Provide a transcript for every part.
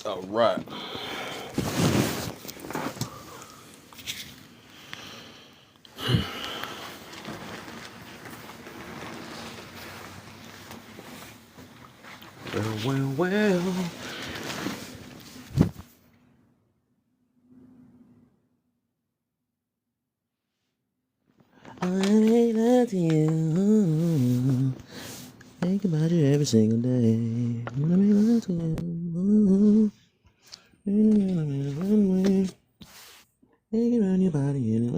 All right. Well. I make love to you. Think about you every single day. I make love to you. Think about your body.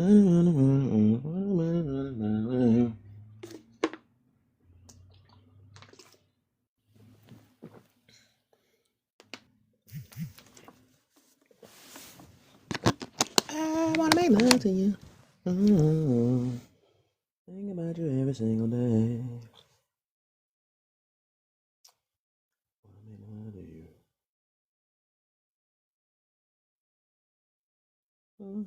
I wanna make love to you. Think about you every single day. Wanna make love to you. Oh,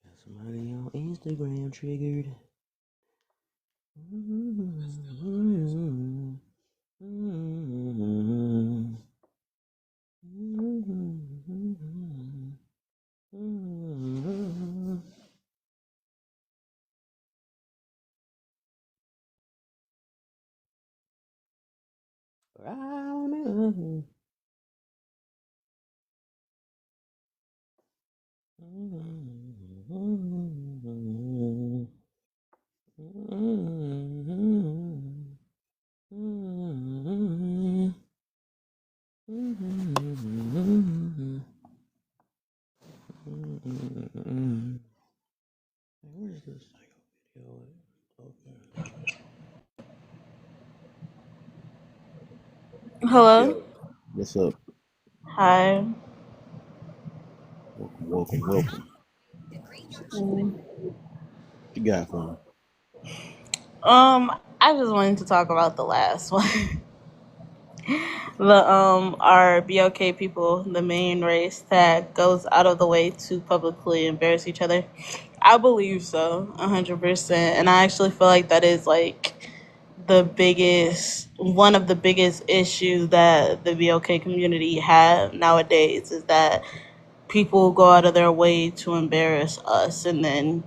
got somebody on Instagram triggered. Where is this video? Okay. Hello. Yo, what's up? Hi. Welcome. What you got for me? I just wanted to talk about the last one. The our BLK people, the main race that goes out of the way to publicly embarrass each other. I believe so, 100%, and I actually feel like that is like one of the biggest issues that the BLK community have nowadays is that people go out of their way to embarrass us, and then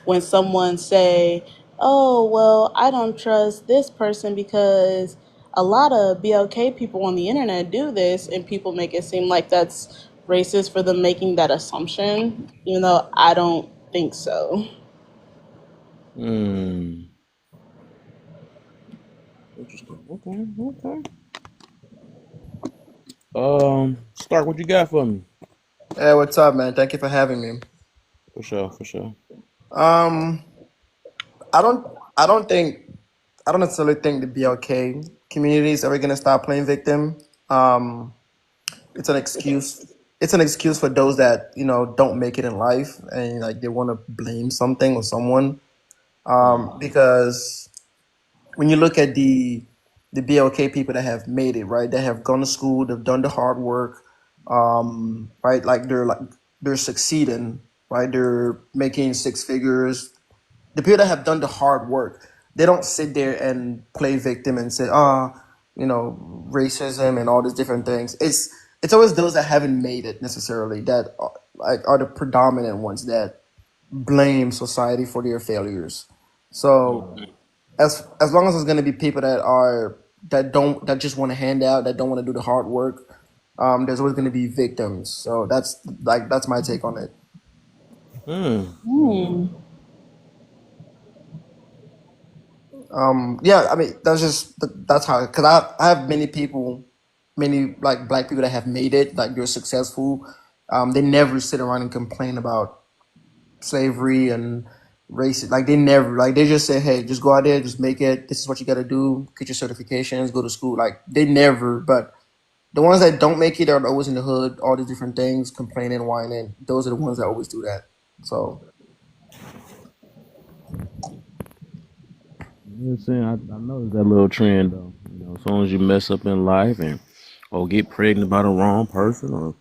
when someone say, oh well, I don't trust this person because a lot of BLK people on the internet do this, and people make it seem like that's racist for them making that assumption. I don't think so. Hmm. Interesting. Okay. Stark, what you got for me? Hey, what's up, man? Thank you for having me. For sure. Um, I don't, I don't think, I don't necessarily think the BLK community is ever gonna stop playing victim. Um, it's an excuse. It's an excuse for those that don't make it in life and like they want to blame something or someone. Because when you look at the BLK people that have made it, right? That have gone to school, they've done the hard work, right? They're succeeding, right? They're making six figures. The people that have done the hard work, they don't sit there and play victim and say, racism and all these different things. It's always those that haven't made it necessarily that are the predominant ones that blame society for their failures. So as long as there's going to be people that just want to hand out, that don't want to do the hard work, there's always going to be victims. So that's my take on it. Hmm. Yeah, I mean that's how, because I have many people, many like black people that have made it, like they're successful. They never sit around and complain about slavery and race. Like they never, like they just say, hey, just go out there, just make it. This is what you got to do. Get your certifications, go to school. Like they never. But the ones that don't make it are always in the hood, all these different things, complaining, whining. Those are the ones that always do that. So You know what I'm saying? I noticed that little trend though. As soon as you mess up in life and or get pregnant by the wrong person or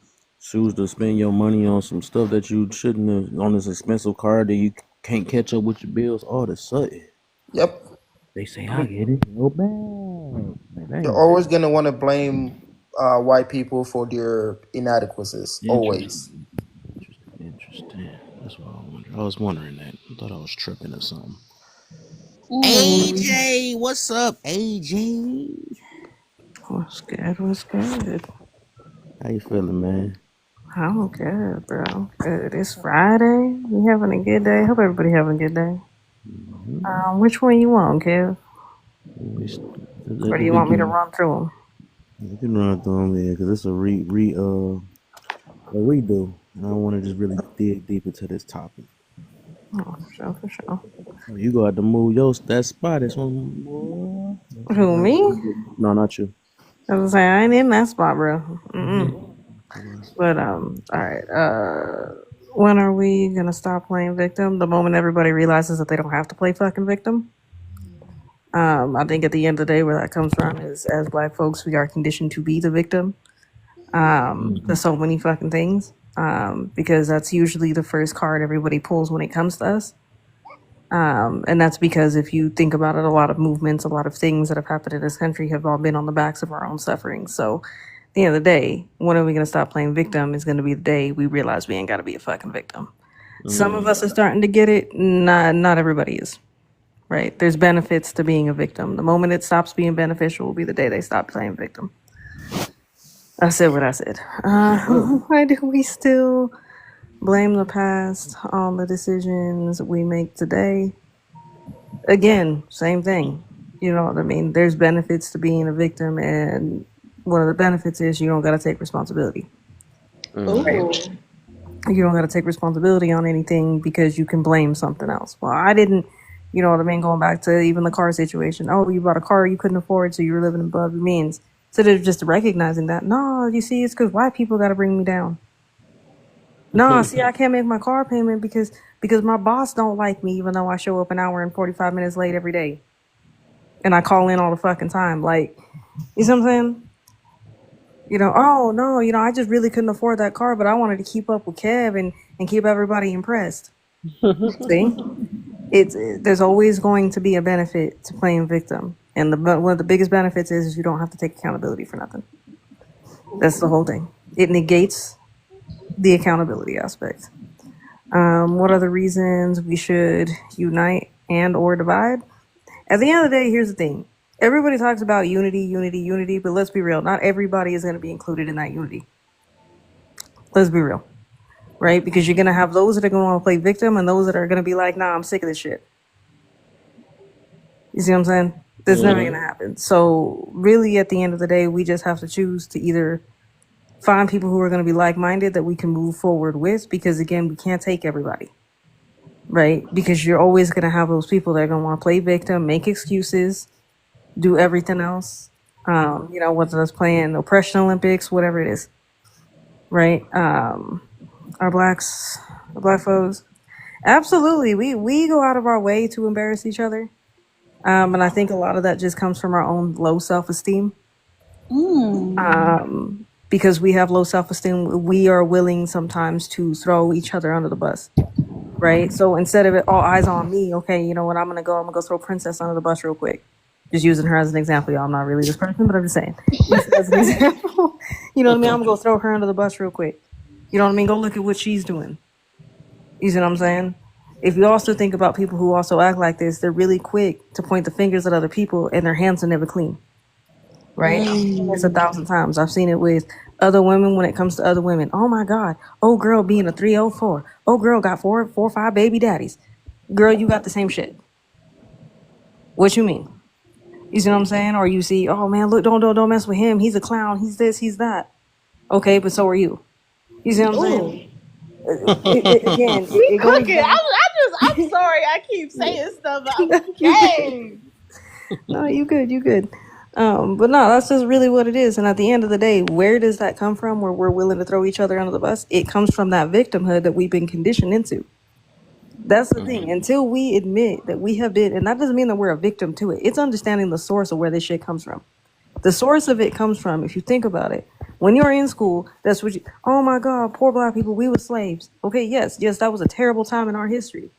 choose to spend your money on some stuff that you shouldn't have, on this expensive car that you can't catch up with your bills, all of a sudden Yep. they say I get it. No bad. Like, that You're ain't always gonna want to blame white people for their inadequacies. Always. interesting. Interesting. That's what I was wondering that. I thought I was tripping or something. Mm. AJ, what's up, AJ? What's good? What's good? How you feeling, man? I'm good, bro. Good. It's Friday. We having a good day. Hope everybody having a good day. Which one you want, Kev? At Or the do you want me to beginning, run through them? you can run through them here because it's a redo, and I want to just really dig deep into this topic. Oh, for sure, for sure. Oh, you got to move your that spot. It's on. Boy. Who, me? No, not you. I was saying I ain't in that spot, bro. Mm-mm. Mhm. But all right. When are we gonna stop playing victim? The moment everybody realizes that they don't have to play fucking victim. I think at the end of the day, where that comes from is as Black folks, we are conditioned to be the victim. To so many fucking things. Because that's usually the first card everybody pulls when it comes to us. And that's because if you think about it, a lot of movements, a lot of things that have happened in this country have all been on the backs of our own suffering. So at the end of the day, when are we going to stop playing victim is going to be the day we realize we ain't got to be a fucking victim. Some of us are starting to get it. Not everybody is. Right? There's benefits to being a victim. The moment it stops being beneficial will be the day they stop playing victim. I said what I said. Why do we still blame the past on the decisions we make today? Again, same thing. You know what I mean? There's benefits to being a victim, and one of the benefits is you don't got to take responsibility. Ooh. You don't got to take responsibility on anything because you can blame something else. Well, I didn't, you know what I mean? Going back to even the car situation. Oh, you bought a car you couldn't afford, so you were living above your means. So they're just recognizing that. No, you see, it's because white people got to bring me down. No, see, I can't make my car payment because my boss don't like me, even though I show up an hour and 45 minutes late every day, and I call in all the fucking time. Like, you see what I'm saying? You know, oh no, you know, I just really couldn't afford that car, but I wanted to keep up with Kev and keep everybody impressed. See, there's always going to be a benefit to playing victim, and one of the biggest benefits is you don't have to take accountability for nothing. That's the whole thing. It negates the accountability aspect. What are the reasons we should unite and or divide? At the end of the day, here's the thing. Everybody talks about unity, unity, unity, but let's be real. Not everybody is going to be included in that unity. Let's be real, right? Because you're going to have those that are going to want to play victim and those that are going to be like, nah, I'm sick of this shit. You see what I'm saying? That's never going to happen. So really, at the end of the day, we just have to choose to either find people who are going to be like-minded that we can move forward with, because again, we can't take everybody, right? Because you're always going to have those people that are going to want to play victim, make excuses, do everything else. You know, whether that's playing oppression Olympics, whatever it is, right? Our black folks, absolutely. We go out of our way to embarrass each other. And I think a lot of that just comes from our own low self-esteem. Because we have low self-esteem, we are willing sometimes to throw each other under the bus, right? So instead of it all eyes on me, okay, you know what, I'm gonna go throw Princess under the bus real quick. Just using her as an example, y'all. I'm not really this person, but I'm just saying. Just as an example. You know what I mean? I'm gonna go throw her under the bus real quick. You know what I mean? Go look at what she's doing. You see what I'm saying? If you also think about people who also act like this, they're really quick to point the fingers at other people and their hands are never clean. Right? I've seen this 1,000 times. I've seen it with other women when it comes to other women. Oh my God. Oh girl being a 304. Oh girl got four or five baby daddies. Girl, you got the same shit. What you mean? You see what I'm saying? Or you see, oh man, look, don't mess with him. He's a clown. He's this, he's that. Okay, but so are you. You see what I'm saying? Again, We it goes cooking. back. I'm sorry. I keep saying stuff. Okay. No, you good. But no, that's just really what it is. And at the end of the day, where does that come from? Where we're willing to throw each other under the bus? It comes from that victimhood that we've been conditioned into. That's the thing. Until we admit that we have been, and that doesn't mean that we're a victim to it. It's understanding the source of where this shit comes from. The source of it comes from, if you think about it, When you're in school, that's what you, oh my God, poor black people, we were slaves. Okay, yes, that was a terrible time in our history.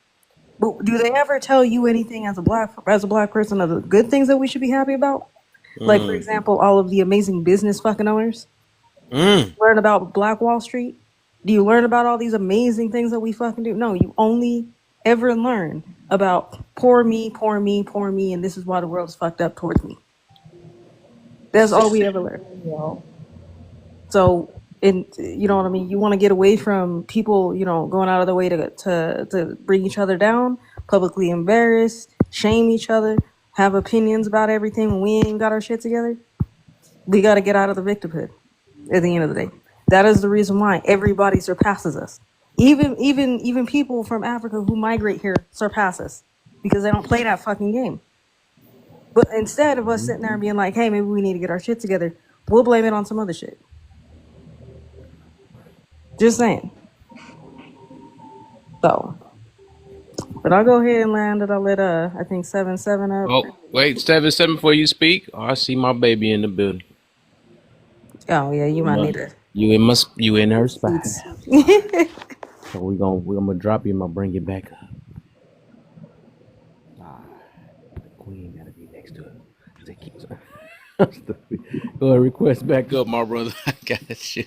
But do they ever tell you anything as a black person of the good things that we should be happy about? Like, for example, all of the amazing business fucking owners. Learn about Black Wall Street? Do you learn about all these amazing things that we fucking do? No, you only ever learn about poor me, poor me, poor me, and this is why the world's fucked up towards me. That's all we ever learn. So, and you know what I mean. You want to get away from people, going out of their way to bring each other down, publicly embarrass, shame each other, have opinions about everything when we ain't got our shit together. We got to get out of the victimhood. At the end of the day, that is the reason why everybody surpasses us. Even people from Africa who migrate here surpass us because they don't play that fucking game. But instead of us sitting there and being like, hey, maybe we need to get our shit together, we'll blame it on some other shit. Just saying. So, but I'll go ahead and land it. I'll let I think 7-7 up. Oh, wait, 7-7 before you speak. Oh, I see my baby in the building. Oh yeah, you might need to. You in her spot. Yeah. So we're gonna drop you. I'm gonna bring you back up. The queen gotta be next to her. They keep go ahead, request back up, my brother. I got you.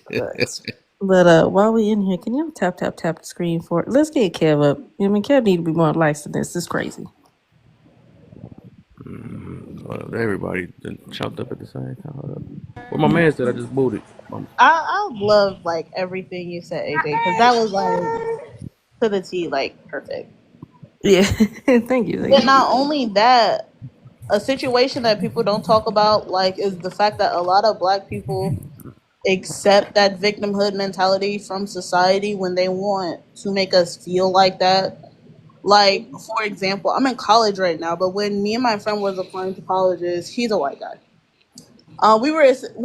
But while we in here, can you tap the screen for it? Let's get Kev up. I mean, Kev need to be more likes than this. This is crazy. Well, everybody chopped up at the same time. Well, my man said I just booted. I love like everything you said, AJ, because that was like to the T, like perfect. Yeah, thank you. But not only that, a situation that people don't talk about like is the fact that a lot of black people accept that victimhood mentality from society when they want to make us feel like that. Like, for example, I'm in college right now, but when me and my friend was applying to colleges, he's a white guy. We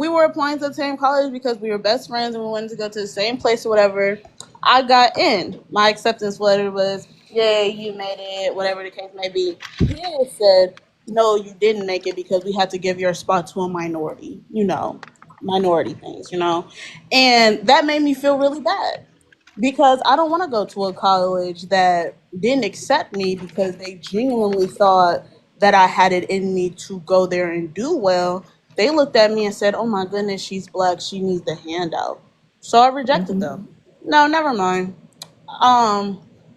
were applying to the same college because we were best friends and we wanted to go to the same place or whatever. I got in. My acceptance letter was, "Yay, you made it," whatever the case may be. He said, "No, you didn't make it because we had to give your spot to a minority. Minority things. And that made me feel really bad because I don't want to go to a college that didn't accept me because they genuinely thought that I had it in me to go there and do well. They looked at me and said, "Oh my goodness, she's black. She needs the handout." So I rejected them. No, never mind.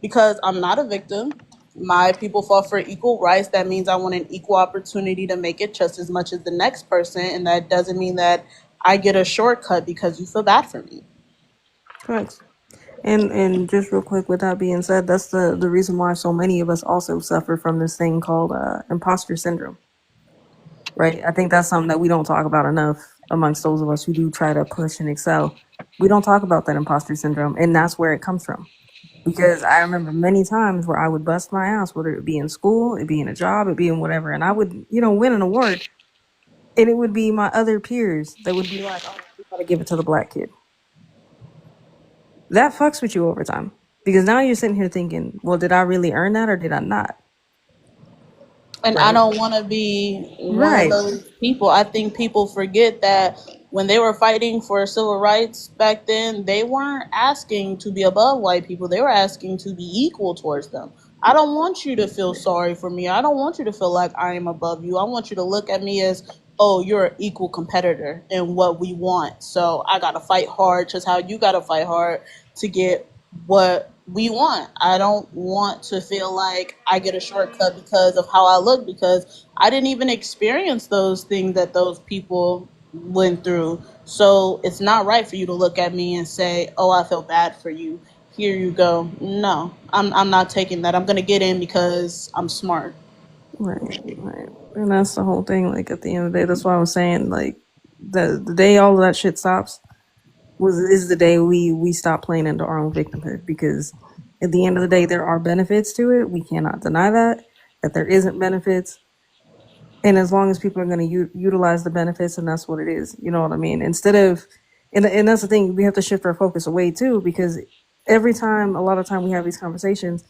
Because I'm not a victim. My people fought for equal rights. That means I want an equal opportunity to make it just as much as the next person, and that doesn't mean that I get a shortcut because you feel bad for me. Correct. And just real quick, with that being said, that's the reason why so many of us also suffer from this thing called imposter syndrome. Right? I think that's something that we don't talk about enough amongst those of us who do try to push and excel. We don't talk about that imposter syndrome, and that's where it comes from. Because I remember many times where I would bust my ass, whether it be in school, it be in a job, it be in whatever, and I would, win an award, and it would be my other peers that would be like, "Oh, we gotta give it to the black kid." That fucks with you over time because now you're sitting here thinking, well, did I really earn that or did I not? And I Right. don't want to be one of Right. those people. I think people forget that when they were fighting for civil rights back then, they weren't asking to be above white people. They were asking to be equal towards them. I don't want you to feel sorry for me. I don't want you to feel like I am above you. I want you to look at me as, oh, you're an equal competitor in what we want. So I got to fight hard, just how you got to fight hard to get what we want. I don't want to feel like I get a shortcut because of how I look because I didn't even experience those things that those people went through. So it's not right for you to look at me and say, "Oh, I feel bad for you. Here you go." No, I'm not taking that. I'm going to get in because I'm smart. Right. Right. And that's the whole thing. Like at the end of the day, that's why I was saying, like, the day all of that shit stops is the day we stop playing into our own victimhood because at the end of the day there are benefits to it. We cannot deny that there isn't benefits. And as long as people are going to utilize the benefits, and that's what it is, you know what I mean? Instead of, and that's the thing, we have to shift our focus away too, because every time, a lot of time we have these conversations,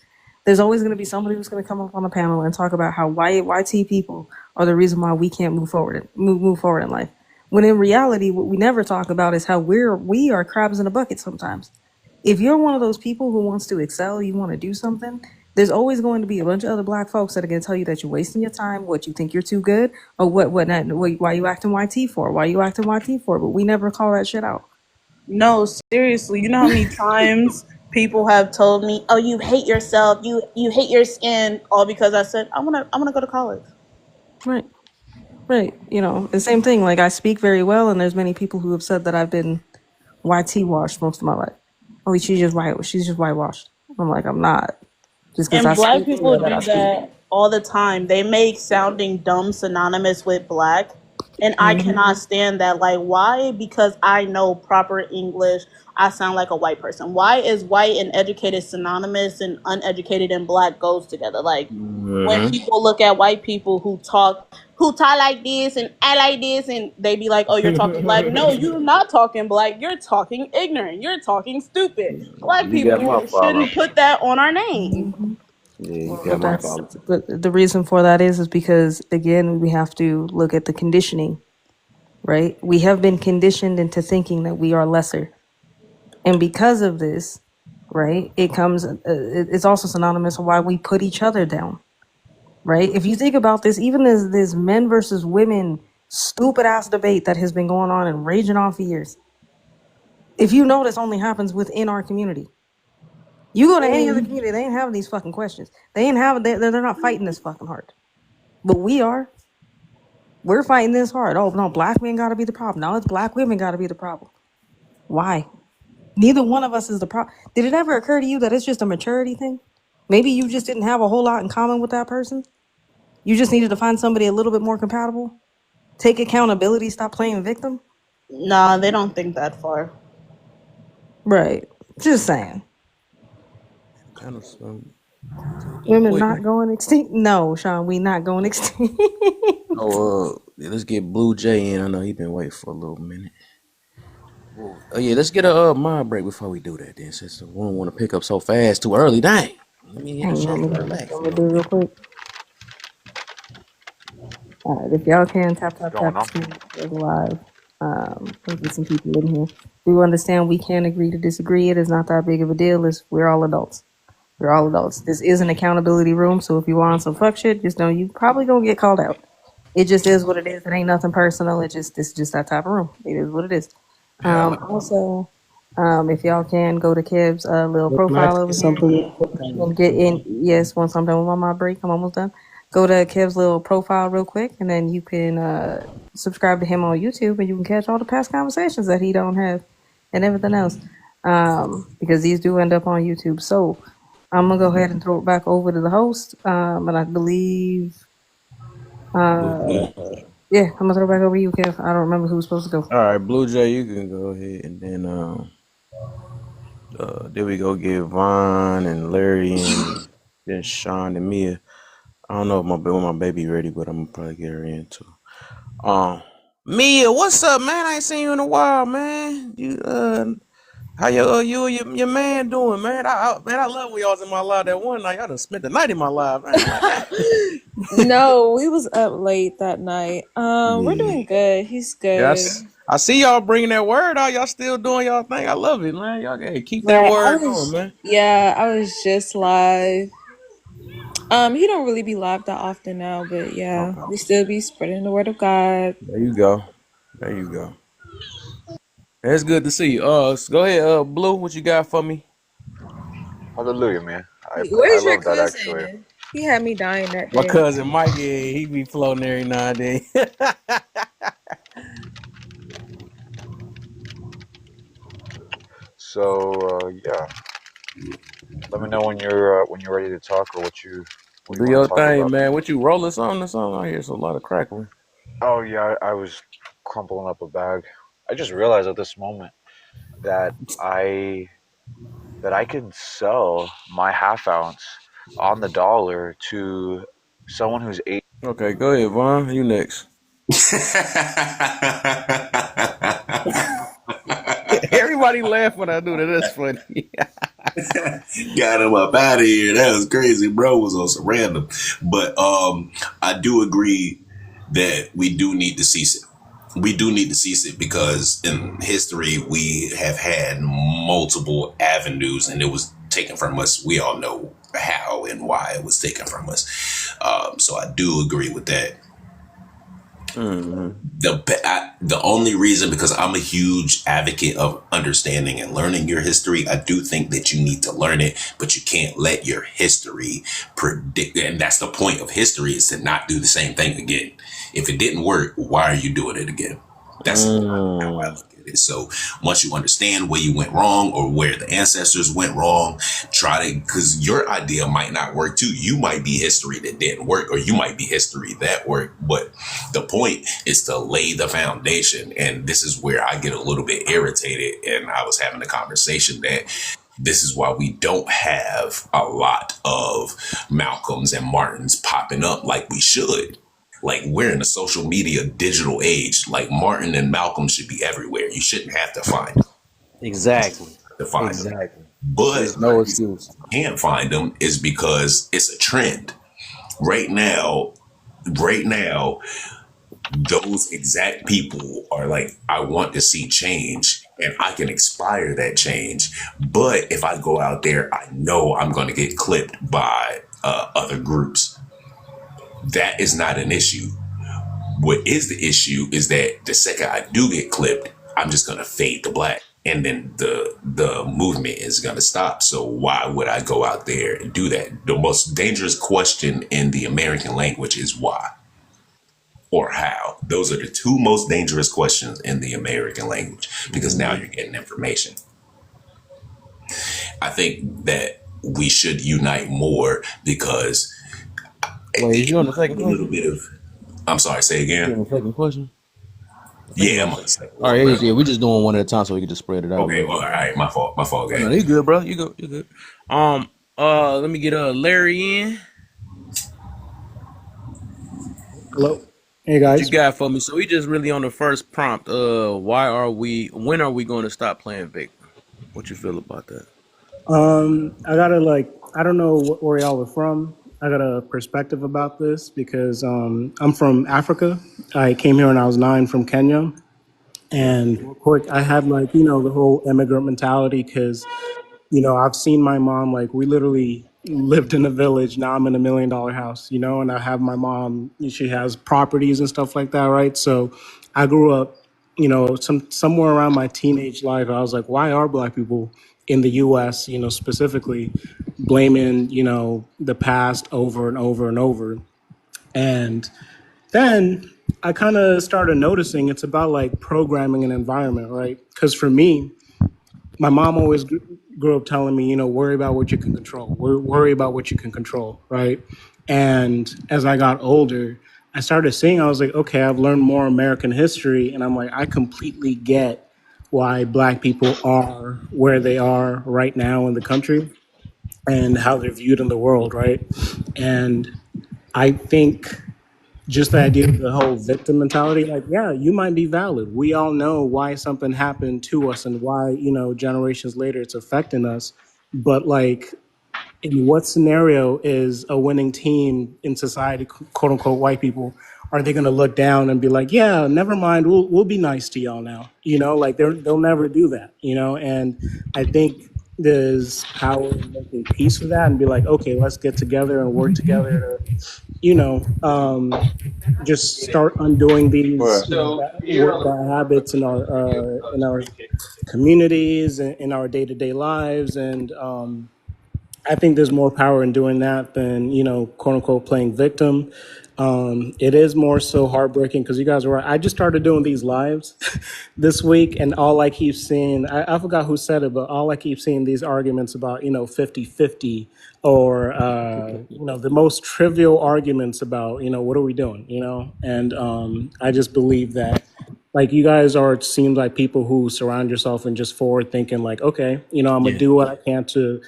there's always going to be somebody who's going to come up on a panel and talk about how YT people are the reason why we can't move forward in life. When in reality, what we never talk about is how we are crabs in a bucket sometimes. If you're one of those people who wants to excel, you want to do something, there's always going to be a bunch of other black folks that are going to tell you that you're wasting your time, what you think you're too good, or what not, why you acting YT for, why you acting YT for. But we never call that shit out. No, seriously, you know how many times people have told me, "Oh, you hate yourself. You hate your skin," all because I said, "I wanna go to college." Right, right. You know, the same thing. Like I speak very well, and there's many people who have said that I've been YT washed most of my life. Oh, she's just whitewashed. I'm like, I'm not. Just because I And black speak the people way that I do speak. that all the time. They make sounding dumb synonymous with black. And I Hmm. cannot stand that. Like, why? Because I know proper English, I sound like a white person. Why is white and educated synonymous and uneducated and black goes together? Like, when Mm-hmm. people look at white people who talk like this and act like this, and they be like, "Oh, you're talking black." No, you're not talking black. You're talking ignorant. You're talking stupid. Black You got my people follow. shouldn't put that on our name. Yeah, you Well, got my follow. but the reason for that is because again we have to look at the conditioning, right? We have been conditioned into thinking that we are lesser, and because of this, right, it comes. It's also synonymous with why we put each other down, right? If you think about this, even this men versus women stupid ass debate that has been going on and raging on for years. If you notice, only happens within our community. You go to any other community, they ain't having these fucking questions. They ain't having. They're not fighting this fucking hard. But we are. We're fighting this hard. Oh no, black men got to be the problem. Now it's black women got to be the problem. Why? Neither one of us is the problem. Did it ever occur to you that it's just a maturity thing? Maybe you just didn't have a whole lot in common with that person. You just needed to find somebody a little bit more compatible. Take accountability. Stop playing victim. Nah, they don't think that far. Right. Just saying. Kind of some Women quick. not going extinct. No, Sean, we not going extinct. Oh, let's get Blue Jay in. I know he been waiting for a little minute. Oh yeah, let's get a mind break before we do that. Then, since we don't want to pick up so fast too early. Dang, let me hit a Hang on, check let and me relax a let me little do it real bit. quick. All right, if y'all can What's going tap on? the screen is live. Let's get some people in here. We understand we can agree to disagree. It is not that big of a deal. It's we're all adults. We're all adults. This is an accountability room, so if you want some fuck shit, just know you probably gonna get called out. It just is what it is. It ain't nothing personal. It's just that type of room. It is what it is. Also, if y'all can go to Kev's little Can I profile say over here something real quick? and get in. Yes, once I'm done with my break, I'm almost done. Go to Kev's little profile real quick, and then you can subscribe to him on YouTube, and you can catch all the past conversations that he don't have and everything else. Because these do end up on YouTube. So I'm gonna go ahead and throw it back over to the host. And I believe, Blue Jay. yeah, I'm gonna throw it back over to you, Kev. I don't remember who was supposed to go. All right, Blue Jay, you can go ahead, and then we go get Vaughn and Larry and then Sean and Mia. I don't know if when my baby ready, but I'm gonna probably get her in too. Mia, what's up, man? I ain't seen you in a while, man. How you and your man doing, man? Man, I love when y'all was in my live that one night. Y'all done spent the night in my live. I ain't like that. No, we was up late that night. We're Yeah, doing good. He's yeah. good. I see y'all bringing that word out. Y'all still doing y'all thing. I love it, man. Y'all hey, keep that Right. word going, man. I was just live. He don't really be live that often now, but yeah, Okay, we still be spreading the word of God. there you go. There you go. It's good to see you. Go ahead, Blue. What you got for me? Hallelujah, man. I Where's your love that actually. cousin? He had me dying that My day. cousin Mike, yeah, he be floating every now and then. So yeah, let me know when you're ready to talk or what you Do want your to talk thing, about. man. What you rolling something or something? I hear a lot of crackling. Oh yeah, I was crumpling up a bag. I just realized at this moment that I that I can sell my half ounce on the dollar to someone who's eight. Okay, go ahead, Vaughn. You next. Everybody laugh when I do that. That's funny. Got him up out of here. That was crazy, bro. It was on some random. But I do agree that we do need to cease it. we do need to cease it because in history we have had multiple avenues and it was taken from us. We all know how and why it was taken from us. So I do agree with that. Mm-hmm. The only reason, because I'm a huge advocate of understanding and learning your history, I do think that you need to learn it, but you can't let your history predict. And that's the point of history, is to not do the same thing again. If it didn't work, why are you doing it again? That's how I Mm. look at it. So once you understand where you went wrong or where the ancestors went wrong, try to, because your idea might not work too. You might be history that didn't work, or you might be history that worked. But the point is to lay the foundation. And this is where I get a little bit irritated. And I was having a conversation that this is why we don't have a lot of Malcolms and Martins popping up like we should. Like, we're in a social media digital age. Like, Martin and Malcolm should be everywhere. You shouldn't have to find Exactly. them. Exactly. But There's no excuse. can't find them is because it's a trend. Right now, right now, those exact people are like, I want to see change and I can inspire that change. But if I go out there, I know I'm going to get clipped by other groups. That is not an issue. What is the issue is that the second I do get clipped, I'm just going to fade to black. And then the movement is going to stop. So why would I go out there and do that? The most dangerous question in the American language is why or how. Those are the two most dangerous questions in the American language, because now you're getting information. I think that we should unite more because Wait, is you on the a second little question? bit of, I'm sorry, say You again. on the second question? I think you Yeah, on I'm the on the second. second All one, right, bro. yeah, we're just doing one at a time so we can just spread it out a Okay, little well, bit. all right, my fault, Oh, no, gang. you good, bro. You good. Let me get Larry in. Hello. Hey What you guys. got for me? So we just really on the first prompt. When are we going to stop playing victim? What you feel about that? I gotta I don't know where y'all are from. I got a perspective about this because I'm from Africa. I came here when I was 9 from Kenya, and real quick, I had the whole immigrant mentality because I've seen my mom, like, we literally lived in a village. Now I'm in $1 million house, and I have my mom, she has properties and stuff like that, right? So I grew up, somewhere around my teenage life, I was like, why are black people in the US, specifically blaming, the past over and over and over? And then I kind of started noticing it's about like programming an environment, right? Because for me, my mom always grew up telling me, worry about what you can control. Worry about what you can control, right? And as I got older, I started seeing, I was like, okay, I've learned more American history, and I'm like, I completely get why black people are where they are right now in the country and how they're viewed in the world, right? And I think just the idea of the whole victim mentality, like, yeah, you might be valid. We all know why something happened to us and why, generations later it's affecting us. But like, in what scenario is a winning team in society, quote unquote, white people, are they going to look down and be like, yeah, never mind, we'll be nice to y'all now? Like they'll never do that, And I think there's power in making peace with that and be like, okay, let's get together and work together to, you know, um, just start undoing these bad habits in our communities and in our day-to-day lives. And I think there's more power in doing that than, quote unquote, playing victim. It is more so heartbreaking because you guys were right. I just started doing these lives this week, and all I keep seeing, I forgot who said it, but all I keep seeing these arguments about, 50-50, or, the most trivial arguments about, what are we doing, And I just believe that, like, you guys are, it seems like people who surround yourself and just forward thinking, like, okay, I'm gonna Yeah. do what I can to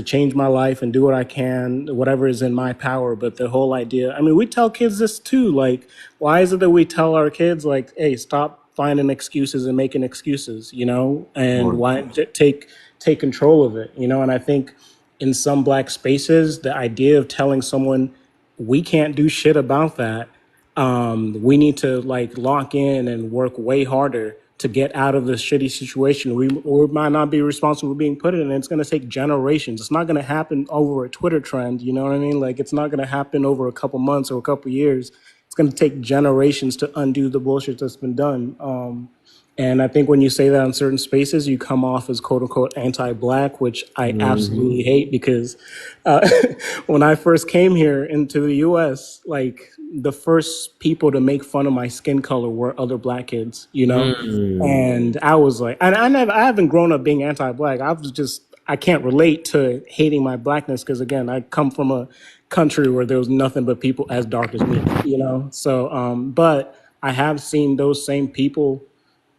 change my life and do what I can, whatever is in my power. But the whole idea, I mean, we tell kids this too. Like, why is it that we tell our kids, like, hey, stop finding excuses and making excuses, and Right. why take control of it, And I think in some black spaces, the idea of telling someone we can't do shit about that, We need to like lock in and work way harder to get out of this shitty situation we might not be responsible for being put in. And it's going to take generations. It's not going to happen over a Twitter trend. You know what I mean? Like it's not going to happen over a couple months or a couple years. It's going to take generations to undo the bullshit that's been done. And I think when you say that in certain spaces, you come off as quote unquote anti black, which I Mm-hmm. absolutely hate because uh, when I first came here into the US, like the first people to make fun of my skin color were other black kids, you know? Mm. And I was like, and I haven't grown up being anti black. I can't relate to hating my blackness because again, I come from a country where there was nothing but people as dark as me, you know? So, but I have seen those same people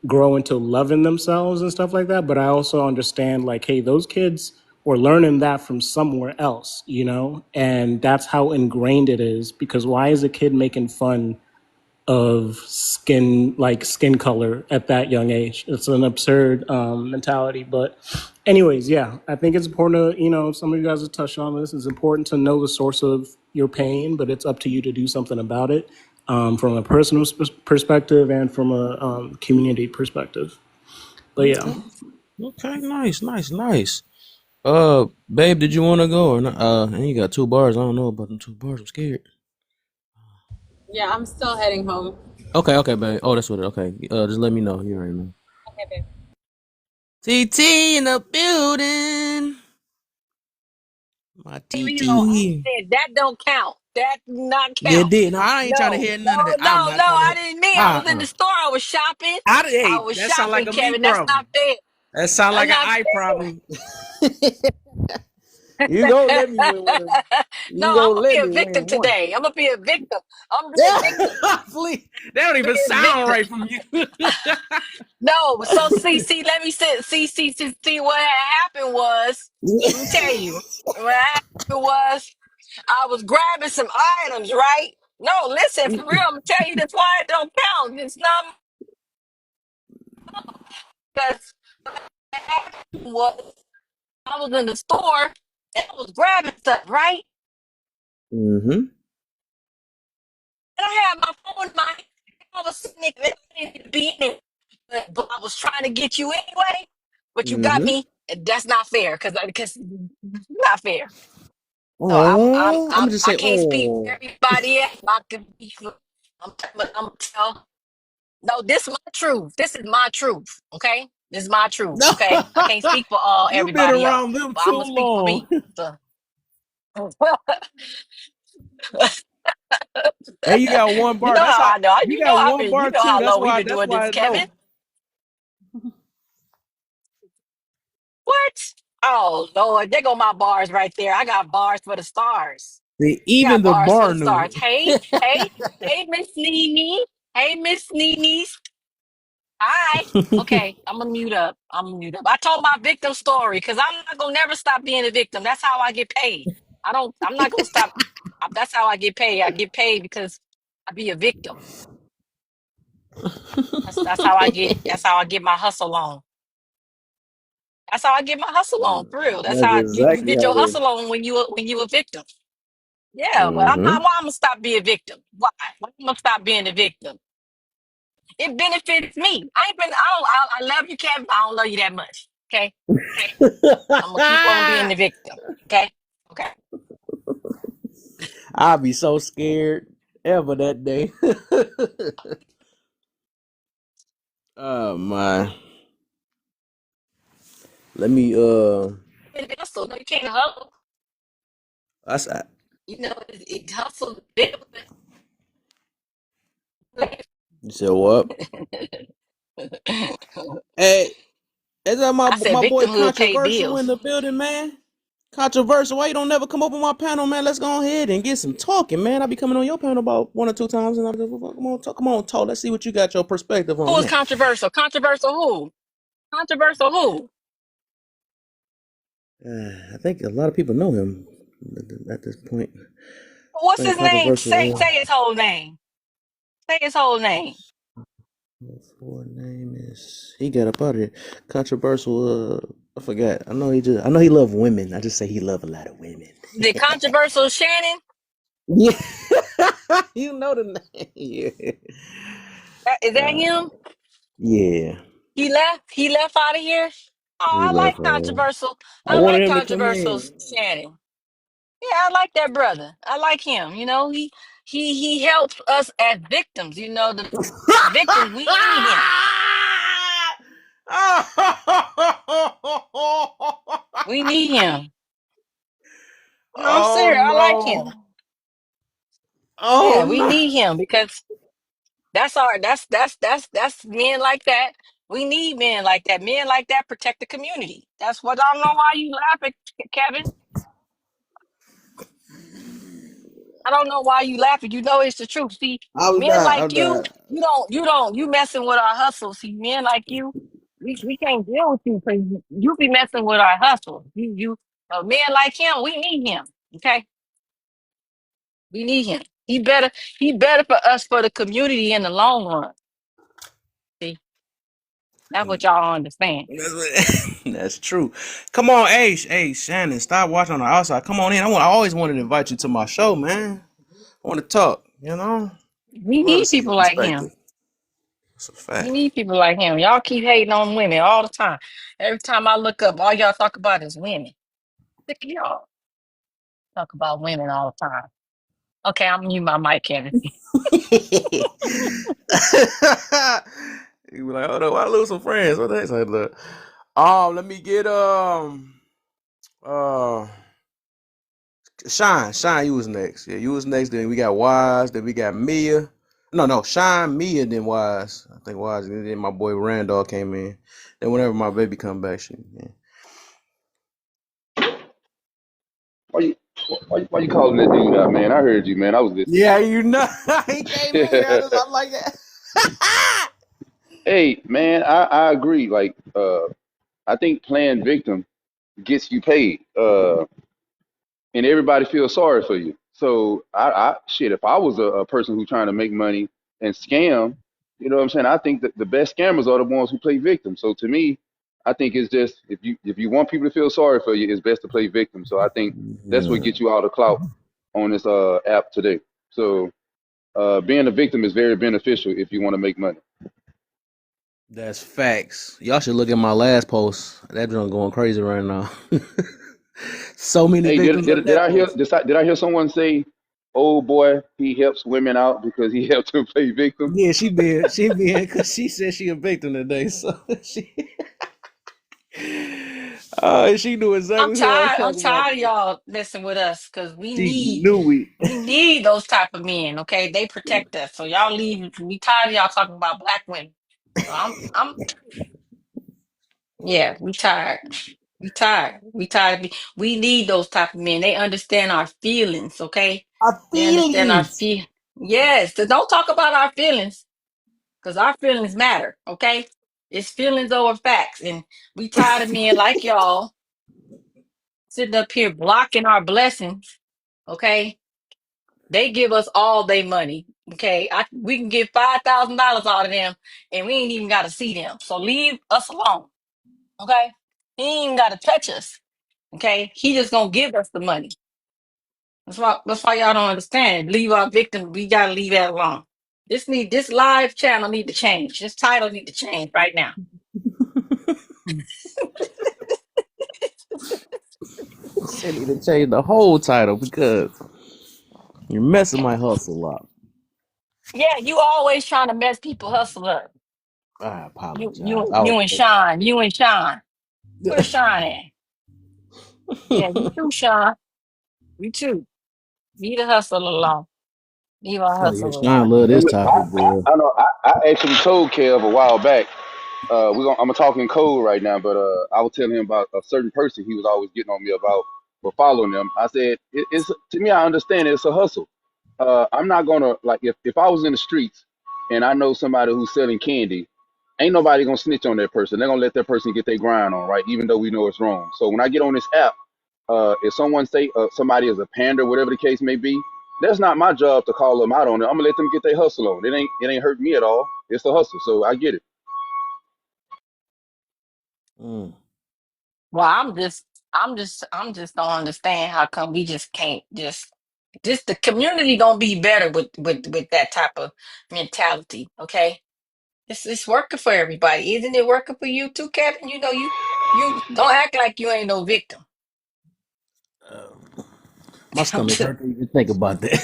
grow into loving themselves and stuff like that. But I also understand, like, hey, those kids were learning that from somewhere else, you know? And that's how ingrained it is. Because why is a kid making fun of skin color at that young age? It's an absurd mentality. But anyways, yeah, I think it's important to, some of you guys have touched on this. It's important to know the source of your pain, but it's up to you to do something about it, from a personal perspective and from a community perspective. But yeah. Okay. Okay. Nice. Nice. Nice. Babe, did you want to go or not? And you got 2 bars. I don't know about them 2 bars. I'm scared. Yeah, I'm still heading home. Okay. Okay, babe. Oh, that's what it. Okay. Just let me know. You already know. Okay, babe. TT in the building. My You know, I TT. said that don't count. That do not Yeah, count. it did. No, I ain't trying to No, hear no, none of that. I'm no, not no. trying to I hear. didn't mean. I was in Uh-uh. the store. I was shopping. I Hey, was that sound like shopping, a me Kevin. That's problem. not fair. That sound That's like an not I fair. problem. You gonna let me win one. No, You I'm gonna gonna be let a me victim win one. today. I'm gonna be a victim. I'm gonna be a Yeah, victim. please. That don't I'm even gonna be a sound victim. right from you. No, so see, let me see what had happened was, let me tell you, what happened was I was grabbing some items, right? No, listen, for real, I'm gonna tell you this why it don't count. It's not because what happened was I was in the store and I was grabbing stuff, right? Mm-hmm. And I had my phone in my hand. I was sitting there, I didn't be in it, but I was trying to get you anyway. But you got Mm-hmm. me, and that's not fair because not fair. So Oh, I'm gonna just I say, can't speak for oh. everybody else. I can be, I'm tell. No, this is my truth. This is my truth. Okay, this is my truth. No, Okay, I can't speak for all you been everybody else, around them but I'm too gonna speak for long. me. So, Hey, you got one you bar. know That's how how I know. you You know got I've one been. You bar know too. how That's long we've why. been That's doing why this, I Kevin. know. What? Oh Lord, there go my bars right there. I got bars for the stars. See, I got even the bars for bar the knew. stars. Hey, Miss Nene. Hey, Miss Nene. Hi. Okay, I'm gonna mute up. I'm gonna mute up. I told my victim story because I'm not gonna never stop being a victim. That's how I get paid. I don't. I'm not gonna stop. That's how I get paid. I get paid because I be a victim. That's how I get. That's how I get my hustle on. That's how I get my hustle on for real. That's That's how you exactly get how your it is. hustle on when you a victim. Yeah, but Mm-hmm. why I'm gonna stop being a victim? Why? Why I'm gonna stop being a victim? It benefits me. I ain't been. I love you, Kevin. I don't love you that much. Okay. I'm gonna keep on being the victim. Okay. Okay. I'll be so scared ever that day. Oh my. Let me And hustle. No, you can't hustle. that's You know, it hustle. Bit. you said what? Hey, is that I said my boy victimhood pay controversial in bills. the building, man? Controversial. Why you don't never come up on my panel, man? Let's go ahead and get some talking, man. I'll be coming on your panel about 1 or 2 times, and I'll be like, come on, talk. Let's see what you got your perspective Who on is that. controversial? Controversial who? Controversial who? I think a lot of people know him at this point. I What's think his name? Say controversial. say his whole name. Say his whole name. Full name is he got up out of here. Controversial. I forgot. I know he love women. I just say he love a lot of women. The controversial Shannon. Yeah. You know the name. Yeah. Is that him? Yeah. He left. He left out of here. He Oh, I like left. controversial. I I wanted like him to come controversial in. Shannon. Yeah, I like that brother. I like him. You know, he helps us as victims. You know, the victims. We need him. We need him. No, I'm Oh serious. I like no. him. Oh Yeah, we no. need him because that's our that's men like that. We need men like that. Men like that protect the community. That's what I don't know why you laughing, Kevin. I don't know why you laughing. You know it's the truth. See, I was men not. like I'm not. you messing with our hustle. See, men like you, we can't deal with you because you be messing with our hustle. A man like him, we need him. Okay, we need him. He better for us for the community in the long run. See, that's what y'all understand. That's true. Come on, hey, Shannon, stop watching on the outside. Come on in. I always wanted to invite you to my show, man. I want to talk. You know, We love to need see your people like him. perspective. That's a We fact. need people like him. Y'all keep hating on women all the time. Every time I look up, all y'all talk about is women. Sick of y'all talk about women all the time. Okay, I'm mute my mic, Kevin. You be like, hold on, I lose some friends. What the heck's like, look. Let me get uh Shine, you was next. Yeah, you was next. Then we got Wise. Then we got Mia. No, Shine, Mia, then Wise. I think Wise. And then my boy Randall came in. Then whenever my baby come back, she. Yeah, Why you why you calling that dude out, man? I heard you, man. I was yeah, you know, he came in here. listening. I'm like that. Hey, man, I agree. Like, I think playing victim gets you paid, and everybody feels sorry for you. So, I shit, if I was a person who's trying to make money and scam, you know what I'm saying? I think that the best scammers are the ones who play victim. So, to me, I think it's just if you want people to feel sorry for you, it's best to play victim. So, I think that's what Yeah, gets you all the clout on this app today. So, being a victim is very beneficial if you want to make money. that's facts. Y'all should look at my last post. That joint going crazy right now. So many Hey, victims of did that I hear post. did I hear someone say, "Oh boy, he helps women out because he helped them play victim"? Yeah, she being because she said she a victim today. So she, she knew exactly who I was I'm talking about. tired of y'all messing with us because She knew we. we need those type of men. Okay, they protect us. So y'all leave. We tired of y'all talking about black women. So I'm yeah. We tired. We tired. We need those type of men. They understand our feelings. Okay, Our they understand our feelings. feel. Yes. So don't talk about our feelings because our feelings matter. Okay, it's feelings over facts, and we tired of men like y'all sitting up here blocking our blessings. Okay, they give us all their money. Okay, we can get $5,000 out of them, and we ain't even got to see them. So leave us alone. Okay, he ain't even got to touch us. Okay, he just gonna give us the money. That's why y'all don't understand. Leave our victim. We gotta leave that alone. This live channel need to change. This title need to change right now. Said need to change the whole title because you're messing my hustle up. Yeah, you always trying to mess people hustle up. I You apologize. you I was. you and Sean. You and Sean. Where's Sean at? Yeah, you too, Sean. You too. Leave the hustle alone. Leave our Oh yeah, hustle Sean alone. love this And topic, boy. I know I actually told Kev a while back. I'm gonna talk in code right now, but I was telling him about a certain person he was always getting on me about for following them. I said it's to me I understand it's a hustle. I'm not gonna like if I was in the streets and I know somebody who's selling candy, ain't nobody gonna snitch on that person. They're gonna let that person get their grind on, right? Even though we know it's wrong. So when I get on this app, if someone say somebody is a pander, whatever the case may be, that's not my job to call them out on it. I'm gonna let them get their hustle on. It ain't hurt me at all. It's a hustle, so I get it. Mm. Well, I'm just don't understand how come we just can't just. Just the community gonna be better with that type of mentality. Okay, it's working for everybody, isn't it? Working for you too, Kevin. You know you don't act like you ain't no victim. My I'm stomach just, hurt to even think about that.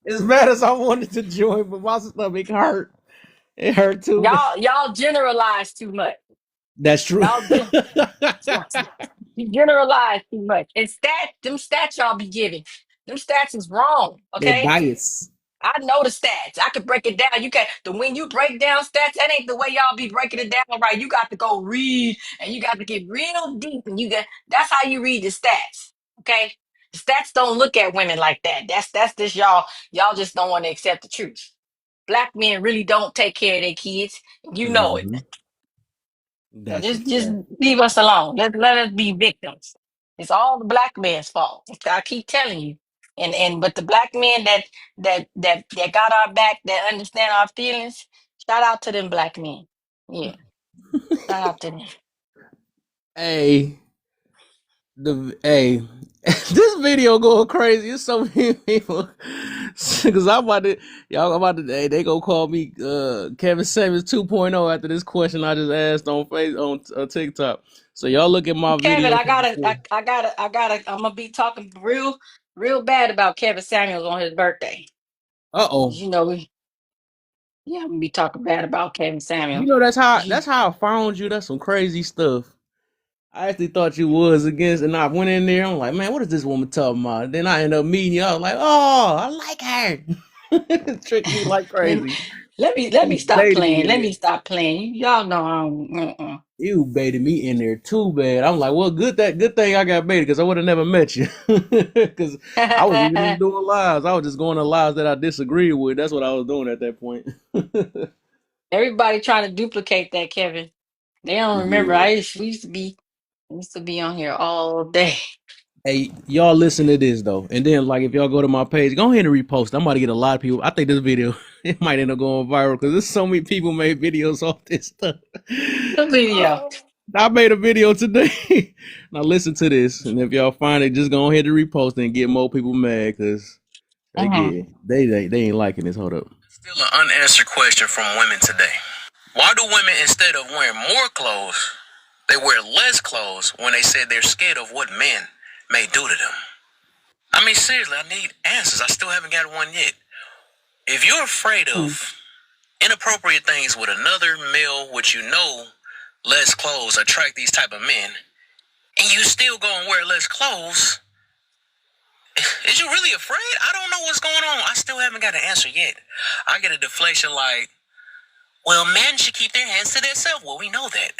As bad as I wanted to join, but my stomach hurt. It hurt too bad. y'all generalize too much. That's true. Y'all you generalize too much. And them stats y'all be giving, them stats is wrong. That Okay, bias. I know the stats. I could break it down. You can't. The when you break down stats, that ain't the way y'all be breaking it down, right? You got to go read, and you got to get real deep, and you got. That's how you read the stats. Okay, the stats don't look at women like that. That's just y'all. Y'all just don't want to accept the truth. Black men really don't take care of their kids. You know it. Hmm. So That's a just fact. leave us alone. Let us be victims. It's all the black man's fault. I keep telling you. And but the black men that got our back, that understand our feelings, shout out to them black men. Yeah, shout out to them. Hey, this video going crazy. It's so many people. Cause I'm about to, y'all about to, hey, they gonna call me Kevin Samuels 2.0 after this question I just asked on TikTok. So y'all look at my Kevin, video from before. I'm gonna be talking real bad about Kevin Samuels on his birthday. Uh oh. You know, yeah, I'm gonna be talking bad about Kevin You Samuels. know that's how I found you. That's some crazy stuff. I actually thought you was against, and I went in there. I'm like, man, what is this woman talking about? Then I end up meeting you. I was like, oh, I like her. Tricked me like let me crazy. let me You stop baited me playing. in Let there. me stop playing. Y'all know I don't. You baited me in there too bad. I'm like, well, good thing I got baited because I would have never met you. Because I was even just doing lives. I was just going to lives that I disagreed with. That's what I was doing at that point. Everybody trying to duplicate that, Kevin. They don't remember. Yeah. We used to be on here all day. Hey, y'all listen to this though, and then like if y'all go to my page, go ahead and repost. I'm about to get a lot of people. I think this video it might end up going viral because there's so many people made videos off this stuff. The video. Oh, I made a video today. Now listen to this, and if y'all find it, just go ahead and repost and get more people mad because Hmm. they ain't liking this. Hold up. Still an unanswered question from women today. Why do women instead of wearing more clothes, they wear less clothes when they said they're scared of what men may do to them? I mean, seriously, I need answers. I still haven't got one yet. If you're afraid of inappropriate things with another male, which you know less clothes attract these type of men, and you still go and wear less clothes, is you really afraid? I don't know what's going on. I still haven't got an answer yet. I get a deflation like, well, men should keep their hands to themselves. Well, we know that.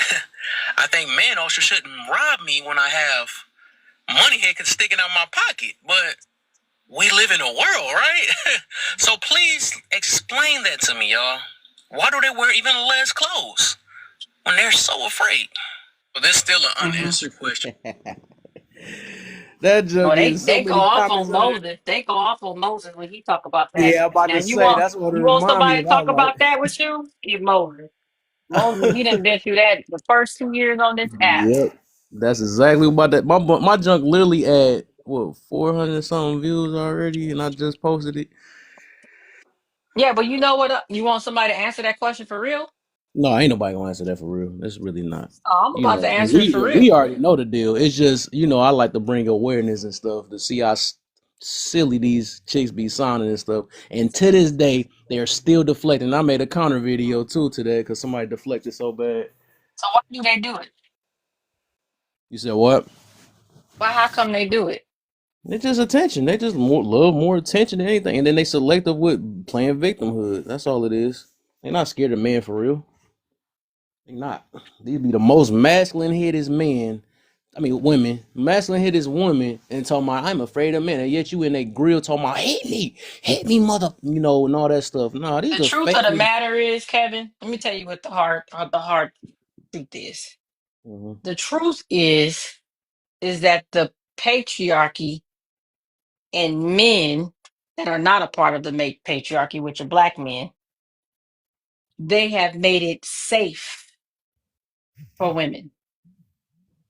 I think men also shouldn't rob me when I have money here sticking out my pocket, but we live in a world, right? So please explain that to me, y'all. Why do they wear even less clothes when they're so afraid? Well, there's still an Hmm. unanswered question. That Oh, joke they is so they go many off on comments on it. Moses. They go off on Moses when he talk about that. Yeah, I'm about Now to say that's what it you want remind me somebody of. to I talk was about that with you? Get Moses. Moses, he done been through that the first 2 years on this app. yep, that's exactly about that. My junk literally at what 400 something views already, and I just posted it. Yeah, but you know what? You want somebody to answer that question for real? No, ain't nobody gonna answer that for real. That's really not. Oh, I'm You about to know, answer it for we real. already know the deal. It's just I like to bring awareness and stuff to see how silly these chicks be sounding and stuff. And to this day, they're still deflecting. I made a counter video too to that because somebody deflected so bad. So why do they do it? You said what? Why? How come they do it? It's just attention. They just love more attention than anything, and then they selective with playing victimhood. That's all it is. They're not scared of men for real. They not. These be the most masculine headed men. I mean, women, masculine headed women, and talking about I'm afraid of men, and yet you in that grill talking about hit me, mother, and all that stuff. No, these The are truth fake. of the matter is, Kevin. Let me tell you what the hard truth is. Mhm. The truth is that the patriarchy and men that are not a part of the patriarchy, which are black men, they have made it safe for women.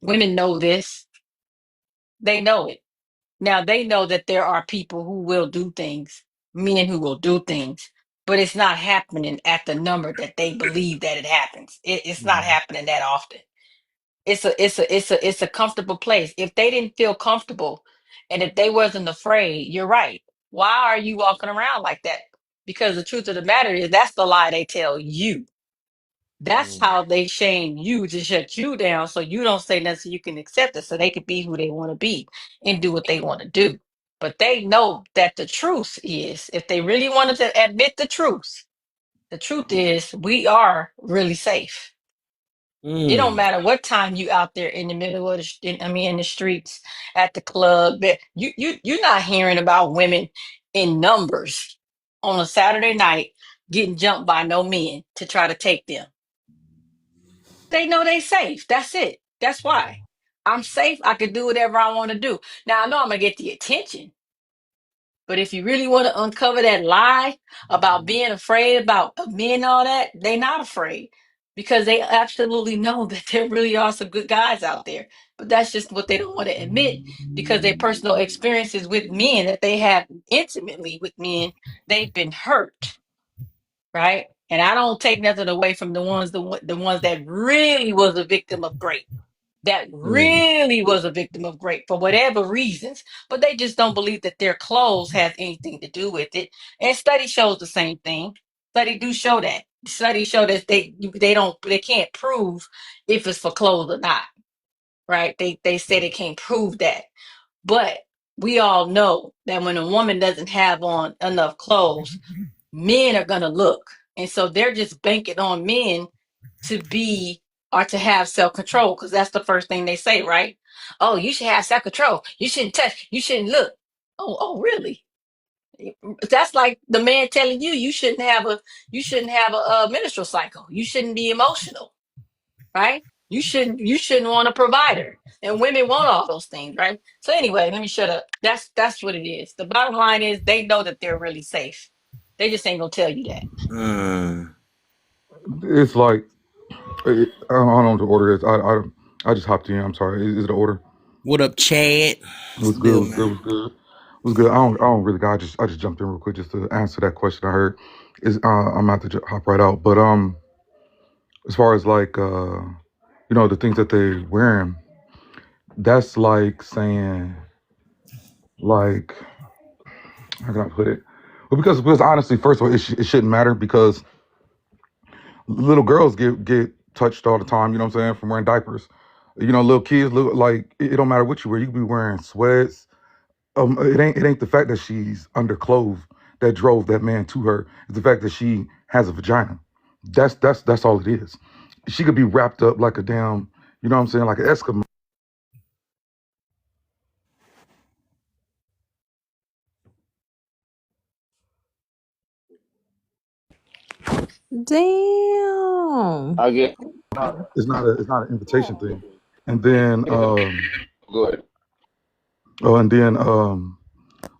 Women know this. They know it. Now they know that there are people who will do things, men who will do things, but it's not happening at the number that they believe that it happens. It's not happening that often. It's a comfortable place. If they didn't feel comfortable and if they wasn't afraid, you're right. Why are you walking around like that? Because the truth of the matter is that's the lie they tell you. That's Mm. how they shame you to shut you down so you don't say nothing so you can accept it so they can be who they want to be and do what they want to do. But they know that the truth is, if they really wanted to admit the truth is we are really safe. It don't Mm. matter what time you out there in the middle of in the streets, at the club. You're not hearing about women in numbers on a Saturday night getting jumped by no men to try to take them. They know they safe. That's it. That's why. I'm safe. I can do whatever I want to do. Now I know I'm gonna get the attention, but if you really want to uncover that lie about being afraid about men and all that, they not afraid because they absolutely know that there really are some good guys out there. But that's just what they don't want to admit because their personal experiences with men that they have intimately with men, they've been hurt, right? And I don't take nothing away from the ones that really was a victim of rape, that Mm. really was a victim of rape for whatever reasons, but they just don't believe that their clothes has anything to do with it. And study shows the same thing. Study do show that. Studies show that they can't prove if it's for clothes or not, right? They say they can't prove that. But we all know that when a woman doesn't have on enough clothes, men are gonna look. And so they're just banking on men to be or to have self-control because that's the first thing they say, right? Oh, you should have self-control. You shouldn't touch, you shouldn't look. Oh, really? That's like the man telling you you shouldn't have a menstrual cycle. You shouldn't be emotional, right? You shouldn't want a provider. And women want all those things, right? So anyway, let me shut up. That's what it is. The bottom line is they know that they're really safe. They just ain't gonna tell you that. Mm. It's like I don't know what the order is. I just hopped in. I'm sorry. Is it the order? What up, Chad? It What's was the good. It deal, was good. It man? was good. It was good. I don't really. I just jumped in real quick just to answer that question I heard. Is I'm about to hop right out. But as far as like the things that they wearing, that's like saying like how can I put it? Well, because honestly, first of all, it shouldn't matter because little girls get touched all the time. You know what I'm saying? From wearing diapers. Little kids look like it don't matter what you wear. You can be wearing sweats. It ain't the fact that she's underclothed that drove that man to her. It's the fact that she has a vagina. That's all it is. She could be wrapped up like a damn, you know what I'm saying, like an Eskimo. Damn. I get It's not an invitation thing. And then good.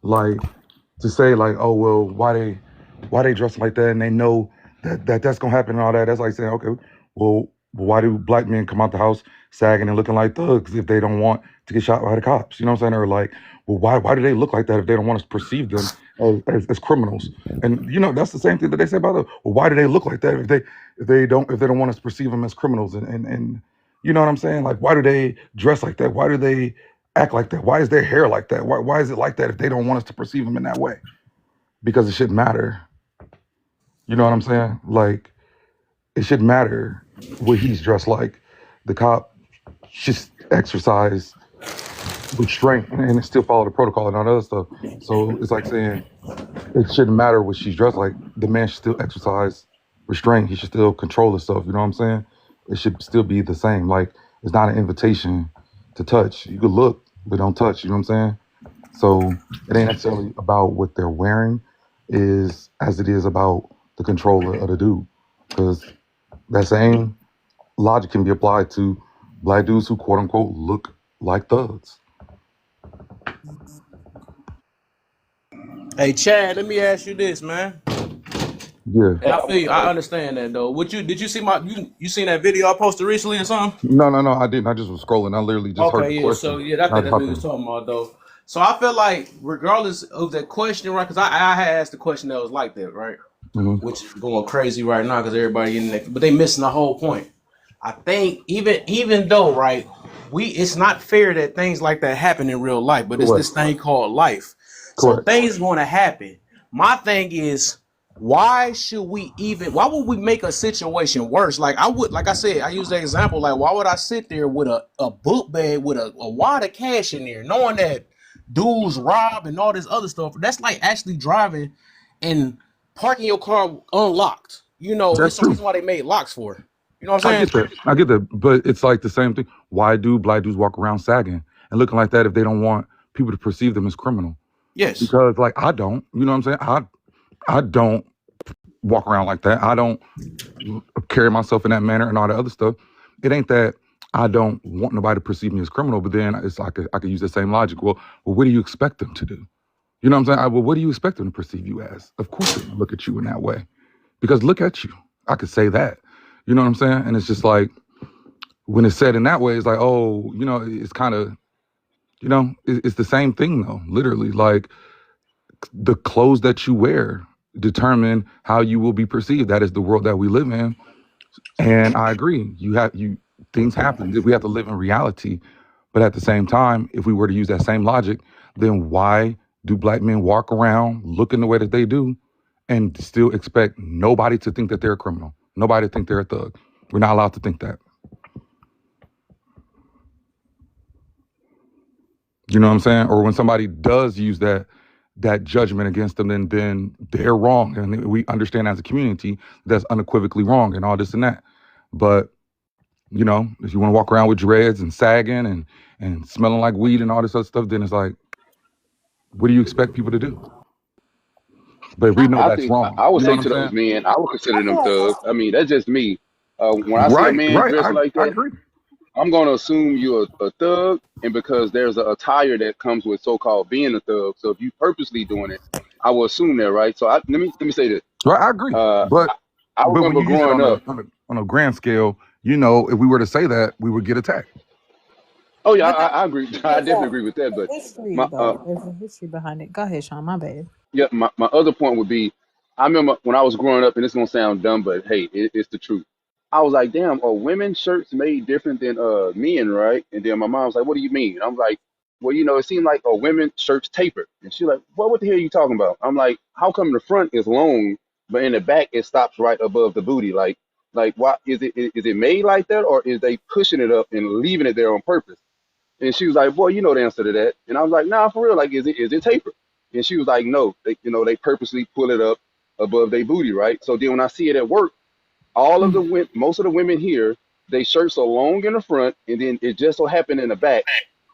like to say like, oh well, why they dressing like that, and they know that's gonna happen and all that. That's like saying, okay, well, why do black men come out the house sagging and looking like thugs if they don't want to get shot by the cops? You know what I'm saying? Or like, well, why do they look like that if they don't want us to perceive them as criminals? And that's the same thing that they say about the, well, why do they look like that if they don't want us to perceive them as criminals? And you know what I'm saying? Like, why do they dress like that? Why do they act like that? Why is their hair like that? Why is it like that if they don't want us to perceive them in that way? Because it shouldn't matter. You know what I'm saying? Like, it shouldn't matter what he's dressed like. The cop should exercise restraint and still follow the protocol and all that other stuff. So it's like saying it shouldn't matter what she's dressed like. The man should still exercise restraint. He should still control himself. You know what I'm saying? It should still be the same. Like, it's not an invitation to touch. You could look, but don't touch. You know what I'm saying? So it ain't necessarily about what they're wearing, is as it is about the controller of the dude. Because that same logic can be applied to black dudes who quote unquote look like thugs. Hey, Chad, let me ask you this, man. Yeah. And I feel you. I understand that though. What you did you see you seen that video I posted recently or something? No, I didn't. I just was scrolling. I literally just heard Okay, the yeah. So question. yeah, I And I think just that's what hopped he was in. talking about though. So I feel like regardless of that question, right? Because I had asked the question that was like that, right? Mm-hmm. Which is going crazy right now because everybody in there, but they missing the whole point. I think even though right, it's not fair that things like that happen in real life, but it's Correct. this thing called life. So Correct. things going to happen. My thing is, why would we make a situation worse? Like I said, I use the example, like, why would I sit there with a book bag with a wad of cash in there, knowing that dudes rob and all this other stuff? That's like actually driving and parking your car unlocked. That's It's the true. reason why they made locks for. You know what I I'm get saying? that. I get that. But it's like the same thing. Why do black dudes walk around sagging and looking like that if they don't want people to perceive them as criminal? Yes. Because like I don't. You know what I'm saying? I don't walk around like that. I don't carry myself in that manner and all that other stuff. It ain't that I don't want nobody to perceive me as criminal, but then it's like I could use the same logic. Well, what do you expect them to do? You know what I'm saying? Well, what do you expect them to perceive you as? Of course they're gonna look at you in that way. Because look at you. I could say that. You know what I'm saying? And it's just like when it's said in that way, it's like, oh, it's kind of, it's the same thing though. Literally, like the clothes that you wear determine how you will be perceived. That is the world that we live in. And I agree. Things happen. We have to live in reality. But at the same time, if we were to use that same logic, then why do black men walk around looking the way that they do and still expect nobody to think that they're a criminal? Nobody to think they're a thug. We're not allowed to think that. You know what I'm saying? Or when somebody does use that judgment against them, then they're wrong. And we understand as a community that's unequivocally wrong and all this and that. But if you want to walk around with dreads and sagging and smelling like weed and all this other stuff, then it's like, what do you expect people to do? But we know I that's think wrong. I would You know say what I'm to those saying? men, I would consider them thugs. I mean, that's just me. When I see a Right, man right. dressed like I that, agree. I'm going to assume you're a thug, and because there's a attire that comes with so-called being a thug. So if you purposely doing it, I will assume that, right? So let me say this. Right, I agree. Uh, But I, I but when remember you use it growing on up. a grand scale, if we were to say that, we would get attacked. Oh yeah, But I agree. I definitely agree with that. But history my though, there's a history behind it. Go ahead, Sean. My bad. yeah, my other point would be, I remember when I was growing up, and it's gonna sound dumb, but hey, it's the truth. I was like, damn, are women's shirts made different than men, right? And then my mom was like, what do you mean? I'm like, well, it seemed like a women's shirts tapered. And she's like, what the hell are you talking about? I'm like, how come the front is long, but in the back it stops right above the booty? Like, why is it made like that, or is they pushing it up and leaving it there on purpose? And she was like, boy, you know the answer to that. And I was like, nah, for real. Like, is it tapered? And she was like, no, they purposely pull it up above their booty, right? So then when I see it at work, most of the women here, they shirts are long in the front, and then it just so happened in the back,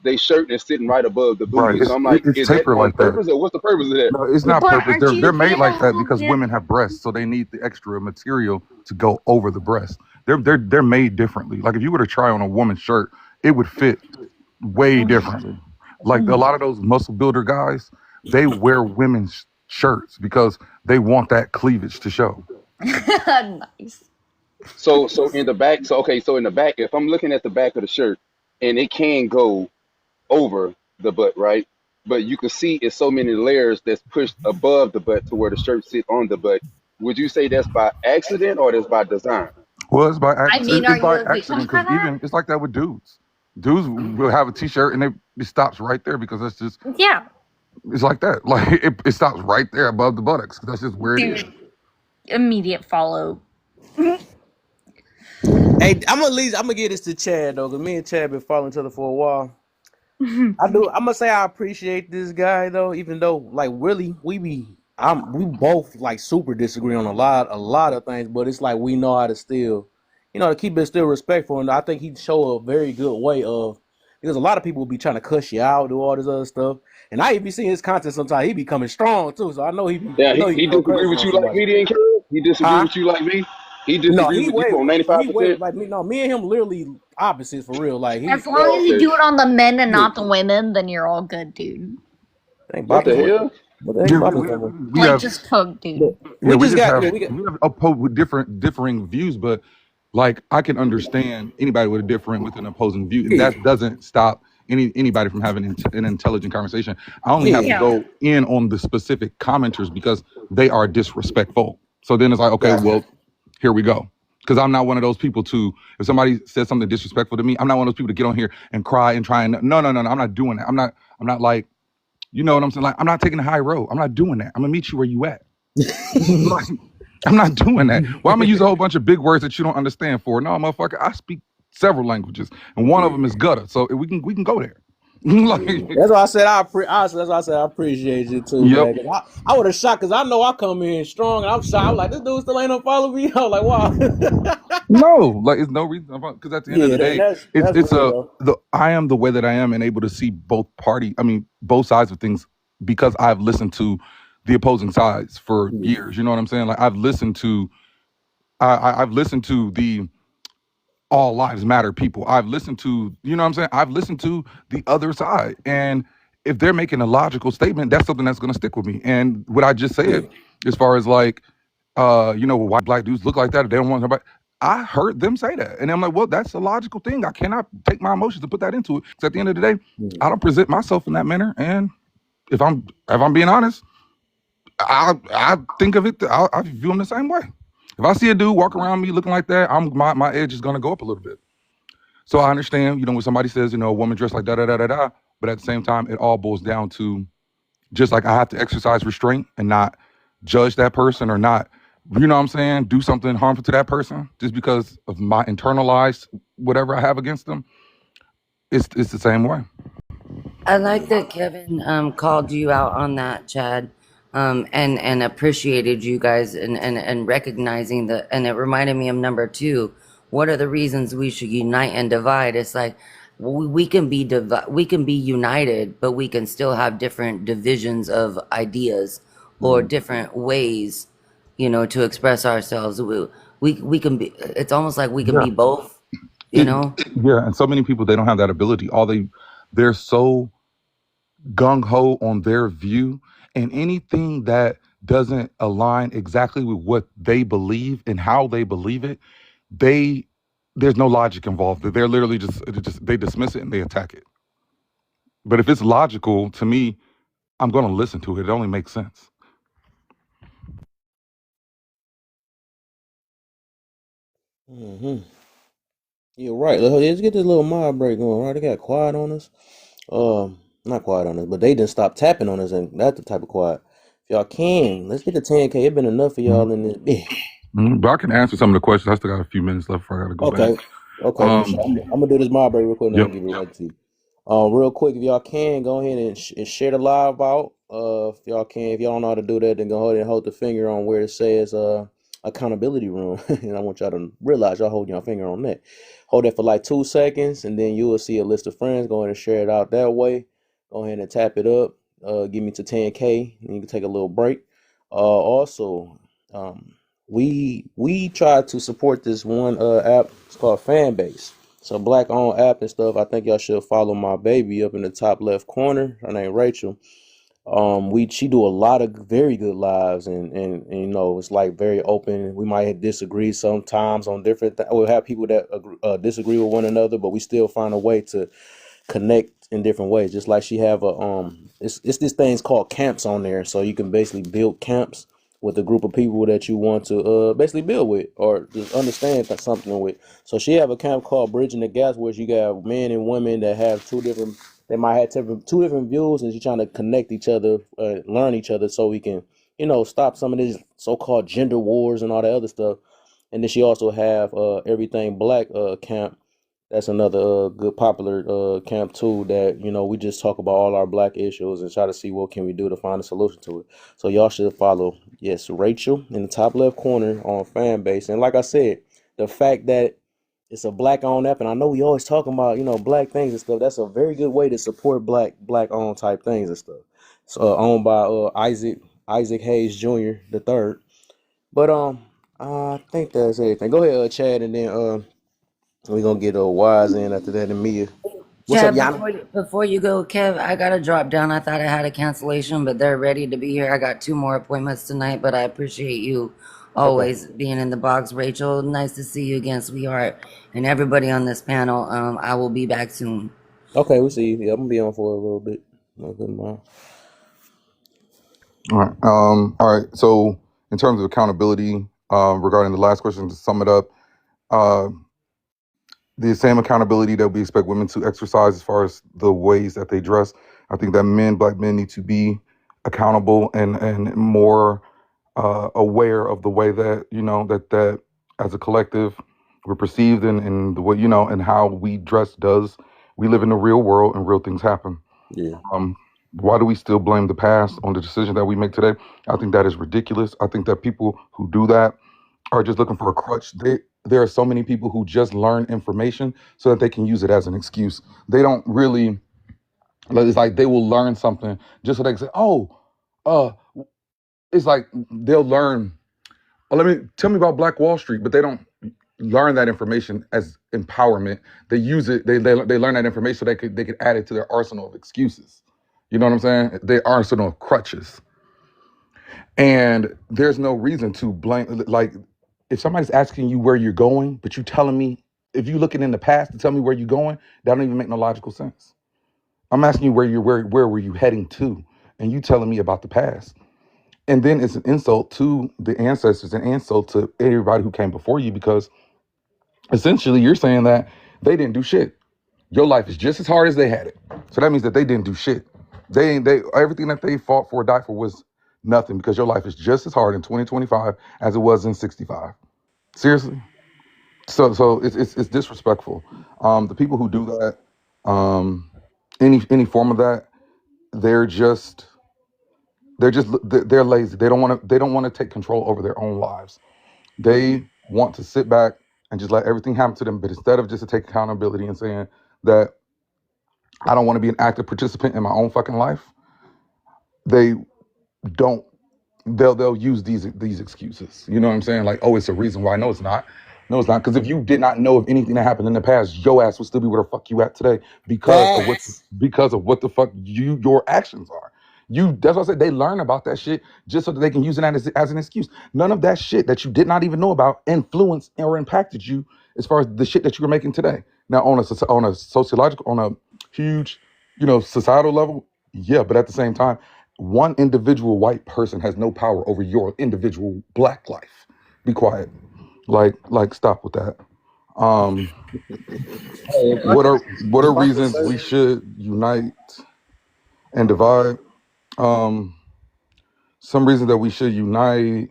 they shirt is sitting right above the Right. booty. So I'm like, It's is that tapered on like that. purpose, or what's the purpose of that? No, it's not purpose. They're made like that because women have breasts, so they need the extra material to go over the breast. They're made differently. Like if you were to try on a woman's shirt, it would fit way differently. Like a lot of those muscle builder guys, they wear women's shirts because they want that cleavage to show. Nice. So in the back, so in the back, if I'm looking at the back of the shirt, and it can go over the butt, right? But you can see it's so many layers that's pushed above the butt to where the shirt sit on the butt. Would you say that's by accident or that's by design? Well, I mean, are it's you by a victim accident for because that? even it's like that with dudes. Dudes will have a t-shirt and it stops right there because that's just Yeah, it's like that. Like it stops right there above the buttocks. That's just where it is. dude. Immediate follow. Hey, I'm gonna get this to Chad though, because me and Chad been following each other for a while. I do. I'm gonna say I appreciate this guy though, even though like really we both like super disagree on a lot of things, but it's like we know how to still, to keep it still respectful, and I think he show a very good way of because a lot of people be trying to cuss you out, do all this other stuff, and I even see his content sometimes he be coming strong too, so Yeah, I know he he go disagree crazy with on you like somebody, me, then, Caleb? He disagree huh? with you like me? He No, disagree with you on he way 95%? like me. No, me and him literally opposites for real. Like As he, long Oh, as you okay. do it on the men and yeah. not the women, then you're all good, dude. Ain't What the bopping. hell? What the heck Yeah, bopping talking about? we Like, have just cook, But dude. yeah, we just got yeah, we got we have opposed with differing views, but like I can understand anybody with a different with an opposing view, and yeah. that doesn't stop anybody from having an intelligent conversation. I only have to Yeah. go in on the specific commenters because they are disrespectful. So then it's like, okay, Gotcha. well, here we go. Because I'm not one of those people to, if somebody says something disrespectful to me, I'm not one of those people to get on here and cry and try and no. I'm not doing that. I'm not like, you know what I'm saying? Like, I'm not taking the high road. I'm not doing that. I'm gonna meet you where you at. Like, I'm not doing that. Well, I'm gonna use a whole bunch of big words that you don't understand for. No, motherfucker, I speak several languages, and one of Yeah. them is gutter. So we can go there. Like, Yeah. That's why I said that's why I said I appreciate you too, yep. man. 'Cause I would have shot because I know I come in strong and I'm shot. I'm like, this dude still ain't unfollow me. I was like, wow. No, like it's no reason because at the end of Yeah, the day, that's it's real a though. the I am the way that I am and able to see both party. I mean, both sides of things because I've listened to the opposing sides for Yeah. years. You know what I'm saying? Like I've listened to I've listened to the all lives matter people. I've listened to, you know what I'm saying? I've listened to the other side. And if they're making a logical statement, that's something that's going to stick with me. And what I just Yeah. said, as far as like, why black dudes look like that, they don't want nobody. I heard them say that. And I'm like, well, that's a logical thing. I cannot take my emotions and put that into it. Because at the end of the day, Yeah. I don't present myself in that manner. And if I'm being honest, I think of it, I view them the same way. If I see a dude walk around me looking like that, my edge is gonna go up a little bit. So I understand, when somebody says, a woman dressed like da da da da da, but at the same time, it all boils down to just like I have to exercise restraint and not judge that person or not, what I'm saying, do something harmful to that person just because of my internalized whatever I have against them. It's the same way. I like that Kevin called you out on that, Chad, and appreciated you guys and recognizing that. And it reminded me of number two. What are the reasons we should unite and divide? It's like we can be we can be united, but we can still have different divisions of ideas or Mhm. different ways, to express ourselves. We can be. It's almost like we can Yeah. be both. You It, know. yeah, and so many people they don't have that ability. They're so gung ho on their view, and anything that doesn't align exactly with what they believe and how they believe it, they there's no logic involved. They're literally just they dismiss it and they attack it. But if it's logical to me, I'm going to listen to it. It only makes sense. Hmm. You're right. Let's get this little mob break going. Right, they got quiet on us. Not quiet on us, but they didn't stop tapping on us, and that's the type of quiet. If y'all can, let's get to 10K. It been enough for Mhm. y'all in this. But I can answer some of the questions. I still got a few minutes left before I got to go back. Okay. Okay, for Um, sure. I'm gonna do this mob break real quick, and I'm yep. gonna give it right to you. Real quick, if y'all can, go ahead and share the live out. If y'all can, if y'all don't know how to do that, then go ahead and hold the finger on where it says accountability room, and I want y'all to realize y'all hold your finger on that. Hold that for like 2 seconds, and then you will see a list of friends. Go ahead and share it out that way. Go ahead and tap it up. Give me to 10K, and you can take a little break. Also, we try to support this one app. It's called Fanbase. It's a black owned app and stuff. I think y'all should follow my baby up in the top left corner. Her name Rachel. We she do a lot of very good lives and it's like very open. We might disagree sometimes on different things. We'll have people that disagree with one another, but we still find a way to connect in different ways. Just like she have a it's this thing's called camps on there, so you can basically build camps with a group of people that you want to basically build with or just understand something with. So she have a camp called Bridging the Gaps, where you got men and women that have they might have two different views, and she's trying to connect each other, learn each other, so we can stop some of these so-called gender wars and all that other stuff. And then she also have everything black camp. That's another good popular camp too, that we just talk about all our black issues and try to see what can we do to find a solution to it. So y'all should follow, yes, Rachel in the top left corner on fan base. And like I said, the fact that it's a black owned app, and I know we always talking about black things and stuff. That's a very good way to support black owned type things and stuff. So owned by Isaac Hayes Jr. the third. But I think that's everything. Go ahead, Chad, and then we gonna get a wise in after that and Mia. What's up, Chad, Yana? before you go, Kev, I gotta drop down. I thought I had a cancellation, but they're ready to be here. I got two more appointments tonight, but I appreciate you Okay. always being in the box, Rachel. Nice to see you again, sweetheart, and everybody on this panel. I will be back soon. Okay, we'll see. Yeah, I'm gonna be on for a little bit. No good mind. All right. All right. So, in terms of accountability, regarding the last question, to sum it up, uh, the same accountability that we expect women to exercise as far as the ways that they dress. I think that black men, need to be accountable and more aware of the way that that as a collective we're perceived and the way and how we dress does. We live in the real world and real things happen. Yeah. Um, why do we still blame the past on the decision that we make today? I think that is ridiculous. I think that people who do that are just looking for a crutch. There are so many people who just learn information so that they can use it as an excuse. They don't really. It's like they will learn something just so they can say, "Oh, uh, it's like they'll learn. Oh, tell me about Black Wall Street," but they don't learn that information as empowerment. They use it. They learn that information so they could add it to their arsenal of excuses. You know what I'm saying? Their arsenal of crutches. And there's no reason to blame. Like, if somebody's asking you where you're going, but you telling me, if you looking in the past to tell me where you're going, that don't even make no logical sense. I'm asking you where were you heading to, and you telling me about the past. And then it's an insult to the ancestors, an insult to everybody who came before you, because essentially you're saying that they didn't do shit. Your life is just as hard as they had it. So that means that they didn't do shit. They everything that they fought for, died for, was nothing, because your life is just as hard in 2025 as it was in 65. Seriously. So it's disrespectful. The people who do that, um, any form of that, they're just they're lazy. They don't want to take control over their own lives. They want to sit back and just let everything happen to them. But instead of just to take accountability and saying that I don't want to be an active participant in my own fucking life, they don't. They'll use these excuses. You know what I'm saying? Like, oh, it's a reason why. No, it's not. No, it's not. Because if you did not know of anything that happened in the past, your ass would still be where the fuck you at today Facts. because of what the fuck your actions are. That's what I said. They learn about that shit just so that they can use it as an excuse. None of that shit that you did not even know about influenced or impacted you as far as the shit that you were making today. Now, on a sociological, on a huge, societal level, yeah. But at the same time, one individual white person has no power over your individual black life. Be quiet. Like stop with that. Um, what are reasons we should unite and divide? Um, some reasons that we should unite.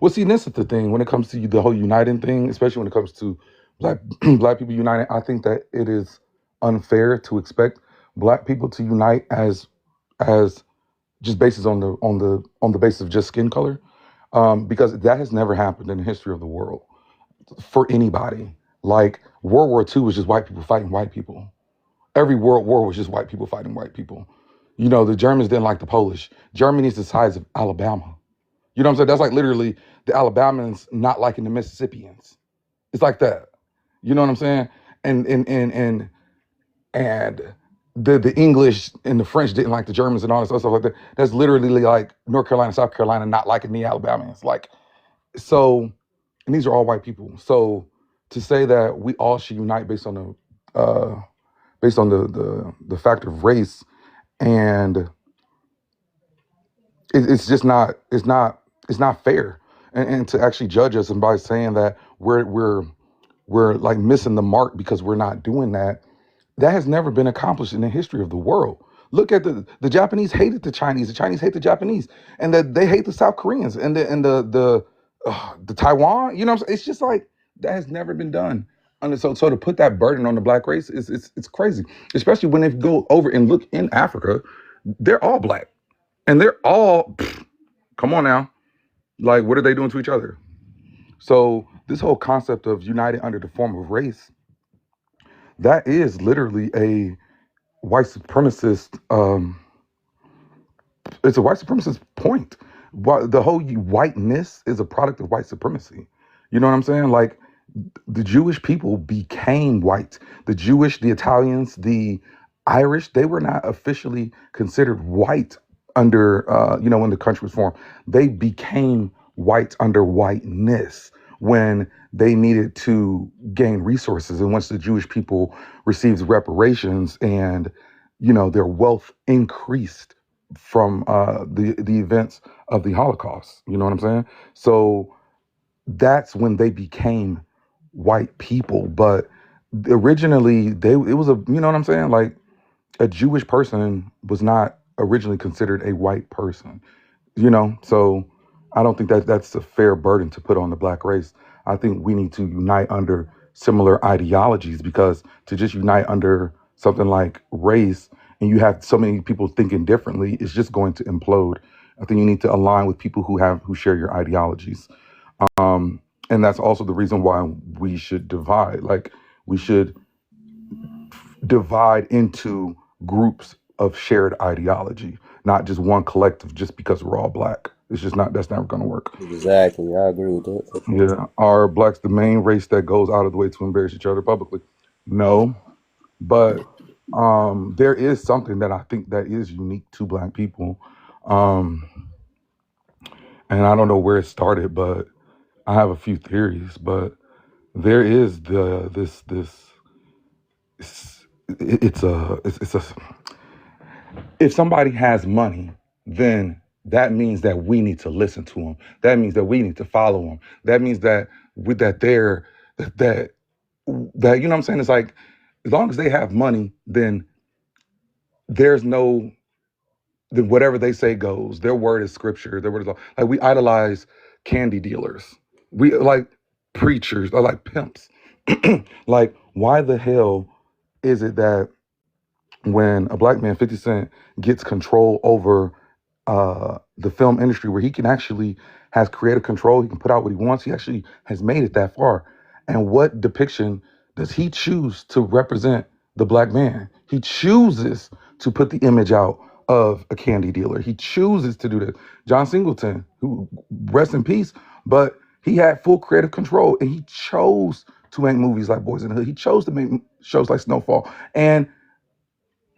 Well, see, this is the thing when it comes to the whole uniting thing, especially when it comes to black black people uniting. I think that it is unfair to expect black people to unite as just basis on the basis of just skin color, because that has never happened in the history of the world for anybody. Like World War II was just white people fighting white people. Every world war was just white people fighting white people. The Germans didn't like the Polish. Germany is the size of Alabama. You know what I'm saying? That's like literally the Alabamans not liking the Mississippians. It's like that. You know what I'm saying? And the English and the French didn't like the Germans and all this other stuff like that. That's literally like North Carolina, South Carolina not liking the Alabamans. Like, so, and these are all white people. So to say that we all should unite based on the factor of race, and it's just not it's not fair, and to actually judge us and by saying that we're like missing the mark because we're not doing that. That has never been accomplished in the history of the world. Look at the Japanese hated the Chinese hate the Japanese, and that they hate the South Koreans and the Taiwan. You know what I'm saying? It's just like that has never been done. And so to put that burden on the black race is it's crazy, especially when they go over and look in Africa, they're all black and they're all come on now, like what are they doing to each other? So this whole concept of united under the form of race, that is literally a white supremacist. It's a white supremacist point. The whole whiteness is a product of white supremacy. You know what I'm saying? Like the Jewish people became white. The Jewish, the Italians, the Irish, they were not officially considered white under when the country was formed. They became white under whiteness. when they needed to gain resources, and once the Jewish people received reparations and their wealth increased from the events of the Holocaust. You know what I'm saying? So that's when they became white people. But originally, it was a you know what I'm saying, like a Jewish person was not originally considered a white person. So I don't think that that's a fair burden to put on the black race. I think we need to unite under similar ideologies, because to just unite under something like race and you have so many people thinking differently, it's just going to implode. I think you need to align with people who share your ideologies. um and that's also the reason why we should divide. Like, we should divide into groups of shared ideology, not just one collective just because we're all black. It's just not, that's never going to work. Exactly. I agree with that for sure. Yeah. Are blacks the main race that goes out of the way to embarrass each other publicly? No. But there is something that I think that is unique to black people. Um, and I don't know where it started, but I have a few theories. But there is it's a if somebody has money, then that means that we need to listen to them. That means that we need to follow them. That means that with that they're that that you know what I'm saying? It's like, as long as they have money, then there's no then whatever they say goes. Their word is scripture. Their word is law. Like, we idolize candy dealers. We like preachers or like pimps. Like, why the hell is it that when a black man, 50 Cent, gets control over the film industry, where he can actually has creative control, he can put out what he wants, he actually has made it that far. And what depiction does he choose to represent the black man? He chooses to put the image out of a candy dealer. He chooses to do this. John Singleton, who rest in peace, but he had full creative control, and he chose to make movies like Boys in the Hood. He chose to make shows like Snowfall. And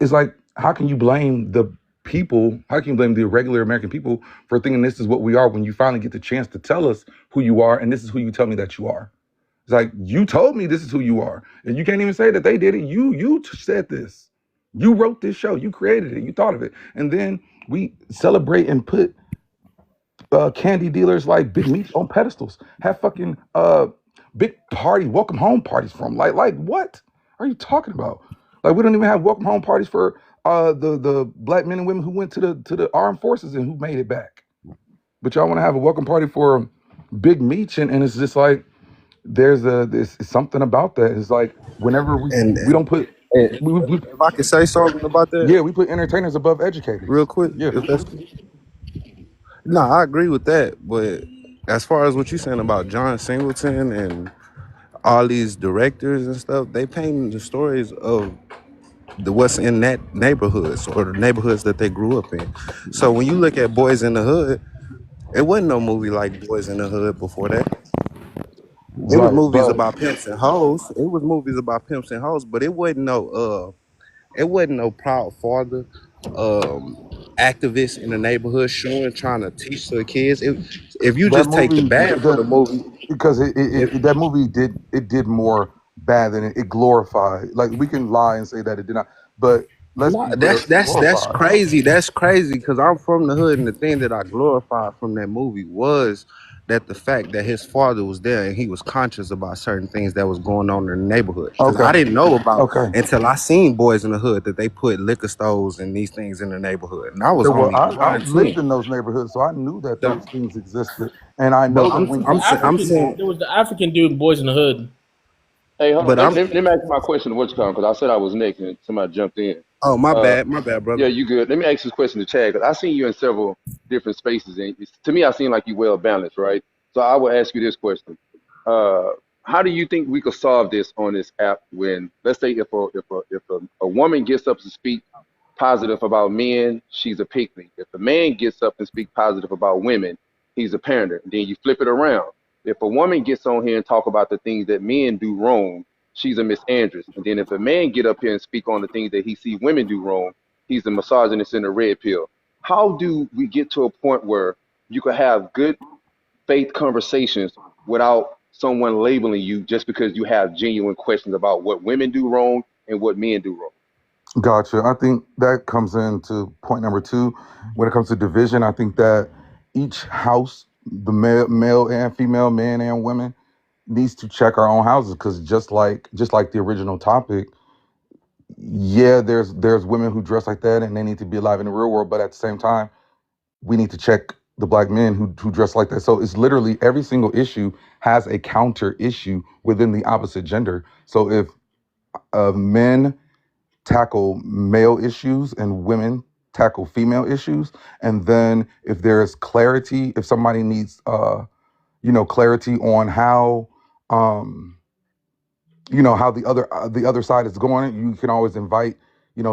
it's like, how can you blame the people? How can you blame the regular American people for thinking this is what we are, when you finally get the chance to tell us who you are, and this is who you tell me that you are? It's like, you told me this is who you are, and you can't even say that they did it. You said this. You wrote this show. You created it. You thought of it, and then we celebrate and put candy dealers like Big Meats on pedestals. Have fucking big party welcome home parties from. Like what are you talking about? Like, we don't even have welcome home parties for the black men and women who went to the armed forces and who made it back. But y'all want to have a welcome party for Big Meats, and it's just like, there's something about that. It's like, whenever we don't put And we if I could say something about that yeah, we put entertainers above real educators. quick, Yeah. if that's no, I agree with that. But as far as what you're saying about John Singleton and all these directors and stuff, they paint the stories of the what's in that neighborhoods or the neighborhoods that they grew up in. So when you look at Boys in the Hood, it wasn't no movie like Boys in the Hood before that. It was Right. movies But about pimps and hoes. It was movies about pimps and hoes, but it wasn't no proud father, activist in the neighborhood showing trying to teach the kids. If you that just take the movie, bad from the movie, because if that movie did more bad than it glorified. Like, we can lie and say that it did not, but let's no, be real, that's it that's that's glorified. crazy. That's crazy because I'm from the hood, and the thing that I glorified from that movie was that the fact that his father was there and he was conscious about certain things that was going on in the neighborhood. Because Okay. I didn't know about Okay. until I seen Boys in the Hood that they put liquor stores and these things in the neighborhood, and I was Yeah, well, only I 9, lived 10. in those neighborhoods, so I knew that So, those things existed, and I but know that when I'm The saying, I'm African, saying, there was the African dude in Boys in the Hood. Hey, hold on. but Let, I'm. let, let me ask you my question to what's coming because I said I was next and somebody jumped in. Oh, Uh, my bad, brother. yeah, you good. Let me ask this question to Chad because I seen you in several different spaces and to me I seem like you well balanced, right? So I will ask you this question: uh, How do you think we could solve this on this app? When let's say if a woman gets up to speak positive about men, she's a pick me. If a man gets up and speak positive about women, he's a pander. Then you flip it around. If a woman gets on here and talk about the things that men do wrong, she's a misandrist. And then if a man get up here and speak on the things that he see women do wrong, he's a misogynist in a red pill. How do we get to a point where you could have good faith conversations without someone labeling you just because you have genuine questions about what women do wrong and what men do wrong. Gotcha. I think that comes into point number two. When it comes to division, I think that each house, the male and female, men and women, needs to check our own houses because just like the original topic, yeah, there's women who dress like that and they need to be alive in the real world, but at the same time, we need to check the black men who dress like that. So it's literally every single issue has a counter issue within the opposite gender. So if men tackle male issues and women tackle female issues, and then if there's clarity, if somebody needs clarity on how um how the other side is going, you can always invite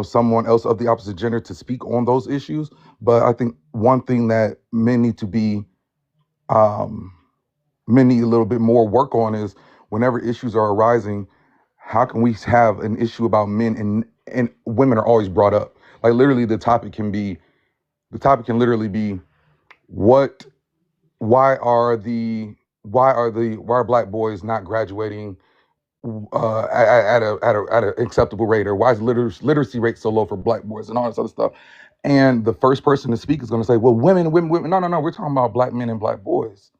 someone else of the opposite gender to speak on those issues. But I think one thing that um men need a little bit more work on is whenever issues are arising, how can we have an issue about men and women are always brought up. Like literally the topic can literally be what why are black boys not graduating at an acceptable rate, or why is literacy rate so low for black boys and all this other stuff. And the first person to speak is going to say, well, women. No, no, no. We're talking about black men and black boys.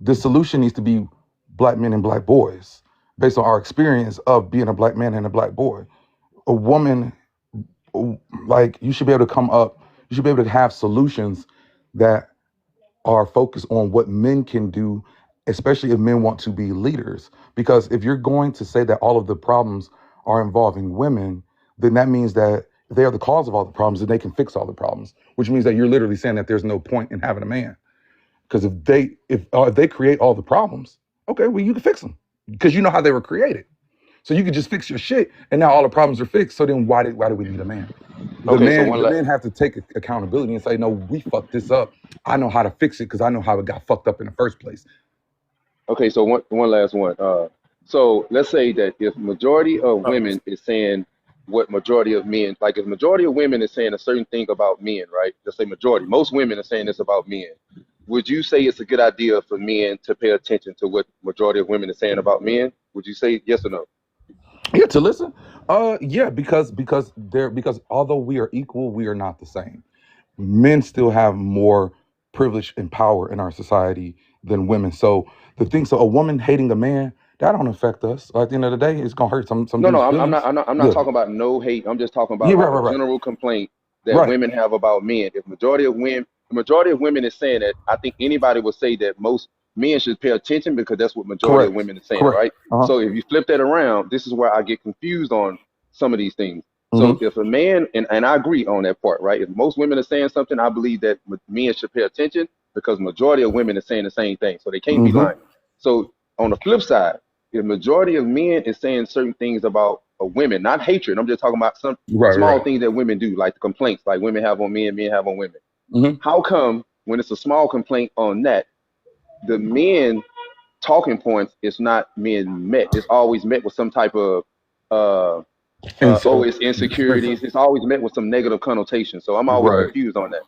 The solution needs to be black men and black boys based on our experience of being a black man and a black boy. A woman, like, you should be able to come up, you should be able to have solutions that are focused on what men can do, especially if men want to be leaders. Because if you're going to say that all of the problems are involving women, then that means that if they are the cause of all the problems, then they can fix all the problems, which means that you're literally saying that there's no point in having a man. Because if they create all the problems, okay, well, you can fix them because you know how they were created. So you could just fix your shit, and now all the problems are fixed. So then why do we need a man? The Okay, so men one the last. men have to take accountability and say, no, we fucked this up. I know how to fix it because I know how it got fucked up in the first place. Okay, so one last one. So let's say that if majority of women is saying what majority of men, like if majority of women is saying a certain thing about men, right? Let's say majority, most women are saying this about men. Would you say it's a good idea for men to pay attention to what majority of women are saying about men? Would you say yes or no? Yeah, to listen. Yeah, because although we are equal, we are not the same. Men still have more privilege and power in our society than women. So a woman hating a man, that don't affect us. At the end of the day, it's gonna hurt some No, no, dude's I'm feelings. not. I'm not Yeah. talking about no hate. I'm just talking Yeah, about right, like a right, right. general complaint that Right. women have about men. If majority of women is saying that, I think anybody would say that most men should pay attention because that's what majority of Correct. women is saying, Correct. right? Uh-huh. So if you flip that around, this is where I get confused on some of these things. So Mm-hmm. if a man, and I agree on that part, right? If most women are saying something, I believe that men should pay attention because majority of women are saying the same thing, so they can't be Mm-hmm. lying. So on the flip side, the majority of men is saying certain things about women, not hatred. I'm just talking about some Right, small right. things that women do, like the complaints like women have on men, men have on women. Mm-hmm. How come when it's a small complaint on that, the men talking points is not being met? It's always met with some type of uh And oh, so, it's insecurities. It's always met with some negative connotation. So I'm always right, confused on that.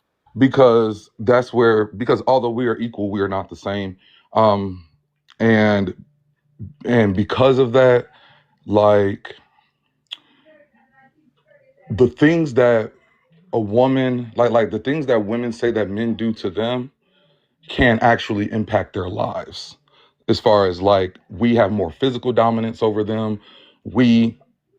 because although we are equal, we are not the same. Um, and and because of that, like, the things that a woman like the things that women say that men do to them can actually impact their lives. As far as, like, we have more physical dominance over them, we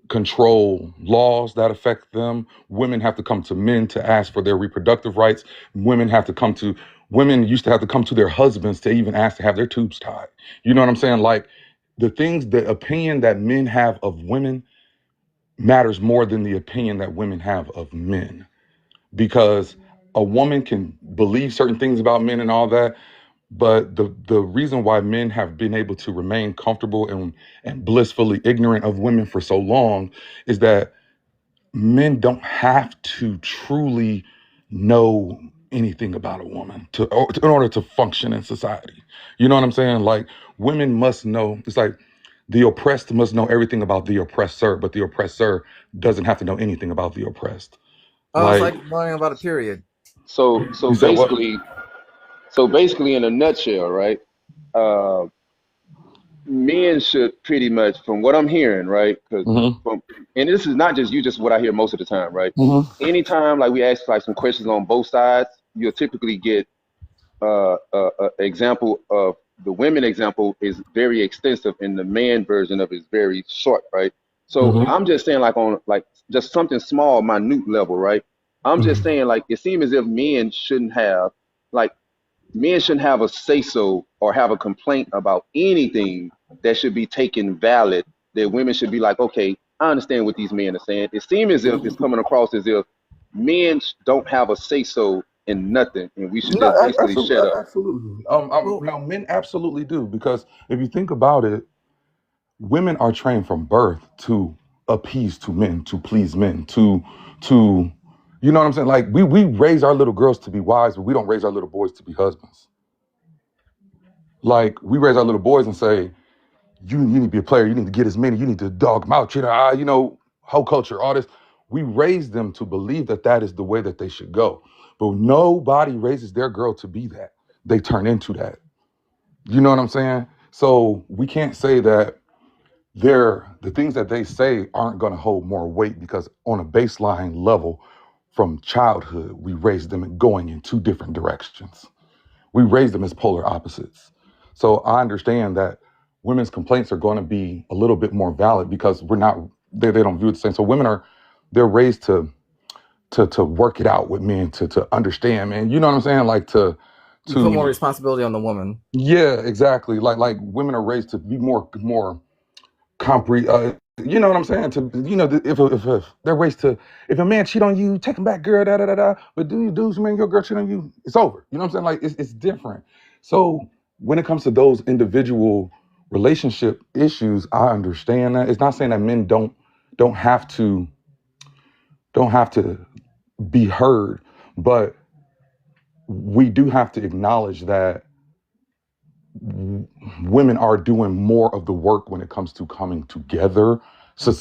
control laws that affect them. Women have to come to men to ask for their reproductive rights. Women used to have to come to their husbands to even ask to have their tubes tied. You know what I'm saying? Like, the opinion that men have of women matters more than the opinion that women have of men, because a woman can believe certain things about men and all that, but the reason why men have been able to remain comfortable and blissfully ignorant of women for so long is that men don't have to truly know anything about a woman in order to function in society. You know what I'm saying? Like, women must know. It's like the oppressed must know everything about the oppressor, but the oppressor doesn't have to know anything about the oppressed. It's Like, like knowing about a period. So so you said what? basically, so basically in a nutshell, right? Uh, men should pretty much, from what I'm hearing, right? Because Mm-hmm. from, and this is not just you, just what I hear most of the time, right? Mm-hmm. Anytime like we ask like some questions on both sides, you'll typically get example of the women example is very extensive and the man version of it is very short, right? So Mm-hmm. I'm just saying like on like just something small, minute level, right? I'm just Mm-hmm. saying like it seems as if like men shouldn't have a say so or have a complaint about anything that should be taken valid. That women should be like, okay, I understand what these men are saying. It seems as if it's coming across as if men don't have a say so in nothing, and we should No, just basically absolutely, shut up. absolutely. Well, Now men absolutely do because if you think about it, women are trained from birth to appease to men, to please men, to you know what I'm saying? Like we raise our little girls to be wives, but we don't raise our little boys to be husbands. Like we raise our little boys and say, you need to be a player, you need to get as many, you need to dog them out, whole culture, all this. We raise them to believe that that is the way that they should go. But nobody raises their girl to be that. They turn into that. You know what I'm saying? So we can't say that the things that they say aren't going to hold more weight because on a baseline level from childhood we raised them going in two different directions. We raised them as polar opposites. So I understand that women's complaints are going to be a little bit more valid because they don't view it the same. So women they're raised to work it out with men, to understand, man. You know what I'm saying? Like you put more to responsibility on the woman. yeah, exactly. Like women are raised to be more compre you know what I'm saying? To if they're raised to if a man cheat on you, take him back, girl, da da da da. But do you dudes, man, your girl cheat on you, it's over. You know what I'm saying? Like it's different. So when it comes to those individual relationship issues, I understand that. It's not saying that men don't have to don't have to be heard, but we do have to acknowledge that women are doing more of the work when it comes to coming together. So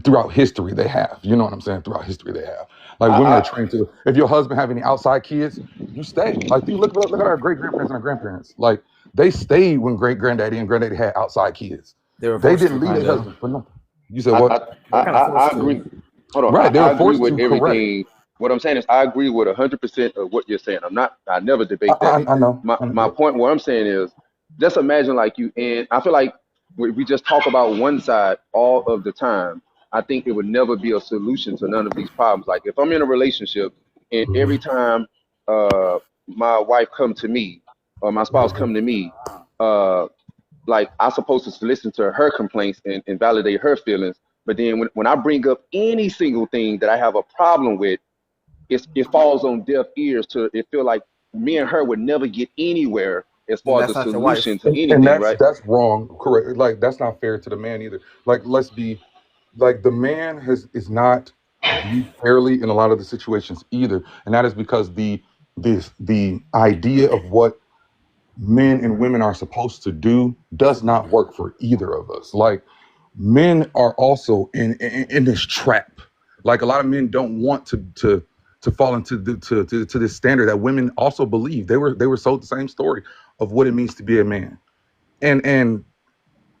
throughout history, they have. You know what I'm saying? Throughout history, they have. Like I, women are I trained to. If your husband have any outside kids, you stay. Like look at our great grandparents and our grandparents. Like they stayed when great granddaddy and granddaddy had outside kids. They were They forced didn't to, leave their kind of. husband for nothing. You said I, what? They were kind of I forced to. agree. Hold on, Right. They were I agree forced with to. Correct. everything. What I'm saying is, I agree with 100% of what you're saying. I never I, debate that. I, I know. I My know. point, what I'm saying is, just imagine like you, and I feel like we just talk about one side all of the time. I think it would never be a solution to none of these problems. Like if I'm in a relationship and every time my wife come to me or my spouse come to me, uh, like I'm supposed to listen to her complaints and validate her feelings. But then when I bring up any single thing that I have a problem with, it falls on deaf ears to it feel like me and her would never get anywhere as And far as that's a not your wife. solution to And anything, that's right? that's wrong. Correct. Like that's not fair to the man either. Like let's be like the man is not viewed fairly in a lot of the situations either, and that is because the idea of what men and women are supposed to do does not work for either of us. Like men are also in this trap. Like a lot of men don't want to fall into to this standard that women also believe. They were sold the same story of what it means to be a man, and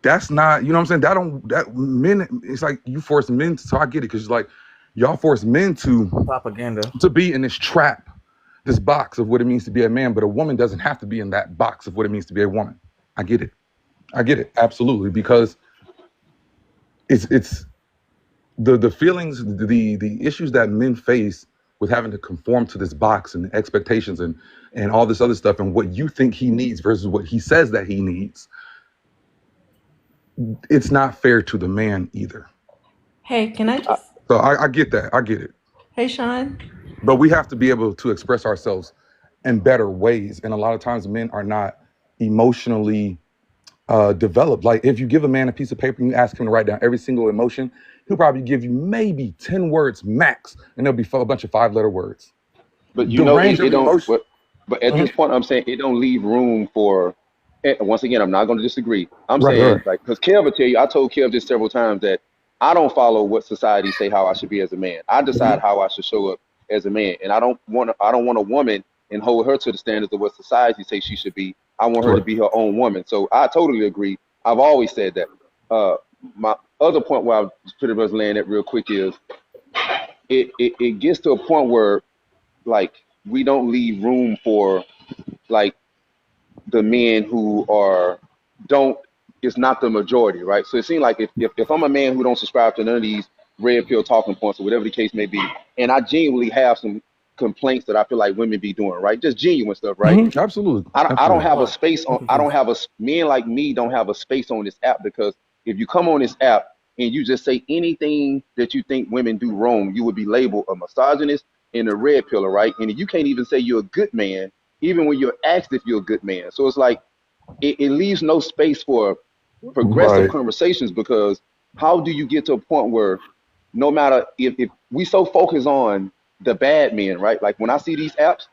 that's not, you know what I'm saying? That men, it's like you force men to, so I get it, because it's like y'all force men Propaganda. to be in this trap, this box of what it means to be a man, but a woman doesn't have to be in that box of what it means to be a woman. I get it. I get it. Absolutely. Because it's the feelings, the issues that men face with having to conform to this box and expectations and all this other stuff and what you think he needs versus what he says that he needs. It's not fair to the man either. Hey, can I I, just? So I get that. I get it. Hey, Sean. But we have to be able to express ourselves in better ways. And a lot of times men are not emotionally developed. Like if you give a man a piece of paper and you ask him to write down every single emotion, he'll probably give you maybe 10 words max, and there'll be a bunch of 5-letter words. but you The know range it of don't. emotion. But at this Mhm. point, I'm saying it don't leave room for. Once again, I'm not going to disagree. I'm Right, saying right. like because Kev will tell you, I told Kev this several times that I don't follow what society say how I should be as a man. I decide Mhm. how I should show up as a man, and I don't want a woman and hold her to the standards of what society say she should be. I want her to Correct. be her own woman. So I totally agree. I've always said that. My other point where I'll pretty much land it real quick is it gets to a point where like we don't leave room for like the men who are don't it's not the majority, right? So it seems like if I'm a man who don't subscribe to none of these red pill talking points or whatever the case may be, and I genuinely have some complaints that I feel like women be doing, right? Just genuine stuff, right? Absolutely, I don't absolutely. have a Well, space on I'm I don't confused. have a men like me don't have a space on this app because if you come on this app and you just say anything that you think women do wrong, you would be labeled a misogynist and a red pillar, right? And you can't even say you're a good man, even when you're asked if you're a good man. So it's like it leaves no space for progressive Right. conversations because how do you get to a point where no matter if we so focus on the bad men, right? Like when I see these apps,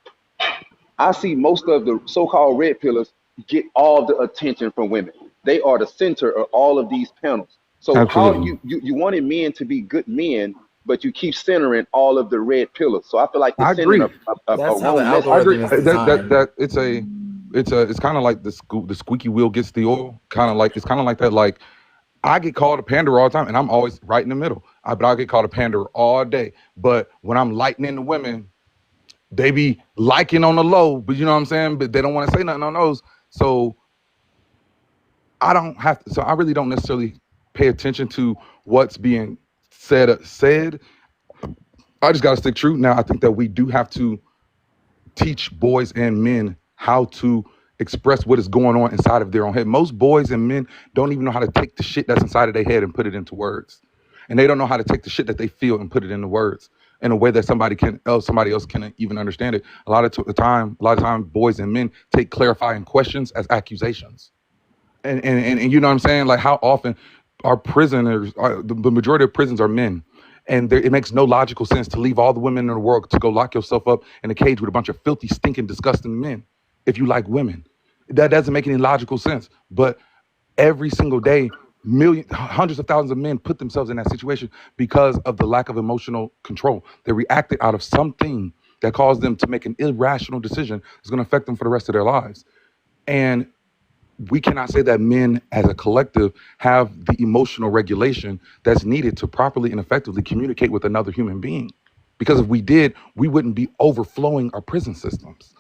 I see most of the so-called red pillars get all the attention from women. They are the center of all of these panels. So how Absolutely. you wanted men to be good men, but you keep centering all of the red pillars. So I feel like I it's sending agree. a That's how the wrong I message. agree. algorithm is That designed. it's kind of like the squeaky wheel gets the oil. Kind of like it's kind of like that. Like I get called a panderer all the time, and I'm always right in the middle. But I get called a panderer all day. But when I'm lightning the women, they be liking on the low. But you know what I'm saying. But they don't want to say nothing on those. So I don't have to. So I really don't necessarily pay attention to what's being said. I just got to stick true. Now I think that we do have to teach boys and men how to express what is going on inside of their own head. Most boys and men don't even know how to take the shit that's inside of their head and put it into words. And they don't know how to take the shit that they feel and put it into words in a way that somebody else can even understand it. A lot of time, boys and men take clarifying questions as accusations and you know what I'm saying? Like how often our prisoners, the majority of prisons are men, and it makes no logical sense to leave all the women in the world to go lock yourself up in a cage with a bunch of filthy, stinking, disgusting men. If you like women, that doesn't make any logical sense. But every single day, hundreds of thousands of men put themselves in that situation because of the lack of emotional control. They reacted out of something that caused them to make an irrational decision that's going to affect them for the rest of their lives. And we cannot say that men as a collective have the emotional regulation that's needed to properly and effectively communicate with another human being. Because if we did, we wouldn't be overflowing our prison systems.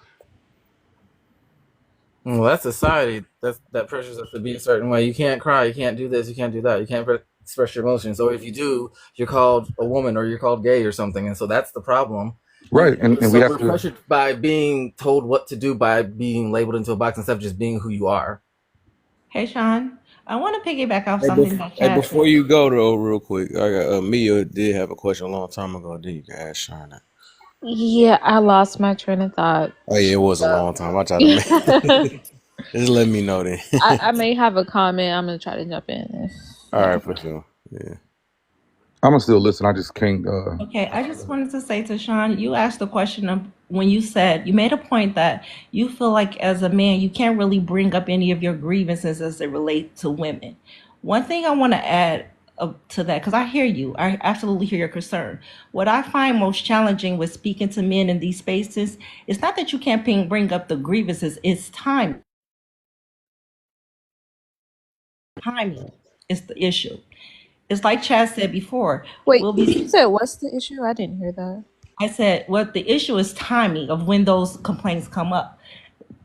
Well, that's society. That pressures us to be a certain way. You can't cry. You can't do this. You can't do that. You can't express your emotions. Or if you do, you're called a woman or you're called gay or something. And so that's the problem. Right. And we So have we're to, pressured by being told what to do by being labeled into a box instead of just being who you are. Hey, Sean. I want to piggyback off Hey, something that hey, Chad before said. you go though, real quick, I got Mia did have a question a long time ago. Then you can ask Sean that. Yeah, I lost my train of thought. Oh yeah, it was a long time. I try to make I, just let me know then. I may have a comment. I'm gonna try to jump in. All Yeah. right, for sure. Yeah. I'm going to still listen. I just can't. Okay, I just wanted to say to Sean, you asked the question of when you said you made a point that you feel like as a man you can't really bring up any of your grievances as they relate to women. One thing I want to add to that, because I hear you, I absolutely hear your concern. What I find most challenging with speaking to men in these spaces is not that you can't bring up the grievances, it's time. Timing is the issue. It's like Chad said before. Wait, We'll you be said what's the issue? I didn't hear that. I said, well, the issue is timing of when those complaints come up.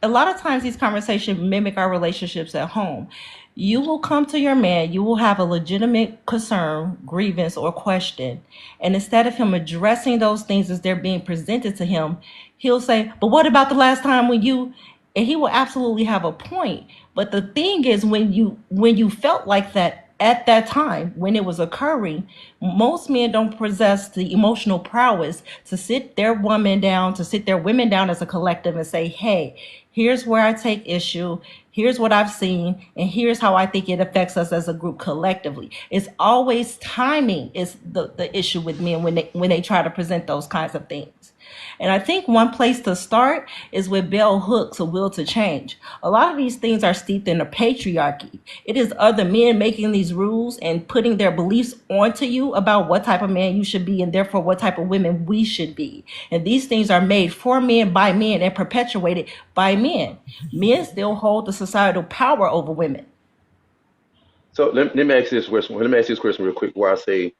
A lot of times these conversations mimic our relationships at home. You will come to your man, you will have a legitimate concern, grievance, or question. And instead of him addressing those things as they're being presented to him, he'll say, but what about the last time when you, and he will absolutely have a point. But the thing is, when you felt like that at that time when it was occurring, most men don't possess the emotional prowess to sit their woman down, to sit their women down as a collective and say, hey, here's where I take issue, here's what I've seen, and here's how I think it affects us as a group collectively. It's always timing is the issue with men when they try to present those kinds of things. And I think one place to start is with bell hooks, a will to change. A lot of these things are steeped in a patriarchy. It is other men making these rules and putting their beliefs onto you about what type of man you should be and therefore what type of women we should be. And these things are made for men by men and perpetuated by men. Men still hold the societal power over women. So let me ask this question. Let me ask this question real quick where I say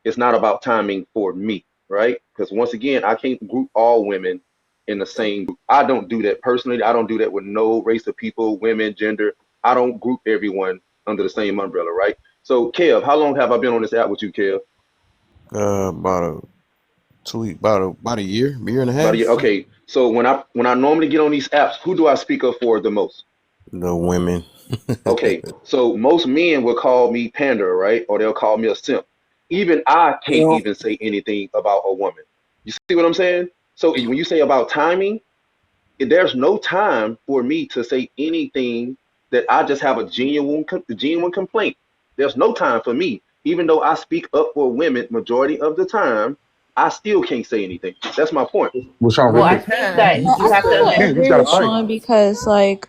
it's not about timing for me, right? Because once again, I can't group all women in the same group. I don't do that personally. I don't do that with no race of people, women, gender. I don't group everyone under the same umbrella, right? So, Kev, how long have I been on this app with you, Kev? About a 2 week, about a year and a About a year. half. Okay. So when I normally get on these apps, who do I speak up for the most? The women. Okay. So most men will call me pander, right? Or they'll call me a simp. Even I can't Yeah. even say anything about a woman. You see what I'm saying? So when you say about timing, there's no time for me to say anything that I just have a genuine complaint. There's no time for me, even though I speak up for women majority of the time. I still can't say anything. That's my point. Well, Sean, real Well, I quick. think that You, you you have to can't. You just agree gotta with fight. Sean because like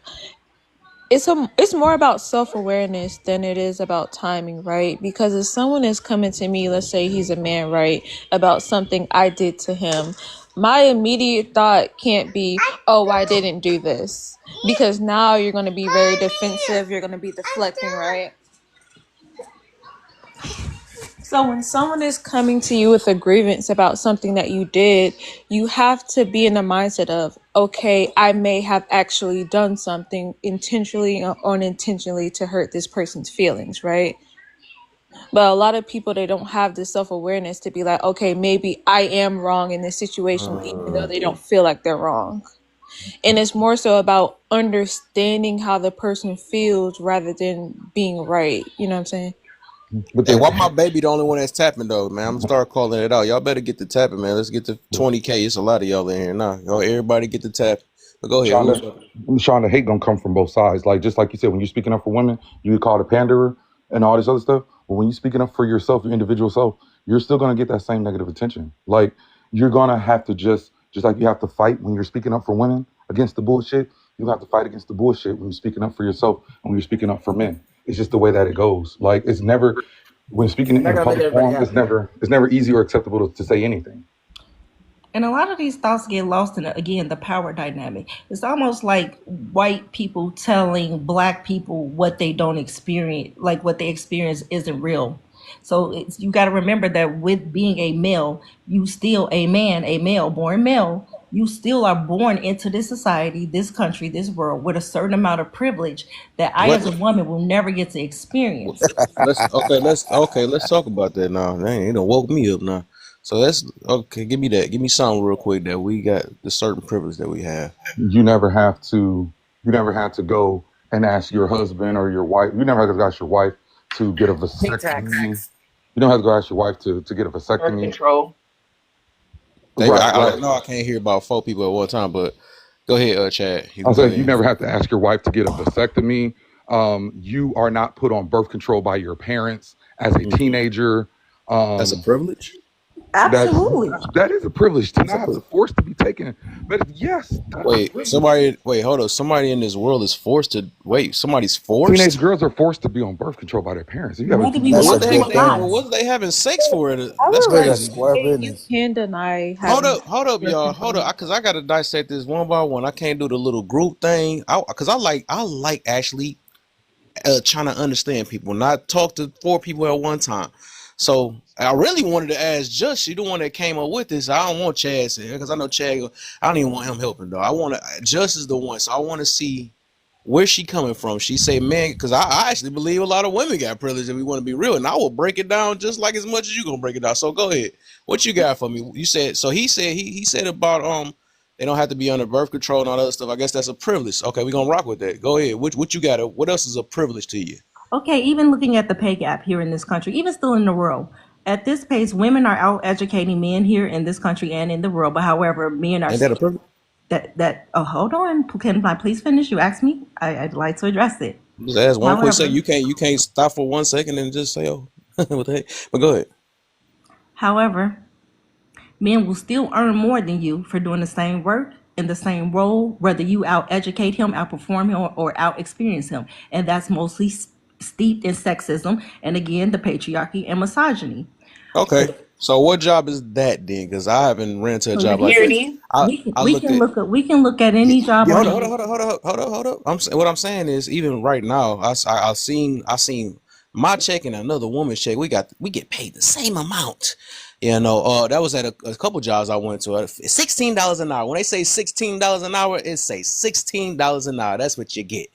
it's more about self-awareness than it is about timing, right? Because if someone is coming to me, let's say he's a man, right, about something I did to him, my immediate thought can't be, oh, I didn't do this, because now you're going to be very defensive, you're going to be deflecting, right? So when someone is coming to you with a grievance about something that you did, you have to be in the mindset of, okay, I may have actually done something intentionally or unintentionally to hurt this person's feelings, right? But a lot of people, they don't have the self-awareness to be like, okay, maybe I am wrong in this situation, even though they don't feel like they're wrong. And it's more so about understanding how the person feels rather than being right. You know what I'm saying? But Hey, why my the, baby the only one that's tapping though, man? I'm gonna start calling it out. Y'all better get the tapping, man. Let's get to 20K. It's a lot of y'all in here now. Yo, everybody get the tap. But go ahead. Who's up? Sean, the hate gonna come from both sides. Like just like you said, when you're speaking up for women, you get called a panderer and all this other stuff. But when you're speaking up for yourself, your individual self, you're still gonna get that same negative attention. Like you're gonna have to just like you have to fight when you're speaking up for women against the bullshit. You have to fight against the bullshit when you're speaking up for yourself and when you're speaking up for men. It's just the way that it goes. Like it's never when speaking I'm not in a gonna make public everybody forum, happy. it's never easy or acceptable to say anything. And a lot of these thoughts get lost in, again, the power dynamic. It's almost like white people telling black people what they don't experience, like what they experience isn't real. So you got to remember that with being a male, you still a man, a male, born male. You still are born into this society, this country, this world with a certain amount of privilege that I, What? as a woman, will never get to experience. Let's talk about that now. Dang, it done woke me up now. So let's okay. Give me that. Give me something real quick that we got the certain privilege that we have. you never have to you never had to go and ask your husband or your wife. You never had to ask your wife to get a Pink vasectomy. tax, You don't have to go ask your wife to get a birth vasectomy. control. David, Right, I right. know I can't hear about 4 people at one time, but go ahead, Chad. You I can go said you ahead. never have to ask your wife to get a vasectomy. You are not put on birth control by your parents as a Mhm. teenager. That's a Um, privilege. that's Absolutely. that is a privilege to That's a not have to privilege. force to be taken. But yes, that's a privilege. Wait, hold up. Somebody in this world is forced to wait. Somebody's Teenage forced. girls are forced to be on birth control by their parents. If you have a Whether we Well, teenage what want the to heck or they? not. Well, what are they having sex for? That's However, That's crazy. square you business. can deny having Hold up, birth y'all. Hold up, control. because I gotta dissect this one by one. I can't do the little group thing. Because I like actually trying to understand people, not talk to 4 people at one time. So I really wanted to ask Just, she the one that came up with this. I don't want Chad here because I know Chad. I don't even want him helping though. I want to Just is the one. So I want to see where's she coming from. She say, man, because I actually believe a lot of women got privilege if we want to be real, and I will break it down just like as much as you gonna break it down. So go ahead. What you got for me? You said so. He said about they don't have to be under birth control and all that other stuff. I guess that's a privilege. Okay, we gonna rock with that. Go ahead. What you got? What else is a privilege to you? Okay, even looking at the pay gap here in this country, even still in the world, at this pace, women are out educating men here in this country and in the world. But however, men are Ain't that a still privilege? that. Oh, hold on, can I please finish? You asked me. I'd like to address it. Just ask one quick second. However, You can't stop for 1 second and just say, oh, what the heck? But go ahead. however, men will still earn more than you for doing the same work in the same role, whether you out educate him, outperform him, or out experience him. And that's mostly steeped in sexism and, again, the patriarchy and misogyny. Okay. So what job is that then? Because I haven't ran to a So job like that. Security. I I we looked can at look at yeah, any job yeah, on. hold up. I'm what I'm saying is even right now. What I'm saying is even right now. I seen My check and another woman's check, we get paid the same amount. That was at a couple jobs I went to. $16 an hour. When they say $16 an hour, it say $16 an hour. That's what you get.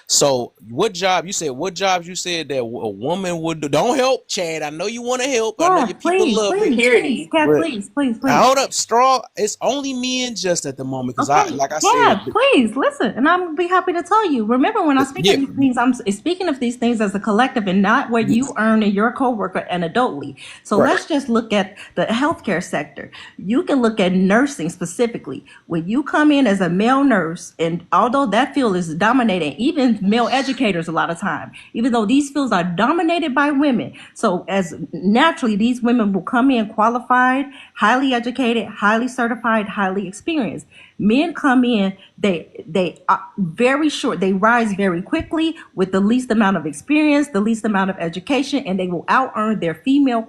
So what job you said? What jobs you said that a woman would do? Don't help, Chad. I know you want to help. I know Yeah, your people please, love it. please, please, Security. Cat, But please, please, please. hold up, straw. It's only me and just at the moment because Okay, like I yeah, said, please listen, and I'm gonna be happy to tell you. Remember, when I speak of yeah, these things, I'm speaking of these things as a collective and not what you earn in your coworker anecdotally. So right. let's just look at the healthcare sector. You can look at nursing specifically. When you come in as a male nurse, and although that field is dominated, even male educators a lot of time, even though these fields are dominated by women, so as naturally these women will come in qualified, highly educated, highly certified, highly experienced. Men come in, they are very short, they rise very quickly with the least amount of experience, the least amount of education, and they will out earn their female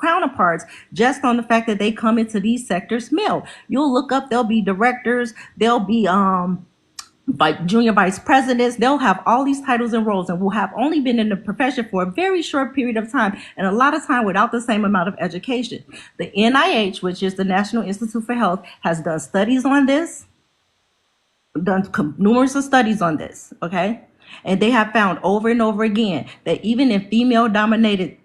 counterparts just on the fact that they come into these sectors male. You'll look up, they'll be directors, they'll be junior vice presidents, they'll have all these titles and roles and will have only been in the profession for a very short period of time and a lot of time without the same amount of education. The NIH, which is the National Institute for Health, has done studies on this, numerous of studies on this, okay? And they have found over and over again that even in female dominated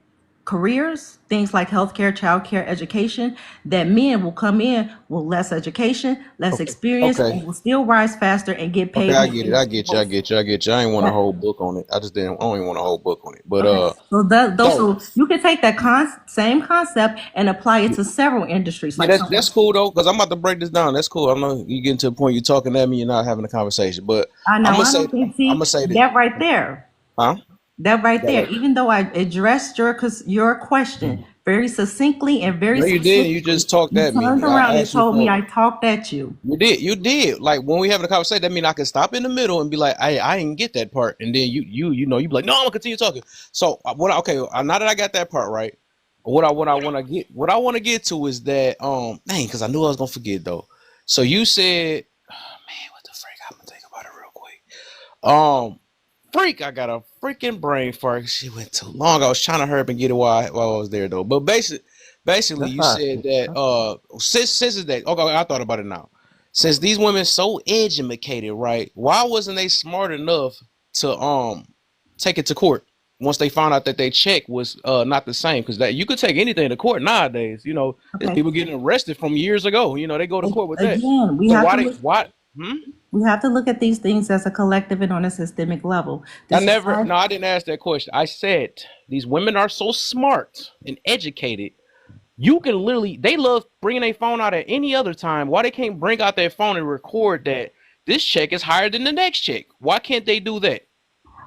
careers, things like healthcare, childcare, education, that men will come in with less education, less Okay. experience, Okay. and will still rise faster and get Okay, paid I more get it. than I get you. I most. get you. I get you. I ain't want a Yeah. whole book on it. I just didn't. I don't even want a whole book on it. But Okay. So so so you can take that same concept and apply it to several industries, yeah, like that's someone. cool though. Because I'm about to break this down. That's cool. I know you getting to the point you're talking at me. You're not having a conversation. But I I'm know. gonna I say. don't think. I'm gonna See say that. that right there. Huh? That right That there. right. Even though I addressed your question very succinctly and very No, you didn't. You specifically, just talked you at turned me. I around and asked you told me for. I talked at you. You did. You did. Like when we having a conversation, that mean I can stop in the middle and be like, I didn't get that part, and then you be like, no, I'm gonna continue talking. So okay, now that I got that part right, what I want to get to is that dang, because I knew I was gonna forget though. So you said, man, what the freak? I'm gonna think about it real quick. Freak, I got a freaking brain fart. She went too long. I was trying to hurry up and get it while I was there though. But basically, That's you all said right. that since is that okay? I thought about it now. Since these women so educated, right? Why wasn't they smart enough to take it to court once they found out that their check was not the same? Because that you could take anything to court nowadays. There's Okay. people getting arrested from years ago. They go to court with that. Again, So why? Hmm? we have to look at these things as a collective and on a systemic level. I This never, society. no, I didn't ask that question. I said these women are so smart and educated. You can literally, they love bringing their phone out at any other time. Why they can't bring out their phone and record that this check is higher than the next check? Why can't they do that?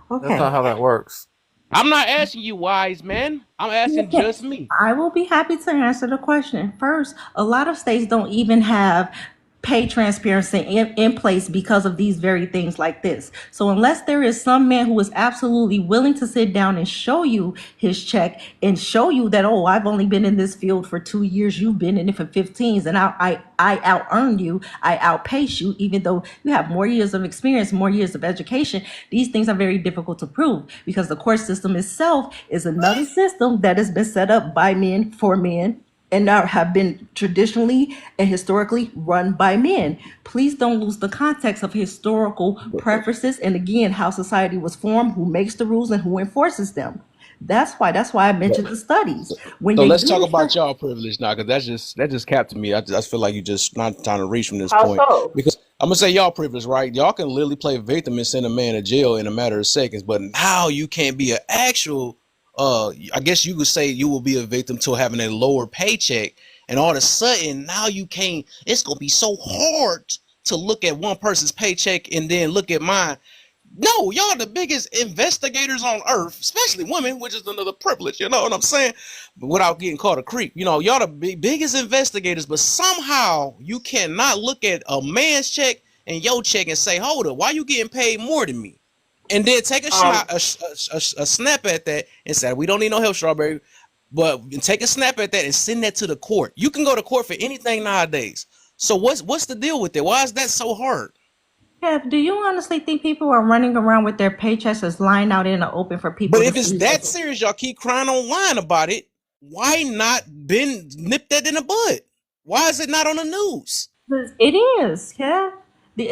That's Okay. not how that works. I'm not asking you, wise man. I'm asking Okay. just me. I will be happy to answer the question. First, a lot of states don't even have pay transparency in place because of these very things like this. So unless there is some man who is absolutely willing to sit down and show you his check and show you that, oh, I've only been in this field for 2 years, you've been in it for 15s, and I out earned you, I outpace you, even though you have more years of experience, more years of education. These things are very difficult to prove because the court system itself is another system that has been set up by men for men and now have been traditionally and historically run by men. Please don't lose the context of historical preferences and again how society was formed, who makes the rules and who enforces them. That's why I mentioned the studies. When So they let's do talk the about study, y'all privilege now, because that just captured me. I just feel like you just not trying to reach from this How point. so? Because I'm gonna say y'all privilege, right? Y'all can literally play victim and send a man to jail in a matter of seconds, but now you can't be an actual. I guess you could say you will be a victim to having a lower paycheck, and all of a sudden now you can't. It's gonna be so hard to look at one person's paycheck and then look at mine. No, y'all the biggest investigators on earth, especially women, which is another privilege. You know what I'm saying? But without getting called a creep, y'all the biggest investigators. But somehow you cannot look at a man's check and your check and say, "Hold up, why you getting paid more than me?" And then take a Um, shot, a snap at that, and say, "We don't need no help, Strawberry." But take a snap at that and send that to the court. You can go to court for anything nowadays. So what's the deal with it? Why is that so hard? Yeah, do you honestly think people are running around with their paychecks as lying out in the open for But people to if it's see? that serious, y'all keep crying online about it. Why not been nip that in the bud? Why is it not on the news? It is, yeah.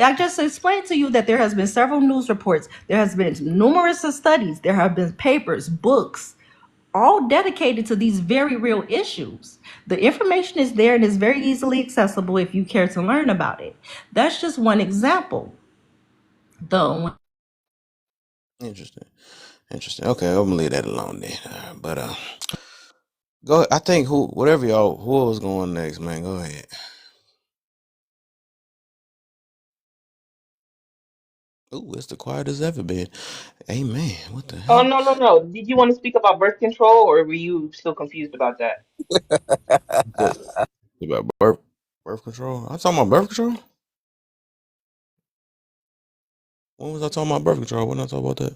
I just explained to you that there has been several news reports. There has been numerous of studies. There have been papers, books, all dedicated to these very real issues. The information is there and is very easily accessible if you care to learn about it. That's just one example, though. Interesting. Interesting. Okay, I'm gonna leave that alone then. But go. I think whatever y'all, who was going next, man. Go ahead. Ooh, it's the quiet as ever been. Amen. What the Oh heck? no, no, no. Did you want to speak about birth control, or were you still confused about that? Good. About birth control. I talking about birth control. When was I talking about birth control? When I talk about that?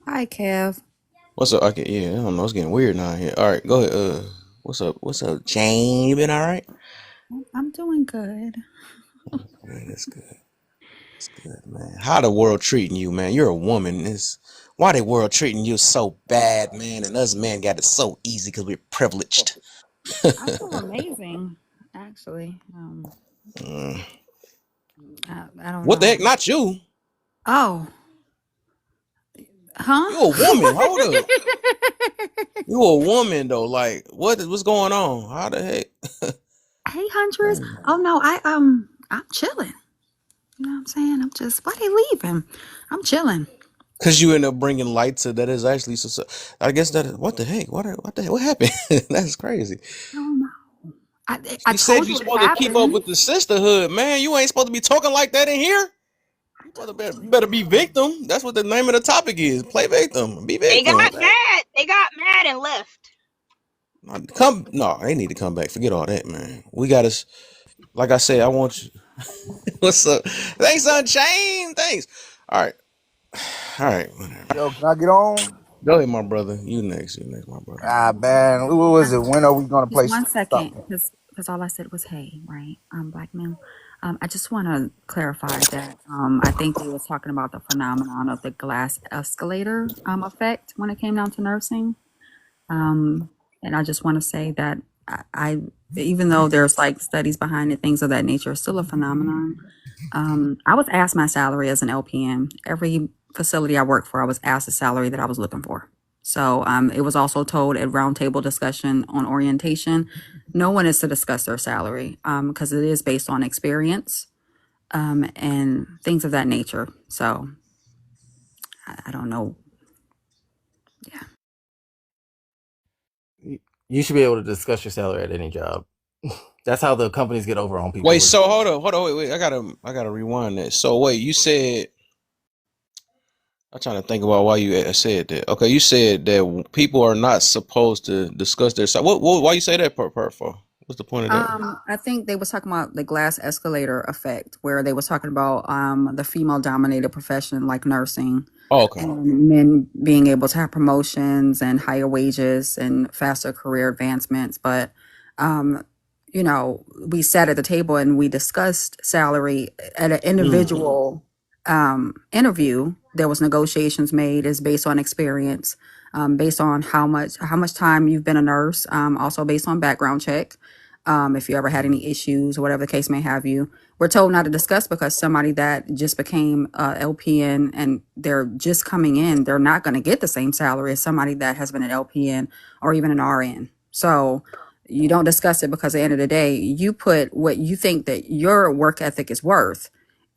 Hi, Kev. What's up? Yeah, I don't know. It's getting weird now here. All right, go ahead. What's up? What's up, Jane? You been all right? I'm doing good. Yeah, that's good. That's good, man. How the world treating you, man? You're a woman. Why the world treating you so bad, man? And us men got it so easy because we're privileged. I feel amazing, actually. Mm. I don't What the know. heck? Not you. Oh, huh? You a woman. Hold up. You a woman though. Like, what's going on? How the heck? Hey, Huntress. Oh no, I'm chilling. You know what I'm saying? I'm just. Why they leaving? I'm chilling. Cause you end up bringing light to that is actually so. I guess that. What the heck? What the heck? What happened? That's crazy. I don't know. I She said told you you it supposed to keep up happened. with the sisterhood, man. You ain't supposed to be talking like that in here. I Well, told you you it better be happened. victim. That's what the name of the topic is. Play victim. Be They got victim. mad. They got mad and left. Come. No, they need to come back. Forget all that, man. We got to. Like I said, I want you. What's up? Thanks, Unchained. Thanks. All right. All right. Whatever. Yo, can I get on? Go ahead, my brother. You next. You next, my brother. Ah, man. What was it? When are we gonna Just play one second, something? because all I said was hey, right? Black men. I just want to clarify that I think they was talking about the phenomenon of the glass escalator effect when it came down to nursing. Um, and I just want to say that I, even though there's like studies behind it, things of that nature, it's still a phenomenon. I was asked my salary as an LPN. Every facility I worked for, I was asked the salary that I was looking for. So it was also told at roundtable discussion on orientation, no one is to discuss their salary because it is based on experience and things of that nature. So I don't know. Yeah. You should be able to discuss your salary at any job. That's how the companies get over on Wait. people. So hold on. Wait. I gotta rewind that. So wait. You said. I'm trying to think about why you said that. Okay, you said that people are not supposed to discuss their side. Why you say that part for? What's the point of that? I think they was talking about the glass escalator effect, where they was talking about the female dominated profession like nursing, Oh, okay. and men being able to have promotions and higher wages and faster career advancements. But um, we sat at the table and we discussed salary at an Mm. individual interview. There was negotiations made is based on experience, based on how much time you've been a nurse, also based on background check, if you ever had any issues or whatever the case may have you. We're told not to discuss because somebody that just became LPN and they're just coming in, they're not going to get the same salary as somebody that has been an LPN or even an RN. So you don't discuss it because at the end of the day, you put what you think that your work ethic is worth.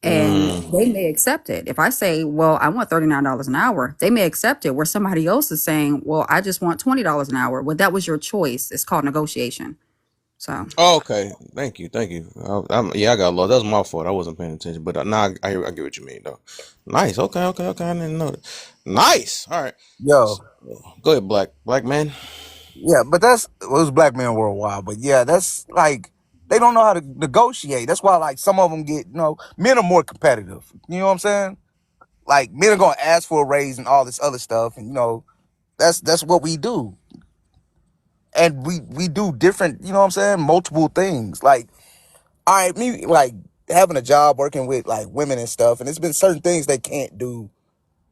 And Mm. they may accept it. If I say, well, I want $39 an hour, they may accept it. Where somebody else is saying, well, I just want $20 an hour. Well, that was your choice. It's called negotiation. So Oh, okay. Thank you. Thank you. Yeah, I got lost. That was my fault. I wasn't paying attention. But now I get what you mean, though. Nice. Okay. Okay. Okay. I didn't know that. Nice. All right. Yo, So, go ahead, black man. yeah, but that's it was Black Men Worldwide. But yeah, that's like they don't know how to negotiate. That's why like some of them get men are more competitive. You know what I'm saying? Like men are gonna ask for a raise and all this other stuff, and that's what we do. And we do different, you know what I'm saying, multiple things. Like all right, me like having a job working with like women and stuff, and it's been certain things they can't do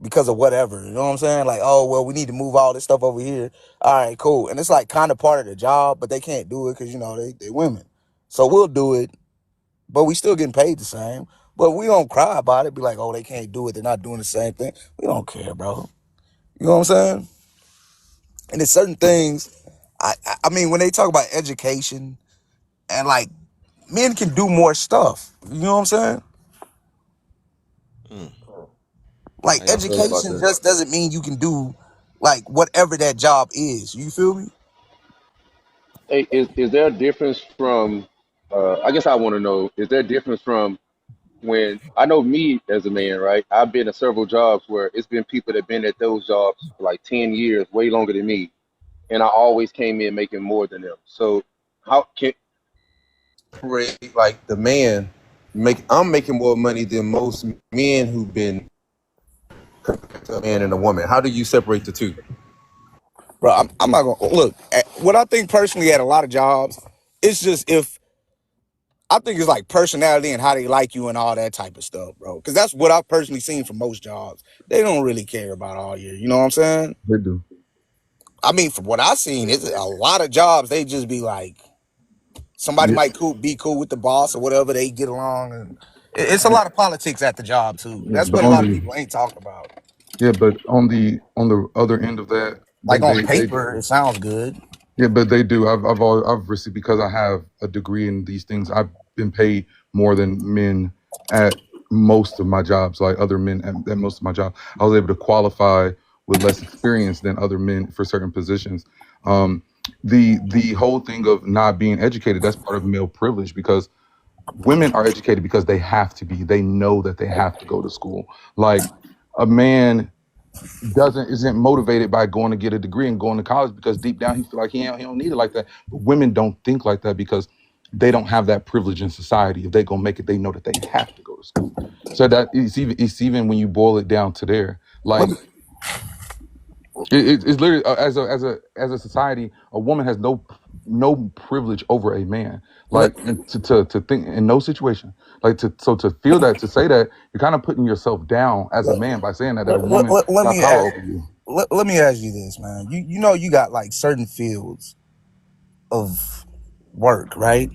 because of whatever. You know what I'm saying? Like, oh well, we need to move all this stuff over here. All right, cool. And it's like kind of part of the job, but they can't do it because they women. So we'll do it, but we still getting paid the same. But we don't cry about it. Be like, oh, they can't do it. They're not doing the same thing. We don't care, bro. You know what I'm saying? And there's certain things. I mean, when they talk about education and like men can do more stuff. You know what I'm saying? Mm. Like How y'all feel about education that? just doesn't mean you can do like whatever that job is. You feel me? Hey, is there a difference from? I guess I want to know: is there a difference from when I know me as a man, right? I've been at several jobs where it's been people that been at those jobs for like 10 years, way longer than me, and I always came in making more than them. So how can like the man I'm making more money than most men who've been a man and a woman. How do you separate the two? Bro, I'm not gonna look at what I think personally at a lot of jobs. It's just if I think it's like personality and how they like you and all that type of stuff, bro. Because that's what I've personally seen from most jobs. They don't really care about all year. You know what I'm saying? They do. I mean, from what I've seen, it's a lot of jobs. They just be like, somebody Yeah, might be cool with the boss or whatever. They get along, and it's a lot of politics at the job too. yeah, That's but what a lot of people ain't talking about. on the other end of that, Like on they paper, it sounds good. yeah, but they do. I've received because I have a degree in these things. I've been paid more than men at most of my jobs, like other men at most of my jobs. I was able to qualify with less experience than other men for certain positions. Um, the whole thing of not being educated, that's part of male privilege because women are educated because they have to be. They know that they have to go to school. Like a man doesn't isn't motivated by going to get a degree and going to college because deep down he feel like he don't need it like that. But women don't think like that because they don't have that privilege in society. If they gonna make it, they know that they have to go to school. So that it's even when you boil it down to there, Let like me, it's literally as a society, a woman has no privilege over a man. let, Like and to think in no situation, like to feel that to say that you're kind of putting yourself down as a let, man by saying that a let, woman let got me power ask, over you. let me ask you this, man. You know you got like certain fields of work, right?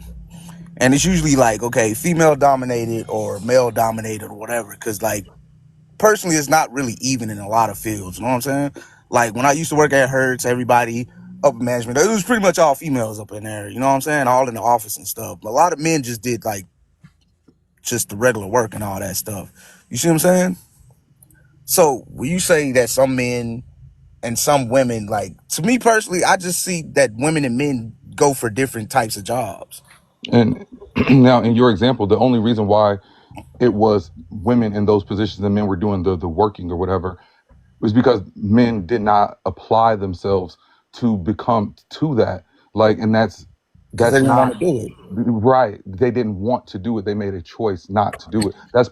And it's usually like, okay, female dominated or male dominated or whatever. Cause like personally, it's not really even in a lot of fields. You know what I'm saying? Like when I used to work at Hertz, everybody upper management, it was pretty much all females up in there. You know what I'm saying? All in the office and stuff. But a lot of men just did like just the regular work and all that stuff. You see what I'm saying? So when you say that some men and some women, like to me personally, I just see that women and men go for different types of jobs. And now, in your example, the only reason why it was women in those positions and men were doing the working or whatever was because men did not apply themselves to become to that. Like, and Because they that's didn't want not to do it. right. They didn't want to do it. They made a choice not to do it. That's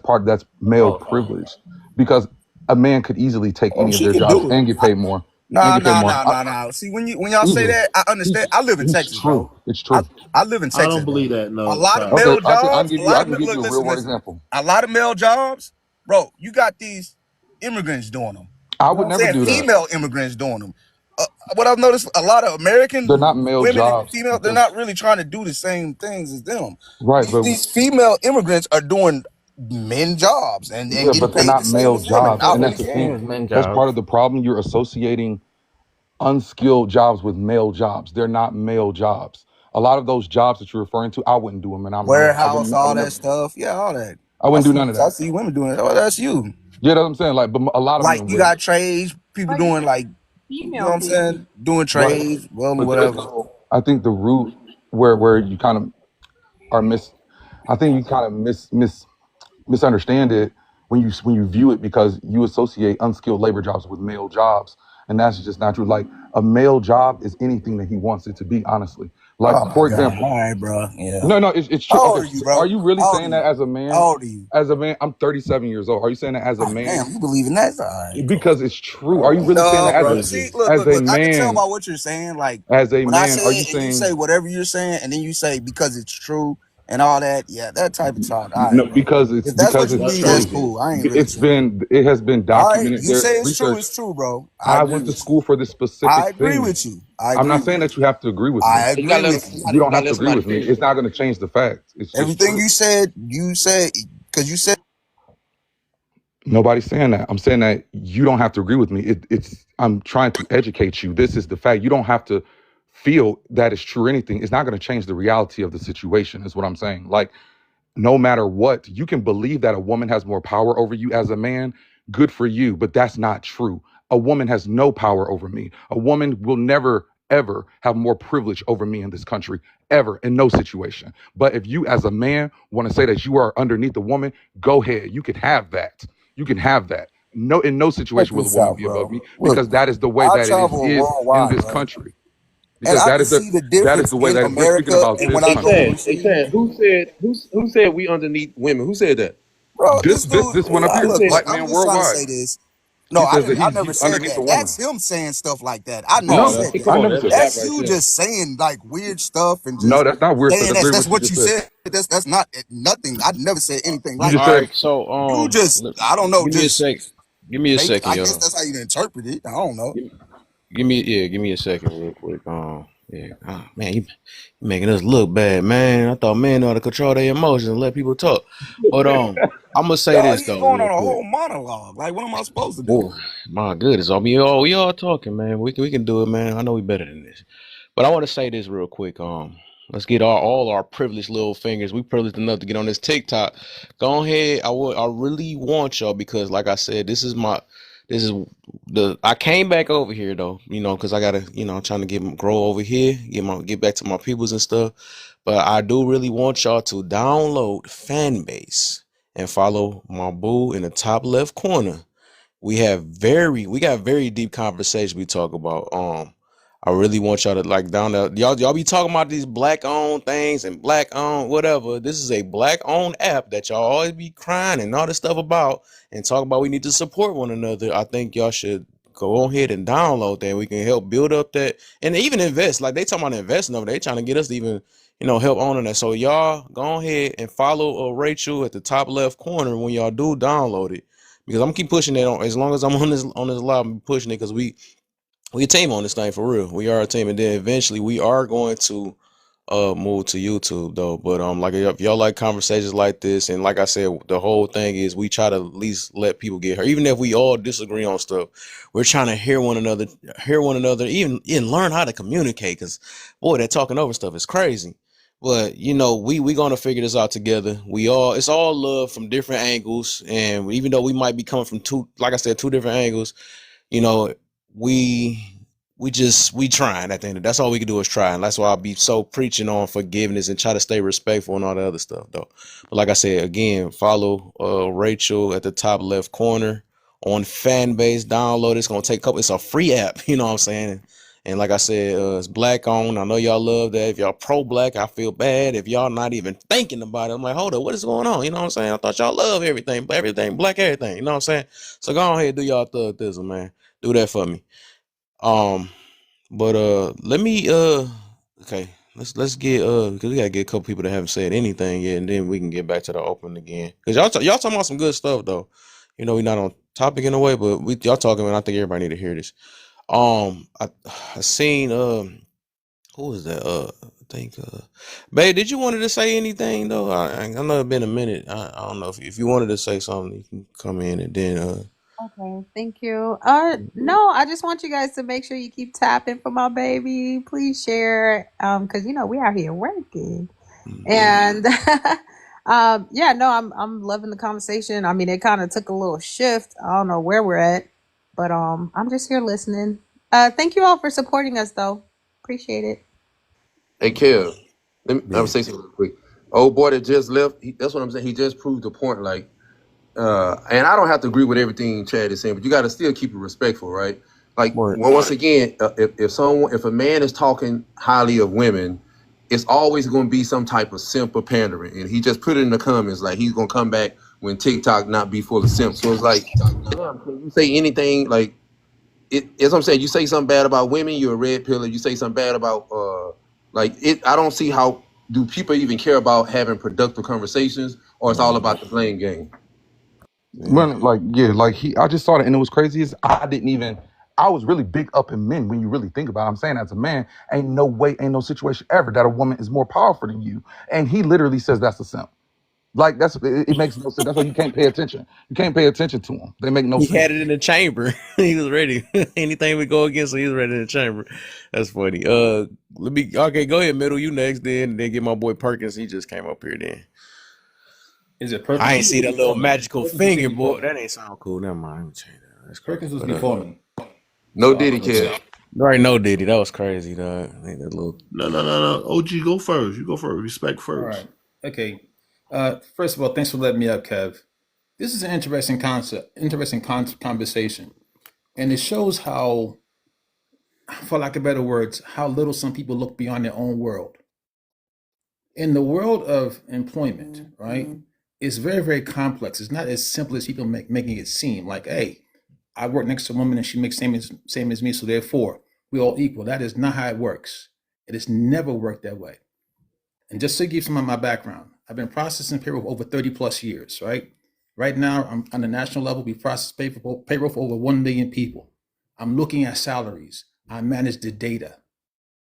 male privilege because a man could easily take Oh, any of she their could jobs do it. and get paid more and Nah, get paid nah, more. nah, nah, nah. See, when y'all say Easily, that, I understand. I live in it's Texas, bro. true. It's I true. I live in I Texas, don't bro. believe that. A No, lot of sorry. Okay, male jobs, a lot I of can give look, you a real listen, world listen. example. A lot of male jobs, bro. You got these immigrants doing them. I You know would what I'm never saying? do that. Female immigrants doing them. What I've noticed, a lot of They're American not male women and jobs female, they're because not really trying to do the same things as them. right, These, but these female immigrants are doing men jobs and yeah, getting but they're paid the not same male as women. jobs, I and What that's really you the saying thing. can. is men That's part of jobs. the problem. You're associating unskilled jobs with male jobs. They're not male jobs. A lot of those jobs that you're referring to, I wouldn't do them, and I'm a man. Warehouse, I all would that never. stuff. Yeah, all that. I I wouldn't do see. none of I that. see women doing it. Oh, that's you. Yeah, that's what I'm saying. Like, but a lot of Like men you wouldn't. got trades, people But you doing got like, you know female what I'm people. saying, doing Right, trades, well, but there's whatever. no. I think the root where you kind of are miss. I think you kind of misunderstand it when you view it because you associate unskilled labor jobs with male jobs, and that's just not true. Like a male job is anything that he wants it to be. Honestly, like Oh my for god! example, All right, bro. Yeah. no, it's true. How Okay, old are you, are bro? you really How old are saying you? that as a man? How old are you? As a man, I'm 37 years old. Are you saying that as a Oh, man? damn, you believe in that? All right, cool. Because it's true. Are you really saying No, that bro. crazy. See, look, as look, a look. I can tell man? by what you're saying. Like As a when I man, say are you it, and you say saying whatever you're saying, and then you say because it's true. and all that. Yeah, that type of talk. All right, No, bro. If that's because what you it's That's believe, that's true. crazy. cool. I ain't really tripping. It has been All right, documented. you There's say research. it's true, bro. I I agree went to with you. school for this I specific agree thing. with you. I I'm agree not with saying you. that you have to agree with me. I You gotta agree let with him. you. You don't You gotta have to let agree somebody with me. finish. It's not going to change the facts. It's just Everything true. you said, because you said Nobody's saying that. I'm saying that you don't have to agree with me. It's I'm trying to educate you. This is the fact. You don't have to feel that it's true or anything. It's not going to change the reality of the situation. Is what I'm saying. Like, no matter what, you can believe that a woman has more power over you as a man. Good for you, but that's not true. A woman has no power over me. A woman will never, ever have more privilege over me in this country, ever, in no situation. But if you, as a man, want to say that you are underneath a woman, go ahead. You can have that. You can have that. No, in no check situation will a this woman out, be above bro. me Look, because that is the way I that it travel is in worldwide, this right? country. And Because I can see the that is difference the way in that we're speaking America about and this when I Hey, go country. Chad. Hey, overseas. Chad. Who said we underneath women? Who said that? Bro, this dude, This one up Who here, look, said? look, black I'm man just trying to worldwide. say this. No, He says that I never he's said underneath that. a woman. That's him saying stuff like that. I never Oh, No, said that's that. I come on. never That's said that. cap That's right you there. just saying like weird stuff and No, just that's not weird stuff. saying That's very that's what you what just you said. said. That's not nothing. I never said anything You like just All that. said right. So You just, I don't know, give me a just sec. Give me a make. second, I guess y'all. that's how you interpret it. I don't know. Give me a second real quick. Yeah. Man, you making us look bad, man. I thought men ought to control their emotions and let people talk. But I'm gonna say Dog, this he's though, going real on a quick. whole monologue. Like, what am I supposed to do? Boy, my goodness, we all talking, man. We can do it, man. I know we better than this. But I want to say this real quick. Let's get all our privileged little fingers. We privileged enough to get on this TikTok. Go ahead. I really want y'all because, like I said, this is I came back over here though, because I gotta, I'm trying to grow over here, get back to my peoples and stuff. But I do really want y'all to download Fanbase and follow my boo in the top left corner. We got very deep conversations we talk about. I really want y'all to like down there. Y'all be talking about these black owned things and black owned whatever. This is a black owned app that y'all always be crying and all this stuff about and talk about we need to support one another. I think y'all should go ahead and download that. We can help build up that and even invest. Like they talking about investing over. They trying to get us to even, help owning that. So y'all go ahead and follow Rachel at the top left corner when y'all do download it because I'm keep pushing it on as long as I'm on this live. I'm pushing it because we a team on this thing for real. We are a team, and then eventually we are going to move to YouTube though. But like if y'all like conversations like this, and like I said, the whole thing is we try to at least let people get hurt, even if we all disagree on stuff. We're trying to hear one another, even learn how to communicate. Because boy, that talking over stuff is crazy. But we gonna figure this out together. It's all love from different angles, and even though we might be coming from two, like I said, two different angles, you know, we we trying at the end. That's all we can do is try, and that's why I'll be so preaching on forgiveness and try to stay respectful and all the other stuff though. But like I said again, follow Rachel at the top left corner on Fanbase. Download it's gonna take a couple. It's a free app, you know what I'm saying. And like I said, it's black owned. I know y'all love that. If y'all pro black, I feel bad. If y'all not even thinking about it, I'm like, hold up, what is going on? You know what I'm saying? I thought y'all love everything black, everything. You know what I'm saying? So go ahead, do y'all thug thism, man. Do that for me. Um, but let me okay, let's get because we gotta get a couple people that haven't said anything yet, and then we can get back to the open again. Cause y'all talking about some good stuff though. We're not on topic in a way, but y'all talking, and I think everybody need to hear this. I seen who was that? I think babe, did you wanted to say anything though? I know it's been a minute. I don't know if you wanted to say something, you can come in and then Okay, thank you. No, I just want you guys to make sure you keep tapping for my baby. Please share, because we out here working, and yeah, no, I'm loving the conversation. I mean, it kind of took a little shift. I don't know where we're at, but I'm just here listening. Thank you all for supporting us, though. Appreciate it. Hey, Kev. I'm yeah. gonna say something real quick. Old boy that just left. That's what I'm saying. He just proved the point. Like, and I don't have to agree with everything Chad is saying, but you got to still keep it respectful, right? Like, Word. well, once again, if a man is talking highly of women, it's always going to be some type of simp or pandering, and he just put it in the comments like he's going to come back when TikTok not be full of simps. So it's like, damn, can you say anything like? It's what I'm saying. You say something bad about women, you're a red pill. You say something bad about like it. I don't see how. do people even care about having productive conversations, or it's all Nah. about the blame game? Yeah. When like yeah, like I just saw it and it was crazy. Is I didn't even. I was really big up in men when you really think about it. I'm saying as a man, ain't no way, ain't no situation ever that a woman is more powerful than you. And he literally says that's a simp. Like it makes no sense. That's why you can't pay attention. You can't pay attention to them. They make no He had sense. it in the chamber. He was ready. Anything we go against, he was ready in the chamber. That's funny. Let me. Okay, go ahead, middle. You next, then get my boy Perkins. He just came up here. Then Is it I Perkins ain't was see that little before me? magical Perkins was here finger, before boy. me. That ain't sound cool. Never mind. Let me change that. That's crazy. Perkins was But before me. No So I Diddy don't know. cares. right, no Diddy. That was crazy, dog. I think that little. No, no, no, no. OG, go first. You go first. Respect All first. right. Okay. First of all, thanks for letting me up, Kev. This is an interesting concept, conversation, and it shows how, for lack of better words, how little some people look beyond their own world. In the world of employment, right? It's very, very complex. It's not as simple as people making it seem. Like, hey, I work next to a woman and she makes same as me, so therefore we all equal. That is not how it works. It has never worked that way. And just to give some of my background, I've been processing payroll for over 30 plus years, right? Right now, I'm on the national level, we process payroll for over 1 million people. I'm looking at salaries. I manage the data.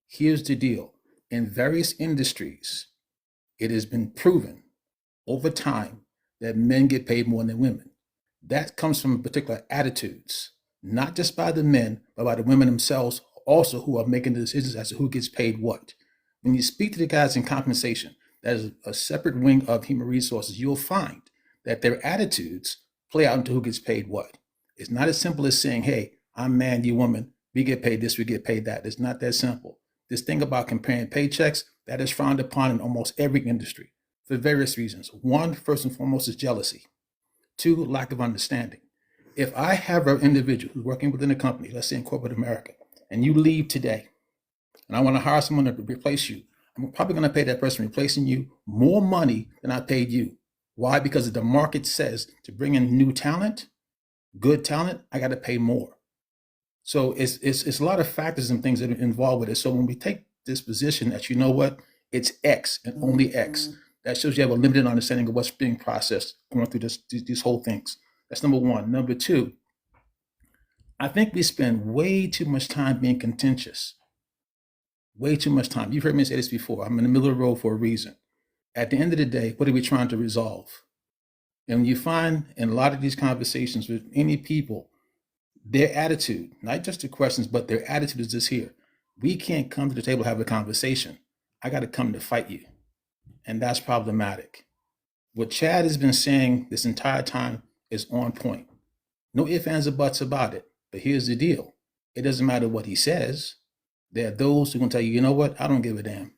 Here's the deal. In various industries, it has been proven over time that men get paid more than women. That comes from particular attitudes, not just by the men, but by the women themselves also who are making the decisions as to who gets paid what. When you speak to the guys in compensation, that is a separate wing of human resources, you'll find that their attitudes play out into who gets paid what. It's not as simple as saying, hey, I'm man, you woman, we get paid this, we get paid that. It's not that simple. This thing about comparing paychecks, that is frowned upon in almost every industry for various reasons. One, first and foremost, is jealousy. Two, lack of understanding. If I have an individual who's working within a company, let's say in corporate America, and you leave today, and I want to hire someone to replace you, I'm probably going to pay that person replacing you more money than I paid you. Why? Because the market says to bring in new talent, good talent, I got to pay more. So it's a lot of factors and things that are involved with it. So when we take this position that, you know what, it's X and only X, that shows you have a limited understanding of what's being processed going through these whole things. That's number one. Number two, I think we spend way too much time being contentious. Way too much time. You've heard me say this before. I'm in the middle of the road for a reason. At the end of the day, what are we trying to resolve? And you find in a lot of these conversations with any people, their attitude, not just the questions, but their attitude is this here. We can't come to the table, have a conversation. I got to come to fight you. And that's problematic. What Chad has been saying this entire time is on point. No ifs, ands, or buts about it. But here's the deal. It doesn't matter what he says. There are those who are going to tell you, you know what? I don't give a damn.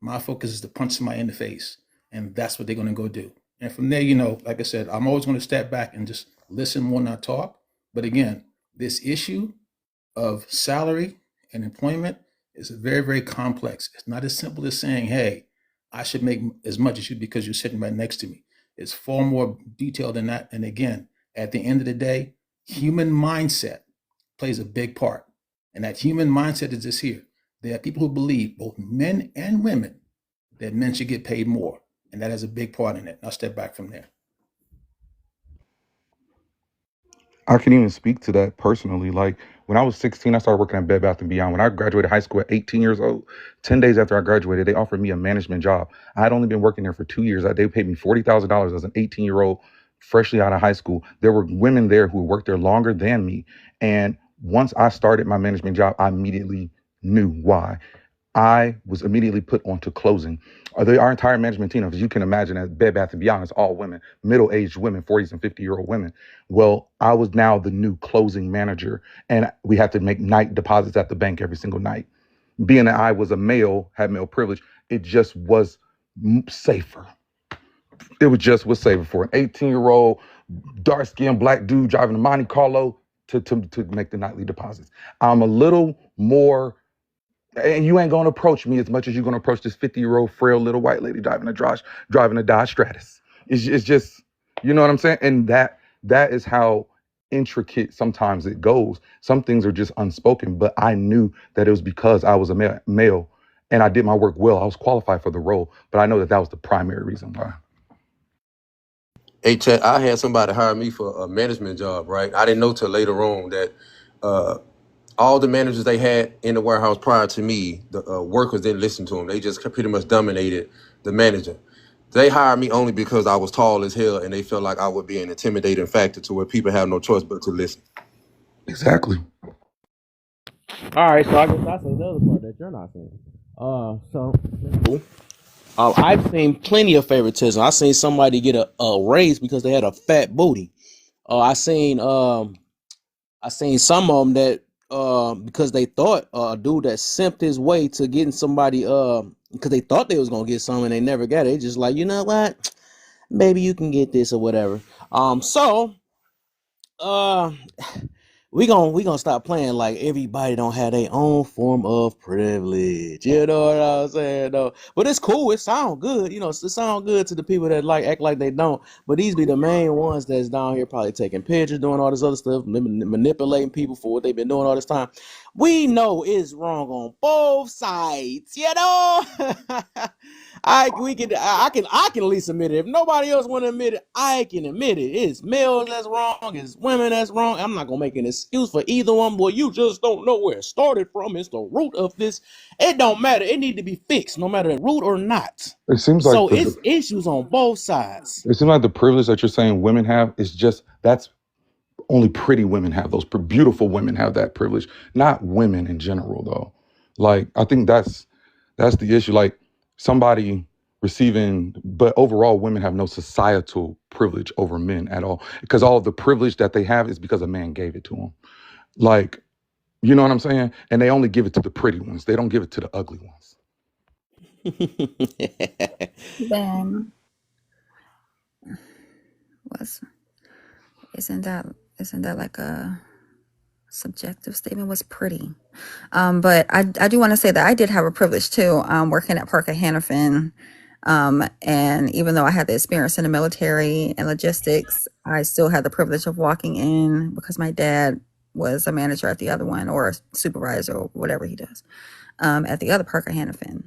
My focus is to punch somebody in the face. And that's what they're going to go do. And from there, like I said, I'm always going to step back and just listen more, not talk. But again, this issue of salary and employment is very, very complex. It's not as simple as saying, hey, I should make as much as you because you're sitting right next to me. It's far more detailed than that. And again, at the end of the day, human mindset plays a big part. And that human mindset is this here. There are people who believe, both men and women, that men should get paid more. And that has a big part in it. I'll step back from there. I can even speak to that personally. Like when I was 16, I started working at Bed Bath and Beyond. When I graduated high school at 18 years old, 10 days after I graduated, they offered me a management job. I had only been working there for 2 years. They paid me $40,000 as an 18-year-old, freshly out of high school. There were women there who worked there longer than me. And once I started my management job, I immediately knew why. I was immediately put onto closing. Our entire management team, as you can imagine, at Bed Bath & Beyond, is all women, middle-aged women, 40s and 50-year-old women. Well, I was now the new closing manager, and we had to make night deposits at the bank every single night. Being that I was a male, had male privilege, it just was safer. It was safer for an 18-year-old, dark-skinned black dude driving a Monte Carlo to make the nightly deposits. I'm a little more. And you ain't gonna approach me as much as you're gonna approach this 50-year-old frail little white lady driving a Dodge Stratus. It's just, you know what I'm saying? And that is how intricate sometimes it goes. Some things are just unspoken, but I knew that it was because I was a male and I did my work well. I was qualified for the role, but I know that that was the primary reason why. Hey, Chad, I had somebody hire me for a management job, right? I didn't know till later on that uh, all the managers they had in the warehouse prior to me, the workers didn't listen to them. They just pretty much dominated the manager. They hired me only because I was tall as hell, and they felt like I would be an intimidating factor to where people have no choice but to listen. Exactly. All right, so I guess I say the other part that you're not saying. So I've seen plenty of favoritism. I seen somebody get a raise because they had a fat booty. I seen some of them that because they thought a dude that simped his way to getting somebody because they thought they was gonna get some and they never got it. They just like, you know what, maybe you can get this or whatever. So uh we gonna stop playing like everybody don't have their own form of privilege. You know what I'm saying? Though, but it's cool. It sound good. You know, it sound good to the people that like act like they don't. But these be the main ones that's down here probably taking pictures, doing all this other stuff, manipulating people for what they've been doing all this time. We know it's wrong on both sides. You know. I can at least admit it. If nobody else want to admit it, I can admit it. It's males that's wrong, it's women that's wrong. I'm not gonna make an excuse for either one. Boy, you just don't know where it started from. It's the root of this. It don't matter. It need to be fixed, no matter the root or not. It seems like So it's issues on both sides. it seems like the privilege that you're saying women have is just that's only pretty women have those. Beautiful women have that privilege, not women in general, though. Like I think that's the issue. Like somebody receiving, but overall, women have no societal privilege over men at all because all of the privilege that they have is because a man gave it to them. Like, you know what I'm saying? And they only give it to the pretty ones. They don't give it to the ugly ones. Then was isn't that like a subjective statement? Was pretty. But I do want to say that I did have a privilege too, working at Parker Hannafin. And even though I had the experience in the military and logistics, I still had the privilege of walking in because my dad was a manager at the other one or a supervisor or whatever he does at the other Parker Hannafin.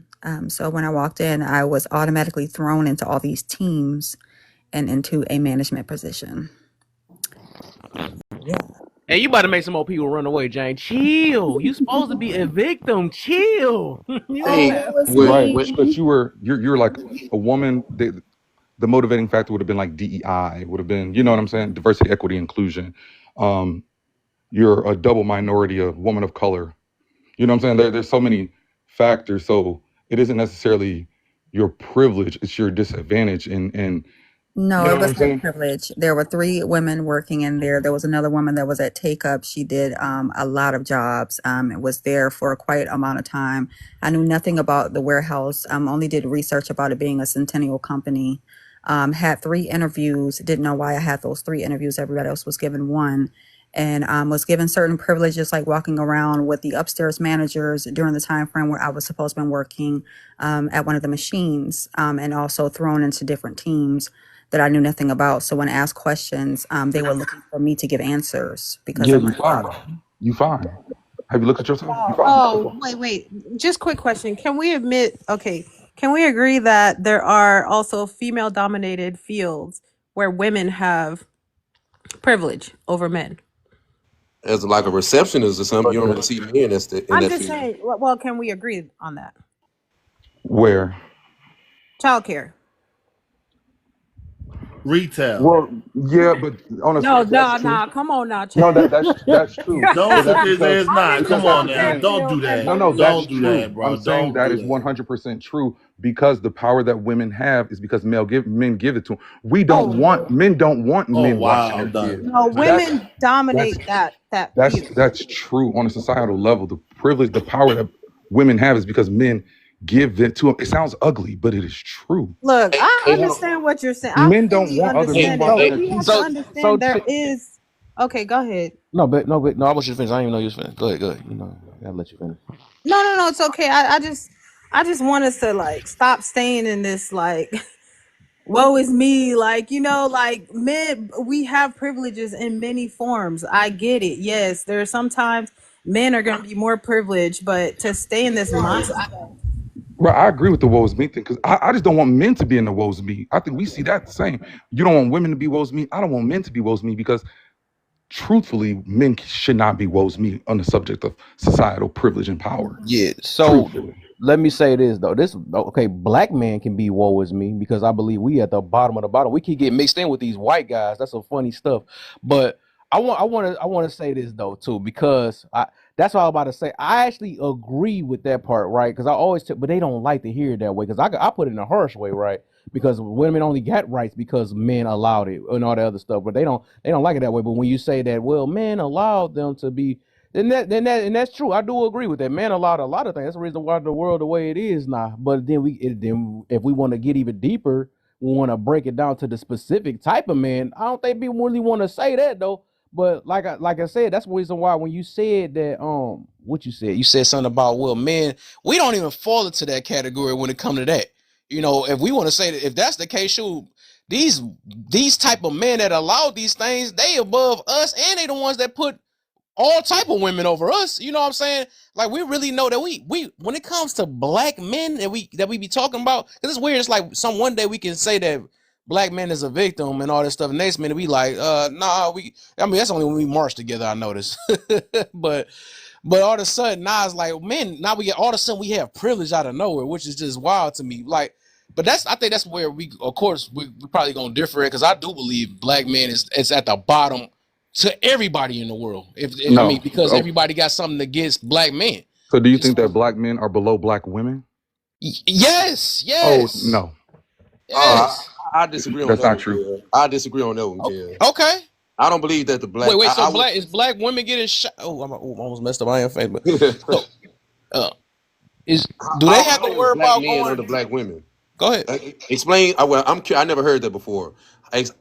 So when I walked in, I was automatically thrown into all these teams and into a management position. Yeah. Hey, you about to make some more people run away, Jane. Chill. You supposed to be a victim. Chill. You Oh, don't Hey, have. it was Right, when but me. you're like a woman. The motivating factor would have been like DEI. Would have been, you know what I'm saying? Diversity, equity, inclusion. Um, you're a double minority, a woman of color. You know what I'm saying? There's so many factors. So it isn't necessarily your privilege; it's your disadvantage. And No, you know it what I'm was my saying? privilege. There were three women working in there. There was another woman that was at Take Up. She did a lot of jobs. It was there for quite amount of time. I knew nothing about the warehouse. Only did research about it being a centennial company. Had three interviews. Didn't know why I had those three interviews. Everybody else was given one. And was given certain privileges like walking around with the upstairs managers during the time frame where I was supposed to be working at one of the machines, and also thrown into different teams that I knew nothing about. So when asked questions, they were looking for me to give answers because Yeah, of you my fine. job. You fine. Have you looked at yourself? You fine. That's Oh, all. wait. Just quick question. Can we admit, okay, can we agree that there are also female dominated fields where women have privilege over men? as like a receptionist or something, you don't really see men in I'm that just field. saying, well, can we agree on that? Where? Childcare. Retail. Well, yeah, but on a No, that's no, true. no. Come on now, No, Chad. that's true. Don't But sit that's there and say because it's not. I'm Come just, that's on I'm the now. saying, thing. Don't Will, do and that. No, what no, we that's Don't do true. that, I'm bro. saying Don't that do is that. 100% true because the power that women have is because men give it to them. We don't oh, want men don't want Oh men watching wow, their I'm kids. done. no, That's women that's dominate that that's field. that's true on a societal level. The privilege, the power that women have is because men give it to them. It sounds ugly, but it is true. Look, Hey, I hey, hold on. understand what you're saying. I Men don't fully want other Hey, men understand it, watching but their So we have kids. to so so. understand there is. Okay, go ahead. No. I want you to finish. I didn't even know you was finished. Go ahead. Go ahead. You know, I gotta let you finish. No, no, no, it's okay. I just want us to like stop staying in this like woe is me, like like men, we have privileges in many forms. I get it. Yes, there are sometimes men are gonna be more privileged, but to stay in this mindset. Right, I agree with the woes me thing because I just don't want men to be in the woes me. I think we see that the same. You don't want women to be woes me. I don't want men to be woes me because truthfully, men should not be woes me on the subject of societal privilege and power. Yeah. So Truthfully. let me say this though. This okay. Black man can be woe is me because I believe we at the bottom of the bottom. We can get mixed in with these white guys. That's some funny stuff. But I want to say this though too because that's what I was about to say. I actually agree with that part, right? Because I always but they don't like to hear it that way because I put it in a harsh way, right? Because women only got rights because men allowed it and all that other stuff, but they don't like it that way. But when you say that, well, men allowed them to be, and that's true. I do agree with that. Man allowed a lot of things. That's the reason why the world the way it is now. But then if we want to get even deeper, we want to break it down to the specific type of man. I don't think people really want to say that though. But like I said, that's the reason why when you said that what you said something about, well, men, we don't even fall into that category when it comes to that. If we want to say that, if that's the case, shoot, these type of men that allow these things, they above us, and they the ones that put all type of women over us. You know what I'm saying? Like we really know that we when it comes to black men that we be talking about, because it's weird. It's like one day we can say that black men is a victim and all this stuff. And next minute we like, nah, I mean that's only when we march together. I notice, but all of a sudden now it's like, man, now we get all of a sudden we have privilege out of nowhere, which is just wild to me. Like, but I think that's where we, of course, we probably gonna differ because I do believe black men is at the bottom to everybody in the world. I mean, No. because Oh, everybody got something against black men. so do you Just think that black men are below black women? yes, Oh yes, no, Oh, yes. I disagree on that's that not one, true. Kev. I disagree on that one, Okay. Kev. Okay. I don't believe that the Wait, black. wait. So I would. black women getting shot? Oh, I almost messed up. I am famous. So, uh, is do I they don't have to know if worry black about men going? under black women. Go ahead. Explain. Well, I never heard that before.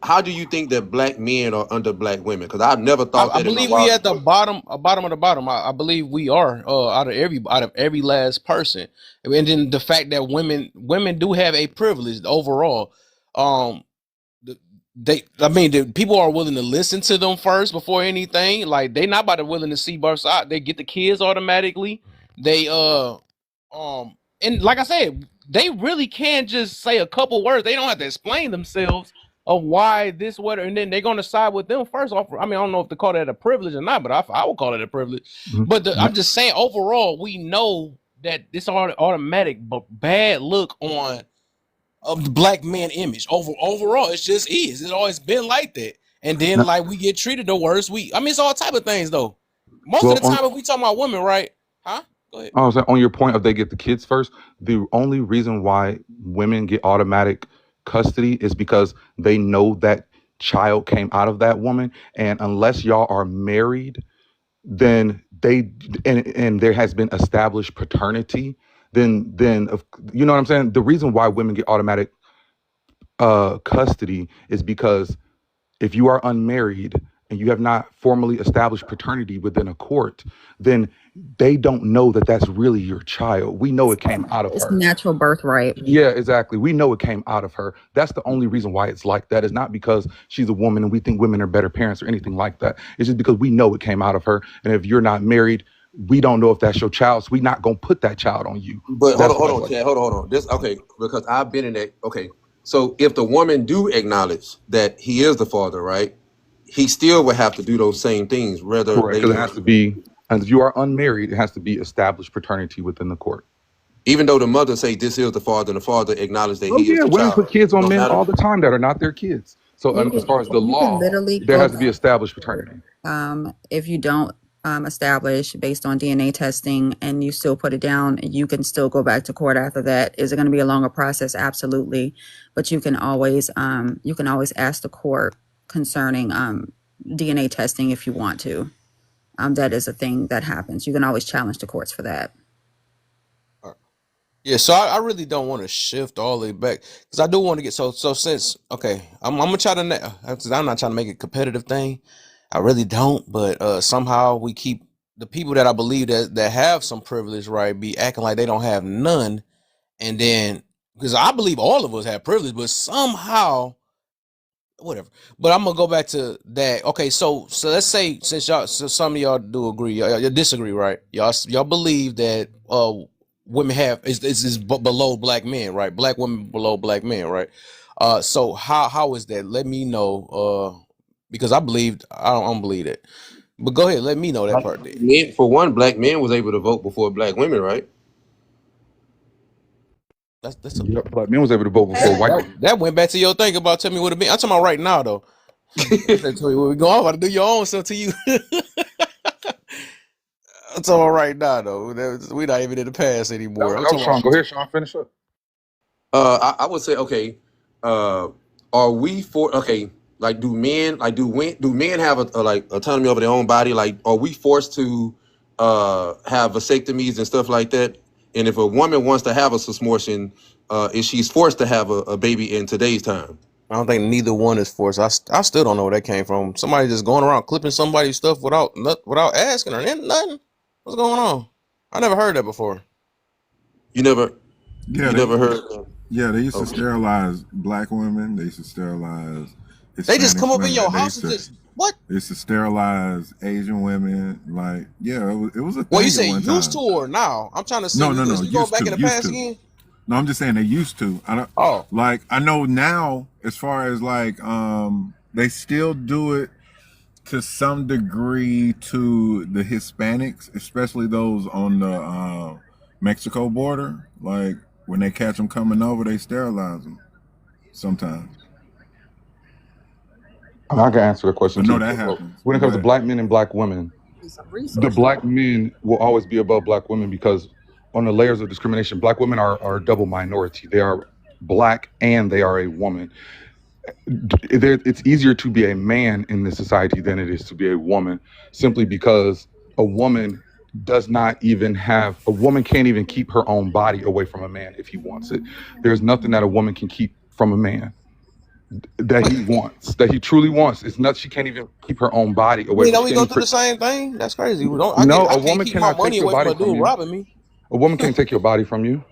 How do you think that black men are under black women? Because I've never thought I that in my believe we at wildest the dreams. bottom, bottom of the bottom. I believe we are out of every last person, and then the fact that women do have a privilege overall. Um, I mean, the people are willing to listen to them first before anything. Like they not about to willing to see both sides. They get the kids automatically. They and like I said, they really can just say a couple words. They don't have to explain themselves of why this what, and then they're gonna side with them first off. I mean, I don't know if to call that a privilege or not, but I would call it a privilege. But Mhm. I'm just saying, overall, we know that this automatic but bad look on of the black man image. Overall, it's just is. It's always been like that. And then No, like we get treated the worst. I mean, it's all type of things though. Most of well, the time, if we talking about women, right? Huh? Go ahead. I was saying, on your point of they get the kids first, the only reason why women get automatic custody is because they know that child came out of that woman, and unless y'all are married, then and there has been established paternity, you know what I'm saying. The reason why women get automatic custody is because if you are unmarried and you have not formally established paternity within a court, then they don't know that that's really your child. We know it came out of It's her. natural birthright. Yeah, exactly. We know it came out of her. That's the only reason why it's like that. It's not because she's a woman and we think women are better parents or anything like that. It's just because we know it came out of her. And if you're not married, we don't know if that's your child. So we're not gonna put that child on you. But That's why hold it's on, like Chad. that. Hold on. This okay because I've been in that. Okay, so if the woman do acknowledge that he is the father, right? He still would have to do those same things, whether Correct. they Because it know, has to be, and if you are unmarried, it has to be established paternity within the court. even though the mother say this is the father, and the father acknowledge that Oh he is yeah, the women child. put kids It on don't men matter. all the time that are not their kids. So as far as the You can law, literally there go has to be back established to court. paternity. If you don't establish based on DNA testing and you still put it down, you can still go back to court after that. Is it going to be a longer process? Absolutely, but you can always ask the court concerning DNA testing if you want to. That is a thing that happens. You can always challenge the courts for that. Yeah, so I really don't want to shift all the way back because I do want to get so since okay, I'm gonna try to I'm not trying to make it a competitive thing. I really don't, but somehow we keep the people that I believe that have some privilege, right, be acting like they don't have none, and then because I believe all of us have privilege, but somehow whatever. But I'm gonna go back to that. Okay, so let's say since y'all, so some of y'all do agree, y'all disagree, right? Y'all believe that women have is below black men, right? Black women below black men, right? So how is that? Let me know. Because I don't believe that. But go ahead, let me know that part there. Men, for one, black men was able to vote before black women, right? That's a Yeah, black men was able to vote before white that, men. that went back to your thing about tell me what it mean. I'm talking about right now though. I said to you, we go on about to do your own stuff to you. I'm talking about right now though. We're not even in the past anymore. I'm That was talking Sean. about Go ahead, Sean. Finish up. I would say, okay, uh, are we for okay? Like, do men have a like autonomy over their own body? Like, are we forced to have vasectomies and stuff like that? And if a woman wants to have a susmortion, is she's forced to have a baby in today's time? I don't think neither one is forced. I still don't know where that came from. Somebody just going around clipping somebody's stuff without asking her nothing. What's going on? I never heard that before. You never, Yeah, you they never heard? they used to Okay. sterilize black women. They used to sterilize They just Hispanic come up in your women. house and just what? They used to sterilize Asian women. Like, yeah, it was a Well, you thing at say one used time. to or now? I'm trying to see. No. Is we going Used back in to, the used past to. again? No, I'm just saying they used to. I don't Oh, like. I know now, as far as like, they still do it to some degree to the Hispanics, especially those on the Mexico border. Like when they catch them coming over, they sterilize them sometimes. I can answer the question But no, too. that So happens. when it comes to But black men and black women, the black men will always be above black women because on the layers of discrimination, black women are a double minority. They are black and they are a woman. It's easier to be a man in this society than it is to be a woman, simply because a woman a woman can't even keep her own body away from a man if he wants it. There's nothing that a woman can keep from a man that he truly wants. It's not, she can't even keep her own body away we from, know she we can't go even through the same thing. That's crazy. We don't. no, I a can't woman keep my cannot money take your away from body a from dude you. robbing me. A woman can't take your body from you.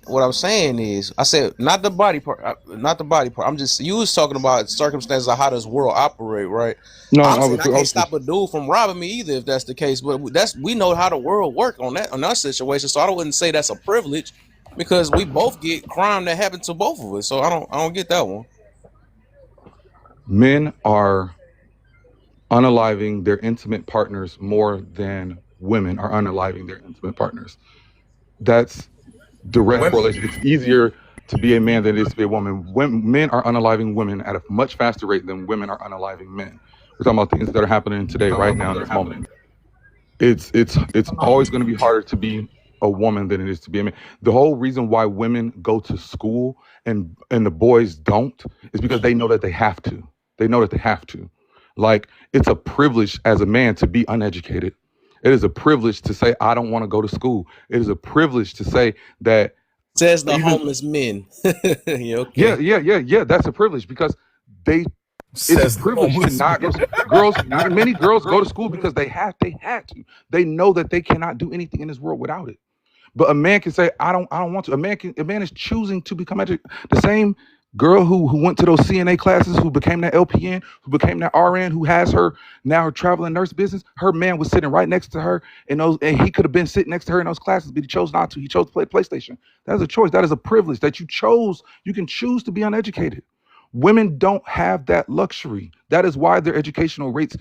What I'm saying is, I said not the body part, not the body part. I'm just you was talking about circumstances of how this world operate, right? No, I'm I saying was, I I can't was stop just a dude from robbing me either if that's the case. But we know how the world work on that situation. So I wouldn't say that's a privilege because we both get crime that happened to both of us. So I don't get that one. men are unaliving their intimate partners more than women are unaliving their intimate partners. That's direct Women, correlation. It's easier to be a man than it is to be a woman. When men are unaliving women at a much faster rate than women are unaliving men. We're talking about things that are happening today, right now, in this moment. It's always going to be harder to be a woman than it is to be a man. The whole reason why women go to school and the boys don't is because they know that they have to. They know that they have to. Like, it's a privilege as a man to be uneducated. It is a privilege to say I don't want to go to school. It is a privilege to say that Says the even homeless men. Yeah, yeah, okay. that's a privilege because they it's a says the privilege to homeless not go to man. school. Many girls go to school because they had to. They know that they cannot do anything in this world without it. But a man can say, I don't want to. A man is choosing to become educated. The same girl who went to those CNA classes, who became that LPN, who became that RN, who has her now her traveling nurse business. Her man was sitting right next to her in those, and he could have been sitting next to her in those classes, but he chose not to. He chose to play PlayStation. That is a choice. That is a privilege that you chose. You can choose to be uneducated. Women don't have that luxury. That is why their educational rates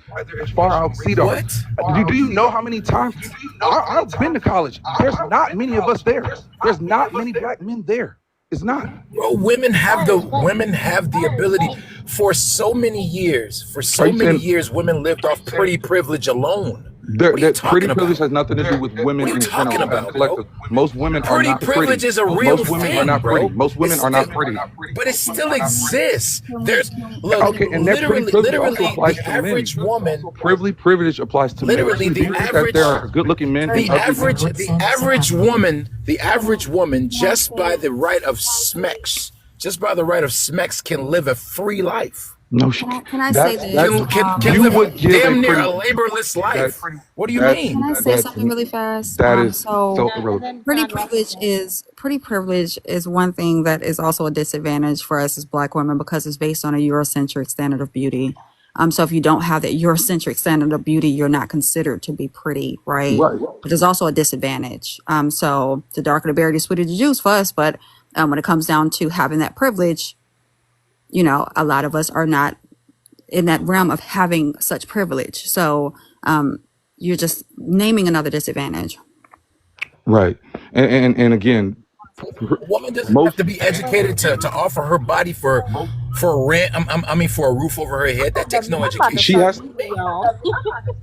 far exceed ours. What? Do you know how many times I've been to college? There's not many of us there. There's not many black men there. It's not. Bro, women have the ability for so many years. For Are so you many saying years, women lived off pretty privilege alone. What are you that pretty talking privilege about? has nothing to do with What women are you in talking general as a about, bro? collective? Most women are Pretty not privilege pretty. is a real Most women are thing, not pretty. bro. Most It's women are still, not pretty. but it still exists. There's look, Okay, and that pretty privilege also literally, applies the to men. average women, Privilege applies to men literally too. Do the you think that there average, are good-looking men and the ugly men? average, the average woman, just by the right of smecks, can live a free life. No, Can I say that's this? Can you live would give a damn near pretty a laborless life. that's What do you that's Can mean? I say that's something really fast? that is So so irrelevant. pretty privilege is one thing that is also a disadvantage for us as Black women because it's based on a Eurocentric standard of beauty. So if you don't have that Eurocentric standard of beauty, you're not considered to be pretty, right? Right. Which is also a disadvantage. So the darker the berry, the sweeter the juice for us. But when it comes down to having that privilege, a lot of us are not in that realm of having such privilege. So you're just naming another disadvantage. Right. And again, A woman doesn't have most to be educated to offer her body for rent. I mean, for a roof over her head. That takes no I'm about to she education. start has. beating y'all.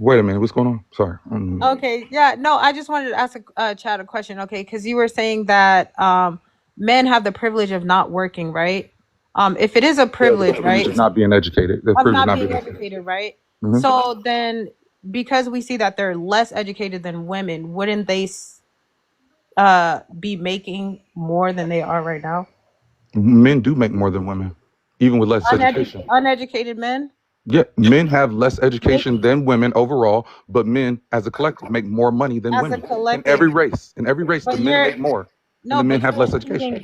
Wait a minute. What's going on? Sorry. Okay, yeah, no, I just wanted to ask Chad a question, okay? Because you were saying that men have the privilege of not working, right? If it is a The privilege, privilege right, of not being educated. The of privilege of not not being being educated. educated, right? Hmm. So then, because we see that they're less educated than women, wouldn't they be making more than they are right now? Men do make more than women, even with less education. Uneducated men Yeah, men have less make education than women overall, but men as a collective make more money than as a women. In every collective, race. In every race, the but men you're make more and no, the men but have you're less including education.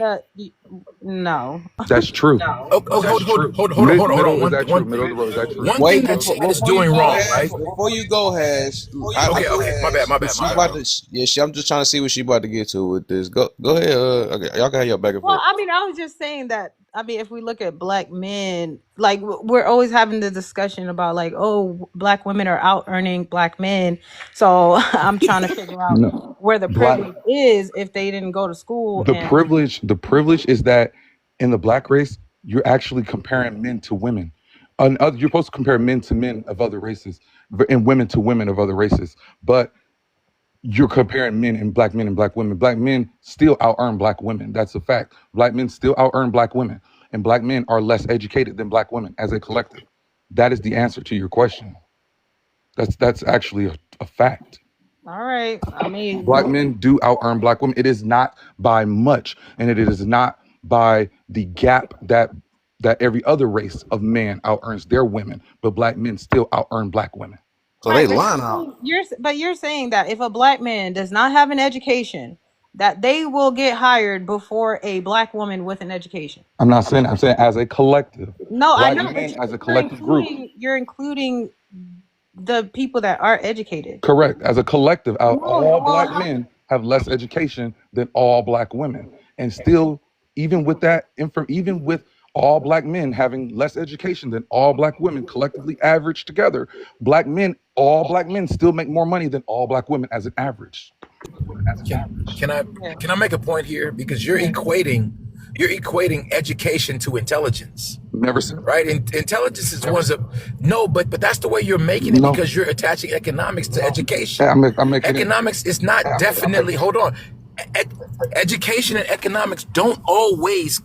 no. That's true. Oh, oh, That's hold, hold, true. hold, hold on, Mid hold on, hold on. middle is that true? Middle of the road is that true? One Wait, thing that Chad is before you doing go, wrong, Hash. right? Before you go, Hash. Okay, okay. My bad, my bad, She my bad. about to. Yeah, I'm just trying to see what she about to get to with this. Go ahead. Okay, y'all can have your back and Well, forth. I mean, I was just saying that. I mean, if we look at black men, like we're always having the discussion about like, oh, black women are out earning black men. So I'm trying to figure out No. where the Black privilege is if they didn't go to school and the privilege is that in the black race, you're actually comparing men to women. You're supposed to compare men to men of other races and women to women of other races. But you're comparing men and black women. Black men still out earn black women. That's a fact. Black men still out earn black women, and black men are less educated than black women as a collective. That is the answer to your question. That's actually a fact. all right. I mean, Black men do out earn black women. It is not by much, and it is not by the gap that every other race of man out earns their women, but black men still out earn black women. So they right, but line out. you're saying that if a black man does not have an education, that they will get hired before a black woman with an education. I'm not saying. I'm saying as a collective, No, I black know, but men as a you're collective group. including the people that are educated. Correct. As a collective, all black Well, men have less education than all black women, and still, even with that, even with all black men having less education than all black women collectively averaged together, all black men still make more money than all black women as an average. Can can I yeah, can I make a point here because yeah. you're equating education to intelligence, Never said right? Intelligence is one's a no, but that's the way you're making it no. because you're attaching economics to education. I'm making it. Economics is not definitely. Hold on, Ed- education and economics don't always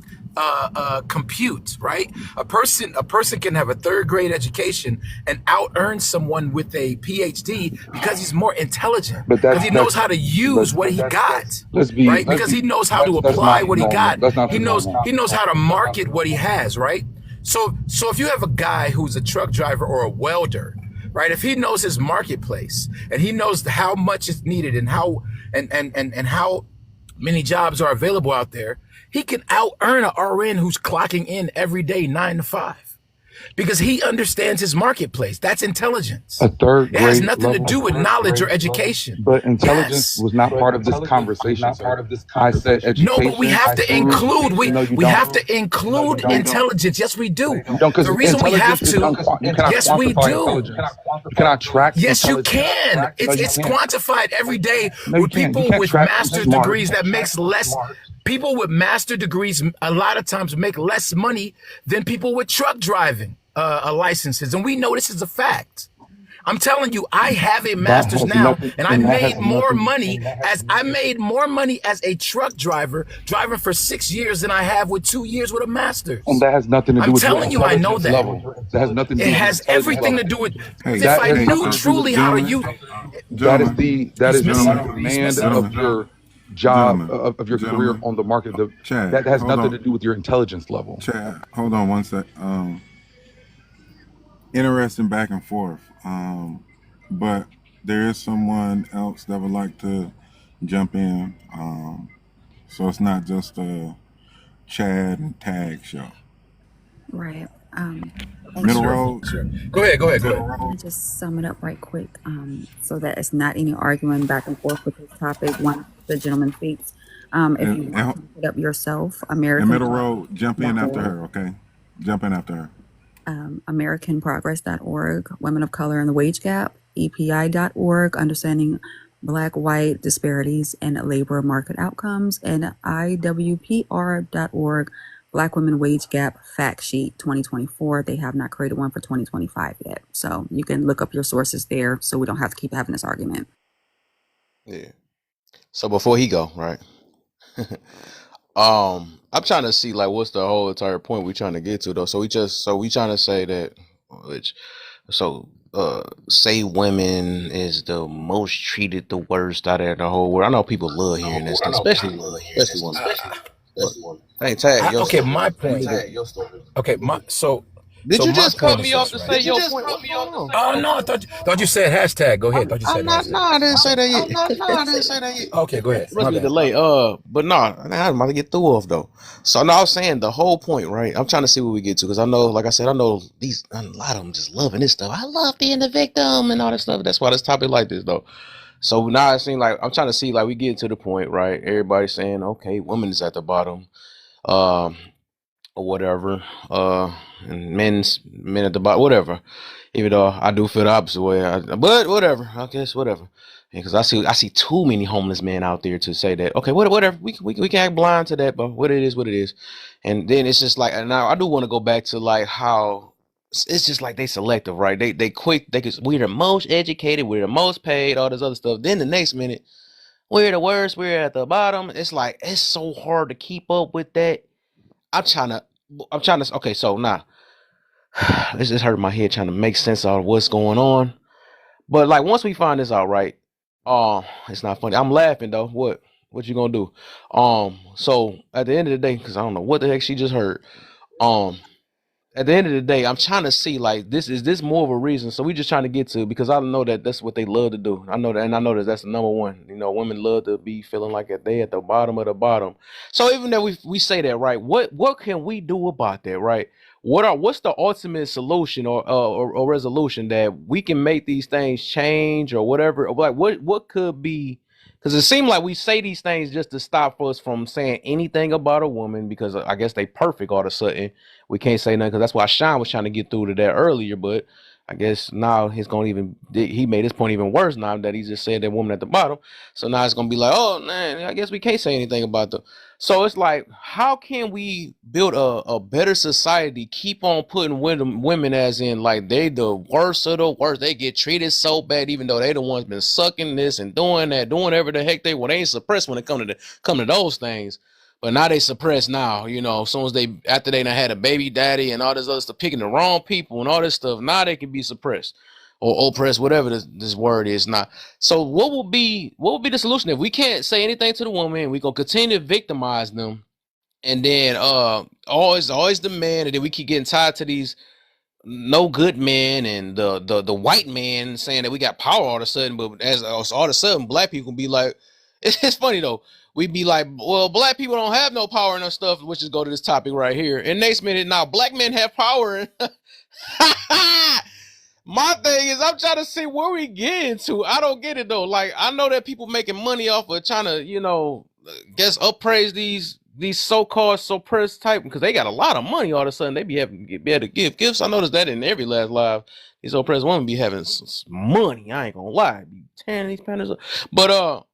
compute, right? A person can have a third grade education and out earn someone with a PhD because he's more intelligent, But because he knows how to use let's what he got, let's be right? Because he knows how to that's apply not what he normal. got. That's not He the knows normal. he knows how to market what he has, right? So if you have a guy who's a truck driver or a welder, right? If he knows his marketplace and he knows how much is needed and how many jobs are available out there, he can out earn an RN who's clocking in every day 9 to 5 because he understands his marketplace. That's intelligence. A third It has grade nothing to level. do with knowledge or education. But intelligence Yes. was not part of this conversation, sir. I said No, but we education. have to include No, you we don't. have to include intelligence. Yes, we do. You don't, because The reason we have intelligence is to, you cannot yes, we quantify do. intelligence. You cannot track Yes, you intelligence. can. No, you It's can't. quantified every day No, you with can't. You people can't with track who's master's smart. degrees that makes less. People with master degrees a lot of times make less money than people with truck driving licenses, and we know this is a fact. I'm telling you, I have a That master's has now, nothing, and and that has nothing. I made more money as a truck driver driving for 6 years than I have with 2 years with a And master's. that has nothing to do I'm with your telling you, I know intelligence that. level. That has nothing to It do with your has intelligence everything to level. do with Hey, if That I has hey, knew nothing to do with truly how to gentlemen, use. that is gentlemen, that He's is missing the gentlemen, it. He's demand missing it. of gentlemen, your job gentlemen, of your career gentlemen. on the market. Chad, That has hold nothing on. to do with your intelligence level. Chad, hold on one sec. Interesting back and forth. But there is someone else that would like to jump in. So it's not just a Chad and Tag show. Right. And Middle Sure, road. sure. Go ahead, go ahead, go ahead. let me just sum it up right quick, so that it's not any arguing back and forth with this topic. Once the gentleman speaks, if And, you want and, to look it up yourself, and middle road, jump in after AmericanProgress.org, her, okay? Jump in after her. AmericanProgress.org, Women of Color and the Wage Gap, EPI.org, Understanding Black White Disparities and Labor Market Outcomes, and IWPR.org, Black Women Wage Gap Fact Sheet 2024. They have not created one for 2025 yet. So you can look up your sources there so we don't have to keep having this argument. Yeah. So before he go, right? I'm trying to see like what's the whole entire point we trying to get to though. So we trying to say that which say women is the most treated the worst out of the whole world. I know people love hearing that stuff, especially women. Especially women. But hey, Tag, your Okay, story. my point. Okay, Did so you my just cut point is me off this, to right? say your point? What's going on? Oh no, I thought you said hashtag. Go ahead. Thought you said No, hashtag. I didn't My say that bad. yet. Okay, go ahead. It must My be bad. delayed. But no, I'm about to get through off though. So now I was saying the whole point, right? I'm trying to see what we get to because I know, like I said, I know a lot of them just loving this stuff. I love being the victim and all that stuff. That's why this topic like this though. So now it seems like I'm trying to see like we get to the point, right? Everybody's saying, okay, women is at the bottom, um, or whatever, and men at the bottom, whatever. Even though I do feel the opposite way, but whatever. I guess whatever. Because I see too many homeless men out there to say that. Okay, whatever. We can act blind to that, but what it is. And then it's just like, and now I do want to go back to like how it's just like they selective, right? They quick. We're the most educated, we're the most paid, all this other stuff. Then the next minute, we're the worst, we're at the bottom. It's like it's so hard to keep up with that. I'm trying to. Okay, so now this just hurt my head trying to make sense of what's going on. But like once we find this out, right? It's not funny. I'm laughing though. What you gonna do? So at the end of the day, because I don't know what the heck she just heard. Um, at the end of the day, I'm trying to see like this more of a reason. So we just trying to get to because I know that that's what they love to do. I know that, and I know that that's the number one. You know, women love to be feeling like they at the bottom of the bottom. So even though we say that, right? What can we do about that, right? What's the ultimate solution or resolution that we can make these things change or whatever? Or like what could be? Because it seems like we say these things just to stop us from saying anything about a woman because I guess they perfect all of a sudden we can't say nothing because that's why Sean was trying to get through to that earlier. But I guess now he made his point even worse now that he just said that woman at the bottom. So now it's gonna be like, oh man, I guess we can't say anything about them. So it's like, how can we build a better society? Keep on putting women as in like they the worst of the worst. They get treated so bad, even though they the ones been sucking this and doing that, doing whatever the heck they ain't suppressed when it come to those things. But now they suppressed now, as soon as after they done had a baby daddy and all this other stuff, picking the wrong people and all this stuff, now they can be suppressed or oppressed, whatever this word is not. So what will be the solution if we can't say anything to the woman? We gonna continue to victimize them, and then always the man, and then we keep getting tied to these no good men and the white man saying that we got power all of a sudden, but as all of a sudden black people be like, it's funny though. We'd be like, well, black people don't have no power and no stuff, which is go to this topic right here. And next minute, now black men have power. My thing is, I'm trying to see where we get into. I don't get it though. Like, I know that people making money off of trying to, guess appraise these so-called suppressed type because they got a lot of money. All of a sudden, they be able to give gifts. I noticed that in every last live. These oppressed women be having some money. I ain't gonna lie, be tearing these pandas up. But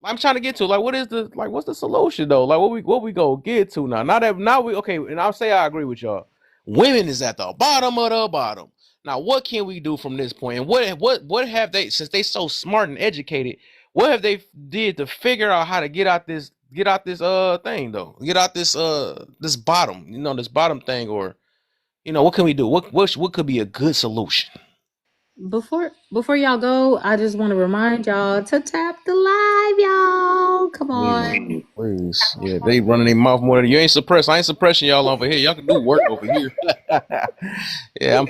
I'm trying to get to like, what's the solution though? Like, what we go get to now? Now we okay, and I'll say I agree with y'all. Women is at the bottom of the bottom. Now, what can we do from this point? And what have they, since they so smart and educated, what have they did to figure out how to get out this thing though? Get out this bottom, this bottom thing, or what can we do? What could be a good solution? Before y'all go, I just want to remind y'all to tap the live, y'all. Come on. Please. Yeah, they running their mouth more than you ain't suppressed. I ain't suppressing y'all over here. Y'all can do work over here. Yeah,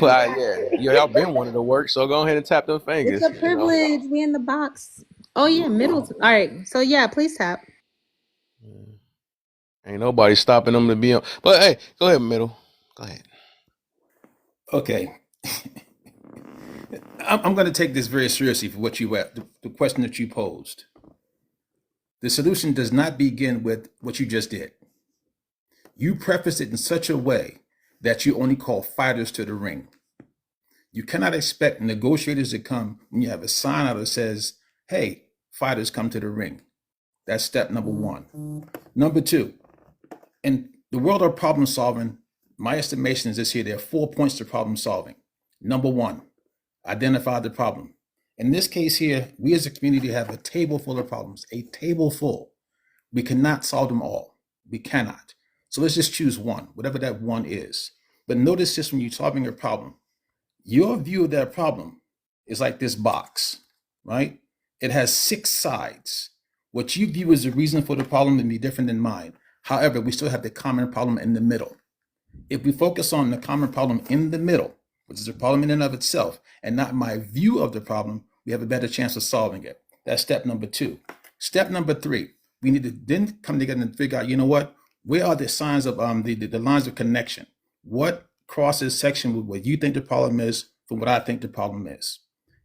y'all been wanting to work, so go ahead and tap them It's fingers. a privilege. We in the box. Oh yeah, Middleton. All right. So yeah, please tap. Ain't nobody stopping them to be on. But hey, go ahead, middle. Go ahead. Okay. I'm going to take this very seriously for what you the question that you posed. The solution does not begin with what you just did. You preface it in such a way that you only call fighters to the ring. You cannot expect negotiators to come when you have a sign out that says, hey, fighters come to the ring. That's step number one. Number two, in the world of problem solving, my estimation is this here. There are 4 points to problem solving. Number one, identify the problem. In this case here, we as a community have a table full of problems, a table full. We cannot solve them all. We cannot. So let's just choose one, whatever that one is. But notice this when you're solving a problem, your view of that problem is like this box, right? It has 6 sides. What you view as the reason for the problem may be different than mine. However, we still have the common problem in the middle. If we focus on the common problem in the middle, which is a problem in and of itself, and not my view of the problem, we have a better chance of solving it. That's step number 2. Step number 3, we need to then come together and figure out, you know what? Where are the signs of the lines of connection? What crosses section with what you think the problem is from what I think the problem is?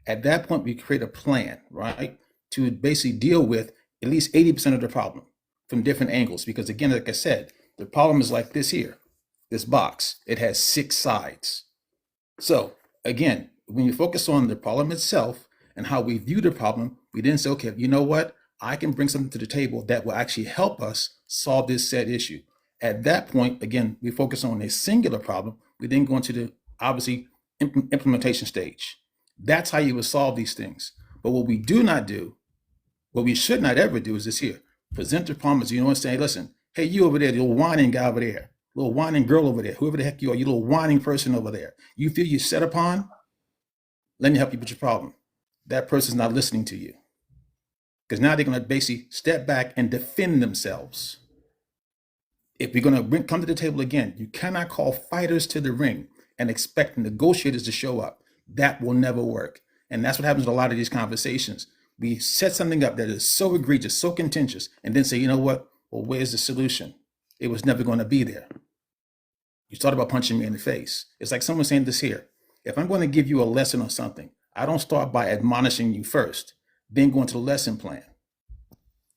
At that point, we create a plan, right, to basically deal with at least 80% of the problem from different angles. Because again, like I said, the problem is like this here, this box. It has 6 sides. So again, when you focus on the problem itself and how we view the problem, we then say, okay, you know what? I can bring something to the table that will actually help us solve this said issue. At that point, again, we focus on a singular problem. We then go into the obviously implementation stage. That's how you would solve these things. But what we do not do, what we should not ever do is this here. Present the problem as, you know what, saying, listen, hey, you over there, the little whining guy over there, little whining girl over there, whoever the heck you are, you little whining person over there. You feel you're set upon? Let me help you with your problem. That person's not listening to you. Because now they're going to basically step back and defend themselves. If we're going to come to the table again, you cannot call fighters to the ring and expect negotiators to show up. That will never work. And that's what happens with a lot of these conversations. We set something up that is so egregious, so contentious, and then say, you know what? Well, where's the solution? It was never going to be there. You start about punching me in the face. It's like someone saying this here. If I'm going to give you a lesson on something, I don't start by admonishing you first, then go into the lesson plan.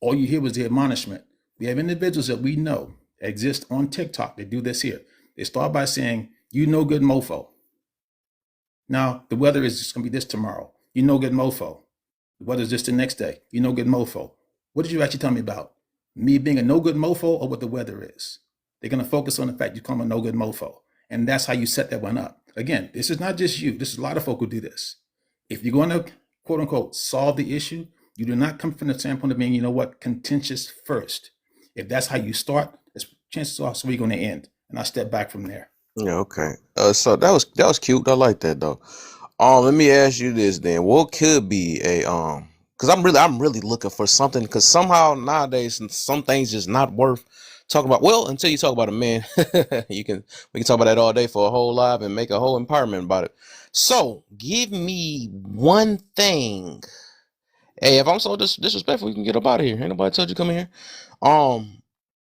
All you hear was the admonishment. We have individuals that we know exist on TikTok. They do this here. They start by saying, you no good mofo. Now, the weather is just going to be this tomorrow. You no good mofo. The weather is just the next day. You no good mofo. What did you actually tell me about? Me being a no good mofo or what the weather is? They're going to focus on the fact you call them a no good mofo. And that's how you set that one up. Again, this is not just you. This is a lot of folk who do this. If you're going to, quote unquote, solve the issue, you do not come from the standpoint of being, you know what, contentious first. If that's how you start, chances are so we're going to end. And I step back from there. Yeah, okay. So that was cute. I like that though. Let me ask you this then. What could be a because I'm really looking for something, because somehow nowadays some things just not worth talking about. Well, until you talk about a man, we can talk about that all day for a whole live and make a whole empowerment about it. So give me one thing. Hey, if I'm so disrespectful, you can get up out of here. Ain't nobody told you to come here.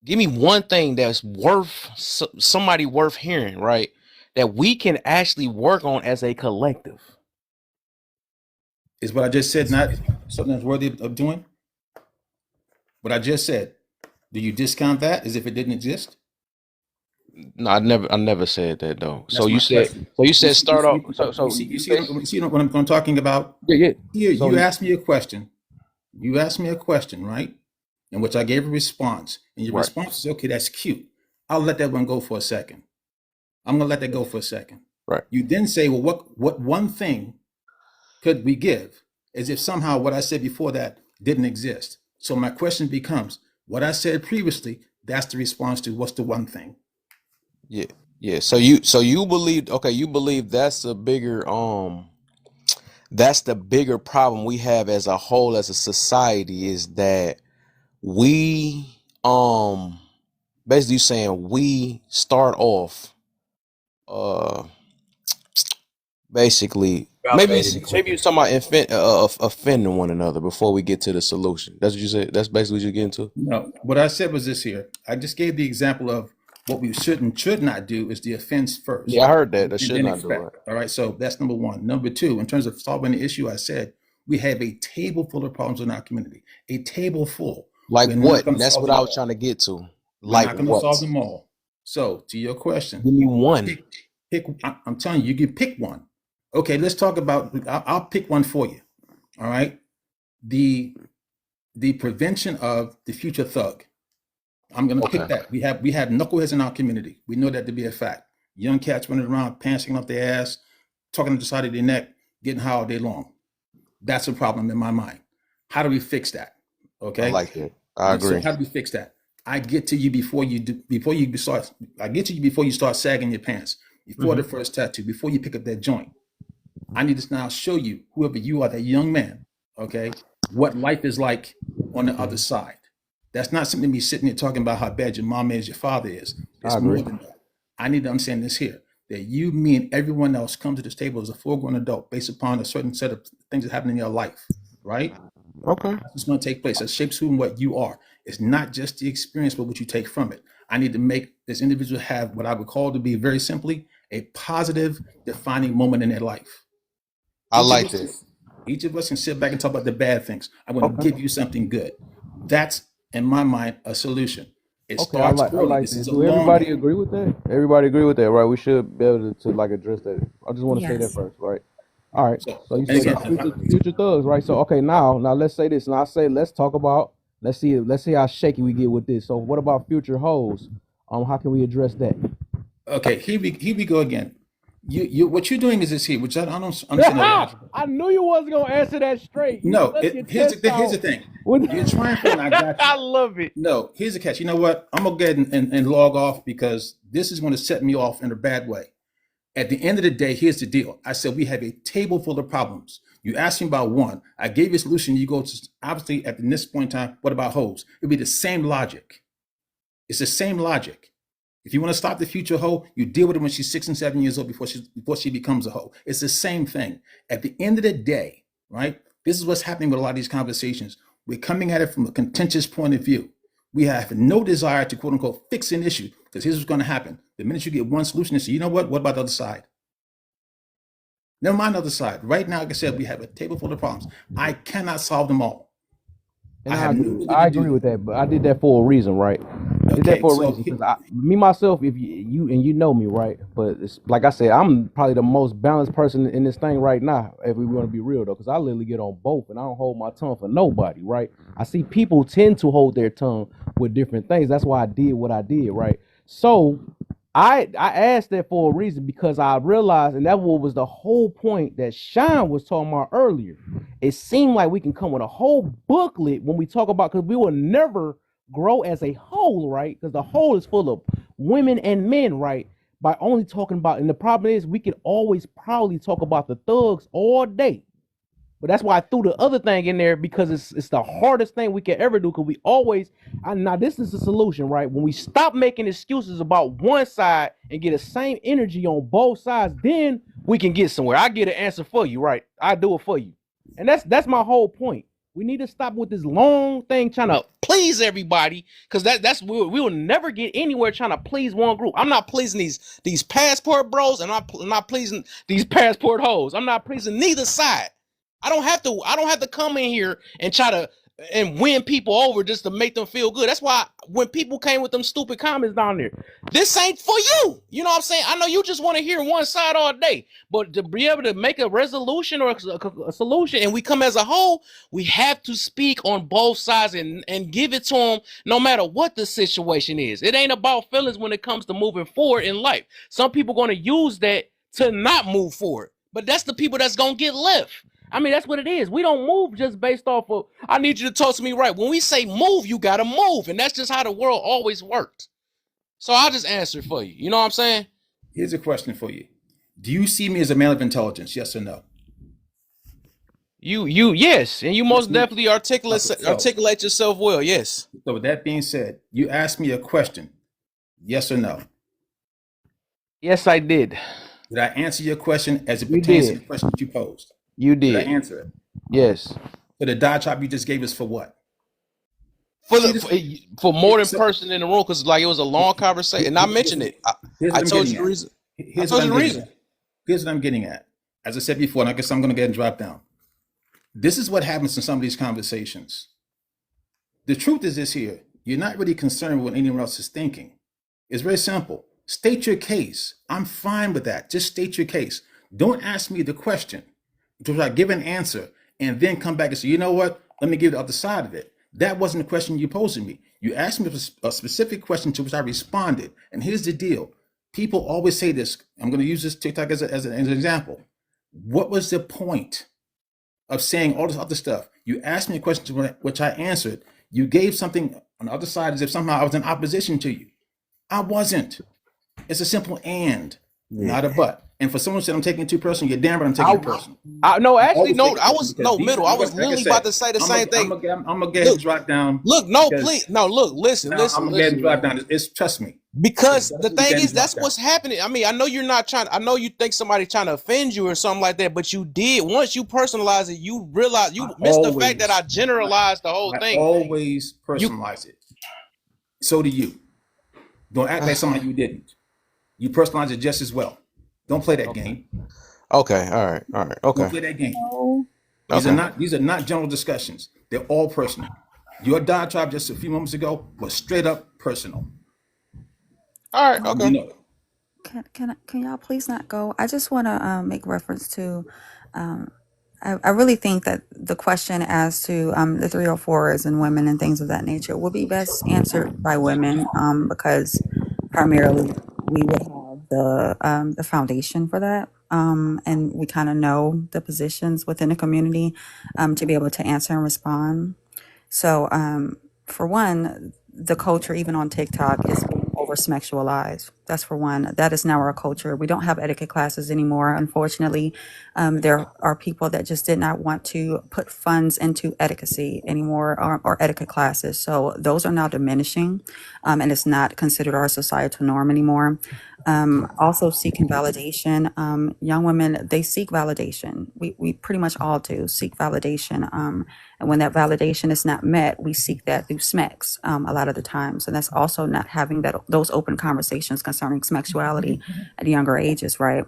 Give me one thing that's worth somebody worth hearing, right? That we can actually work on as a collective. Is what I just said not something that's worthy of doing? What I just said, do you discount that as if it didn't exist? No, I never said that though. That's my question. You said start off. You see what I'm talking about? Yeah. Here, so you asked me a question. You asked me a question, right? In which I gave a response. And your response is, okay, that's cute. I'll let that one go for a second. I'm going to let that go for a second. Right. You then say, well, what one thing could we give? As if somehow what I said before that didn't exist. So my question becomes, what I said previously, that's the response to what's the one thing? Yeah. So you believe, okay, you believe that's the bigger problem we have as a whole, as a society, is that we basically saying we start off basically maybe you're talking about offending one another before we get to the solution. That's what you said. That's basically what you're getting to. No, what I said was this here. I just gave the example of What we should not do is the offense first, Yeah, I heard that. That and should then not do expect. it. All right, so that's number one. Number two, in terms of solving the issue, I said we have a table full of problems in our community. A table full. Like We're not what? going to That's solve what them I was all. trying to get to. We're Like not going to what? solve them all. So, to your question, Give me one. pick. I'm telling you, you can pick one. Okay, let's talk about. I'll pick one for you. All right, the prevention of the future thug. I'm going to Okay. pick that. We have knuckleheads in our community. We know that to be a fact. Young cats running around, pantsing up their ass, talking to the side of their neck, getting high all day long. That's a problem in my mind. How do we fix that? I Okay. like that. I So agree. how do we fix that? I get to you before you start sagging your pants, before the first tattoo, before you pick up that joint. I need to now show you, whoever you are, that young man, okay, what life is like on the other side. That's not something to be sitting there talking about how bad your mom is, your father is. I It's agree. more than that. I need to understand this here, that you, me, and everyone else come to this table as a full-grown adult based upon a certain set of things that happen in your life, right? Okay. That's what's going to take place. That shapes who and what you are. It's not just the experience, but what you take from it. I need to make this individual have what I would call to be very simply a positive defining moment in their life. I like that. Each of us can sit back and talk about the bad things. I want to Okay. give you something good. That's, in my mind, a solution. It Okay, starts I early. like This that. is a Do long everybody game. agree with that? Everybody agree with that, right? We should be able to like address that. I just want to say that Yes. first, right? All right. So, So you and said again, future thugs, right? So okay, now let's say this. Now I say let's talk about let's see how shaky we get with this. So what about future hoes? How can we address that? okay, here we go again. You what you're doing is this here, which I don't understand the logic. I knew you wasn't gonna answer that straight. You No, stuck your here's chest here's the out. thing. With You're trying for it, and I got I you. love it. No, here's the catch. You know what? I'm gonna go ahead and log off because this is going to set me off in a bad way. At the end of the day, here's the deal. I said we have a table full of problems. You asked me about one. I gave you a solution. You go to, obviously at this point in time, what about hoes? It'd be the same logic. It's the same logic. If you want to stop the future hoe, you deal with it when she's 6 and 7 years old before she becomes a hoe. It's the same thing. At the end of the day, right? This is what's happening with a lot of these conversations. We're coming at it from a contentious point of view. We have no desire to quote unquote fix an issue because here's what's going to happen. The minute you get one solution, you say, you know what? What about the other side? Never mind the other side. Right now, like I said, we have a table full of problems. I cannot solve them all. And I have no ability I to do agree that. with that, but I did that for a reason, right? Did that Okay, for a so reason because me myself, if you know me, right? But it's like I said, I'm probably the most balanced person in this thing right now. If we want to be real though, because I literally get on both, and I don't hold my tongue for nobody, right? I see people tend to hold their tongue with different things. That's why I did what I did, right? So I asked that for a reason because I realized, and that was the whole point that Sean was talking about earlier. It seemed like we can come with a whole booklet when we talk about, because we will never grow as a whole, right? Because the whole is full of women and men, right? By only talking about, and the problem is we can always probably talk about the thugs all day. But that's why I threw the other thing in there because it's the hardest thing we can ever do because we always now this is the solution, right? When we stop making excuses about one side and get the same energy on both sides, then we can get somewhere. I get an answer for you, right? I do it for you. And that's my whole point. We need to stop with this long thing trying to please everybody because that's we will never get anywhere trying to please one group. I'm not pleasing these passport bros, and I'm not pleasing these passport hoes. I'm not pleasing neither side. I don't have to come in here and try to and win people over just to make them feel good. That's why when people came with them stupid comments down there, this ain't for you. You know what I'm saying? I know you just want to hear one side all day, but to be able to make a resolution or a solution and we come as a whole, we have to speak on both sides and give it to them no matter what the situation is. It ain't about feelings when it comes to moving forward in life. Some people going to use that to not move forward, but that's the people that's going to get left. I mean, that's what it is. We don't move just based off of, I need you to talk to me right. When we say move, you got to move. And that's just how the world always worked. So I'll just answer for you. You know what I'm saying? here's a question for you. Do you see me as a man of intelligence? Yes or no? Yes. And you Yes most or no? definitely Okay, articulate yourself well. Yes. so with that being said, you asked me a question. Yes or no? Yes, I did. Did I answer your question as it You pertains to did. the question that you posed? You Did I did. answer it? Yes. So the die chop you just gave us for what? for See the this? for more than So person in the room because like it was a long conversation, and I here's mentioned what it. here's I what I'm told getting you the at. reason. I Here's what told you I'm the getting reason. at. Here's what I'm getting at. As I said before, and I guess I'm going to get and drop down. This is what happens in some of these conversations. The truth is this here. You're not really concerned with what anyone else is thinking. It's very simple. State your case. I'm fine with that. Just state your case. Don't ask me the question. To like give an answer and then come back and say, you know what? Let me give the other side of it. That wasn't the question you posed to me. You asked me a specific question to which I responded. And here's the deal. People always say this. I'm going to use this TikTok as an example. What was the point of saying all this other stuff? You asked me a question to which I answered. You gave something on the other side as if somehow I was in opposition to you. I wasn't. It's a simple and, Yeah. not a but. And for someone who said I'm taking it too personal, you're damn right I'm taking I, it personal. no, I actually, always take no. it I personal was because no these middle. are, I was like I literally about said, to say the I'm same gonna I'm thing. gonna I'm gonna go ahead and Look, drop down look, no, please, because no, look, listen, now I'm listen, gonna go ahead and listen, drop man. down. It's trust me, it's Because best the to go thing ahead and is, drop that's down. what's happening. I mean, I know you're not trying. I know you think somebody trying to offend you or something like that, but you did. Once you personalize it, you realize I you missed the fact that always I generalized the whole I thing. always You personalize it. So do you. Don't act like someone you didn't. You personalize it just as well. Don't play that okay? game. Okay, all right, Don't okay, play that game. No. okay. These are not general discussions. They're all personal. Your diatribe just a few moments ago was straight up personal. All right, You okay. know it. Can y'all please not go? I just want to make reference to. Um, I really think that the question as to the 304s and women and things of that nature will be best answered by women because primarily we would have the foundation for that. And we kind of know the positions within the community to be able to answer and respond. So, for one, the culture, even on TikTok, is being over sexualized. That's for one. That is now our culture. We don't have etiquette classes anymore. Unfortunately, there are people that just did not want to put funds into etiquette anymore or etiquette classes. So those are now diminishing, and it's not considered our societal norm anymore. Also seeking validation. Young women, they seek validation. We pretty much all do seek validation. And when that validation is not met, we seek that through smacks a lot of the times. And that's also not having those open conversations concerning sexuality at younger ages, right?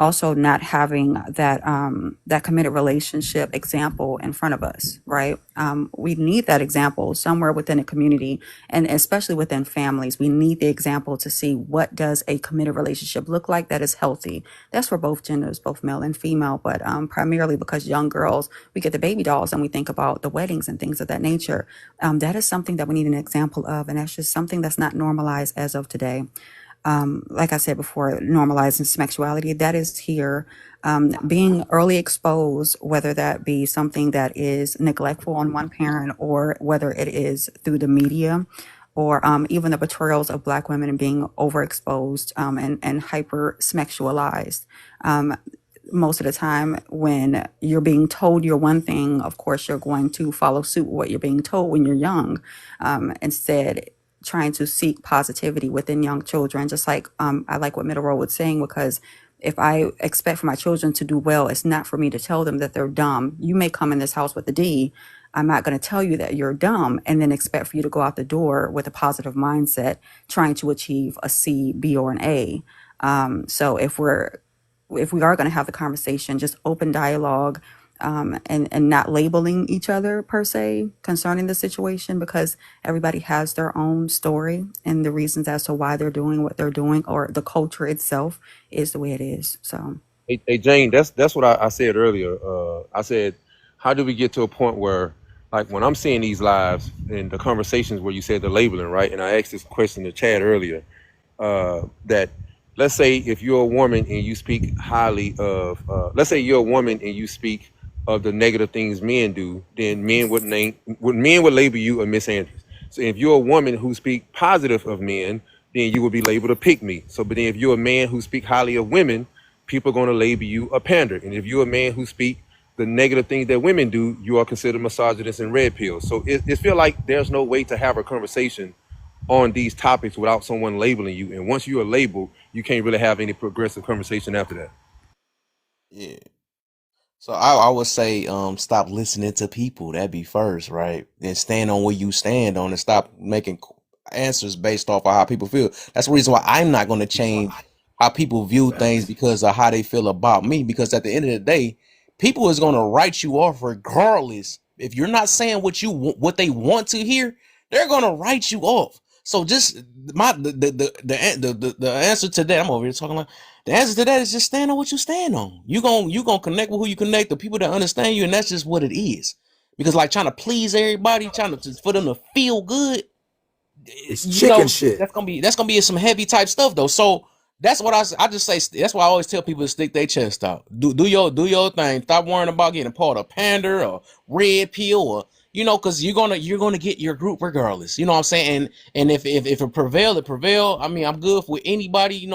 Also not having that committed relationship example in front of us, right? We need that example somewhere within a community, and especially within families. We need the example to see what does a committed relationship look like that is healthy. That's for both genders, both male and female, but primarily because young girls, we get the baby dolls and we think about the weddings and things of that nature. That is something that we need an example of, and that's just something that's not normalized as of today. Like I said before, normalizing sexuality, that is here. Being early exposed, whether that be something that is neglectful on one parent or whether it is through the media or even the portrayals of Black women being overexposed and hyper sexualized. Most of the time when you're being told you're one thing, of course, you're going to follow suit with what you're being told when you're young. Instead, trying to seek positivity within young children, just like I like what Middle Road was saying, because if I expect for my children to do well, it's not for me to tell them that they're dumb. You may come in this house with a D. I'm not going to tell you that you're dumb and then expect for you to go out the door with a positive mindset, trying to achieve a C, B, or an A. So if we are going to have the conversation, just open dialogue, and not labeling each other per se concerning the situation, because everybody has their own story and the reasons as to why they're doing what they're doing, or the culture itself is the way it is. So Hey, Jane, that's what I said earlier. I said, how do we get to a point where, like, when I'm seeing these lives and the conversations where you said the labeling, right? And I asked this question to Chad earlier, that let's say if you're a woman and you speak highly of, let's say you're a woman and you speak of the negative things men do, then men would label you a Miss Andrews. So if you're a woman who speak positive of men, then you will be labeled a pick me. So, but then if you're a man who speak highly of women, people are going to label you a pander. And if you're a man who speak the negative things that women do, you are considered misogynist and red pill. So it feel like there's no way to have a conversation on these topics without someone labeling you. And once you are labeled, you can't really have any progressive conversation after that. Yeah. So I would say stop listening to people. That'd be first, right? And stand on where you stand on and stop making answers based off of how people feel. That's the reason why I'm not going to change how people view things Facts. because of how they feel about me. Because at the end of the day, people is going to write you off regardless. If you're not saying what they want to hear, they're going to write you off. So just the answer to that, I'm over here talking like the answer to that is just stand on what you stand on. You gonna connect with who you connect, the people that understand you, and that's just what it is. Because like trying to please everybody, trying to for them to feel good, It's you chicken know shit. that's gonna be some heavy type stuff though. So that's what I just say. That's why I always tell people to stick their chest out. Do your thing. Stop worrying about getting part of pander or red pill or because you're gonna get your group regardless. You know what I'm saying? And if it prevail, it prevail. I mean, I'm good with anybody.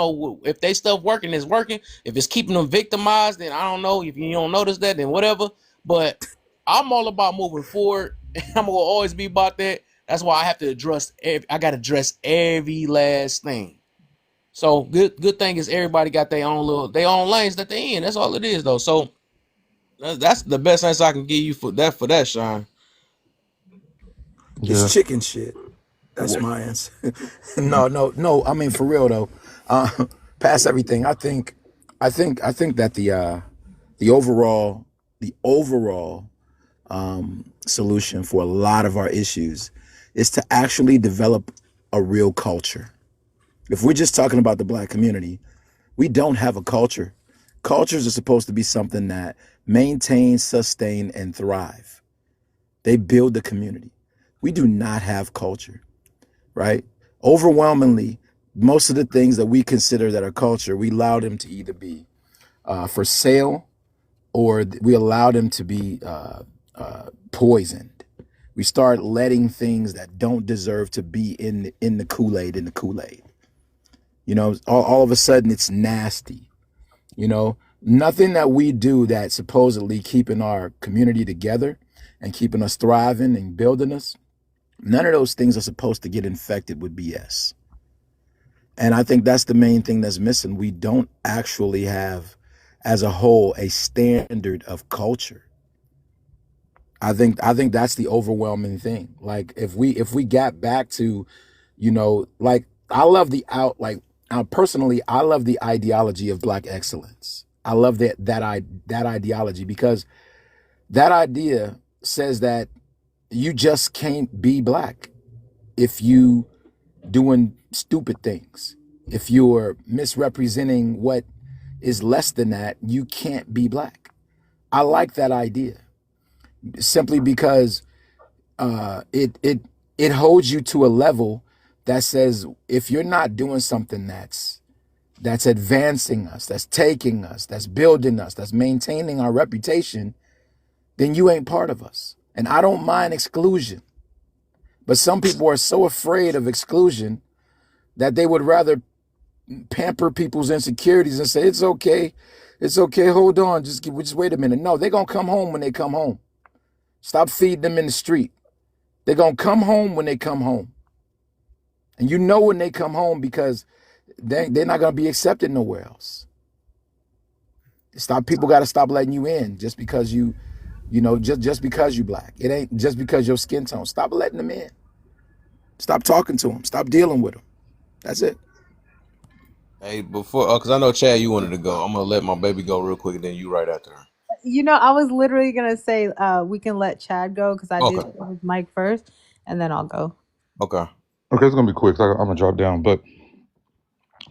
If they stuff working, it's working. If it's keeping them victimized, then I don't know. If you don't notice that, then whatever. But I'm all about moving forward. I'm gonna always be about that. That's why I have to address. I got to address every last thing. So good thing is everybody got their own lanes that they in. That's all it is though. So that's the best answer I can give you for that, Sean. It's Yeah. chicken shit. That's Well, my answer. No. I mean, for real though. Past everything, I think that the overall solution for a lot of our issues is to actually develop a real culture. If we're just talking about the black community, we don't have a culture. Cultures are supposed to be something that maintain, sustain, and thrive. They build the community. We do not have culture, right? Overwhelmingly, most of the things that we consider that are culture, we allow them to either be for sale or we allow them to be poisoned. We start letting things that don't deserve to be in the Kool-Aid in the Kool-Aid. All of a sudden it's nasty. Nothing that we do that's supposedly keeping our community together and keeping us thriving and building us, none of those things are supposed to get infected with BS. And I think that's the main thing that's missing. We don't actually have, as a whole, a standard of culture. I think that's the overwhelming thing. Like if we got back to, like I love personally I love the ideology of black excellence. I love that ideology because that idea says that you just can't be black if you doing stupid things. If you're misrepresenting what is less than that, you can't be black. I like that idea simply because it holds you to a level that says if you're not doing something that's advancing us, that's taking us, that's building us, that's maintaining our reputation, then you ain't part of us. And I don't mind exclusion, but some people are so afraid of exclusion that they would rather pamper people's insecurities and say it's okay, hold on, just wait a minute. No, they're gonna come home when they come home. Stop feeding them in the street. They're gonna come home when they come home. And when they come home because they're not gonna be accepted nowhere else. People gotta stop letting you in just because just because you black. It ain't just because your skin tone. Stop letting them in. Stop talking to them. Stop dealing with them. That's it. Hey, before because I know Chad, you wanted to go. I'm gonna let my baby go real quick, and then you right after her. I was literally gonna say we can let Chad go because I did Okay. his mic first, and then I'll go. Okay. okay, it's gonna be quick. 'Cause I'm gonna drop down, but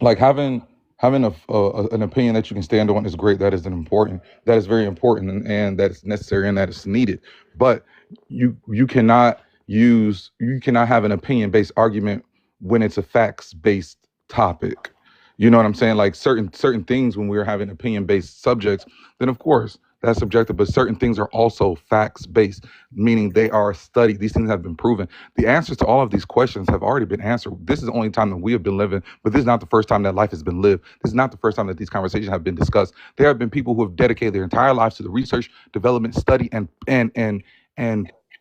like having an opinion that you can stand on is great. That is very important, and that is necessary and that is needed. But you cannot have an opinion based argument when it's a facts based topic. You know what I'm saying? Like certain things when we're having opinion based subjects, then of course that's subjective. But certain things are also facts based, meaning they are studied. These things have been proven. The answers to all of these questions have already been answered. This is the only time that we have been living, but this is not the first time that life has been lived. This is not the first time that these conversations have been discussed. There have been people who have dedicated their entire lives to the research, development, study, and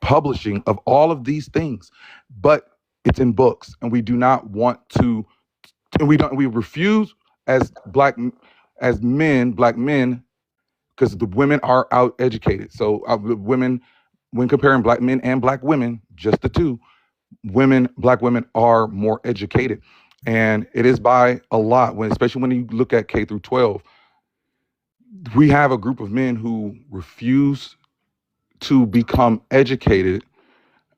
publishing of all of these things. But it's in books, and we do not want to, and we refuse as black men because the women are out educated. So women, when comparing black men and black women, just the two, black women are more educated, and it is by a lot. When, especially when you look at K through 12, we have a group of men who refuse to become educated,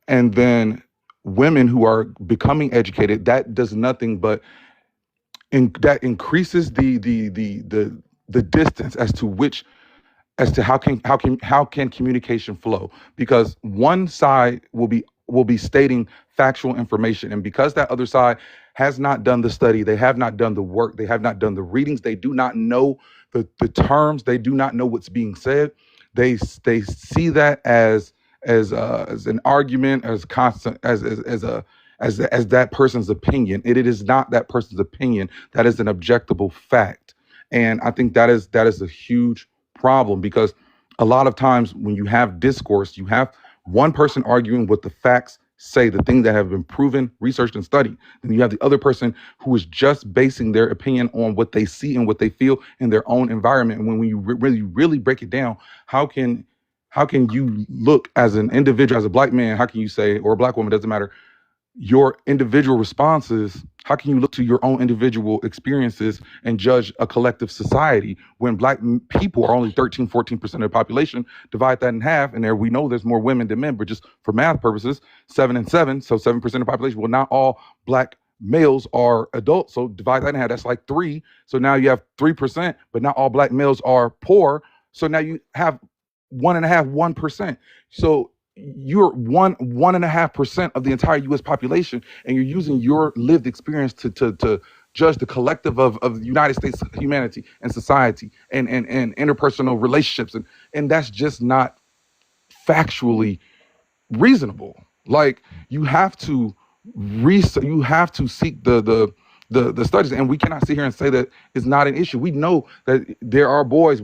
and then women who are becoming educated. That does nothing but that increases the distance as to how can communication flow, because one side will be stating factual information, and because that other side has not done the study, they have not done the work, they have not done the readings, they do not know the terms, they do not know what's being said. They see that as an argument, as constant, as that person's opinion. It is not that person's opinion, that is an objectable fact. And I think that is a huge problem, because a lot of times when you have discourse, you have one person arguing what the facts say, the things that have been proven, researched, and studied. Then you have the other person who is just basing their opinion on what they see and what they feel in their own environment. And when you really break it down, how can you look as an individual, as a black man, how can you say, or a black woman, doesn't matter, your individual responses, how can you look to your own individual experiences and judge a collective society when people are only 13-14% of the population? Divide that in half, and there we know there's more women than men, but just for math purposes, 7 and 7, so 7% of the population. Well, not all black males are adults, so divide that in half, that's like 3. So now you have 3%, but not all black males are poor, so now you have 1.5%. So you're 1.5% of the entire U.S. population, and you're using your lived experience to judge the collective of the United States humanity and society and interpersonal relationships, and that's just not factually reasonable. Like, you have to you have to seek the studies, and we cannot sit here and say that it's not an issue. We know that there are boys.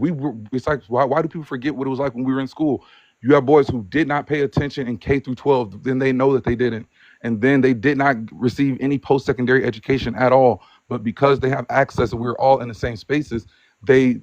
It's like, why do people forget what it was like when we were in school? You have boys who did not pay attention in K through 12, then they know that they didn't, and then they did not receive any post-secondary education at all. But because they have access and we're all in the same spaces, they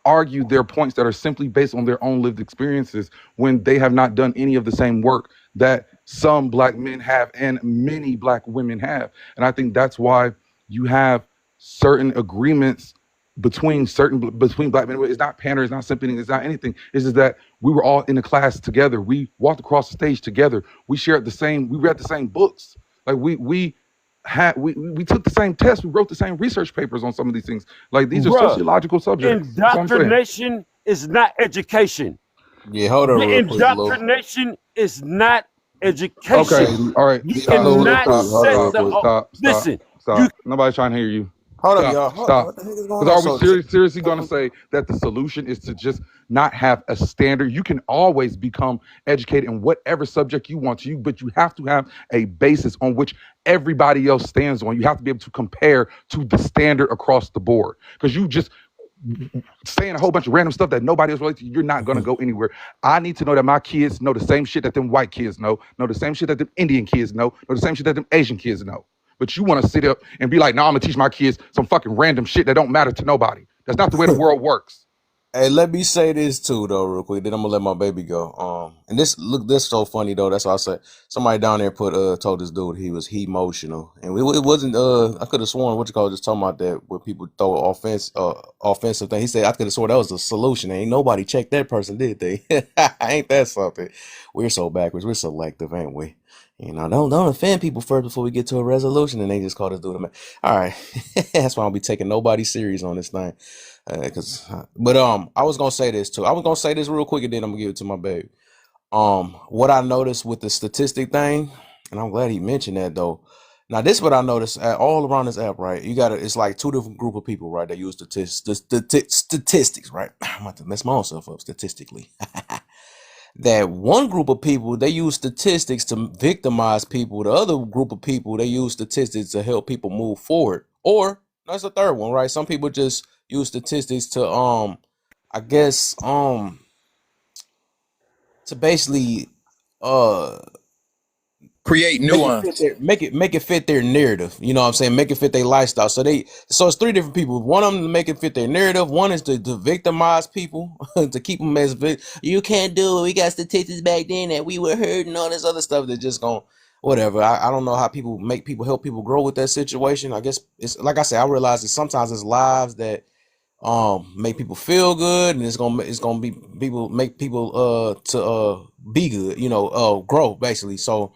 argue their points that are simply based on their own lived experiences, when they have not done any of the same work that some black men have and many black women have. And I think that's why you have certain agreements between black men. It's not pandering, it's not simping, it's not anything. It's just that we were all in a class together. We walked across the stage together. We read the same books. Like we took the same tests. We wrote the same research papers on some of these things. Like, these are Bruh, sociological subjects. That's what I'm saying. indoctrination is not education. Yeah, hold on The real quick, Lou. indoctrination is not Okay, education. all right. You Stop, Lou, real cannot quick. Hold on set real the quick. Stop. listen. You Nobody's trying to hear you. Hold up, y'all. Hold on. Stop. What the heck is going Because on? are we seriously going to say that the solution is to just not have a standard? You can always become educated in whatever subject you want to, but you have to have a basis on which everybody else stands on. You have to be able to compare to the standard across the board. Because you just saying a whole bunch of random stuff that nobody else relates to, you're not going to go anywhere. I need to know that my kids know the same shit that them white kids know the same shit that them Indian kids know the same shit that them Asian kids know. But you want to sit up and be like, no, I'm going to teach my kids some fucking random shit that don't matter to nobody. That's not the way the world works. Hey, let me say this too, though, real quick. Then I'm gonna let my baby go. And this so funny though. That's why I said somebody down there told this dude he emotional, and it wasn't. I could have sworn just talking about that where people throw offensive thing. He said I could have sworn that was the solution. Ain't nobody checked that person, did they? Ain't that something? We're so backwards. We're selective, ain't we? Don't offend people first before we get to a resolution, and they just call this dude a man. All right, that's why I'll be taking nobody serious on this thing. But I was gonna say this too. I was gonna say this real quick, and then I'm gonna give it to my baby. What I noticed with the statistic thing, and I'm glad he mentioned that though. Now, this is what I noticed all around this app, right? It's like two different group of people, right? They use statistics, right? I'm about to mess my own self up statistically. That one group of people, they use statistics to victimize people. The other group of people, they use statistics to help people move forward. Or that's the third one, right? Some people just use statistics to I guess to basically Create make it fit nuance. their make it fit their narrative. You know what I'm saying? Make it fit their lifestyle. So it's three different people. One of them to make it fit their narrative. One is to victimize people to keep them as you can't do it. We got statistics back then that we were hurt and all this other stuff that just going whatever. I don't know how people make people help people grow with that situation. I guess it's like I said. I realize that sometimes it's lives that make people feel good, and it's gonna be people make people to be good, grow basically. So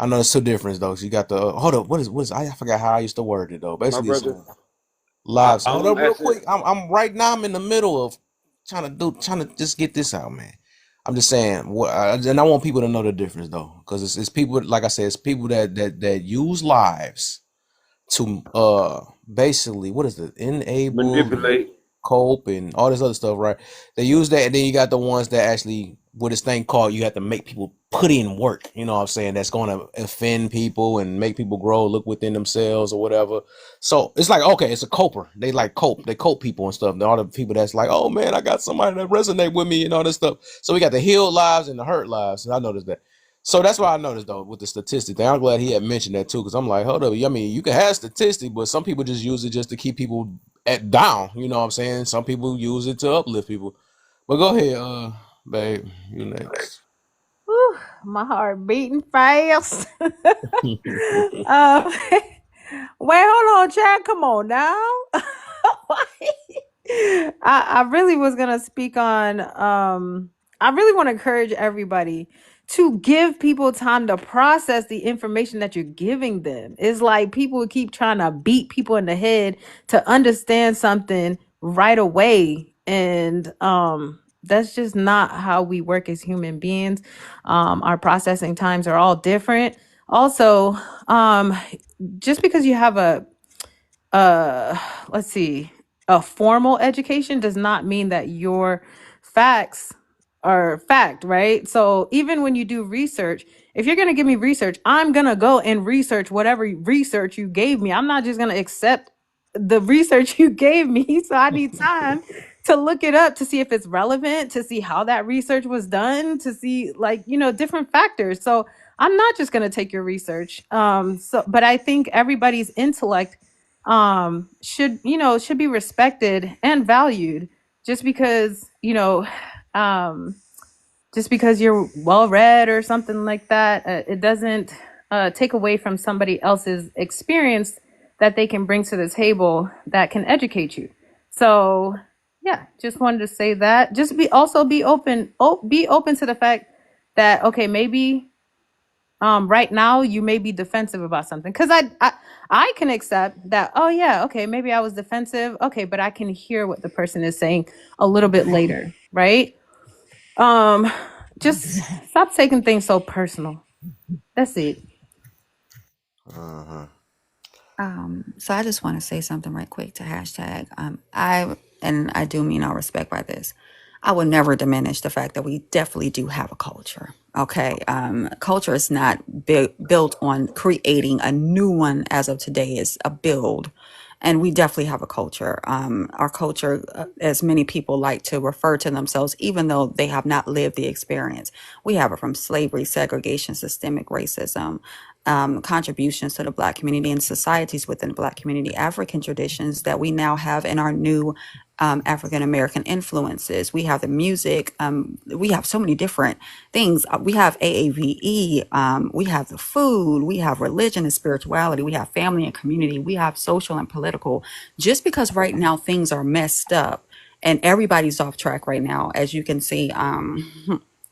I know it's two difference though. So you got the hold up, what is I forgot how I used to word it though. My Basically it's brother, lives. Hold all up I'm real asking, quick. I'm right now I'm in the middle of trying to just get this out, man. I'm just saying and I want people to know the difference though, because it's people, like I said, it's people that use lives to basically, what is it, enable and manipulate. cope and all this other stuff, right? They use that, and then you got the ones that actually, what this thing called, you have to make people put in work, you know what I'm saying, that's going to offend people and make people grow, look within themselves or whatever. So it's like, okay, it's a coper. They cope people and stuff. And all the people that's like, oh man, I got somebody that resonate with me and all this stuff. So we got the healed lives and the hurt lives, and I noticed that. So that's why I noticed though with the statistic thing. I'm glad he had mentioned that too, because I'm like, hold up. I mean, you can have statistics, but some people just use it just to keep people at down. You know what I'm saying? Some people use it to uplift people. But go ahead, babe. You next. Whew, my heart beating fast. Wait, hold on, Chad. Come on now. I really was gonna speak on. I really want to encourage everybody to give people time to process the information that you're giving them. It's like people keep trying to beat people in the head to understand something right away, and that's just not how we work as human beings. Our processing times are all different. Also, just because you have uh let's see, a formal education does not mean that your facts are fact, right? So even when you do research, if you're going to give me research, I'm going to go and research whatever research you gave me. I'm not just going to accept the research you gave me. So I need time to look it up, to see if it's relevant, to see how that research was done, to see, like, different factors. So I'm not just going to take your research. But I think everybody's intellect should be respected and valued. Just because just because you're well read or something like that, it doesn't take away from somebody else's experience that they can bring to the table that can educate you. So yeah, just wanted to say that. Just be open to the fact that, okay, maybe right now you may be defensive about something, because I can accept that. Oh yeah, okay, maybe I was defensive, okay, but I can hear what the person is saying a little bit later, right? um just stop taking things so personal. That's it. Uh-huh. So I just want to say something right quick to hashtag. I do mean all respect by this. I would never diminish the fact that we definitely do have a culture. Okay, culture is not built on creating a new one as of today. Is a build, and we definitely have a culture. Our culture, as many people like to refer to themselves, even though they have not lived the experience, we have it from slavery, segregation, systemic racism, contributions to the Black community and societies within the Black community, African traditions that we now have in our new African American influences. We have the music. We have so many different things. We have AAVE. We have the food. We have religion and spirituality. We have family and community. We have social and political. Just because right now things are messed up and everybody's off track right now, as you can see,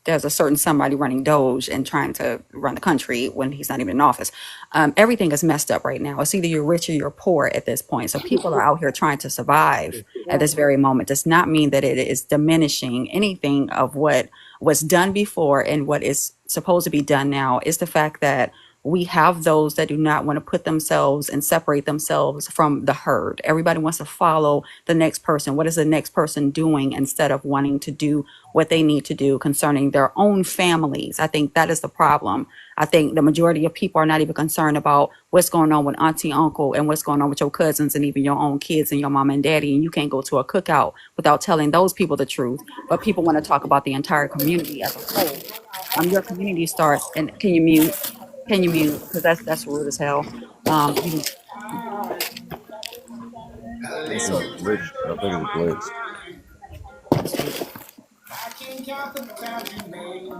there's a certain somebody running Doge and trying to run the country when he's not even in office. Everything is messed up right now. It's either you're rich or you're poor at this point. So people are out here trying to survive at this very moment. Does not mean that it is diminishing anything of what was done before and what is supposed to be done now. Is the fact that we have those that do not want to put themselves and separate themselves from the herd. Everybody wants to follow the next person. What is the next person doing instead of wanting to do what they need to do concerning their own families? I think that is the problem. I think the majority of people are not even concerned about what's going on with auntie, uncle, and what's going on with your cousins and even your own kids and your mom and daddy. And you can't go to a cookout without telling those people the truth. But people want to talk about the entire community as a whole. Your community starts, and can you mute? Can you mute? Because that's rude as hell. You I think it's so a glitch. I think it's a glitch. sweet.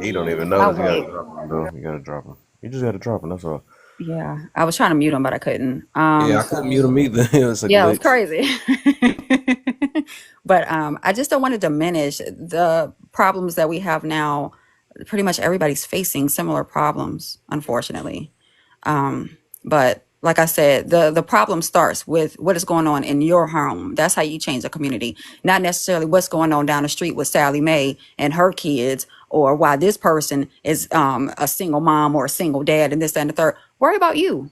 He don't even I'll notice. You gotta wait. drop him though. You gotta drop him. You just gotta drop him. That's all. Yeah, I was trying to mute him, but I couldn't. Yeah, I couldn't mute him either. It's a Yeah, it was glitch. crazy. But I just don't want to diminish the problems that we have now. Pretty much everybody's facing similar problems, unfortunately. But like I said, the problem starts with what is going on in your home. That's how you change a community, not necessarily what's going on down the street with Sally Mae and her kids, or why this person is a single mom or a single dad and this, that, and the third. Worry about you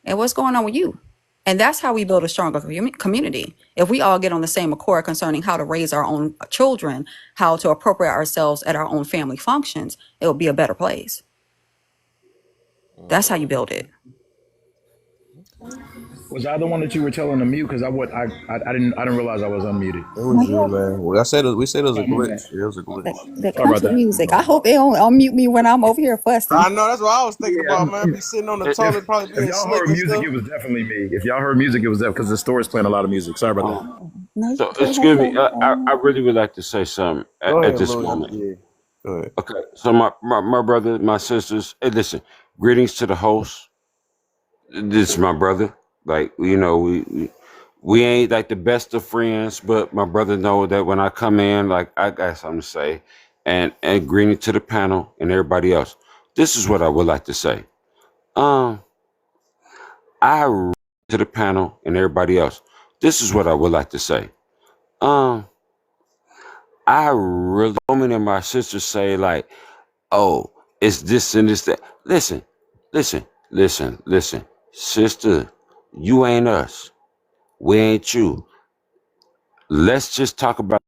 and what's going on with you. And that's how we build a stronger community. If we all get on the same accord concerning how to raise our own children, how to appropriate ourselves at our own family functions, it will be a better place. That's how you build it. Was I the one that you were telling to mute? Because I didn't realize I was unmuted. It No, was you, man. Well, I said we said it was a Oh, my glitch. bad. Yeah, it was a glitch. that Sorry about country that. music. I hope they don't unmute me when I'm over here I fussing. know. That's what I was thinking Yeah. about, man. Be sitting on the If toilet, probably if being y'all slick heard and music, stuff. it was definitely me. If y'all heard music, it was that because the store is playing a lot of music. Sorry about that. No, you So can go excuse me. I ahead. really would like to say something Go at ahead, this Louis. moment. Yeah. Go ahead. Okay. So my brother, my sisters. Hey, listen. Greetings to the host. This is my brother. Like we ain't like the best of friends, but my brother know that when I come in, like I got something to say. And greeting to the panel and everybody else. This is what I would like to say. Um, I to the panel and everybody else. This is what I would like to say. Um, I really so many of my sisters say like, oh, it's this and this that. Listen, sister, you ain't us. We ain't you. Let's just talk about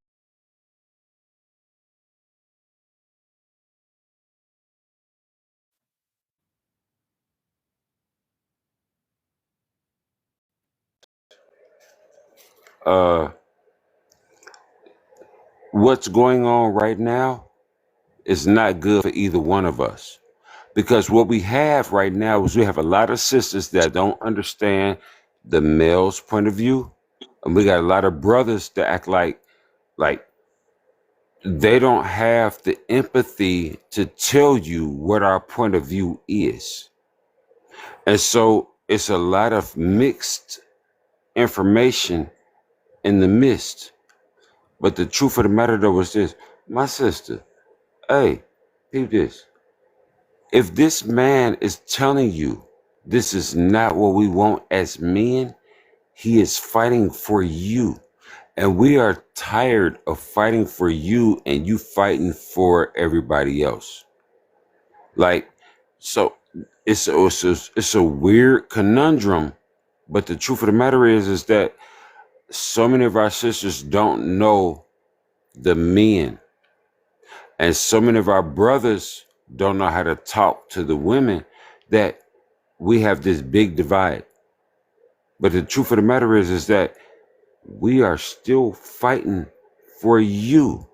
uh what's going on right now is not good for either one of us. Because what we have right now is we have a lot of sisters that don't understand the male's point of view. And we got a lot of brothers that act like they don't have the empathy to tell you what our point of view is. And so it's a lot of mixed information in the midst. But the truth of the matter though is this, my sister, hey, peep this. If this man is telling you this is not what we want as men, he is fighting for you. And we are tired of fighting for you and you fighting for everybody else. Like, so it's a weird conundrum. But the truth of the matter is that so many of our sisters don't know the men. And so many of our brothers don't know how to talk to the women that we have this big divide. But the truth of the matter is that we are still fighting for you.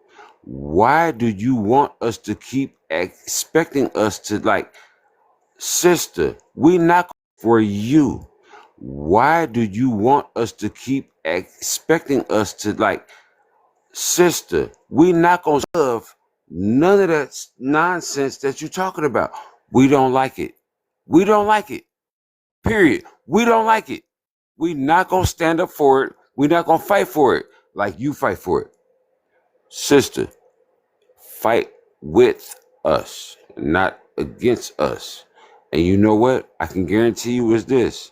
Why do you want us to keep expecting us to like, sister, we not for you? Why do you want us to keep expecting us to like, sister, we not gonna love none of that nonsense that you're talking about. We don't like it. We don't like it. Period. We don't like it. We not gonna stand up for it. We not gonna fight for it like you fight for it. Sister, fight with us, not against us. And you know what? I can guarantee you is this.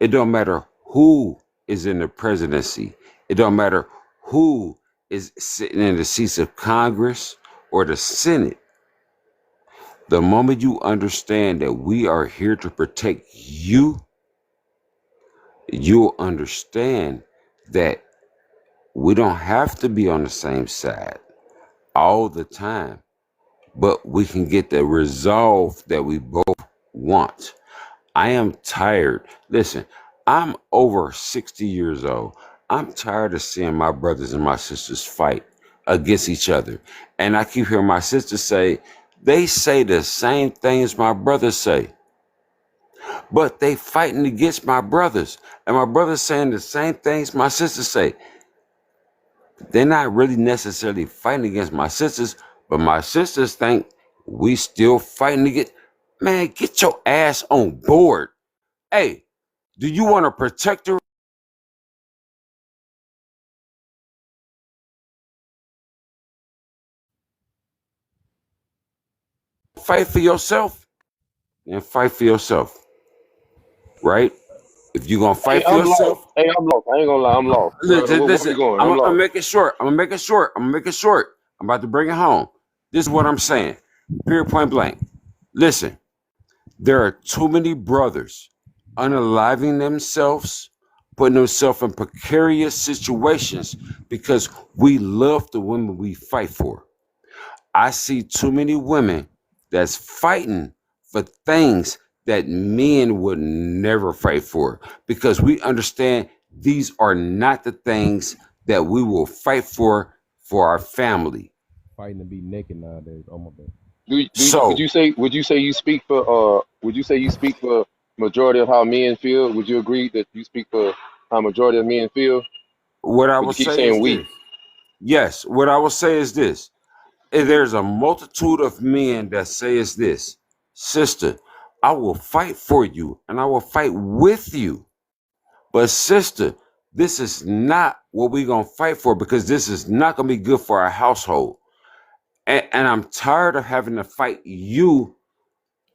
It don't matter who is in the presidency. It don't matter who is sitting in the seats of Congress or the Senate. The moment you understand that we are here to protect you, you'll understand that we don't have to be on the same side all the time, but we can get the resolve that we both want. I am tired. Listen, I'm over 60 years old. I'm tired of seeing my brothers and my sisters fight against each other. And I keep hearing my sisters say, they say the same things my brothers say. but they fighting against my brothers, and my brothers saying the same things my sisters say. They're not really necessarily fighting against my sisters, but my sisters think we still fighting to get. Man, get your ass on board. Hey, do you want to protect her? Fight for yourself? Then fight for yourself, right? If you're gonna Hey, fight for I'm lost. yourself, Hey, I'm lost. I ain't gonna lie, I'm lost. listen, Where we listen. going? I'm I'm lost. make it short. I'm gonna make it short. I'm gonna make it short. I'm about to bring it home. This is what I'm saying. Period. Point blank. Listen, there are too many brothers unaliving themselves, putting themselves in precarious situations because we love the women we fight for. I see too many women that's fighting for things that men would never fight for because we understand these are not the things that we will fight for our family. Fighting to be naked nowadays. Oh my bad. Would So you say you speak for would you say you speak for majority of how men feel? Would you agree that you speak for how majority of men feel? what I But will you keep say is saying we. this. Yes, what I will say is this. There's a multitude of men that say is this. Sister, I will fight for you and I will fight with you. But sister, this is not what we're gonna fight for because this is not gonna be good for our household. And I'm tired of having to fight you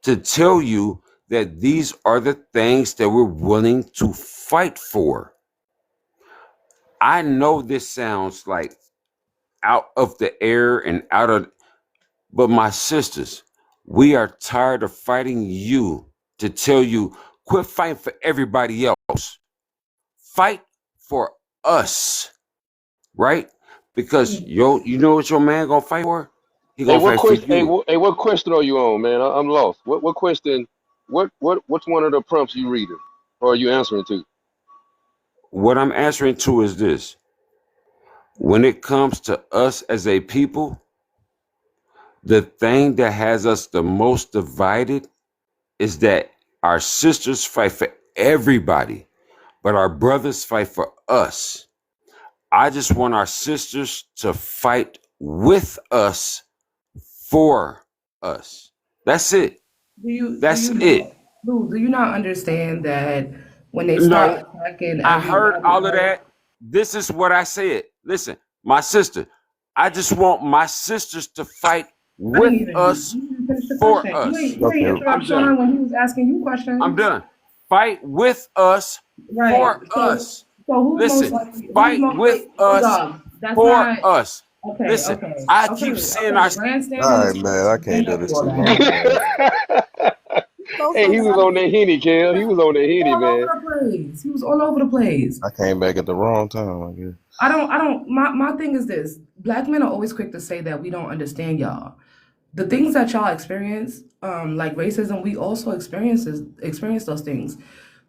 to tell you that these are the things that we're willing to fight for. I know this sounds like out of the air and out of, but my sisters, we are tired of fighting you to tell you quit fighting for everybody else. Fight for us. Right? Because you know what your man gonna fight for? He Hey, gonna fight for you. what question are you on, man? I'm lost. What question? What's one of the prompts you reading, or are you answering to? What I'm answering to is this: when it comes to us as a people, the thing that has us the most divided is that our sisters fight for everybody, but our brothers fight for us. I just want our sisters to fight with us for us. That's it. Do That's you it. not Lou, do you not understand that when they start No, attacking I heard everybody all of else? that. This is what I said. Listen, my sister, I just want my sisters to fight I didn't with even us you didn't finish the for question. us. You ain't Okay. I'm interrupt done. Sean when he was asking you I'm questions. done. Fight with us Right. for So us. who's most Listen, likely who's fight most with like us dog? That's for not us. okay, Listen, okay, I okay, keep saying our okay. Grandstanding All is right, man. I crazy. I can't ain't do gonna do this all too that. long, man. So Hey, he funny. was on that henny, Kev. He was on that henny, All over man. the place. He was all over the place. I came back at the wrong time, I guess. My thing is this. Black men are always quick to say that we don't understand y'all. The things that y'all experience, like racism, we also experience those things.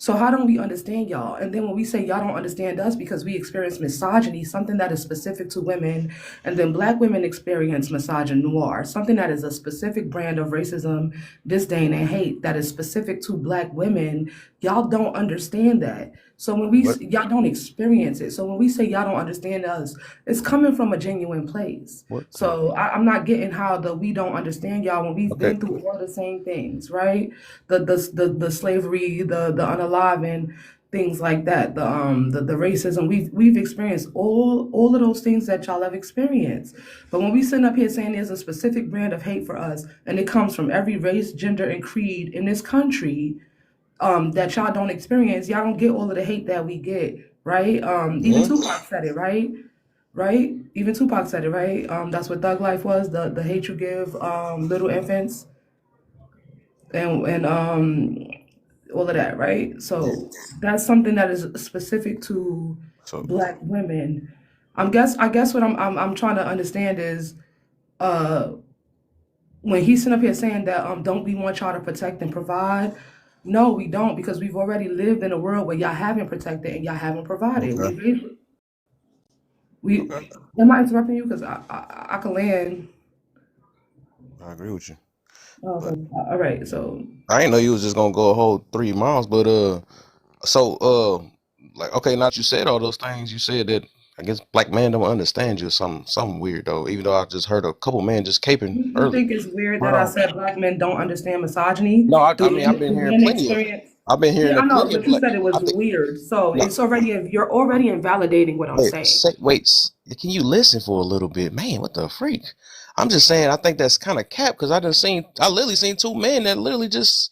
So how don't we understand y'all? And then when we say y'all don't understand us because we experience misogyny, something that is specific to women, and then black women experience misogynoir, something that is a specific brand of racism, disdain, and hate that is specific to black women. Y'all don't understand that. So when What? y'all don't experience it. So when we say y'all don't understand us, it's coming from a genuine place. What? So I'm not getting how we don't understand y'all when we've Okay. been through all the same things, right? The slavery, the unaliving, things like that, the racism. We've experienced all of those things that y'all have experienced. But when we sit up here saying there's a specific brand of hate for us, and it comes from every race, gender, and creed in this country, that y'all don't experience, y'all don't get all of the hate that we get, right? Even Yeah. Tupac said it, right? Right? Even Tupac said it, right? That's what Thug Life was, the hate you give little infants and all of that, right? So that's something that is specific to So black women. I guess what I'm trying to understand is uh when he's sitting up here saying that don't we want y'all to protect and provide? No, we don't, because we've already lived in a world where y'all haven't protected and y'all haven't provided. okay. We Okay. am I interrupting you? Because I can land. I agree with you. Okay. All right. So I didn't know you was just gonna go a whole 3 miles, but like okay, now that you said all those things, you said that I guess black men don't understand you, or something weird though. Even though I just heard a couple men just caping you earlier. think it's weird But that I said black men don't understand misogyny? no, I Do mean I've been do hearing men plenty of, experience? I've been Yeah, hearing I a know, plenty of but you black. said it I was think weird. So no, it's already you're already invalidating what I'm wait, saying. can you listen for a little bit, man? What the freak? I'm just saying I think that's kind of cap because I literally seen two men that literally just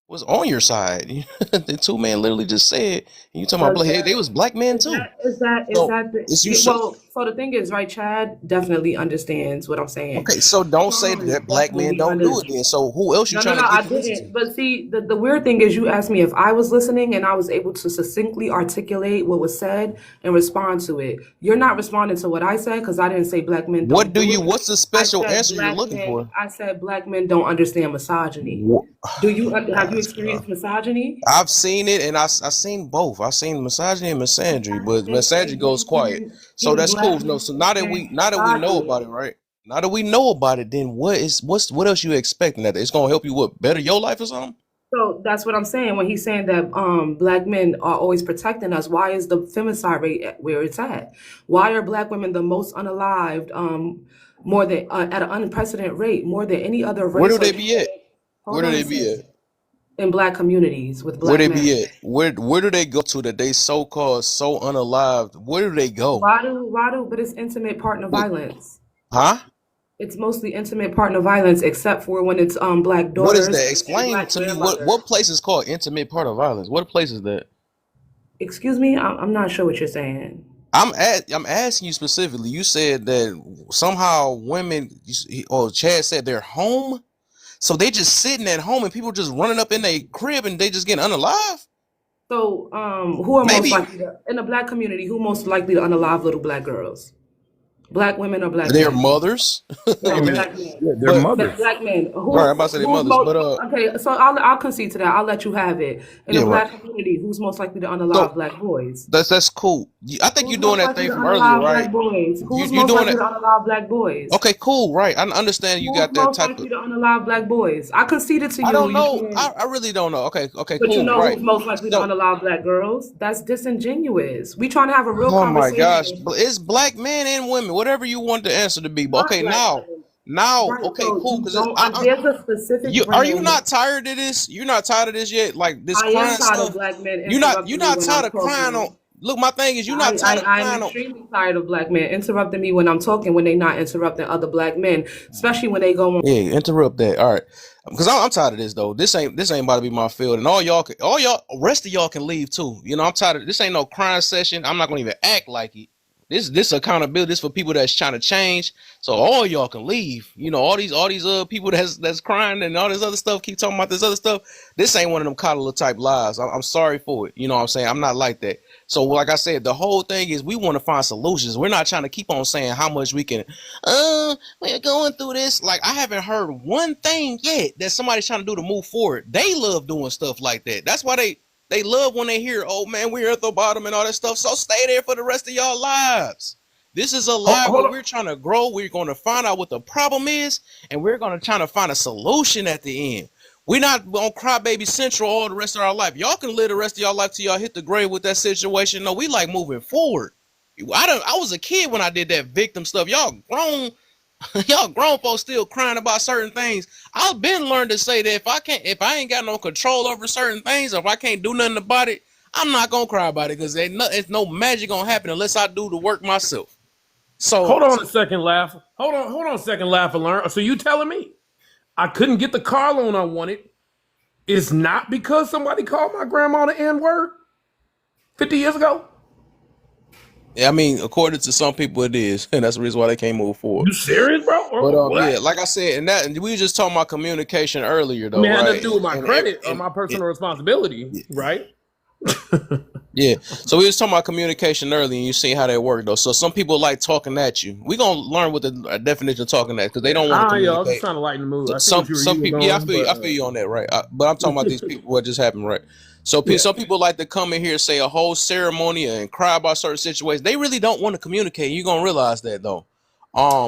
was on your side. The two men literally just said, and you talking about Does black, hey, that they was black men is too. that is that is So that the it's you yeah, should well, so the thing is, right, Chad definitely understands what I'm saying. okay. So don't say Sean that black men definitely don't under do it then. So who else you no, no, trying no, to get I to listen didn't. to? But see, the weird thing is you asked me if I was listening and I was able to succinctly articulate what was said and respond to it. You're not responding to what I said because I didn't say black men don't do it. What's the special answer you're looking for? I said black men don't understand misogyny. Wha- Have you Gosh, bro. experienced misogyny? I've seen it, and I seen both. I've seen misogyny and misandry, but misandry goes quiet. So Can that's cool. black No, men so understand now that we know misogyny? about it, right? Now that we know about it, then what else you expecting that it's gonna help you what better your life or something? So that's what I'm saying when he's saying that black men are always protecting us. Why is the femicide rate where it's at? Why are black women the most unalived more than at an unprecedented rate, more than any other Where do race or they be at? ethnic? Where Hold do on a they be second. at? In black communities with Where black they men. be at? Where do they go to that they so called so unalived? Where do they go? But it's intimate partner What? violence. Huh? It's mostly intimate partner violence, except for when it's black What is daughters that? and Explain black to me what grandmothers. place is called intimate part of violence? What place is that? Excuse me, I'm not sure what you're saying. I'm asking you specifically. You said that somehow women or Chad said they're home, so they just sitting at home and people just running up in their crib and they just getting unalive. So, who are most Maybe likely to, in the black community, who most likely to unalive little black girls? Black women or black their men? mothers, No, Amen. black men. Yeah, their but mothers. Black men. right, I'm about to say their Who's mothers, most but okay? So I'll concede to that. I'll let you have it. In the yeah, right. black community, who's most likely to So unalive black boys? that's cool. I think Who's you're doing most that likely thing to from earlier, unalive right? black boys? Who's You most doing likely it? to unalive black boys? Okay, cool, right? I understand you Who's got that most type of. likely to unalive black boys? I conceded to I you. don't You know. can't. I really don't know. Okay, But you cool, know right? who's most likely to So unalive black girls? That's disingenuous. We trying to have a real oh my gosh, conversation. it's black men and women, whatever you want the answer to be. But Not okay, black now, women. Right. okay, So cool. you Because don't. There's a specific you are you brand. not tired of this? You're not tired of this yet? Like this I am crying tired of stuff. black men You're interrupting me not when tired I'm of crying on. talking. Look, my thing is you're not tired of I'm crying on. extremely tired of black men interrupting me when I'm talking when they not interrupting other black men, especially when they go on. Yeah, interrupt that. All right, because I'm tired of this though. This ain't about to be my field, and all y'all, rest of y'all can leave too. You know, I'm tired of this. Ain't no crying session. I'm not gonna even act like it. This accountability is for people that's trying to change. So all y'all can leave. You know, all these people that's crying and all this other stuff. Keep talking about this other stuff. This ain't one of them coddler type lies. I'm sorry for it. You know what I'm saying? I'm not like that. So like I said, the whole thing is we want to find solutions. We're not trying to keep on saying how much we can. We're going through this. Like I haven't heard one thing yet that somebody's trying to do to move forward. They love doing stuff like that. That's why they love when they hear, "Oh man, we're at the bottom" and all that stuff. So stay there for the rest of y'all lives. This is a live Hold where on. we're trying to grow. We're going to find out what the problem is, and we're going to try to find a solution at the end. We're not on crybaby central all the rest of our life. Y'all can live the rest of y'all life till y'all hit the grave with that situation. No, we like moving forward. I was a kid when I did that victim stuff. Y'all grown y'all grown folks still crying about certain things. I've been learned to say that if I ain't got no control over certain things, or if I can't do nothing about it, I'm not gonna cry about it because it's no magic gonna happen unless I do the work myself. So Hold on a second, laugh. Hold on a second, laugh and learn. So you telling me I couldn't get the car loan I wanted? It's not because somebody called my grandma the N word 50 years ago? I mean, according to some people, it is, and that's the reason why they can't move forward. You serious, bro? But Or what? yeah, like I said, and we were just talking about communication earlier, I mean, though, it had nothing right? to do with my And credit or and my it, personal responsibility, right? yeah. So we was talking about communication earlier, and you see how that worked, though. So some people like talking at you. We gonna learn what the definition of talking at because they Yeah. don't want to Yeah, I was just communicate. trying to lighten the mood. I see what Some you were people, yeah, doing, but I feel you on that, right? But I'm talking about these people. What just happened, right? So yeah. some people like to come in here, say a whole ceremony, and cry about certain situations. They really don't want to communicate. You're gonna realize that though.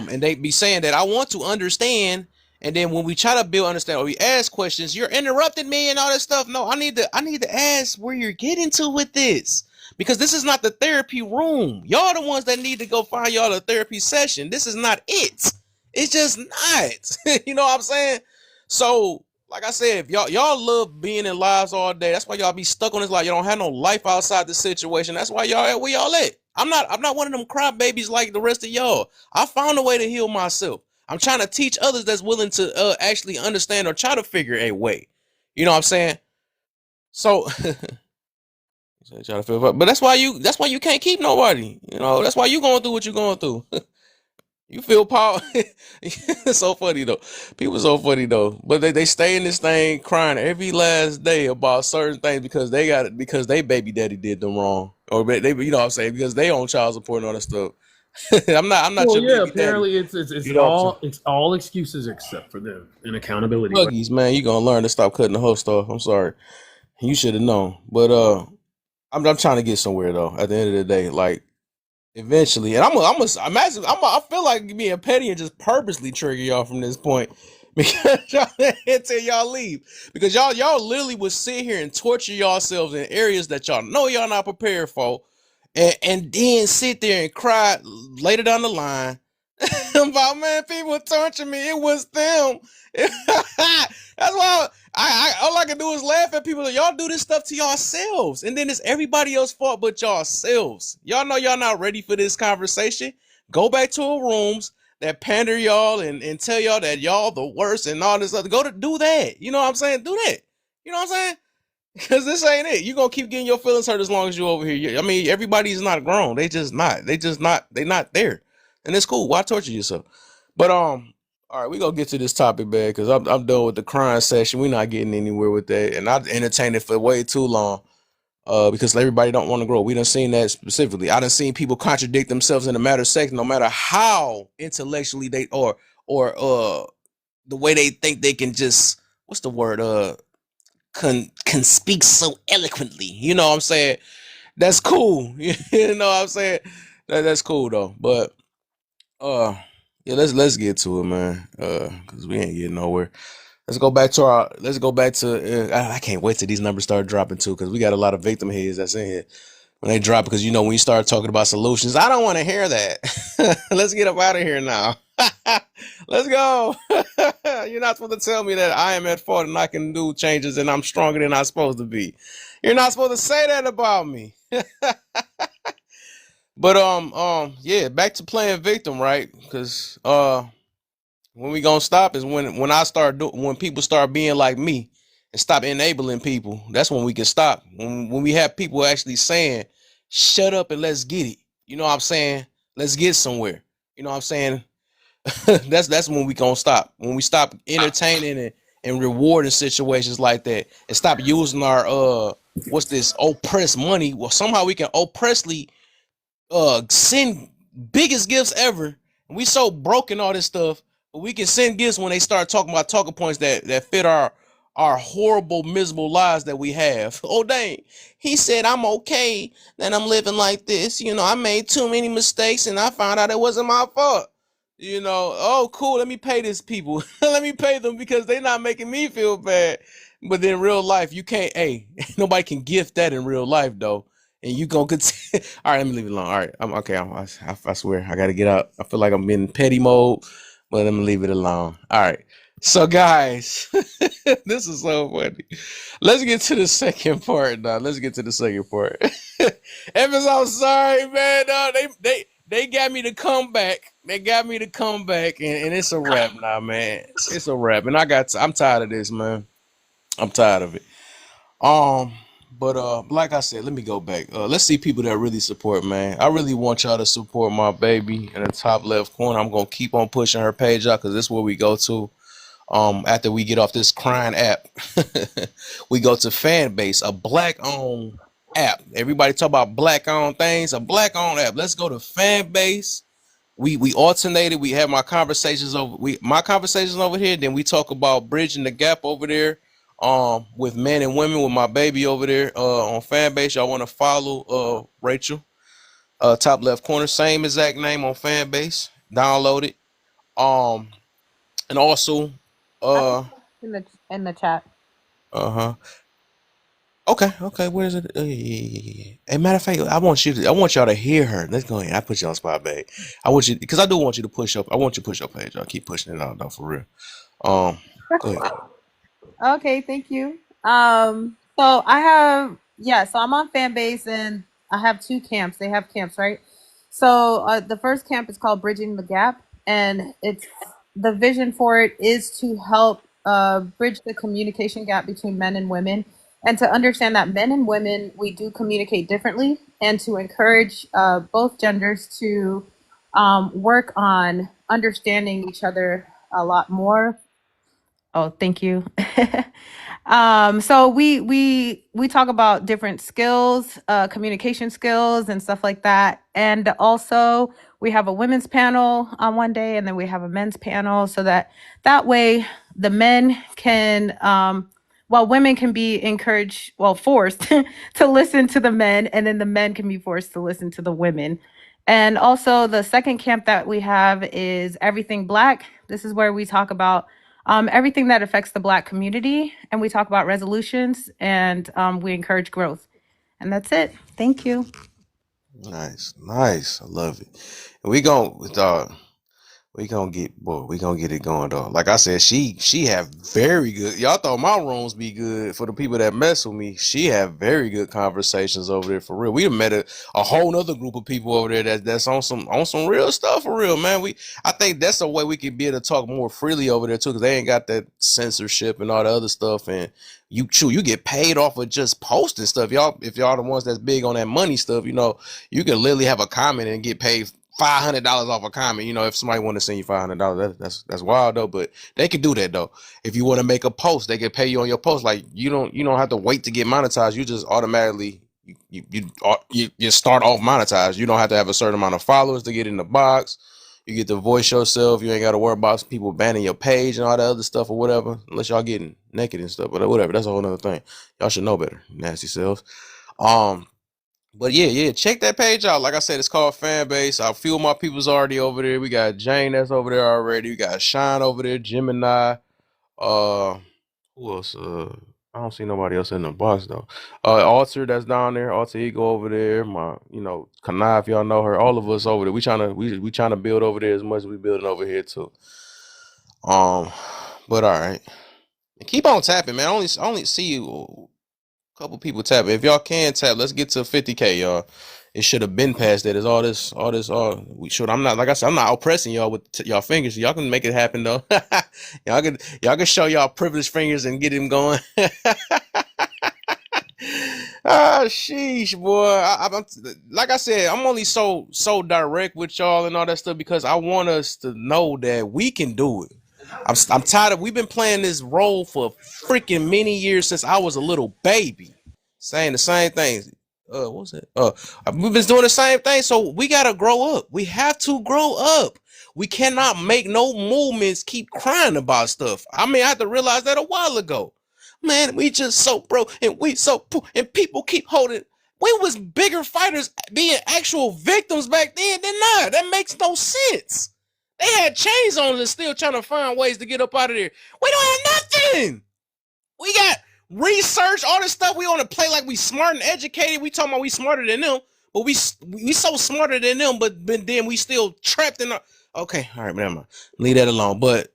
And they be saying that I want to understand, And then when we try to build understand or we ask questions, you're interrupting me and all that stuff. No, I need to ask where you're getting to with this. Because this is not the therapy room. Y'all the ones that need to go find y'all a therapy session. This is not it. It's just not. You know what I'm saying? So, like I said, if y'all love being in lives all day, that's why y'all be stuck on this life. You don't have no life outside the situation. That's why y'all at where y'all at. I'm not one of them crybabies like the rest of y'all. I found a way to heal myself. I'm trying to teach others that's willing to actually understand or try to figure a way. You know what I'm saying? So try to feel, but that's why you can't keep nobody. You know, that's why you going through what you're going through. You feel power. It's so funny though. People so funny though. But they stay in this thing crying every last day about certain things because they got it because they baby daddy did them wrong. Or they you know what I'm saying, because they own child support and all that stuff. I'm not Well, your yeah. baby daddy. Apparently, it's You know what I'm saying? all excuses except for them and accountability. Right? Buggies, man, you gonna learn to stop cutting the host off. I'm sorry. You should have known. But I'm trying to get somewhere though, at the end of the day. Like eventually, and I feel like being petty and just purposely trigger y'all from this point because y'all until y'all leave because y'all literally would sit here and torture yourselves in areas that y'all know y'all not prepared for, and then sit there and cry later down the line about, man, people torture me. It was them. That's why I all I can do is laugh at people. Y'all do this stuff to yourselves, and then it's everybody else's fault but yourselves. Y'all know y'all not ready for this conversation. Go back to your rooms that pander y'all and tell y'all that y'all the worst and all this other. Go to do that. You know what I'm saying? Do that. You know what I'm saying? Because this ain't it. You gonna keep getting your feelings hurt as long as you over here. I mean, everybody's not grown. They just not. They just not. They not there, and it's cool. Why torture yourself? But all right, we gonna get to this topic, man, because I'm done with the crying session. We're not getting anywhere with that, and I've entertained it for way too long. Because everybody don't want to grow. We done seen that specifically. I done seen people contradict themselves in a matter of seconds, no matter how intellectually they or the way they think they can just what's the word can speak so eloquently. You know what I'm saying? That's cool. You know what I'm saying? That's cool though. But yeah, let's get to it, man. Cause we ain't getting nowhere. Let's go back to I can't wait till these numbers start dropping too, because we got a lot of victim heads that's in here. When they drop, because you know when you start talking about solutions, I don't want to hear that. Let's get up out of here now. Let's go. You're not supposed to tell me that I am at fault and I can do changes and I'm stronger than I'm supposed to be. You're not supposed to say that about me. But yeah, back to playing victim, right? Because when we gonna stop is when people start being like me and stop enabling people. That's when we can stop. When we have people actually saying, "Shut up and let's get it." You know what I'm saying? Let's get somewhere. You know what I'm saying? That's when we gonna stop. When we stop entertaining and rewarding situations like that, and stop using our what's this oppressed money. Well, somehow we can oppressly send biggest gifts ever. And we so broken all this stuff, but we can send gifts when they start talking about talking points that fit our horrible, miserable lives that we have. Oh dang. He said I'm okay, that I'm living like this. You know, I made too many mistakes and I found out it wasn't my fault. You know, oh cool, let me pay these people. Let me pay them because they're not making me feel bad. But in real life, you can't, hey, nobody can gift that in real life though. And you gonna continue. All right, let me leave it alone. All right, I'm okay. I swear, I gotta get out. I feel like I'm in petty mode, but let me leave it alone. All right. So, guys, this is so funny. Let's get to the second part now. Let's get to the second part. Evans, I'm sorry, man. No, they got me to come back. They got me to come back, and it's a wrap now, man. It's a wrap, and I'm tired of this, man. I'm tired of it. Um, but like I said, let me go back. Let's see people that really support, man. I really want y'all to support my baby in the top left corner. I'm gonna keep on pushing her page out because this is where we go to. After we get off this crying app, we go to fan base, a black owned app. Everybody talk about black owned things, a black owned app. Let's go to fan base. We alternated. We have my conversations over here. Then we talk about bridging the gap over there. With men and women with my baby over there. On fan base, y'all want to follow Rachel. Top left corner, same exact name on fan base. Download it. And also I think Uh, in the chat. uh-huh. Okay. Where is it? Yeah. Hey, matter of fact, I want y'all to hear her. Let's go ahead. I put you on spot, babe. I want you because I do want you to push up. I want you to push your page. Y'all keep pushing it out though, for real. Go ahead. Okay, thank you. So I have so I'm on fan base and I have two camps. They have camps, right? So the first camp is called Bridging the Gap, and it's the vision for it is to help bridge the communication gap between men and women, and to understand that men and women we do communicate differently, and to encourage both genders to work on understanding each other a lot more. Oh, thank you. So we talk about different skills, communication skills and stuff like that. And also we have a women's panel on one day, and then we have a men's panel, so that way the men can while women can be encouraged, well, forced to listen to the men, and then the men can be forced to listen to the women. And also the second camp that we have is Everything Black. This is where we talk about everything that affects the Black community, and we talk about resolutions, and we encourage growth. And that's it. Thank you. Nice. I love it. And we gonna get it going though. Like I said, she have very good. Y'all thought my rooms be good for the people that mess with me. She have very good conversations over there for real. We done met a whole nother group of people over there that's on some real stuff for real, man. I think that's the way we can be able to talk more freely over there too, because they ain't got that censorship and all the other stuff. And you get paid off of just posting stuff. If y'all the ones that's big on that money stuff, you can literally have a comment and get paid $500 off a comment. If somebody want to send you $500, that's wild though. But they can do that though. If you want to make a post, they can pay you on your post. Like you don't have to wait to get monetized. You just automatically you start off monetized. You don't have to have a certain amount of followers to get in the box. You get to voice yourself. You ain't got to worry about people banning your page and all that other stuff or whatever. Unless y'all getting naked and stuff, but whatever. That's a whole other thing. Y'all should know better, nasty selves. But yeah, check that page out. Like I said, it's called Fanbase. A few of my people's already over there. We got Jane that's over there already. We got Shine over there, Gemini. Who else? I don't see nobody else in the box though. Alter that's down there. Alter Ego over there. My, Kana, if y'all know her. All of us over there. We trying to build over there as much as we building over here too. But all right. And keep on tapping, man. I only see you. Couple people tapping. If y'all can tap, let's get to 50K, y'all. It should have been past that. Is we should. I'm not, like I said, I'm not oppressing y'all with y'all fingers. Y'all can make it happen though. y'all can show y'all privileged fingers and get him going. Sheesh, boy. I'm like I said, I'm only so direct with y'all and all that stuff because I want us to know that we can do it. I'm tired of. We've been playing this role for freaking many years since I was a little baby, saying the same things. What was it? We've been doing the same thing, so we gotta grow up. We have to grow up. We cannot make no movements. Keep crying about stuff. I mean, I had to realize that a while ago. Man, we just so broke and we so poor, and people keep holding. We was bigger fighters being actual victims back then than now. That makes no sense. They had chains on and still trying to find ways to get up out of there. We don't have nothing. We got research, all this stuff. We want to play like we smart and educated. We talking about we smarter than them, but we so smarter than them, but then we still trapped in our. Okay, all right, never mind. Leave that alone. But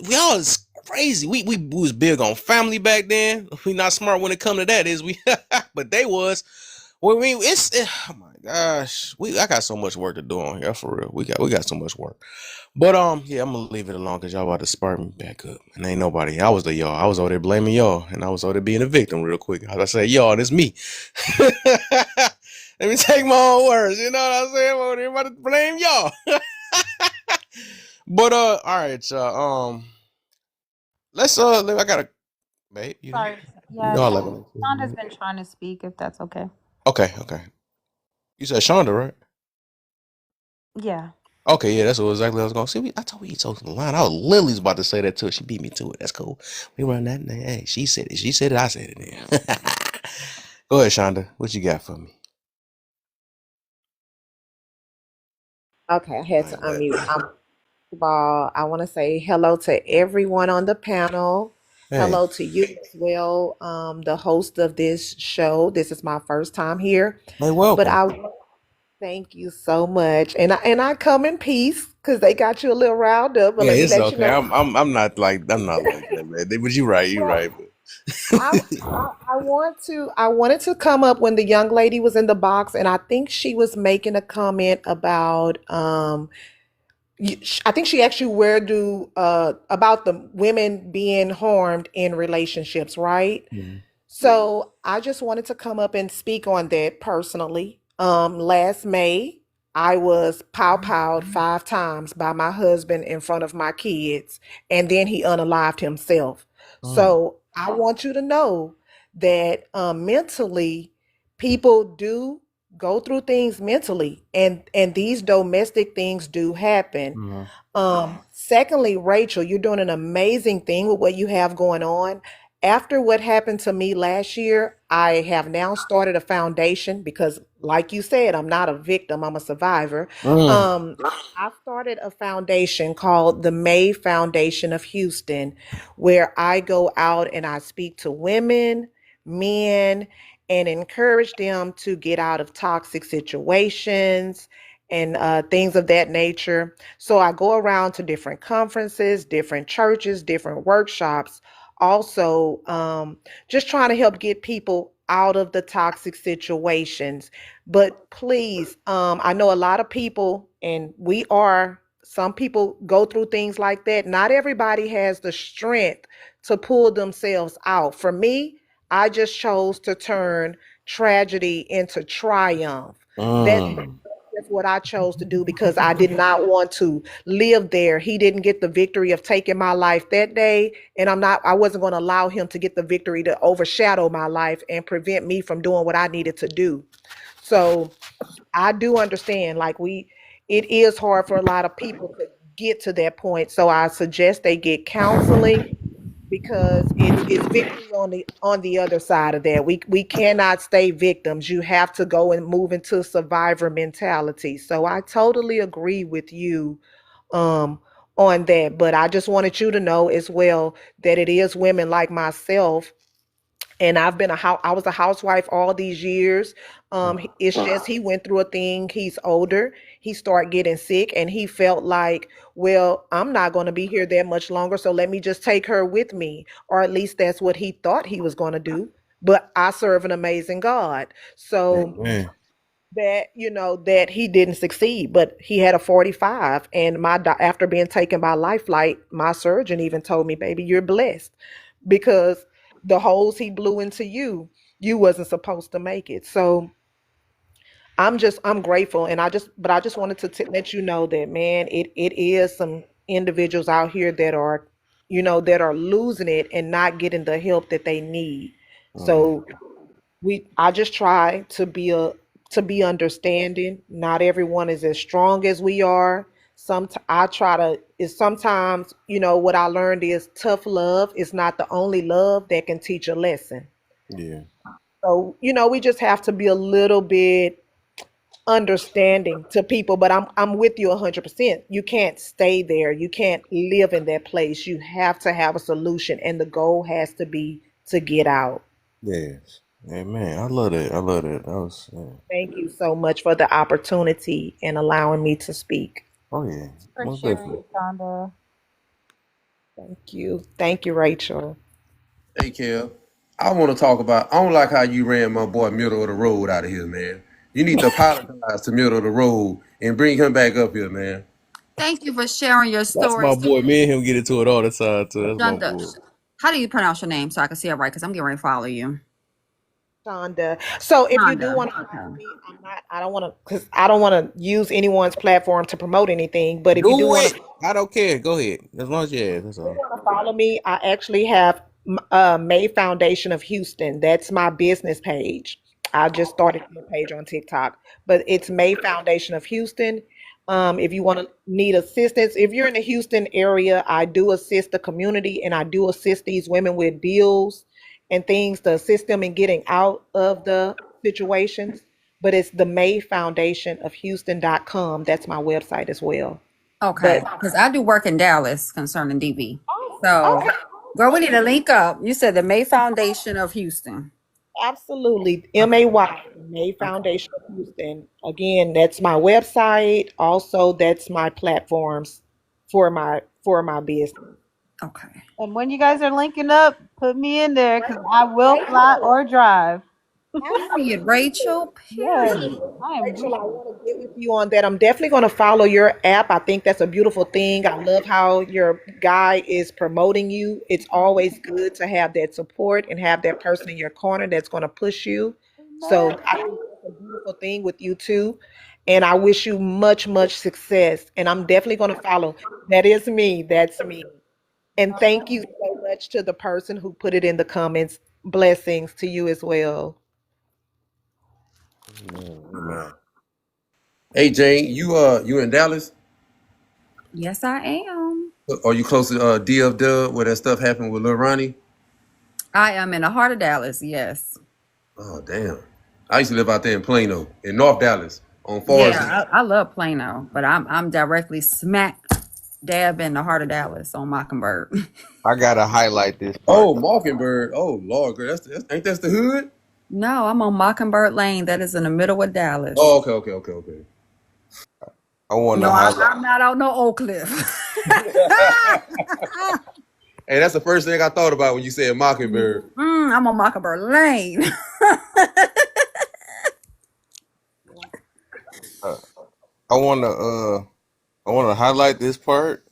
we all is crazy. We was big on family back then. We not smart when it come to that, is we? But they was. Well, I mean, oh my gosh, I got so much work to do on here for real. We got so much work. But yeah, I'm gonna leave it alone because y'all about to spark me back up. And ain't nobody. I was the y'all. I was over there blaming y'all, and I was over there being a victim real quick. As I say, y'all, it's me. Let me take my own words. You know what I'm saying? I'm over there about to blame y'all. But all right, y'all. Let's I gotta, babe. You there? Sorry. You Yeah, know I love it. Shonda's been trying to speak, if that's okay. Okay. You said Shonda, right? Yeah. Okay, yeah, that's what exactly I was going to say. I told you so the line. I was Lily's about to say that too. She beat me to it. That's cool. We run that. Hey, she said it. She said it. I said it. Then. Go ahead, Shonda. What you got for me? Okay, I had All to right, what? unmute. of all, I want to say hello to everyone on the panel. Hey, Hello to you as well, the host of this show. This is my first time here, hey, but welcome. I thank you so much. And I come in peace because they got you a little riled up. But Yeah, let me it's let you okay. know. I'm not like that, man. But you're right. You're right. I, I wanted to come up when the young lady was in the box, and I think she was making a comment about I think she asked you where do about the women being harmed in relationships, right? Mhm. So I just wanted to come up and speak on that personally. Last May, I was pow-powed 5 times by my husband in front of my kids, and then he unalived himself. Mm, So I want you to know that mentally, people do go through things mentally, and these domestic things do happen. mhm, Secondly, Rachel, you're doing an amazing thing with what you have going on. After what happened to me last year, I have now started a foundation because, like you said, I'm not a victim, I'm a survivor. mm, I started a foundation called the May Foundation of Houston, where I go out and I speak to women, men, and encourage them to get out of toxic situations and things of that nature. So I go around to different conferences, different churches, different workshops, also just trying to help get people out of the toxic situations. But please, I know a lot of people, and some people go through things like that. Not everybody has the strength to pull themselves out. For me, I just chose to turn tragedy into triumph. That mm. that's what I chose to do because I did not want to live there. He didn't get the victory of taking my life that day, and I wasn't going to allow him to get the victory to overshadow my life and prevent me from doing what I needed to do. So I do understand, like it is hard for a lot of people to get to that point. So I suggest they get counseling because it's victory on the other side of that. We cannot stay victims. You have to go and move into survivor mentality. So I totally agree with you um on that. But I just wanted you to know as well that it is women like myself, and I was a housewife all these years. It's just he went through a thing. He's older. He started getting sick, and he felt like, well, I'm not going to be here that much longer, so let me just take her with me, or at least that's what he thought he was going to do. But I serve an amazing God, so Amen. that that he didn't succeed, but he had a 45, and after being taken by life flight, my surgeon even told me, baby, you're blessed because the holes he blew into you wasn't supposed to make it. So I'm grateful, and I just wanted to let you know that, man, it is some individuals out here that are that are losing it and not getting the help that they need. Mm, So I just try to be understanding. Not everyone is as strong as we are. I try to is sometimes, what I learned is tough love is not the only love that can teach a lesson. yeah, So, we just have to be a little bit understanding to people, but I'm with you 100%. You can't stay there. You can't live in that place. You have to have a solution, and the goal has to be to get out. yes. Amen. I love that. I love that. That was, yeah. Thank you so much for the opportunity and allowing me to speak. Oh yeah, For most sharing, definitely. Shonda. Thank you. Thank you, Rachel. Hey, Kev, I want to talk about. I don't like how you ran my boy middle of the road out of here, man. You need to apologize to middle of the road and bring him back up here, man. Thank you for sharing your That's my stories, boy. Me and him get into it all the time too. That's my Shonda. boy. How do you pronounce your name so I can see it right? Because I'm getting ready to follow you. Shonda. So if you do Shonda. want to follow Okay. me, I don't want to, because I don't want to use anyone's platform to promote anything. But if you do Do want it. to I don't care. Go ahead. As long as you ask. That's all. follow me, I actually have May Foundation of Houston. That's my business page. I just started a page on TikTok, but it's May Foundation of Houston. If you want to need assistance, if you're in the Houston area, I do assist the community, and I do assist these women with bills and things to assist them in getting out of the situations. But it's the May Foundation of Houston.com. That's my website as well. Okay, But because I do work in Dallas concerning DV. oh, So, okay, girl, we need to link up. You said the May Foundation of Houston. absolutely. Okay. May Okay. Foundation of Houston. Again, that's my website. Also, that's my platforms for my business. Okay. And when you guys are linking up, put me in there because I will fly Rachel, or drive. Period, Rachel. Yes, Period. I am Rachel, I ready. want to get with you on that. I'm definitely going to follow your app. I think that's a beautiful thing. I love how your guy is promoting you. It's always good to have that support and have that person in your corner that's going to push you. So Amen. I think that's a beautiful thing with you too. And I wish you much, much success. And I'm definitely going to follow. That is me. That's me. And thank you so much to the person who put it in the comments. Blessings to you as well. Amen. Hey Jane, you in Dallas? Yes, I am. Are you close to DF Dub where that stuff happened with Lil Ronnie? I am in the heart of Dallas. Yes. Oh damn. I used to live out there in Plano, in North Dallas, on Forest. Yeah, I love Plano, but I'm directly smack dab in the heart of Dallas on Mockingbird. I gotta highlight this part. Oh, Mockingbird. Oh Lord, girl, ain't that the hood? No, I'm on Mockingbird Lane. That is in the middle of Dallas. Oh, okay. I want to No, highlight. I'm not on no Oak Cliff. Hey, that's the first thing I thought about when you said Mockingbird. I'm on Mockingbird Lane. Uh, I want to. I want to highlight this part.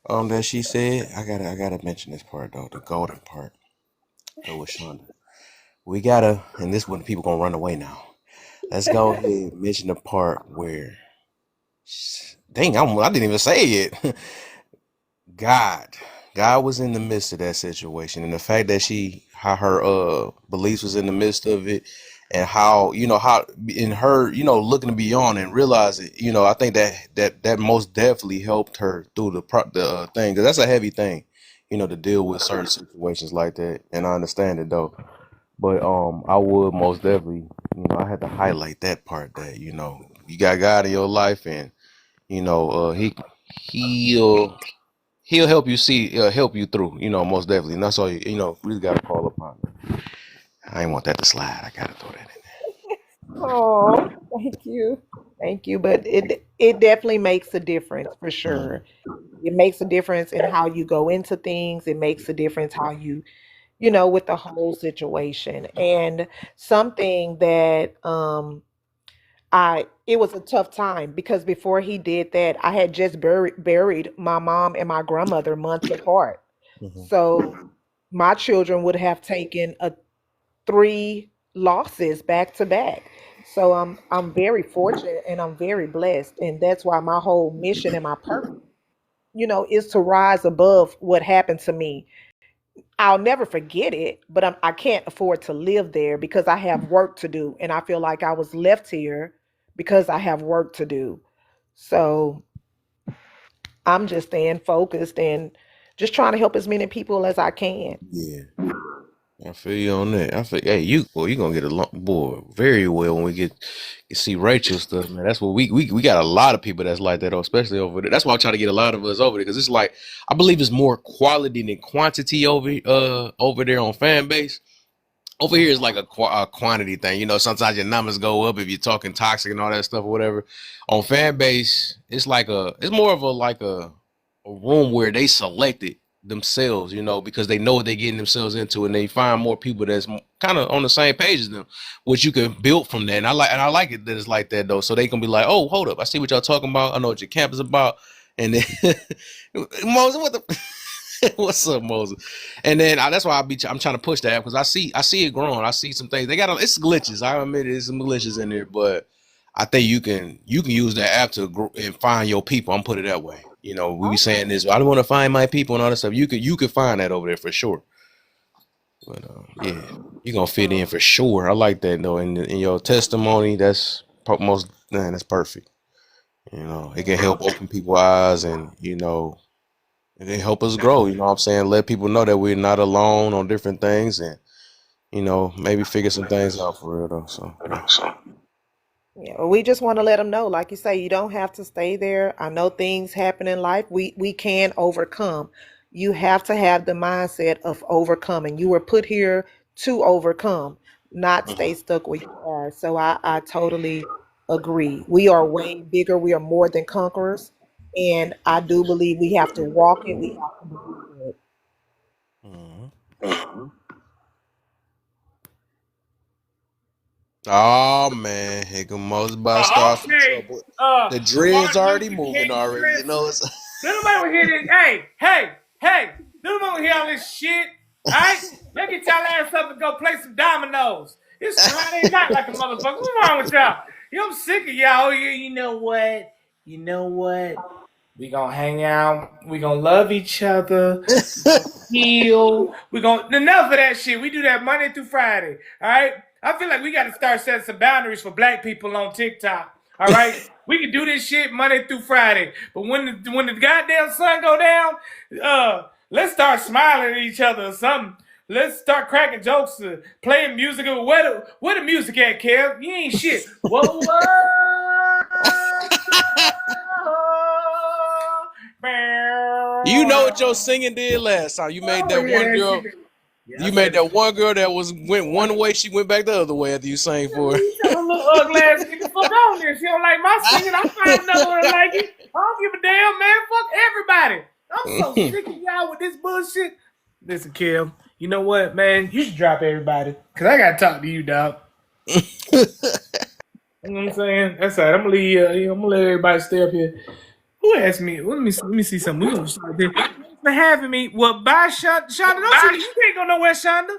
That she said. I gotta mention this part though. The golden part. With Shonda. We gotta, and this when people gonna run away now. Let's go ahead and mention the part where. Dang, I didn't even say it. God. God was in the midst of that situation. And the fact that how her beliefs was in the midst of it, and how, how in her, looking beyond and realize it, I think that most definitely helped her through the thing. Cause that's a heavy thing, to deal with certain situations like that. And I understand it though. But I would most definitely, I had to highlight that part that, you got God in your life, and, he'll he'll help you help you through, most definitely. And that's all you really got to call upon him. I ain't want that to slide. I got to throw that in Oh, thank you. Thank you. But it definitely makes a difference for there. Mm. sure. It makes a difference in how you go into things. It makes a difference how you, with the whole situation. And something that I it was a tough time because before he did that, I had just buried my mom and my grandmother months apart. Mhm. So my children would have taken a three losses back to back. So I'm very fortunate and I'm very blessed, and that's why my whole mission and my purpose, is to rise above what happened to me. I'll never forget it, but I can't afford to live there because I have work to do, and I feel like I was left here because I have work to do. So I'm just staying focused and just trying to help as many people as I can. Yeah, I feel you on that. I feel, hey, you gonna get along, boy, very well when we get you see Rachel stuff, man. That's what we got a lot of people that's like that, especially over there. That's why I try to get a lot of us over there because it's like I believe it's more quality than quantity over there on fan base. Over here is like a quantity thing. Sometimes your numbers go up if you're talking toxic and all that stuff or whatever. On fan base, it's more of a room where they selected themselves, because they know what they're getting themselves into, and they find more people that's kind of on the same page as them, which you can build from that. And I like it that it's like that though, so they can be like, oh, hold up, I see what y'all talking about. I know what your camp is about, and then Moses, what the. What's up, Moses? And then that's why I'm trying to push that because I see it growing. I see some things. It's glitches. I admit it, there's some glitches in there, but I think you can use that app to grow and find your people. I'm put it that way. We be saying this. I don't want to find my people and all that stuff. You could find that over there for sure. But yeah, you gonna fit in for sure. I like that though. In your testimony, that's perfect. It can help open people's eyes, and it help us grow, you know what I'm saying? Let people know that we're not alone on different things, and maybe figure some things out for real though. So yeah. Yeah, well, we just want to let them know, like you say, you don't have to stay there. I know things happen in life. We can overcome. You have to have the mindset of overcoming. You were put here to overcome, not stay stuck where you are. So I totally agree. We are way bigger. We are more than conquerors. And I do believe we have to walk it. We have to believe it. Mhm. Oh man, here come Moses about to start some Okay. trouble. The dreads Martin already Luther moving King already. You know Jr. it's Nobody will hear this. Hey. Nobody will hear all this shit. All right? Y'all get y'all ass up and go play some dominoes. It's Friday night like a motherfucker. What's wrong with y'all? I'm sick of y'all. You know what? You know what? We gonna hang out. We gonna love each other. Heal. We gonna enough of that shit. We do that Monday through Friday. All right. I feel like we got to start setting some boundaries for black people on TikTok. All right. We can do this shit Monday through Friday, but when the goddamn sun go down, let's start smiling at each other or something. Let's start cracking jokes, playing music. Where the music at, Kev? You ain't shit. Whoa, you know what your whoa. singing did last time. You made Oh that yeah, one that girl. shit. Yeah, I You made said it. that one girl that went one way. She went back the other way after you sang for her. You tell a little ugly ass to get the fuck on there. She don't like my singing. I'll find another one to like it. I don't give a damn, man. Fuck everybody. I'm so sick of y'all with this bullshit. Listen, Kim, you know what, man? You should drop everybody. Cause I gotta talk to you, dog. You know what I'm saying? That's all right. I'm gonna leave I'm gonna let everybody stay up here. Who asked me? Let me see something. We gonna start there. Thanks for having me. Well, bye, Shonda. Shonda, don't you can't go nowhere, Shonda.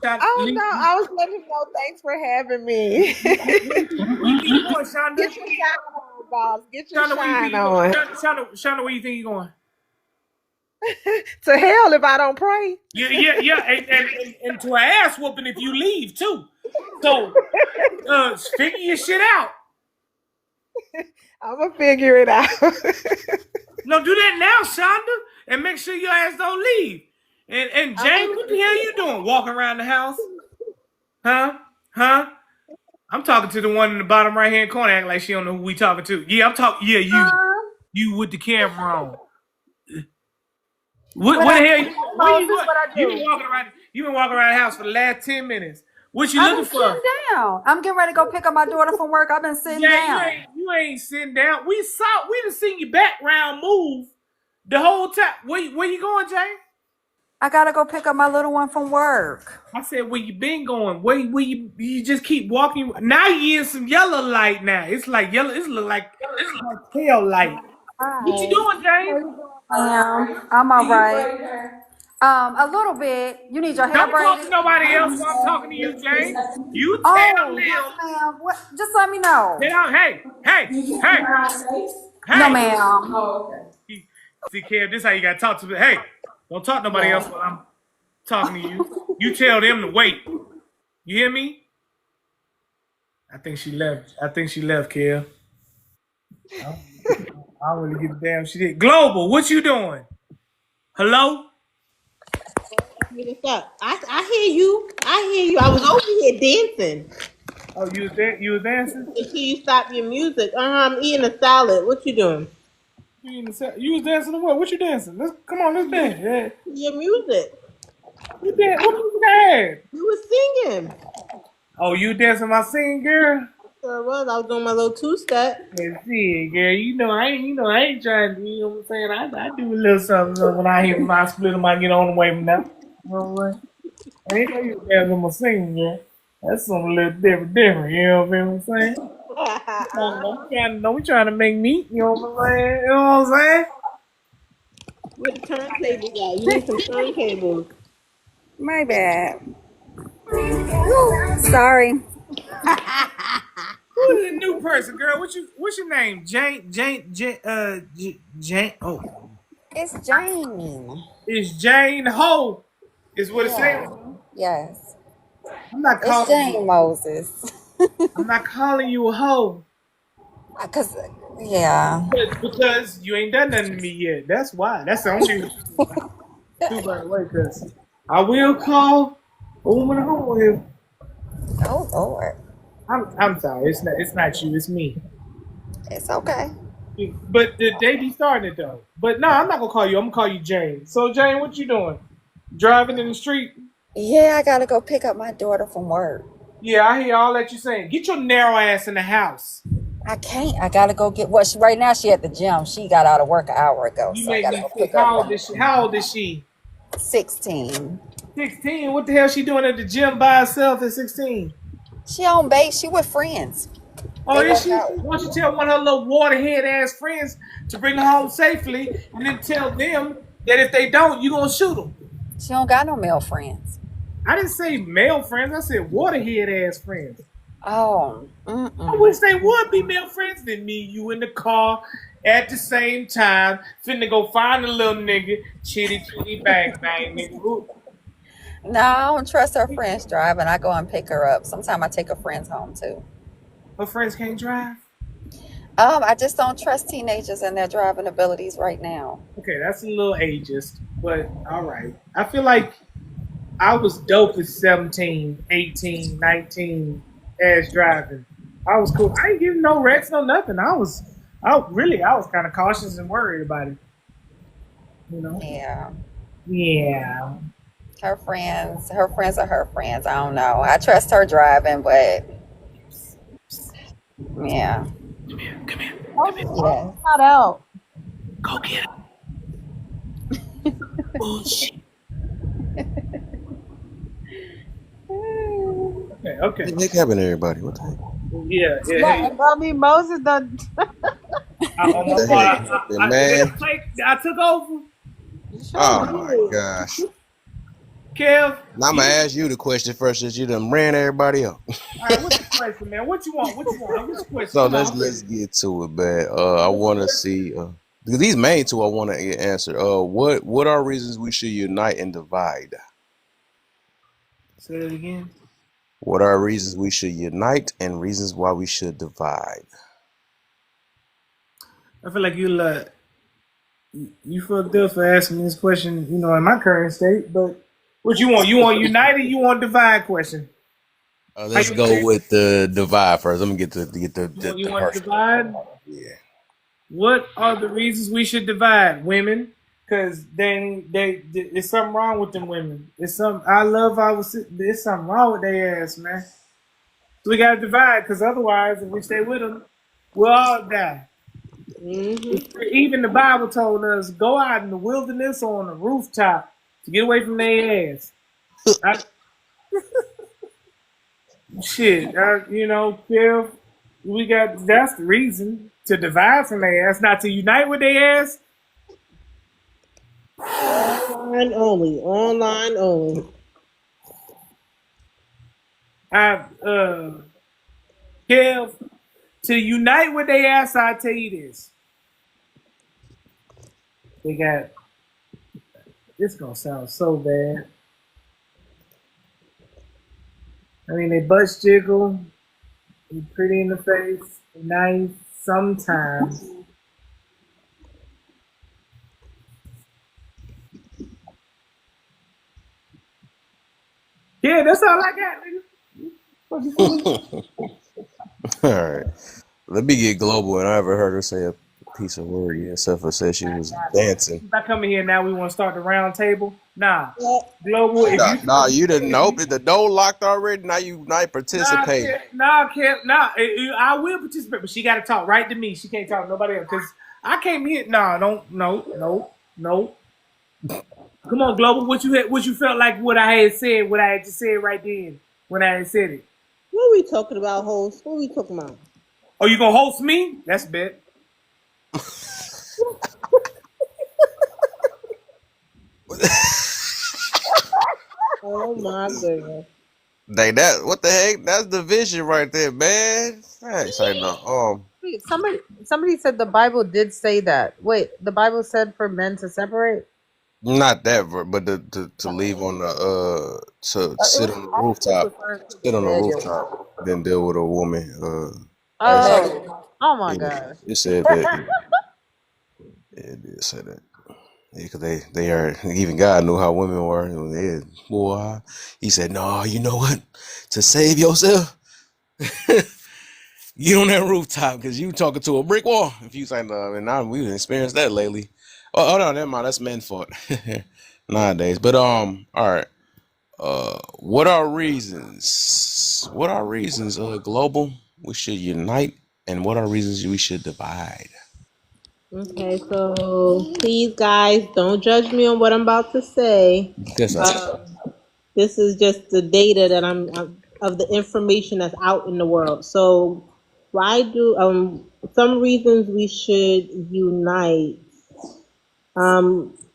Shonda, Oh no, I was letting him know. Thanks for having me. where you think you going, Shonda? Get your shine on, boss. Get your Shonda, where you think shine you going? on. Shonda, where you think you going? To hell if I don't pray. Yeah, and to an ass whooping if you leave too. So, figure your shit out. I'm gonna figure it out. No, do that now, Shonda, and make sure your ass don't leave. And I'm Jane, gonna, what the hell you doing? Walking around the house? Huh? Huh? I'm talking to the one in the bottom right hand corner, acting like she don't know who we talking to. Yeah, I'm talking. Yeah, you with the camera on. What What the I hell? do, Where Moses? you going? What I You been do? walking around. You been walking around the house for the last 10 minutes. What you I've looking been sitting for? down. I'm getting ready to go pick up my daughter from work. I've been sitting Jay, you down. ain't sitting down. We done seen your background move the whole time. Where you going, Jay? I gotta go pick up my little one from work. I said where you been going? Where you just keep walking. Now you in some yellow light now. It's like yellow. It's look like tail light. What you Hi. doing, Jay? I'm all right. A little bit. You need your hair Don't talk braided? to nobody else while I'm talking to you, Jay. You tell Oh, yes, them. ma'am. What? Just let me know. No, Hey. ma'am. See, Kev, this how you gotta talk to me. Hey, don't talk to nobody else while I'm talking to you. You tell them to wait. You hear me? I think she left. Kev. I don't really give a damn. She did. Global, what you doing? Hello? What's up? I hear you. I hear you. I was over here dancing Oh, you was there? You was dancing? until you stopped your music. I'm eating a salad. What you doing? You was dancing to what? What you dancing? Come on, let's dance. Yeah. Your music. What music I had? You were singing. Oh, you dancing my singing, girl? Sure was. I was doing my little two step. Yeah, see, girl, I ain't trying to, you know what I'm saying? I do a little something when I hear my split, I might get on the way from now. You know what I'm saying? I ain't know you was dancing my singing, girl. That's something a little different, you know what I'm saying? We trying to make meat, you know what I'm saying? You know what I'm saying? Where the turntables at? You need some turntables. My bad. Sorry. Who is the new person, girl? What's your name? Jane. Oh, It's Jane. it's Jane Ho. Is what it says. Yeah. Yes. I'm not It's calling you. Jane Moses. I'm not calling you a hoe Cause yeah. because you ain't done nothing to me yet. That's why. That's the only reason. Too by the way, because I will call a woman a hoe if Oh Lord. I'm sorry. It's not you. It's me. It's okay. But they be starting it though. But no, I'm not gonna call you. I'm gonna call you Jane. So Jane, what you doing? Driving in the street? Yeah, I gotta go pick up my daughter from work. Yeah, I hear all that you saying. Get your narrow ass in the house. I can't. I gotta go get what she right now she at the gym. She got out of work an hour ago, You so I make gotta me go sick. pick her up from How old is she? 16. 16. What the hell she doing at the gym by herself at 16? She on base, she with friends. Oh, They is work she? out. Why don't you tell one of her little waterhead ass friends to bring her home safely, and then tell them that if they don't, you gonna shoot them? She don't got no male friends. I didn't say male friends. I said waterhead ass friends. Oh, I wish they would be male friends. Then me, you in the car at the same time, finna go find a little nigga, chitty chitty bang bang, nigga. no, I don't trust her friends driving. I go and pick her up. Sometimes I take her friends home too. Her friends can't drive. I just don't trust teenagers and their driving abilities right now. Okay, that's a little ageist, but all right. I feel like I was dope at 17, 18, 19 as driving. I was cool. I ain't giving no wrecks, no nothing. I was kind of cautious and worried about it. You know? Yeah. Yeah. Her friends are her friends. I don't know. I trust her driving, but yeah. Oh, Yes. not out. Go get it. Bullshit. Okay, okay. What the heck happened to everybody? What the heck? Yeah, yeah. Hey, Yeah, I mean, Moses done. on my What the part, heck happened, man? I took over. Oh my gosh. Kev, Now I'm gonna ask you the question first, since you done ran everybody up. all right, what's the question, man? What you want? What's the question? So Come on, let's get to it, man. I want to see because these main two I want to answer. What are reasons we should unite and divide? say it again. What are reasons we should unite and reasons why we should divide? I feel like you fucked up for asking me this question, you know, in my current state. But what you want? You want united? You want divide? Question. Let's go with the divide first. I'm gonna get the You want harsh to divide? Yeah. What are the reasons we should divide? Women, because they there's something wrong with them women. It's some I love there's something wrong with their ass, man. So we gotta divide, because otherwise, if we stay with them, we'll all die. Even the Bible told us go out in the wilderness or on the rooftop to get away from their ass. You know, Kev, that's the reason to divide from their ass, not to unite with their ass. Online only. Online only. Kev, to unite with their ass, I tell you this. They got this gonna sound so bad. I mean, they butts jiggle, they pretty in the face, they nice sometimes. Yeah, that's all I got, nigga. All right. Let me get global, and I ever heard her say a piece of word yet, except for said she was dancing. If I come in here now, we want to start the round table. Nah, global. Nah, you didn't know. The door locked already. Now you not participate. I will participate, but she got to talk right to me. She can't talk to nobody else, because I came here. Nah, no. Come on, global. What you felt like what I had said, what I had just said right then when I had said it. What are we talking about, host? What are we talking about? Oh, you gonna host me? That's bet. Oh my goodness. What the heck? That's division right there, man. I ain't say no. Wait, somebody said the Bible did say that. Wait, the Bible said for men to separate? Not that, but to leave on the to sit on the rooftop, then deal with a woman. Oh my gosh. It said that. It did say that. Yeah, because they are, even God knew how women were. Boy, he said, no, you know what? To save yourself, Get on that rooftop because you talking to a brick wall. If you say no, and now we've experienced that lately. Oh no, never mind. That's men's fault nowadays. But all right. What are reasons? What are reasons? Global. We should unite, and what are reasons we should divide? Okay, so please, guys, don't judge me on what I'm about to say. Yes, sir. This is just the data that I'm of the information that's out in the world. So, why do some reasons we should unite?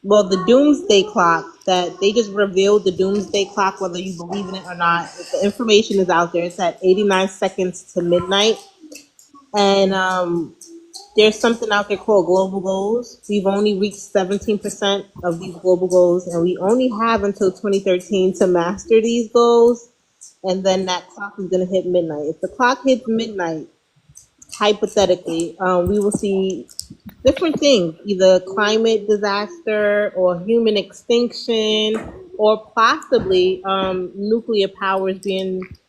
Well, the doomsday clock that they just revealed the doomsday clock, whether you believe in it or not, the information is out there. It's at 89 seconds to midnight, and there's something out there called global goals. We've only reached 17% of these global goals, and we only have until 2013 to master these goals. And then that clock is going to hit midnight. If the clock hits midnight, hypothetically, we will see different things, either climate disaster or human extinction, or possibly nuclear powers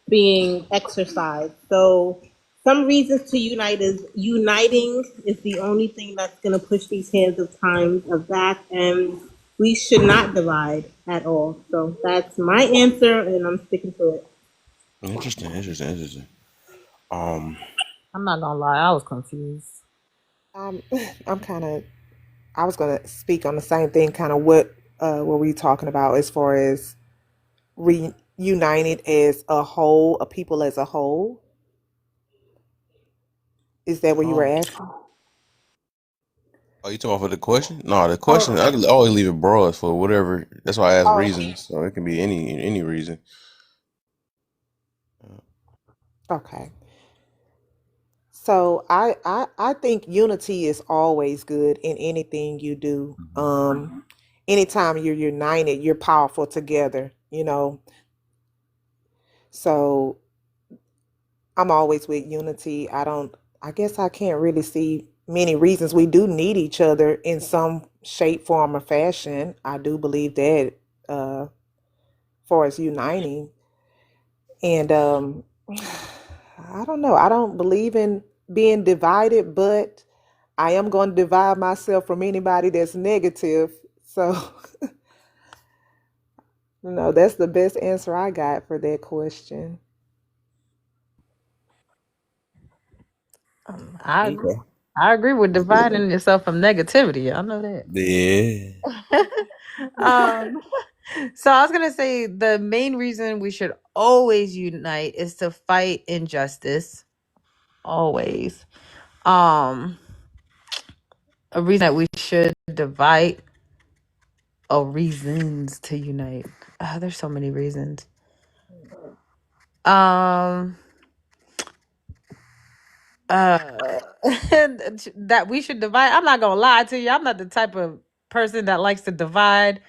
being exercised. So some reasons to unite is uniting is the only thing that's going to push these hands of time back, and we should not divide at all. So that's my answer, and I'm sticking to it. Interesting. Um, I'm not gonna lie, I was confused. Um, I'm kind of. I was gonna speak on the same thing. Kind of what were you talking about as far as reunited as a whole, a people as a whole? Is that what you were um, asking? are you talking about for the question? No, the question Oh, I can always leave it broad for whatever. That's why I ask oh, reasons, so it can be any reason. okay. So I think unity is always good in anything you do. Anytime you're united, you're powerful together, you know. So I'm always with unity. I guess I can't really see many reasons. We do need each other in some shape, form, or fashion. I do believe that for us uniting. And I don't know. I don't believe in being divided, but I am going to divide myself from anybody that's negative. So, that's the best answer I got for that question. I agree. Okay. I agree with dividing yourself from negativity. I know that. Yeah. um, so I was gonna say the main reason we should always unite is to fight injustice. Always. Um, a reason that we should divide. Oh, reasons to unite. There's so many reasons. Um, uh, that we should divide. I'm not gonna lie to you. I'm not the type of person that likes to divide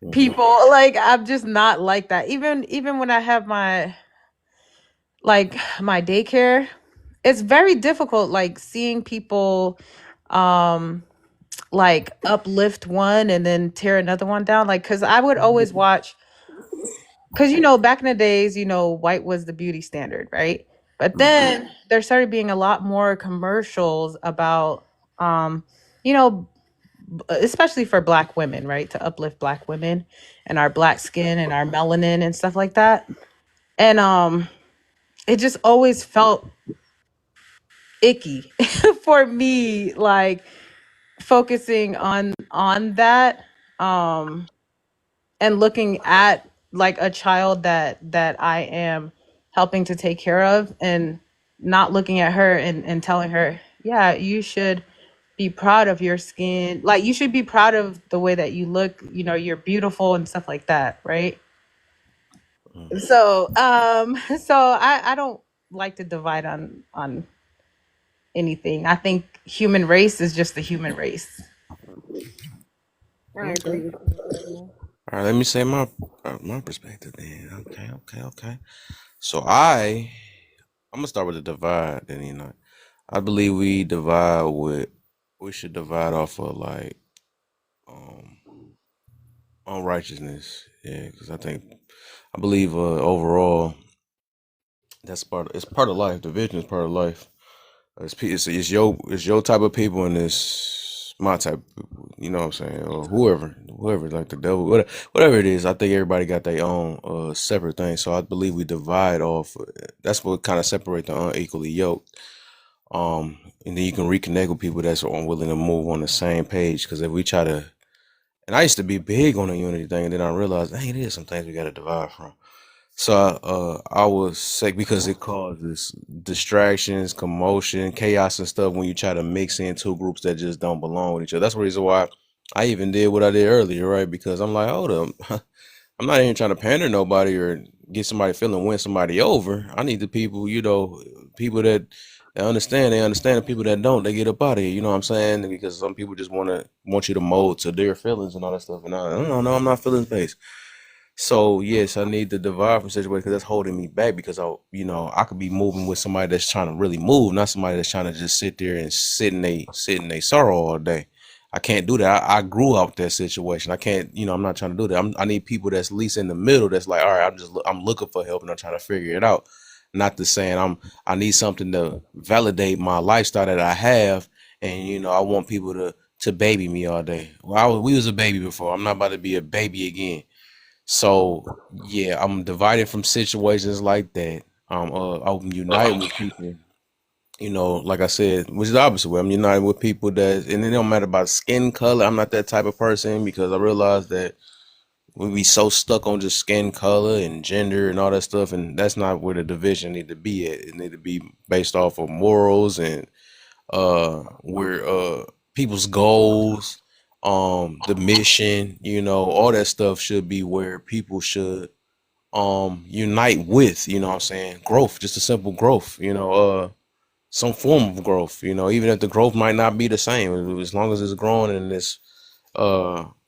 Mhm. people. Like I'm just not like that. Even when I have my daycare, it's very difficult like seeing people um like uplift one and then tear another one down, like cuz I would always watch, cuz back in the days, white was the beauty standard, right? But then there started being a lot more commercials about um you know especially for black women, right? To uplift black women and our black skin and our melanin and stuff like that. And it just always felt icky for me, like focusing on that, um and looking at like a child that I am helping to take care of, and not looking at her and telling her, yeah, you should be proud of your skin, like you should be proud of the way that you look, you're beautiful and stuff like that, right? So so I don't like to divide on anything. I think human race is just the human race. I Okay. agree with you as well. All right. Let me say my perspective then. Okay. So I'm gonna start with the divide. Then I believe we should divide off of like um unrighteousness. Yeah, because I believe overall That's it's part of life. Division is part of life. It's your type of people and it's my type of people. You know what I'm saying? Or whoever, like the devil, whatever it is. I think everybody got their own separate thing. So I believe we divide off. That's what kind of separate the unequally yoked. And then you can reconnect with people that's willing to move on the same page. Because if we try to, and I used to be big on the unity thing, and then I realized, hey, there's some things we got to divide from. So I would say because it causes distractions, commotion, chaos, and stuff when you try to mix in two groups that just don't belong with each other. That's the reason why I even did what I did earlier, right? Because I'm like, hold up, I'm not even trying to pander nobody or get somebody feeling win somebody over. I need the people, people that understand. They understand. The people that don't, they get up out of here. You know what I'm saying? Because some people just want you to mold to their feelings and all that stuff. And I don't know. I'm not feelings based. So yes, I need to divide from situation because that's holding me back because I could be moving with somebody that's trying to really move, not somebody that's trying to just sit there and sit in a sorrow all day. I can't do that. I grew out that situation. I can't, I'm not trying to do that. I need people that's at least in the middle. That's like, all right, I'm looking for help and I'm trying to figure it out. Not to saying I need something to validate my lifestyle that I have, and I want people to baby me all day. Well, we was a baby before. I'm not about to be a baby again. So yeah, I'm divided from situations like that. I'm united with people, like I said, which is the opposite way. I'm united with people and it don't matter about skin color. I'm not that type of person because I realize that we be so stuck on just skin color and gender and all that stuff, and that's not where the division need to be at. It need to be based off of morals and where people's goals, the mission, all that stuff should be where people should unite with, what I'm saying, growth, just a simple growth, some form of growth, even if the growth might not be the same, as long as it's growing and it's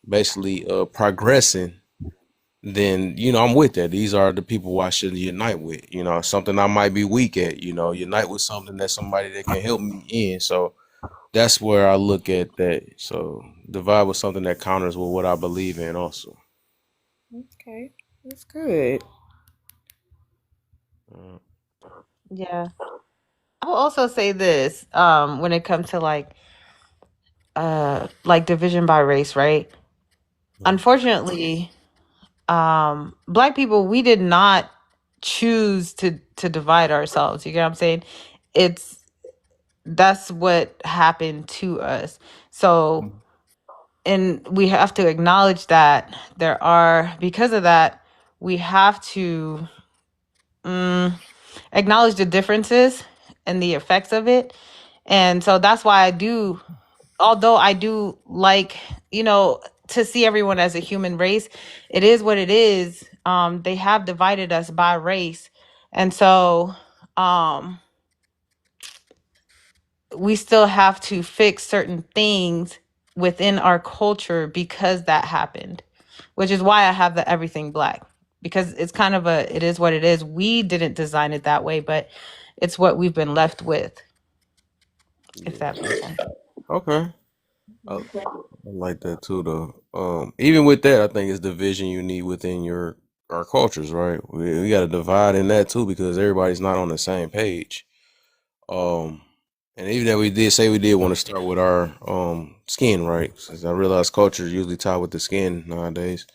basically progressing, then I'm with that. These are the people I should unite with. Something I might be weak at, unite with something that somebody that can help me in. So that's where I look at that. So divide with something that counters with what I believe in also. Okay, that's good. Uh, Yeah. I'll also say this, when it comes to like division by race, right? Unfortunately, black people, we did not choose to divide ourselves. You get what I'm saying? It's That's what happened to us. So, and we have to acknowledge that because of that, we have to acknowledge the differences and the effects of it. And so that's why although I do like, to see everyone as a human race, it is what it is. They have divided us by race. And so, we still have to fix certain things within our culture because that happened, which is why I have the everything black, because it's kind of it is what it is. We didn't design it that way, but it's what we've been left with, if yeah. that makes sense. Okay. I like that too, though. Even with that, I think it's division you need within our cultures, right? We got to divide in that too because everybody's not on the same page. Um, and even that we did want to start with our skin, right? Since I realize culture is usually tied with the skin nowadays.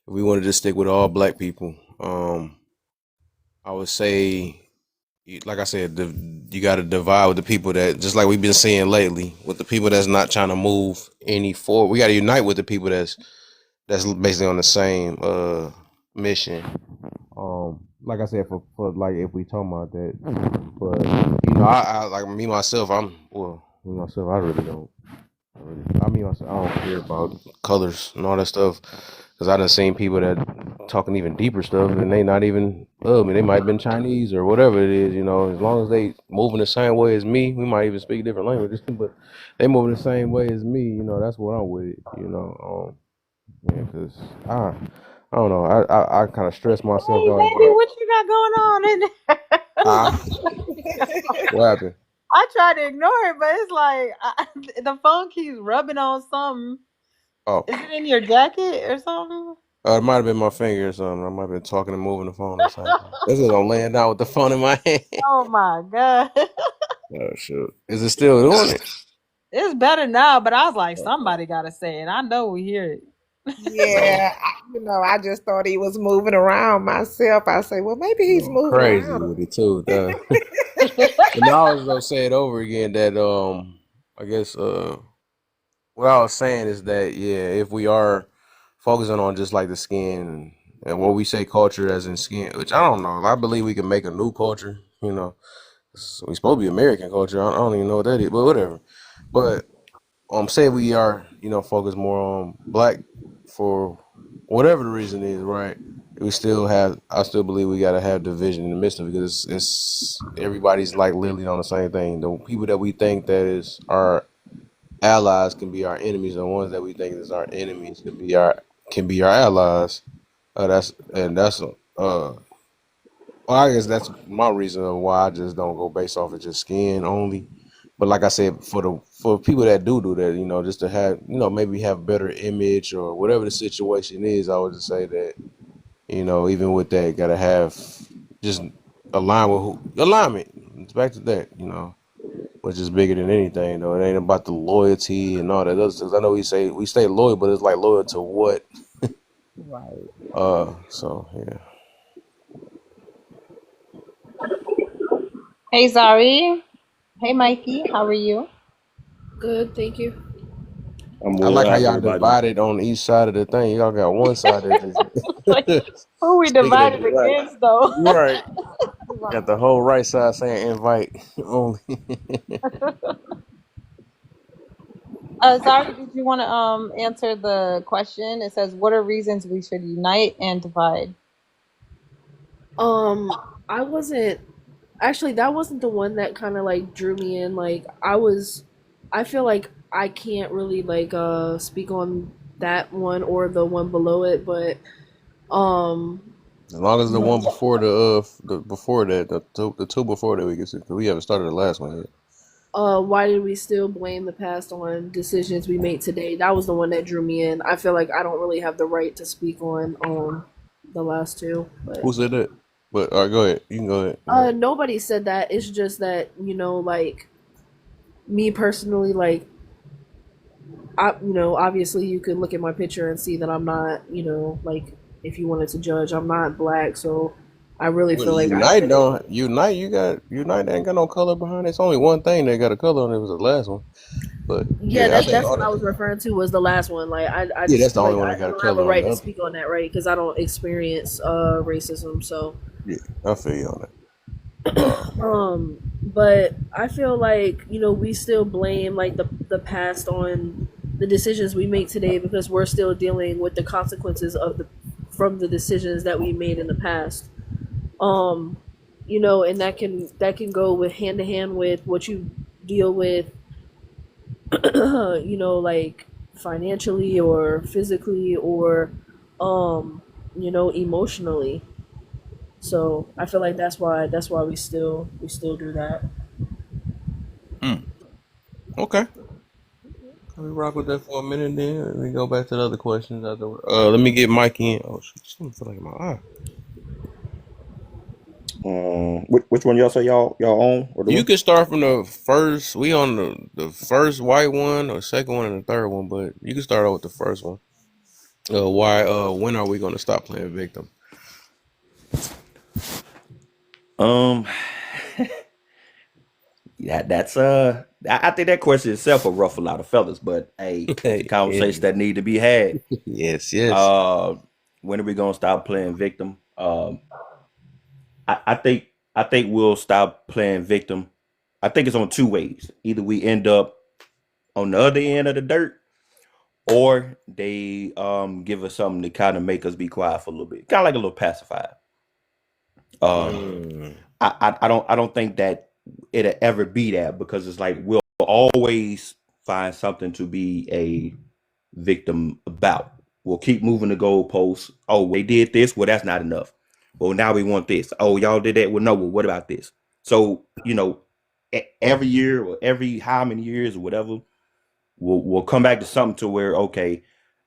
If we wanted to stick with all black people, I would say like I said, you got to divide with the people that, just like we've been seeing lately, with the people that's not trying to move any forward. We got to unite with the people that's basically on the same mission. Like I said, for like if we talking about that, but I like me myself. Me myself, I really don't. I mean, I don't care about colors and all that stuff because I done seen people that talking even deeper stuff and they not even they might have been Chinese or whatever it is. As long as they moving the same way as me, we might even speak different languages, but they moving the same way as me. That's what I'm with. Yeah, because I don't know. I kind of stress myself Hey, out baby, about what you got going on in ah there? what happened. I try to ignore it, but it's like the phone keeps rubbing on something. Oh Is it in your jacket or something? It might have been my finger or something. I might have been talking and moving the phone at the same time. That's because I'm laying down with the phone in my hand. Oh my god. Oh shoot! Is it still doing it? It's better now, but I was like, somebody gotta say it. I know we hear it. No, Yeah, I just thought he was moving around myself. I say, well, maybe he's no, moving crazy around. with it too. But now I was gonna say it over again that I guess what I was saying is that yeah, if we are focusing on just like the skin and what we say culture as in skin, which I don't know, I believe we can make a new culture. We supposed to be American culture. I don't even know what that is, but whatever. But say we are focused more on black for whatever the reason is, right? We still have. I still believe we gotta have division in the midst of it because it's everybody's like literally on the same thing. The people that we think that is our allies can be our enemies. The ones that we think is our enemies can be our allies. That's well, I guess that's my reason of why I just don't go based off of just skin only. But like I said, for people that do that, just to have maybe have better image or whatever the situation is, I would just say that even with that, gotta have just alignment. It's back to that, which is bigger than anything though. It ain't about the loyalty and all that other stuff. I know we stay loyal, but it's like loyal to what? Right. So yeah. Hey Zari. Hey Mikey. How are you? Good, thank you. I'm I well. like how How's y'all everybody? divided on each side of the thing. Y'all got one side that Like, just who we speaking of divided the right. against though? Right. Got Right. the whole right side saying invite only. Zari, did you want to answer the question? It says, "What are reasons we should unite and divide?" I wasn't actually that wasn't the one that kind of like drew me in. Like I feel like I can't really like speak on that one or the one below it, but um As long as the one before the before that, the two before that we can see, 'cause we haven't started the last one yet. why did we still blame the past on decisions we made today? That was the one that drew me in. I feel like I don't really have the right to speak on the last two, but Who said that? But all right, go ahead. You can go ahead. nobody said that. It's just that, like me personally, like obviously you could look at my picture and see that I'm not, like if you wanted to judge, I'm not black, so I really Well, feel like I unite fit in. don't unite. Unite ain't got no color behind it. It's only one thing that got a color on it. Was the last one. But Yeah, yeah, I that's think that's all what I that. was referring to was the last one. Like I Yeah, that's just the only like one that I got a don't have a color on right the to other. speak on that, right? Because I don't experience racism, so Yeah, I feel you on that. Uh, but I feel like we still blame like the past on the decisions we make today because we're still dealing with the consequences of the from the decisions that we made in the past. um and that can go with hand to hand with what you deal with like financially or physically or emotionally. So I feel like that's why we still do that. hmm. Okay. Let me rock with that for a minute then. Let me go back to the other questions afterward. Let me get Mike in. Oh, shit, something feel like in my eye. Which one y'all say y'all own or You doing? can start from the first. We on the first white one or second one and the third one, but you can start out with the first one. Why? When are we going to stop playing victim? Um, yeah, that's I think that question itself will ruffle a lot of feathers, but hey, it's a conversation Yeah. that need to be had. Yes, yes. Uh, when are we gonna stop playing victim? I think we'll stop playing victim. I think it's on two ways. Either we end up on the other end of the dirt, or they give us something to kind of make us be quiet for a little bit, kind of like a little pacifier. Um, Mm. I don't think that it'll ever be that because it's like we'll always find something to be a victim about. We'll keep moving the goalposts. Oh, well, they did this. Well, that's not enough. Well, now we want this. Oh, y'all did that. Well, no. Well, what about this? So every year or every how many years or whatever, we'll come back to something to where okay,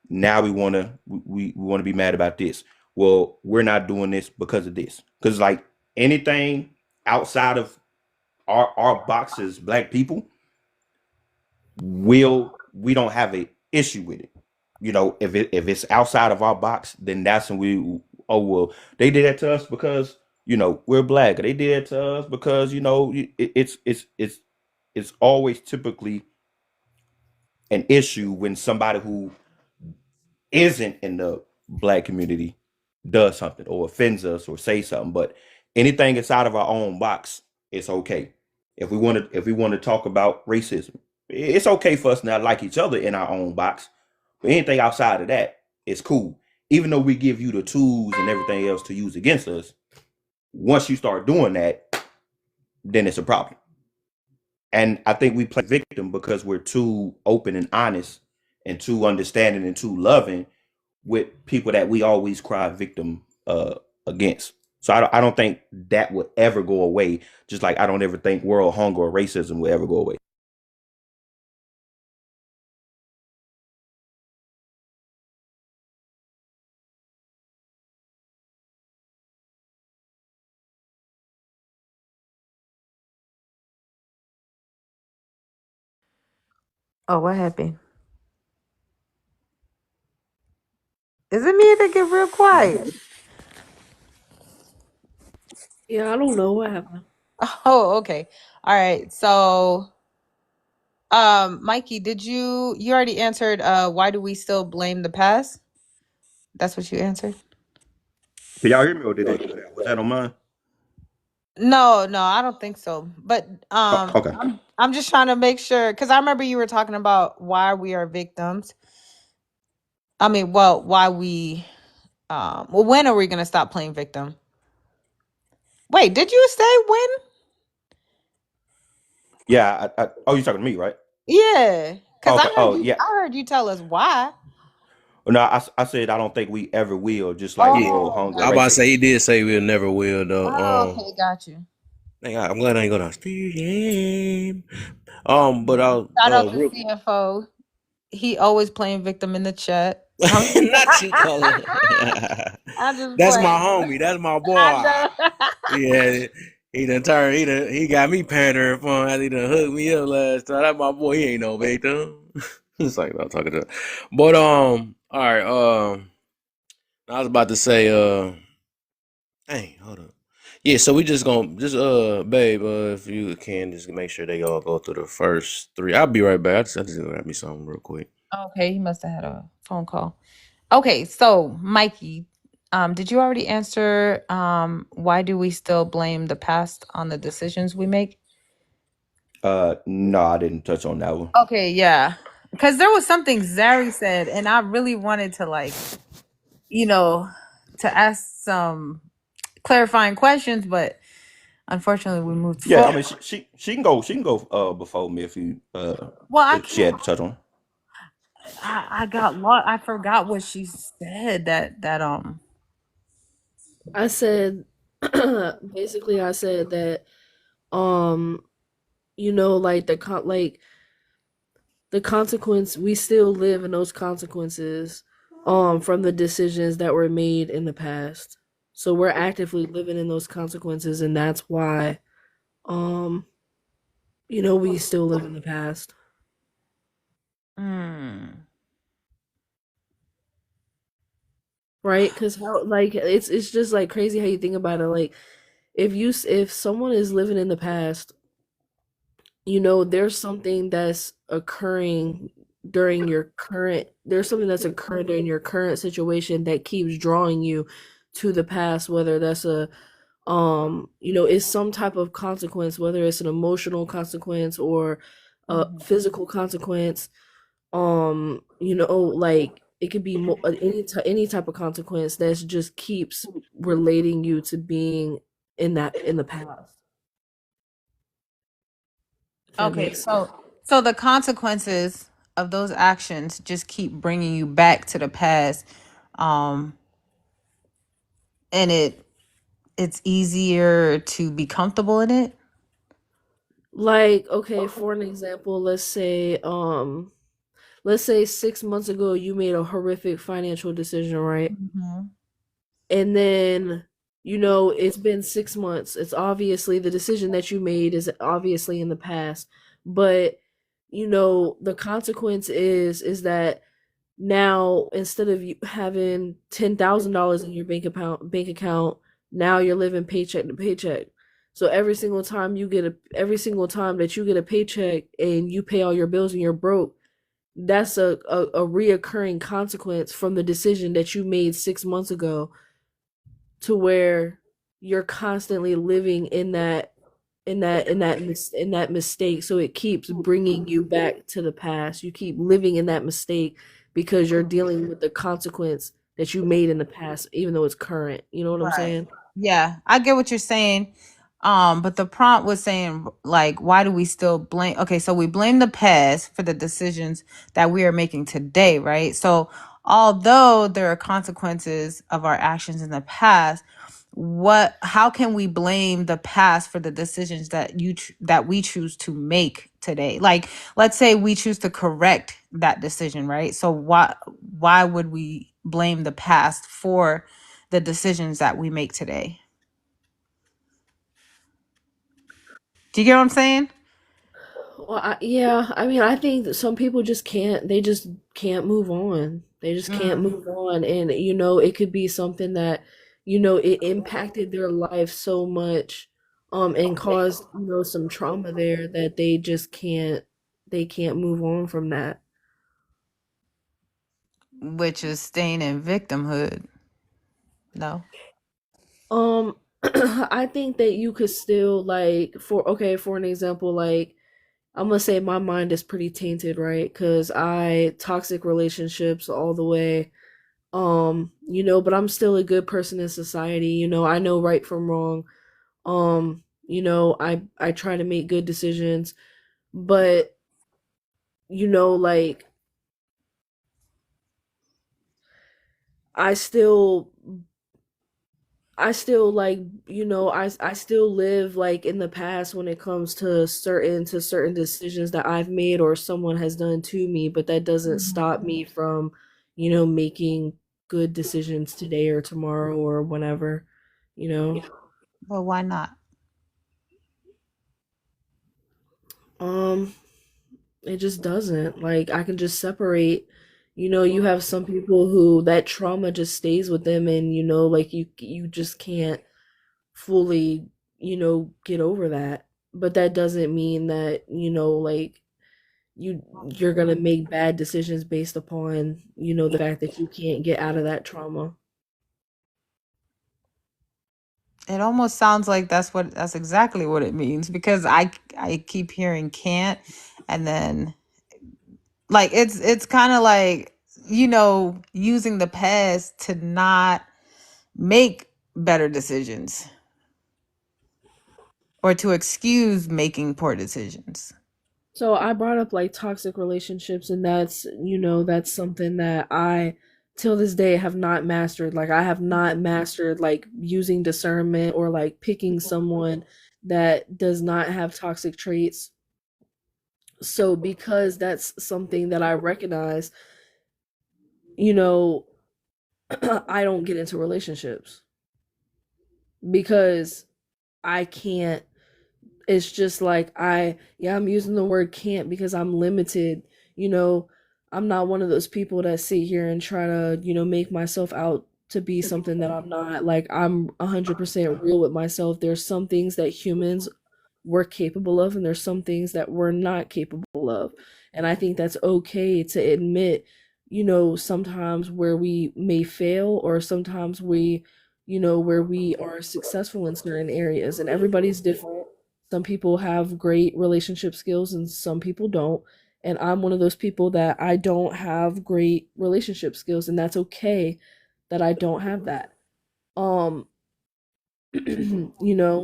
Now we want to be mad about this. Well, we're not doing this because of this. Because like anything outside of our boxes, black people, we don't have a issue with it. You know, if it's outside of our box, then that's when we, oh well, they did that to us because we're black. Or they did it to us because it's always typically an issue when somebody who isn't in the black community does something or offends us or say something. But anything inside of our own box, it's okay. If we want to talk about racism, it's okay for us not like each other in our own box. But anything outside of that, it's cool. Even though we give you the tools and everything else to use against us, once you start doing that, then it's a problem. And I think we play victim because we're too open and honest and too understanding and too loving with people that we always cry victim against. So I don't think that would ever go away. Just like I don't ever think world hunger or racism will ever go away. Oh, what happened? Is it me that get real quiet? Yeah, I don't know what happened. Oh, okay. All right. So, Mikey, did you already answered why do we still blame the past? That's what you answered? Can y'all hear me or did it? Was that on mine? No, no, I don't think so. But Oh, okay. I'm just trying to make sure because I remember you were talking about why we are victims. I mean, well, why we well, when are we gonna stop playing victim? Wait, did you say when? Yeah. Oh, you're talking to me, right? Yeah, because Okay. Oh, yeah. I heard you tell us why. No, I said I don't think we ever will. Just like world Oh, hunger I and about to racism. say he did say we never will though. oh, okay, got you. I'm glad I ain't go down. But I'll Shout out to real CFO. He always playing victim in the chat. not you calling. I'm just That's my playing. homie. That's my I boy. know. Yeah, he done turned. He got me pandering for him. He done hooked me up last time. That's my boy. He ain't no victim. It's like I'm talking to. But all right. I was about to say Hey, hold up. Yeah, so we just gonna babe, if you can just make sure they all go through the first three. I'll be right back. I just grab me something real quick. Okay, he must have had a phone call. Okay, so Mikey, did you already answer why do we still blame the past on the decisions we make? No, I didn't touch on that one. Okay, yeah. Because there was something Zari said, and I really wanted to you know, to ask some clarifying questions, but unfortunately we moved Yeah, I forward. mean she can go before me if you Well, I if she can't. had to touch on. I got lost. I forgot what she said. That I said basically I said that um like the consequence, we still live in those consequences from the decisions that were made in the past. So we're actively living in those consequences, and that's why um we still live in the past. Mm. Right? Because how, like, it's just like crazy how you think about it. Like, if someone is living in the past, there's something that's occurring during your current there's something that's occurring during your current situation that keeps drawing you to the past, whether that's it's some type of consequence, whether it's an emotional consequence or a Mhm. physical consequence. Like it could be any type of consequence that just keeps relating you to being in the past, if that Okay, makes sense. so the consequences of those actions just keep bringing you back to the past, um, and it's easier to be comfortable in it. Like, okay, for an example, let's say let's say 6 months ago you made a horrific financial decision, right? Mhm. And then, it's been 6 months. It's obviously the decision that you made is obviously in the past. But, the consequence is that now instead of you having $10,000 in your bank account, now you're living paycheck to paycheck. So every single time that you get a paycheck and you pay all your bills and you're broke, that's a reoccurring consequence from the decision that you made 6 months ago, to where you're constantly living in that mistake, so it keeps bringing you back to the past. You keep living in that mistake because you're dealing with the consequence that you made in the past, even though it's current. You know what I'm Right. saying? Yeah, I get what you're saying. But the prompt was saying, like, why do we still blame? Okay, so we blame the past for the decisions that we are making today, right? So although there are consequences of our actions in the past, how can we blame the past for the decisions that that we choose to make today? Like, let's say we choose to correct that decision, right? So why would we blame the past for the decisions that we make today? Do you get what I'm saying? Well, yeah. I mean, I think that some people just can't. They just can't move on. They just can't Mm. move on, and it could be something that it impacted their life so much, and caused some trauma there, that they just can't. They can't move on from that. Which is staying in victimhood. No. I think that you could still, like, for an example, like, I'm gonna say my mind is pretty tainted, right? Because I toxic relationships all the way. But I'm still a good person in society. I know right from wrong. I try to make good decisions, but like, I still like, I still live like in the past when it comes to certain decisions that I've made or someone has done to me, but that doesn't Mhm. stop me from, making good decisions today or tomorrow or whenever, you know. But why not? Um it just doesn't. Like, I can just separate. You have some people who that trauma just stays with them, and like, you just can't fully, get over that. But that doesn't mean that, like, you're gonna make bad decisions based upon, the fact that you can't get out of that trauma. It almost sounds like that's exactly what it means, because I keep hearing can't, and then, like, it's kind of like, using the past to not make better decisions, or to excuse making poor decisions. So I brought up, like, toxic relationships, and that's something that I, till this day, have not mastered. Like, I have not mastered, like, using discernment or, like, picking someone that does not have toxic traits. So because that's something that I recognize, you know, I don't get into relationships because I can't. It's just like, yeah, I'm using the word can't because I'm limited. You know, I'm not one of those people that sit here and try to, make myself out to be something that I'm not. Like, I'm 100% real with myself. There's some things that humans were capable of, and there's some things that we're not capable of. And I think that's okay to admit, sometimes where we may fail, or sometimes where we are successful in certain areas, and everybody's different. Some people have great relationship skills and some people don't. And I'm one of those people that I don't have great relationship skills, and that's okay that I don't have that. Um,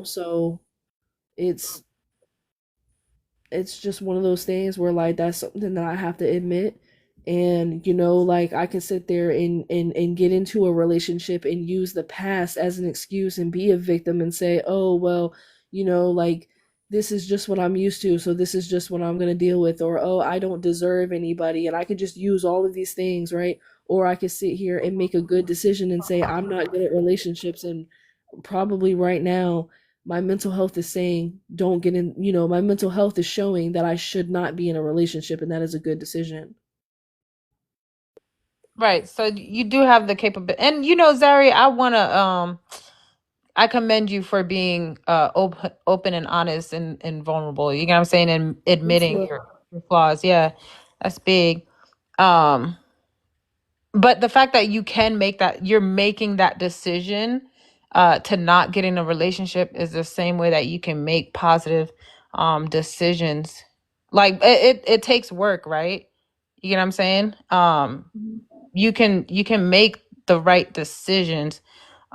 so it's it's just one of those things where, like, that's something that I have to admit. And like, I can sit there and get into a relationship and use the past as an excuse and be a victim and say, oh well, like, this is just what I'm used to, so this is just what I'm going to deal with, or oh, I don't deserve anybody, and I could just use all of these things, right? Or I could sit here and make a good decision and say I'm not good at relationships, and probably right now my mental health is saying don't get in, my mental health is showing that I should not be in a relationship, and that is a good decision. Right. So you do have the capability. And Zari, I commend you for being open and honest and vulnerable. You know what I'm saying? And Thanks, admitting love. your flaws. Yeah. That's big. Um but the fact that you're making that decision to not get in a relationship is the same way that you can make positive decisions. Like it takes work, right? You know what I'm saying? You can make the right decisions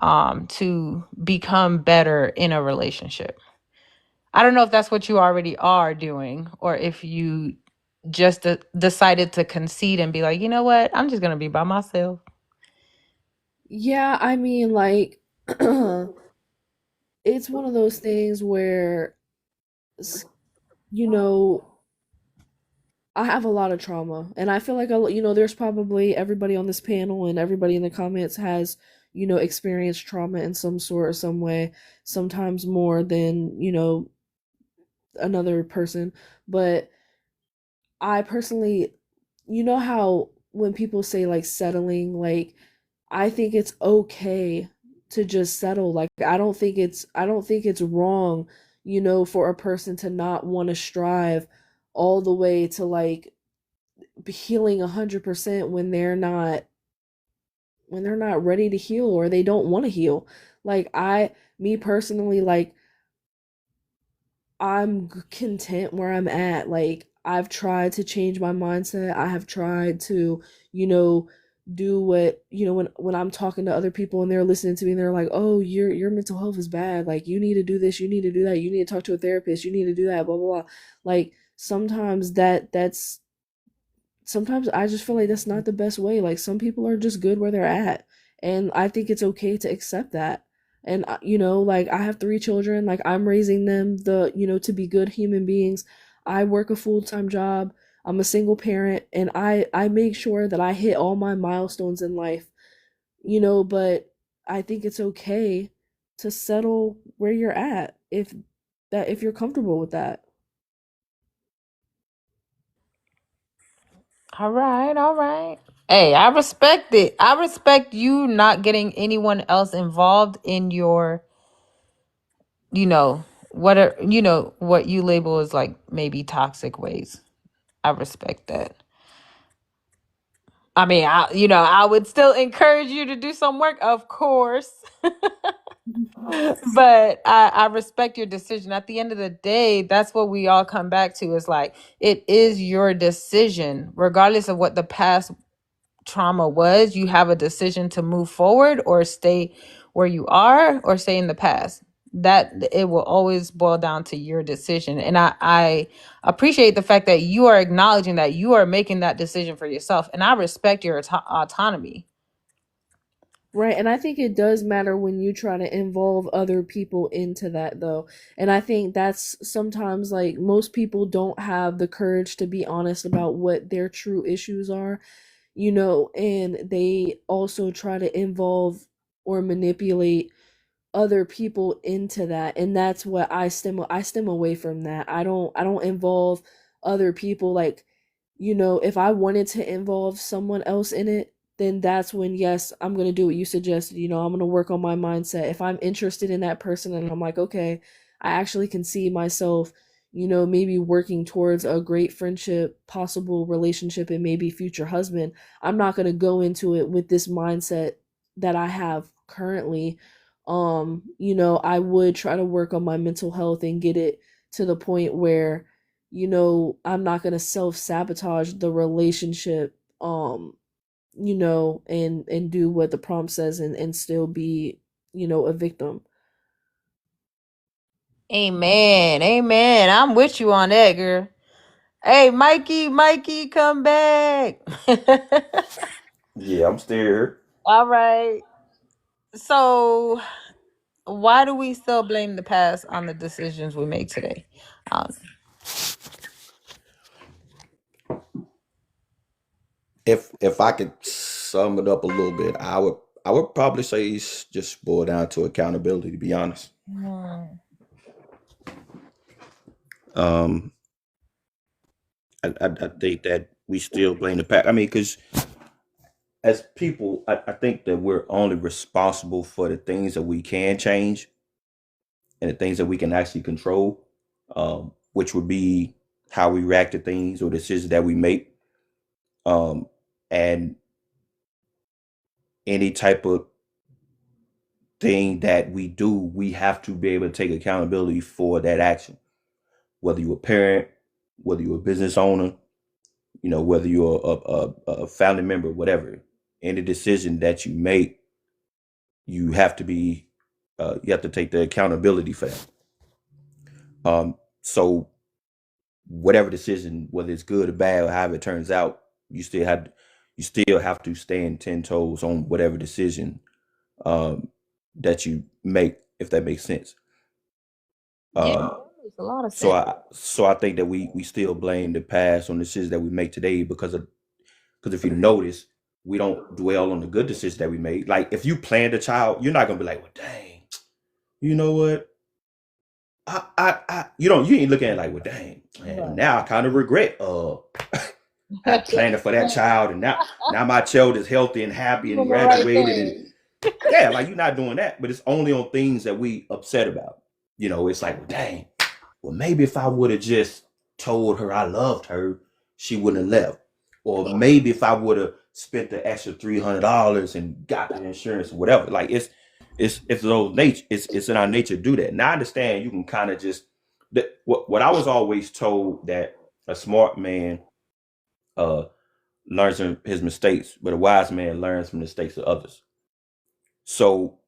to become better in a relationship. I don't know if that's what you already are doing, or if you just decided to concede and be like, you know what, I'm just gonna be by myself. Yeah, I mean, like, it's one of those things where, you know, I have a lot of trauma, and I feel like there's probably everybody on this panel and everybody in the comments has, experienced trauma in some sort or some way, sometimes more than, another person. But I personally, how when people say like settling, like I think it's okay to just settle. Like I don't think it's wrong, for a person to not want to strive all the way to like healing 100% when they're not ready to heal or they don't want to heal. Like me personally, like I'm content where I'm at. Like I've tried to change my mindset. I have tried to, you know, do what, when I'm talking to other people and they're listening to me and they're like, "Oh, your mental health is bad. Like you need to do this, you need to do that. You need to talk to a therapist. You need to do that, blah blah blah." Like sometimes I just feel like that's not the best way. Like some people are just good where they're at, and I think it's okay to accept that. And like I have 3 children, like I'm raising them to be good human beings. I work a full-time job. I'm a single parent, and I make sure that I hit all my milestones in life. But I think it's okay to settle where you're at if you're comfortable with that. All right, all right. Hey, I respect it. I respect you not getting anyone else involved in your, you know, what you label as like maybe toxic ways. I respect that. I mean, I would still encourage you to do some work, of course. But I respect your decision. At the end of the day, that's what we all come back to, is like it is your decision, regardless of what the past trauma was. You have a decision to move forward or stay where you are or stay in the past. That it will always boil down to your decision. And I appreciate the fact that you are acknowledging that you are making that decision for yourself. And I respect your autonomy. Right, and I think it does matter when you try to involve other people into that though. And I think that's sometimes like most people don't have the courage to be honest about what their true issues are, and they also try to involve or manipulate other people into that, and that's what I stem away from that. I don't involve other people. Like, if I wanted to involve someone else in it, then that's when, yes, I'm going to do what you suggested. I'm going to work on my mindset. If I'm interested in that person and I'm like, okay, I actually can see myself, maybe working towards a great friendship, possible relationship, and maybe future husband, I'm not going to go into it with this mindset that I have currently. I would try to work on my mental health and get it to the point where, I'm not going to self-sabotage the relationship, and do what the prompt says, and still be, a victim. Amen. Amen. I'm with you on that, girl. Hey, Mikey, come back. Yeah, I'm still here. All right. So why do we still blame the past on the decisions we make today? Um, If I could sum it up a little bit, I would probably say it's just boiled down to accountability. To be honest, hmm. um, I think that we still blame the past. I mean, because as people, I think that we're only responsible for the things that we can change and the things that we can actually control, which would be how we react to things or decisions that we make, um, and any type of thing that we do, we have to be able to take accountability for that action. Whether you're a parent, whether you're a business owner, whether you're a family member, whatever, any decision that you make, you have to be, you have to take the accountability for that. So whatever decision, whether it's good or bad, or however it turns out, you still have to stand 10 toes on whatever decision um, that you make, if that makes sense. Yeah, Um, that makes a lot of so sense. I think that we still blame the past on the decisions that we make today because if you notice, we don't dwell on the good decisions that we made. Like if you planned a child, you're not gonna be like, well, dang, you know what? You ain't looking at it like, well, dang, man, Right. now I kind of regret I planned for that child, and now my child is healthy and happy and Doing the right graduated, and thing. yeah, like you're not doing that, but it's only on things that we upset about. It's like, well, dang, well, maybe if I would have just told her I loved her, she wouldn't have left. Or maybe if I would have spent the extra $300 and got the insurance or whatever. Like it's those nature. It's in our nature to do that. Now I understand you can kind of just what I was always told, that a smart man uh learns from his mistakes, but a wise man learns from the mistakes of others. So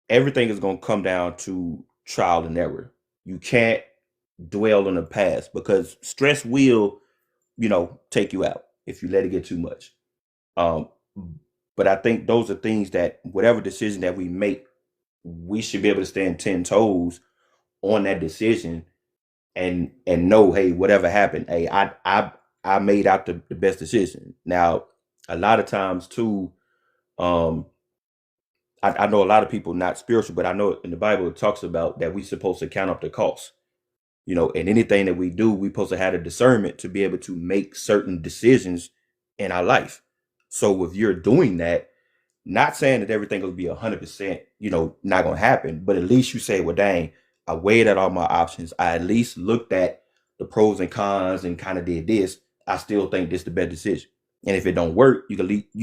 everything is going to come down to trial and error. You can't dwell on the past because stress will, take you out if you let it get too much. Um, but I think those are things that whatever decision that we make, we should be able to stand 10 toes on that decision and know, hey, whatever happened, hey, I made out the best decision. Now, a lot of times too, um, I know a lot of people not spiritual, but I know in the Bible it talks about that we supposed to count up the cost. And anything that we do, we supposed to have the discernment to be able to make certain decisions in our life. So if you're doing that, not saying that everything will be 100%, not gonna happen, but at least you say, well, dang, I weighed out all my options. I at least looked at the pros and cons and kind of did this. I still think this is the best decision. And if it don't work, you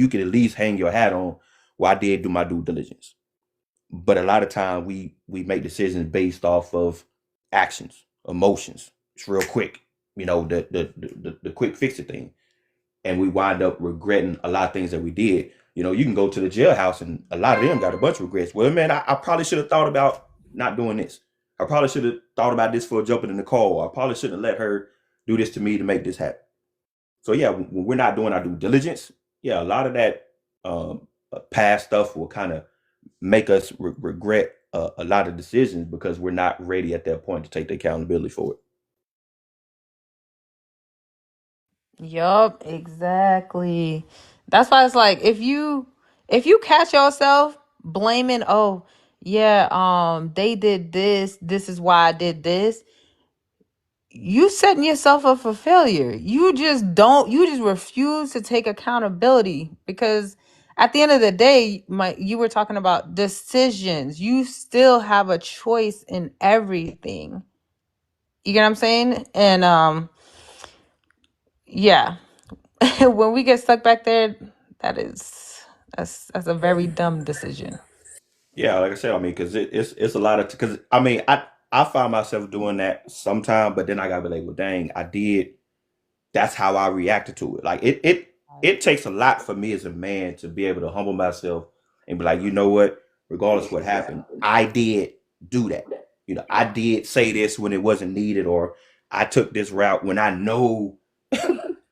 can at least hang your hat on, well, I did do my due diligence. But a lot of time we make decisions based off of actions, emotions. It's real quick, the quick fix it thing, and we wind up regretting a lot of things that we did. You can go to the jailhouse, and a lot of them got a bunch of regrets. Well, man, I probably should have thought about not doing this. I probably should have thought about this for jumping in the car. I probably shouldn't have let her do this to me to make this happen. So yeah, when we're not doing our due diligence, yeah, a lot of that past stuff will kind of make us regret a lot of decisions because we're not ready at that point to take the accountability for it. Yup, exactly. That's why it's like if you catch yourself blaming, oh yeah, they did this, this is why I did this, you setting yourself up for failure. You just refuse to take accountability because at the end of the day, you were talking about decisions. You still have a choice in everything. You get what I'm saying? And yeah. When we get stuck back there, that is that's a very dumb decision. Yeah, like I said, I mean, because it's a lot of because I mean I find myself doing that sometime, but then I gotta be like, well, dang, I did. That's how I reacted to it. Like it takes a lot for me as a man to be able to humble myself and be like, you know what, regardless of what happened, I did do that. I did say this when it wasn't needed, or I took this route when I know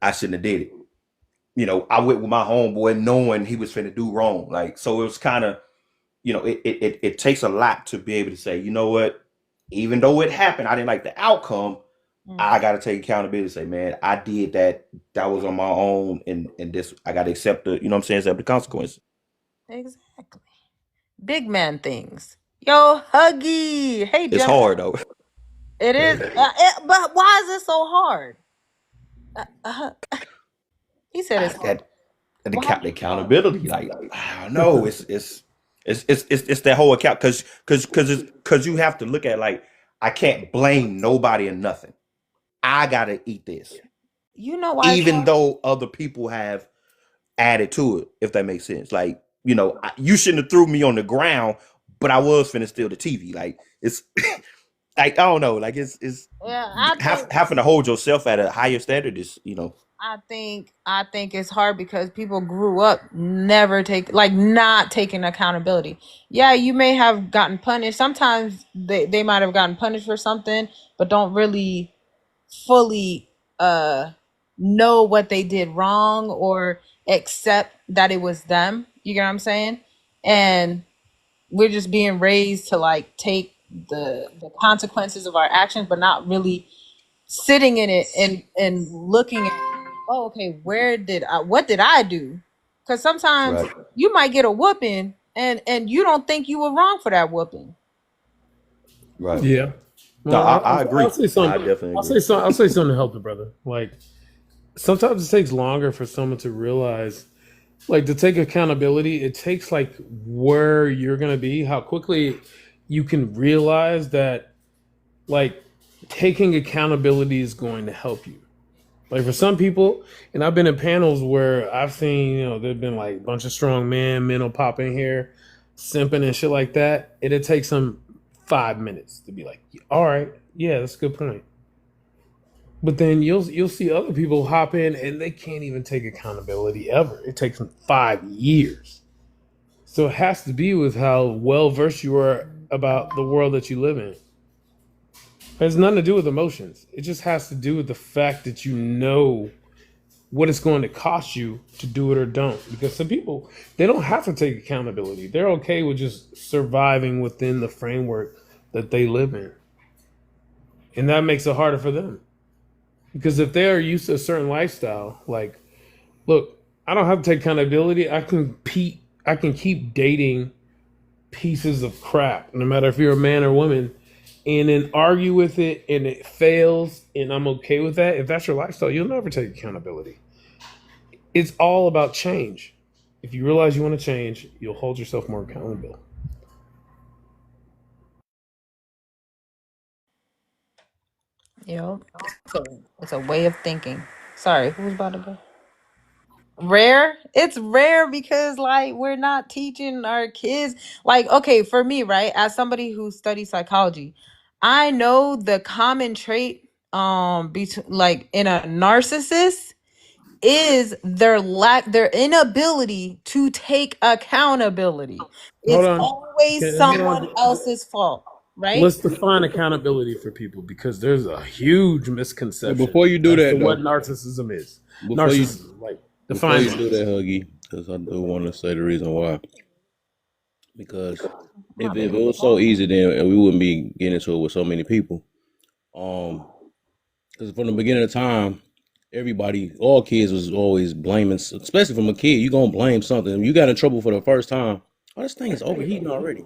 I shouldn't have did it. I went with my homeboy knowing he was finna do wrong. Like, so it was kind of it takes a lot to be able to say, you know what, even though it happened, I didn't like the outcome. I got to take accountability and say, man, I did that. That was on my own, and this I got to accept the, accept the consequences. Exactly. Big man things. Yo, Huggy. Hey, It's Gemini. hard though. It is. But why is it so hard? He said it's hard. That Why is the it hard? accountability, like I don't know, it's that whole account because you have to look at like I can't blame nobody or nothing. I gotta eat this, You know why it's even hard? though other people have added to it. If that makes sense, like you shouldn't have threw me on the ground, but I was finna steal the TV. Like it's like I don't know, like it's Yeah, I think having to hold yourself at a higher standard is I think it's hard because people grew up never not taking accountability. Yeah, you may have gotten punished. Sometimes they might have gotten punished for something, but don't really fully know what they did wrong or accept that it was them. You get what I'm saying? And we're just being raised to like take the consequences of our actions, but not really sitting in it and looking at, oh, okay, what did I do? Because sometimes right, you might get a whooping and you don't think you were wrong for that whooping. right. Yeah. No, Well, I I'll agree. say I something. definitely I'll agree. say something. I'll say something to help the brother. Like sometimes it takes longer for someone to realize, like to take accountability. It takes like where you're gonna be, how quickly you can realize that, like taking accountability is going to help you. Like for some people, and I've been in panels where I've seen, there've been like a bunch of strong men will pop in here, simping and shit like that. And it takes them 5 minutes to be like, all right, yeah, that's a good point. But then you'll see other people hop in and they can't even take accountability ever. It takes them 5 years. So it has to be with how well versed you are about the world that you live in. It has nothing to do with emotions. It just has to do with the fact that you know what it's going to cost you to do it or don't. Because some people, they don't have to take accountability. They're okay with just surviving within the framework that they live in. And that makes it harder for them. Because if they're used to a certain lifestyle, like, look, I don't have to take accountability. I can keep dating pieces of crap, no matter if you're a man or woman, and then argue with it and it fails, and I'm okay with that. If that's your lifestyle, you'll never take accountability. It's all about change. If you realize you want to change, you'll hold yourself more accountable. It's a way of thinking. Sorry, who's about to go? Rare. It's rare because like we're not teaching our kids. Like, okay, for me, right, as somebody who studies psychology, I know the common trait between like in a narcissist is their inability to take accountability. Hold It's on. always Okay, hold someone on. else's fault, right? Let's define accountability for people because there's a huge Hey, misconception before you do as to that what though, narcissism is. before you Narcissism, like before define you it. do that, Huggy, because I do want to say the reason why. Because if it was so easy, then we wouldn't be getting into it with so many people. Um, because from the beginning of time, everybody, all kids was always blaming, especially from a kid. You gonna blame something. You got in trouble for the first time. Oh, this thing is overheating already.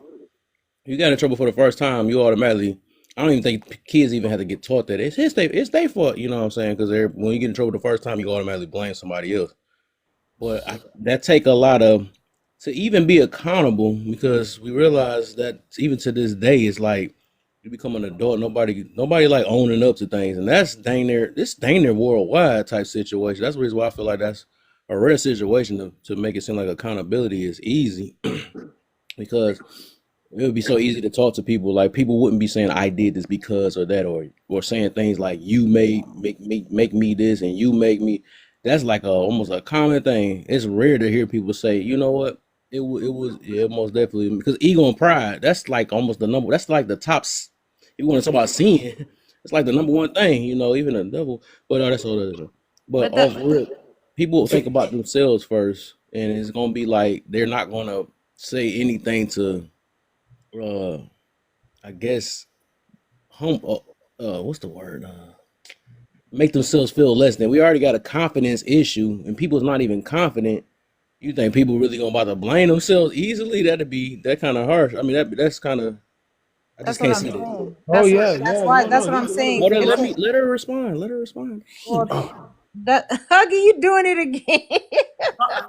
You got in trouble for the first time, you automatically. I don't even think kids even have to get taught that it's their fault. You know what I'm saying? Because when you get in trouble the first time, you automatically blame somebody else. But that take a lot of to even be accountable because we realize that even to this day, it's like you become an adult. Nobody like owning up to things, and that's dang near this dang near worldwide type situation. That's the reason why I feel like that's a rare situation to make it seem like accountability is easy because it would be so easy to talk to people. Like people wouldn't be saying I did this because or that or saying things like you make me this and you make me. That's like a almost a common thing. It's rare to hear people say, you know what? It was yeah most definitely because ego and pride. That's like almost the number. That's like the top. You want to talk about sin? It's like the number one thing. Even the devil. But that's all that is. But But the off real, people think about themselves first, and it's gonna be like they're not gonna say anything to, uh, I guess, home. What's the word? Make themselves feel less than. We already got a confidence issue, and people's not even confident. You think people really gonna about to blame themselves easily? That'd be that kind of harsh. I mean, that's kind of. I just That's what can't I'm see that. saying. Oh yeah, yeah. No, That's no. what I'm He saying. Hold on, It's a, let her respond. Let her respond. well, oh, that Huggy, you doing it again?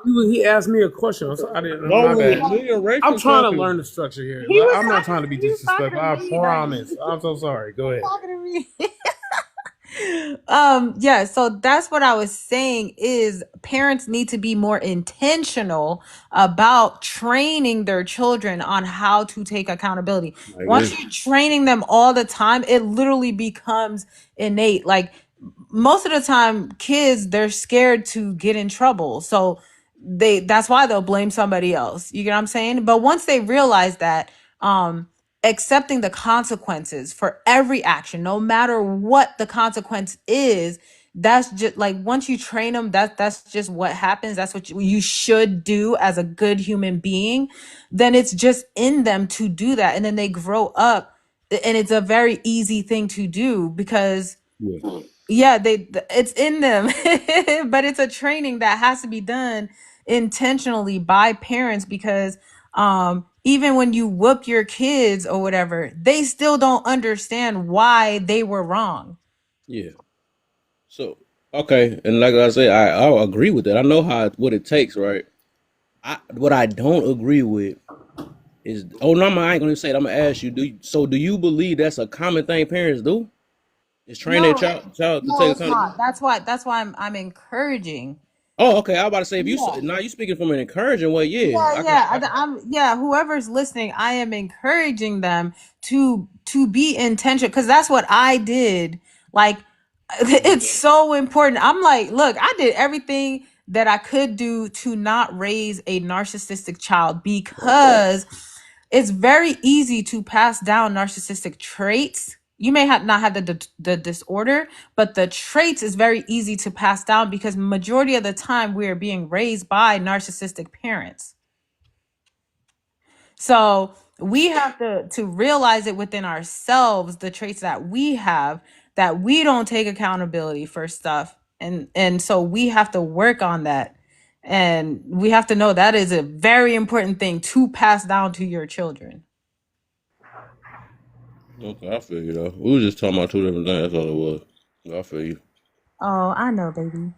he asked me a question. I didn't. No, My bad. me and Rachel I'm trying to talking. learn the structure here. He was I'm not talking trying to to be he was talking disrespectful. to I me though. promise. I'm so sorry. Go ahead. Talking to me. Yeah, so that's what I was saying is parents need to be more intentional about training their children on how to take accountability. I Once agree. you're training them all the time, it literally becomes innate. Like most of the time kids, they're scared to get in trouble. So that's why they'll blame somebody else. You get what I'm saying? But once they realize that accepting the consequences for every action, no matter what the consequence is, that's just like once you train them, that's just what happens. That's what you should do as a good human being. Then it's just in them to do that, and then they grow up, and it's a very easy thing to do because Yeah. yeah, it's in them. But it's a training that has to be done intentionally by parents because even when you whoop your kids or whatever, they still don't understand why they were wrong. Yeah. So okay, and like I said, I agree with that. I know what it takes, right? What I don't agree with is no, I ain't gonna say it. I'm gonna ask you. Do you believe that's a common thing parents do? Is train their No, child to no, take it's not. accountability? That's why I'm encouraging. Oh, okay. I was about to say if you Yeah. now you speaking from an encouraging way, yeah. Yeah, yeah. I'm yeah, whoever's listening, I am encouraging them to be intentional because that's what I did. Like it's so important. I'm like, look, I did everything that I could do to not raise a narcissistic child because it's very easy to pass down narcissistic traits. You may have not have the disorder, but the traits is very easy to pass down because majority of the time we are being raised by narcissistic parents. So we have to realize it within ourselves, the traits that we have, that we don't take accountability for stuff. And so we have to work on that. And we have to know that is a very important thing to pass down to your children. Okay, I feel you though. We were just talking about two different things. That's all it was. I feel you. Oh, I know, baby.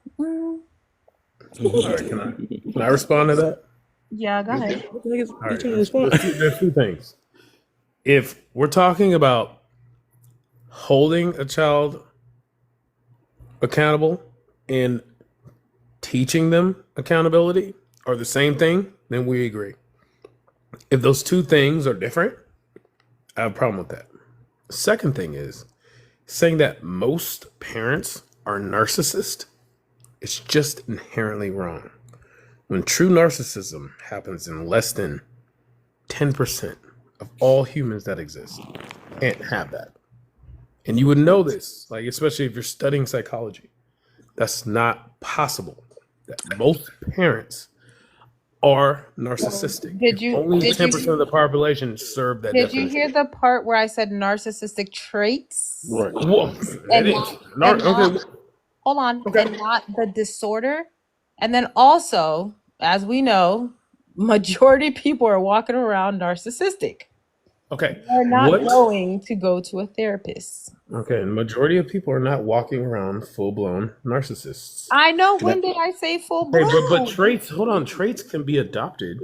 All right. Can I respond to that? Yeah, go ahead. What the heck is All you right. trying to respond? There's two things. If we're talking about holding a child accountable and teaching them accountability are the same thing, then we agree. If those two things are different, I have a problem with that. Second thing is saying that most parents are narcissists. It's just inherently wrong. When true narcissism happens in less than 10% of all humans that exist, you can't have that. And you would know this, like especially if you're studying psychology. That's not possible. That most parents are narcissistic. If only 10% of the population serve that Did you definition. hear the part where I said narcissistic traits Right. Whoa, it and is. not and not Okay. hold on Okay. and not the disorder? And then also, as we know, majority of people are walking around narcissistic. Okay. They're not What? going to go to a therapist. Okay. The majority of people are not walking around full blown narcissists. I know. Can I? When did I say full Okay, but blown? traits. Hold on. Traits can be adopted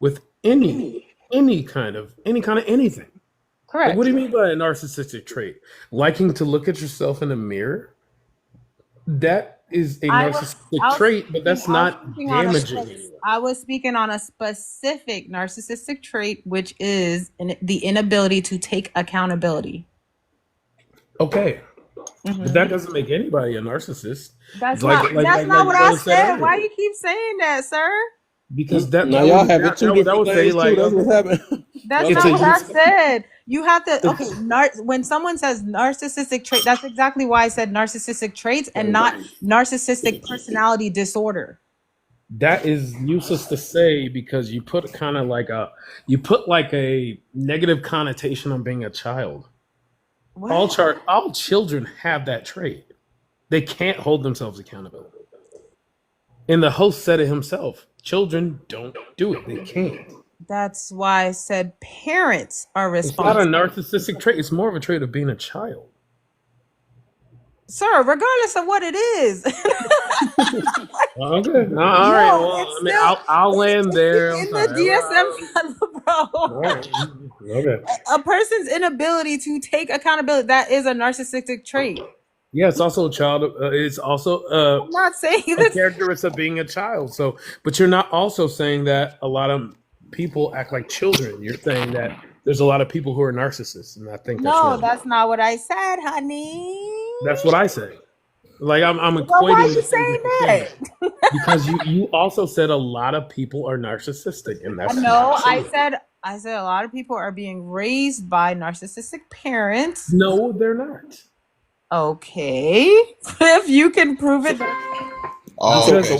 with any kind of anything. Like, what Correct. do you mean by a narcissistic trait? Liking to look at yourself in a mirror? That is a narcissistic trait, but that's I was not speaking on damaging anyone. I was speaking on a specific narcissistic trait, which is the inability to take accountability. Okay, but Mhm. that doesn't make anybody a narcissist. That's Like not like that's like not like what I Bella said said. earlier. Why you keep saying that, sir? Because that Now that y'all would having that, two that would that different would say things too. like That's what happened. That's Y'all it's not a talking what about I use. said. You have to okay, It's, when someone says narcissistic trait, that's exactly why I said narcissistic traits and not narcissistic personality disorder. That is useless to say because you put kind of like a negative connotation on being a child. What? All children have that trait. They can't hold themselves accountable. And the host said it himself. Children don't do it. They can't. That's why I said parents are It's not a responsible. narcissistic trait. It's more of a trait of being a child. Sir, regardless of what it is. Okay. All right. Yo, Well, it's I mean, still I'll land there. I'm in sorry. the DSM, All bro. right. Okay. A person's inability to take accountability, that is a narcissistic trait. Yeah, it's also a child. It's also I'm not saying a this. characteristic of being a child. So, but you're not also saying that a lot of people act like children. You're saying that there's a lot of people who are narcissists, and I think that's No, wrong. that's not what I said, honey. That's what I say. Like I'm Well, why are equating you the things that saying you're saying that? because you also said a lot of people are narcissistic, and that's not No, true. I said a lot of people are being raised by narcissistic parents. No, they're not. Okay. If you can prove it. Oh, Because okay.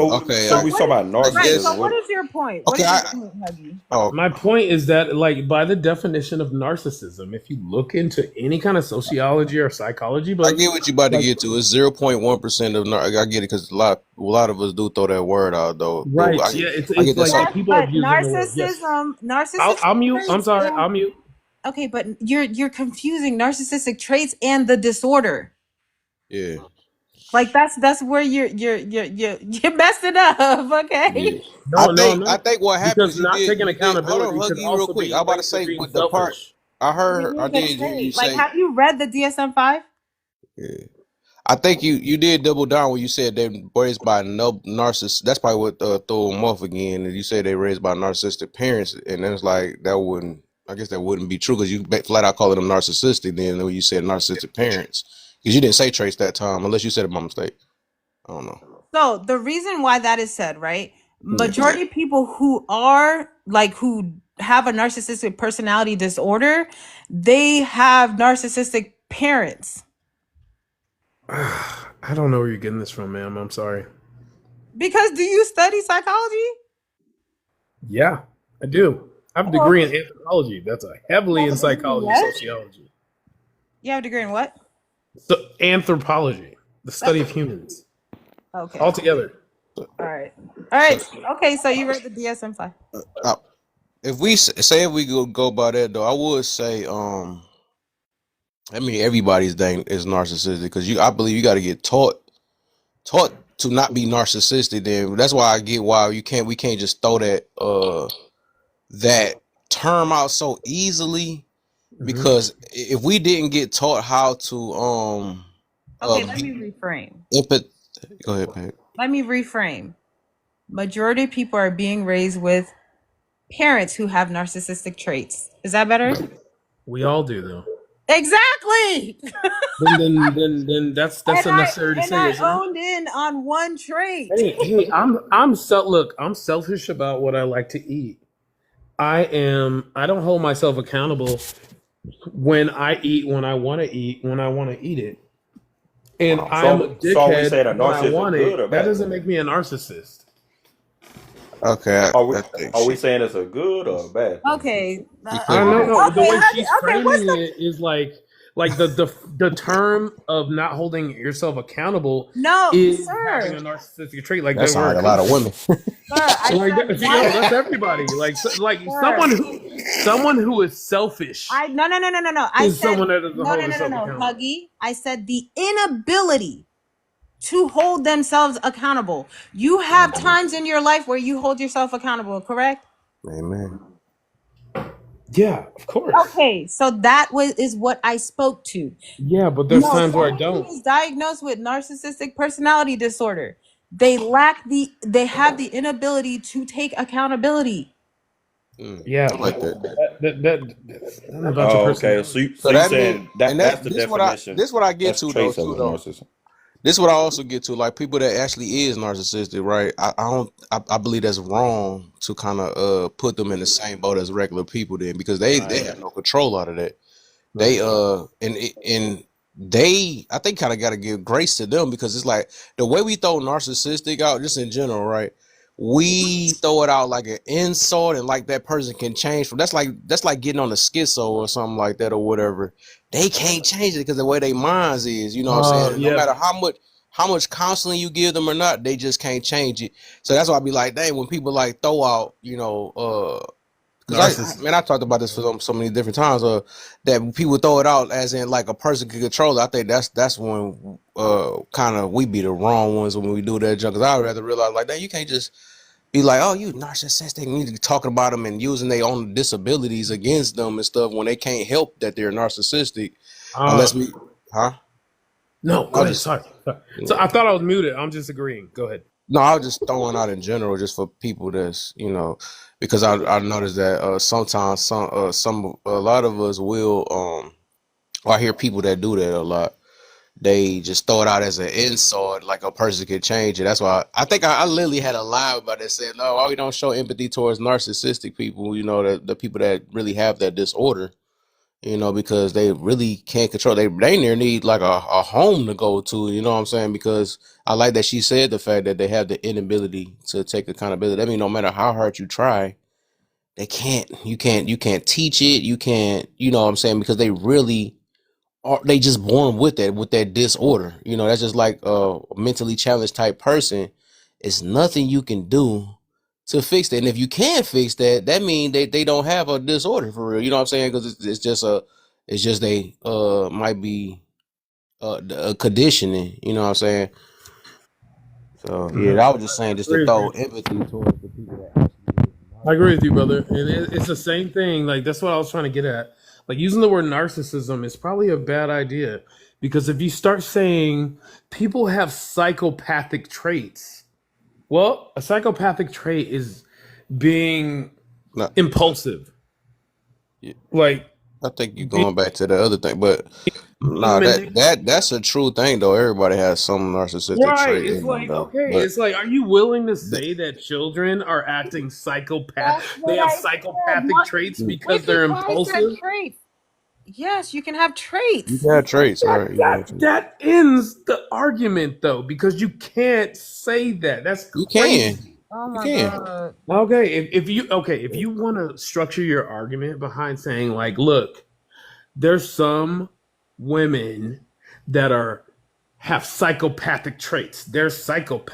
Okay. So we talk about I Right. So guess. narcissism. what What? is your point? What Okay. is your point, Huggy? my point is that, like, by the definition of narcissism, if you look into any kind of sociology or psychology I book, get what you about to like, get to. It's 0.1% of. I get it because a lot of us do throw that word out though. But right? Yeah, I it's get that. like So Yes, people are but abusing the word. Yes, narcissistic I'll mute. I'm traits sorry. and I'll mute. okay, but you're confusing narcissistic traits and the disorder. yeah. Like that's where you're messing up, okay? Yeah. No, no, I'm I not. think what happened Because is not taking you did. Hold on, accountability could Huggy, real also quick. be I'm about to linked to say being with the part selfish. I did hear you Like, say. have you read the DSM-5? Yeah. I think you did double down when you said they raised by no narcissist. That's probably what threw them off again. And you said they raised by narcissistic parents, and then it's like that wouldn't. I guess that wouldn't be true because you flat out calling them narcissistic. Then when you said narcissistic parents, because you didn't say trace that time, unless you said it by mistake. I don't know. So the reason why that is said, right? Yeah. Majority of people who are like who have a narcissistic personality disorder, they have narcissistic parents. I don't know where you're getting this from, ma'am. I'm sorry. Because do you study psychology? Yeah, I do. I have a Oh, degree in anthropology. That's a heavily in psychology, what? sociology. You have a degree in what? So anthropology, the study of humans, Okay. all together. All right. All right. Okay, so you read the DSM-5. If we say if we go by that though, I would say I mean everybody's thing is narcissistic because I believe you got to get taught to not be narcissistic. Then that's why I get why we can't just throw that term out so easily because if we didn't get taught how to Okay, let me reframe. go ahead, Pat. Let me reframe. Majority of people are being raised with parents who have narcissistic traits. Is that better? We all do, though. Exactly. Then that's unnecessary to And say, I isn't it? owned in on one trait. Hey, look, I'm selfish about what I like to eat. I don't hold myself accountable when I eat when I want to eat when I want to eat it. And I am a So are we dickhead saying a when I narcissist want is good it. or That bad? doesn't make me a narcissist. Okay, Are we saying it's a good or a bad thing? Okay. I don't know. The way she's Okay, what's framing it is like the term of not holding yourself accountable No, is having sir. a narcissistic trait. Like that's that word a lot of women. Sir, I like said that's everybody. Like someone who is selfish no. I is said someone that doesn't hold no, themselves accountable. Huggy. I said the inability to hold themselves accountable. You have times in your life where you hold yourself accountable, correct? Amen. Yeah, of course. Okay, so that is what I spoke to. Yeah, but there's No, times where I someone don't. who is diagnosed with narcissistic personality disorder, they have the inability to take accountability. Yeah, I like that. that's not about your Oh, okay. personality. So that you means, saying and that's the definition? this what I get That's to though traits of too a though. narcissist. This is what I also get to, like people that actually is narcissistic, right? I believe that's wrong to kind of put them in the same boat as regular people then because they have no control out of that. They and they I think kind of got to give grace to them because it's like the way we throw narcissistic out just in general, right? we throw it out like an insult and like that person can change from that's like getting on a schizo or something like that or whatever. They can't change it because the way they minds is, you know what I'm saying? And no Yeah. matter how much counseling you give them or not, they just can't change it. So that's why I be like, dang, when people like throw out, because Narcissist. I talked about this for so many different times. That people throw it out as in like a person can control it. I think that's when kind of we be the wrong ones when we do that junk. Because I would rather realize like that you can't just be like, oh, you narcissistic. You need to be talking about them and using their own disabilities against them and stuff when they can't help that they're narcissistic. Unless we, huh? No, go ahead. Sorry. So I thought I was muted. I'm just agreeing. Go ahead. No, I was just throwing out in general, just for people that's because I noticed that sometimes a lot of us will I hear people that do that a lot. They just throw it out as an insult, like a person can change it. That's why I think I literally had a line about that saying, no, why we don't show empathy towards narcissistic people, the people that really have that disorder, because they really can't control. They near need like a home to go to, you know what I'm saying? Because I like that she said the fact that they have the inability to take accountability. I mean, no matter how hard you try, you can't teach it. You can't, you know what I'm saying? Because they just born with that disorder. That's just like a mentally challenged type person. It's nothing you can do to fix that. And if you can't fix that, that means they don't have a disorder for real. You know what I'm saying? Because it's just they might be a conditioning. You know what I'm saying? So yeah, I was just saying just to throw empathy towards the people that I agree with you, brother. And it's the same thing. Like, that's what I was trying to get at. Like, using the word narcissism is probably a bad idea because if you start saying people have psychopathic traits, well, a psychopathic trait is being no, impulsive. yeah, Like, I think you're going back to the other thing, but being no, that's a true thing though. Everybody has some narcissistic right. trait It's in them like, though. okay, But it's like, are you willing to say that children are acting psychopath? That's They what have I said. psychopathic traits because Which is they're why I said impulsive? traits. Yes, you can have you traits. can have traits, all right? You can have traits. That ends the argument though, because you can't say that. That's You can. crazy. Oh You my can. god. Okay, if you want to structure your argument behind saying like, look, there's some women that have psychopathic traits. They're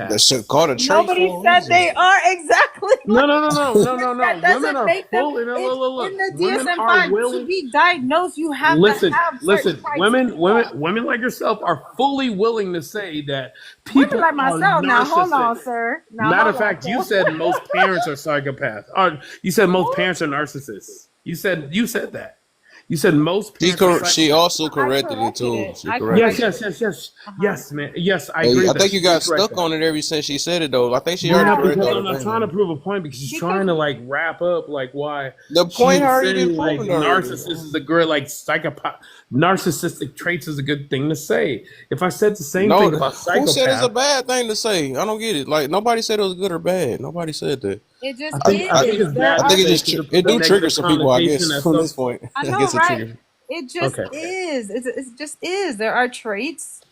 That psychopaths. shit called a trait Nobody for a said reason. they are exactly No, like no, no, no, no, no, no. that Women doesn't are make them full. And it's in look, the women are DSM-5 to willing. be diagnosed, you have to Listen, have certain listen. criteria. Women like yourself are fully willing to say that Women people like are myself. Now hold on, narcissists. sir. Now Matter hold of on, fact, you sir. said most parents are psychopaths. Or you said most What? parents are narcissists. You said that. You said most parents are She psychopaths. also I corrected it corrected too. it. She I corrected Yes, it. corrected yes, it. yes, yes, Uh-huh. yes, man. Yes, I Hey, agree I with that. think She you did got correct stuck that. on it ever since she said it though. I think she already Yeah, No, corrected because all I'm the not things. trying to prove a point because she's because trying to like wrap up like why The she point was already been saying like proven already. narcissist is a good like psychopath narcissistic traits is a good thing to say. If I said the same No, thing about who said it's a psychopath, bad thing to say? I don't get it. Like nobody said it was good or bad. Nobody said that. it just I think is. it's There bad I to are think say because it it puts a do trigger negative some people. I connotation guess at from some. this point, I I know, guess it right? trigger. It just Okay. is. It just is. There are traits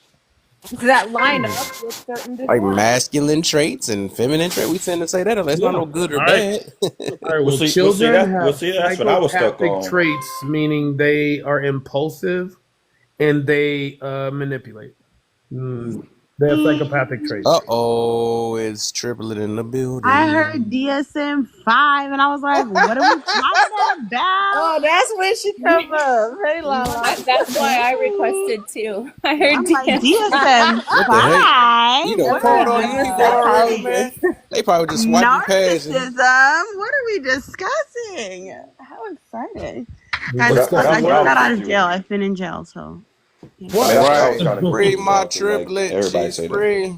that line Hmm. up with certain Like disorders. masculine traits and feminine traits. We tend to say that. That's not Yeah. no good or All right. bad. All right. Well, Well, see, well, see children that, well, have see, that's what I was stuck psychopathic on. traits, meaning they are impulsive and they manipulate. Mm, they have psychopathic traits. Uh-oh, it's triplet in the I heard building. DSM-5 and I was like, what are we talking about? Oh, that's when she come up. Hey, Lala. That's why I Right. requested too. I heard I'm like, DSM. What the heck? You DSM-5? done What are called we all these people already, man. Wow. They probably just swiping past it. narcissism? What are we discussing? How exciting. We're Guys, But I that's discussing what just I what? was got out of jail. confused. I've been in jail, so yeah. I mean, What? that's what I was Right. kind of Free confused my about because like triplet. everybody She's say that. free.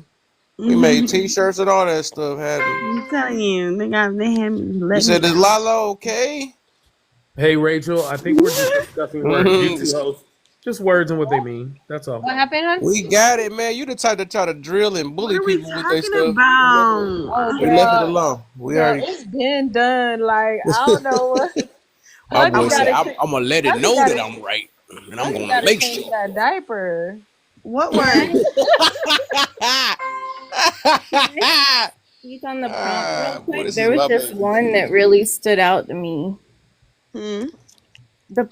We made t-shirts and all that stuff. I'm telling you, You let me said, is out. Lala okay? Hey, Rachel, I think we're just discussing words. You two hosts, just words and what they mean. That's all. What happened, hon? We got it, man. You the type to try to drill and What bully are we people with their talking stuff. Oh, We left it about? girl. alone. We Girl, already. it's been done. Like, I don't know what. My Hubby boy said, gotta, I'm gonna let it hubby know that gotta, I'm right, and I'm hubby gonna gotta make change sure. that diaper. What word? Right? Speak on the prompt real Boy, quick. this is There was my just baby. one that really stood out to me. Hmm.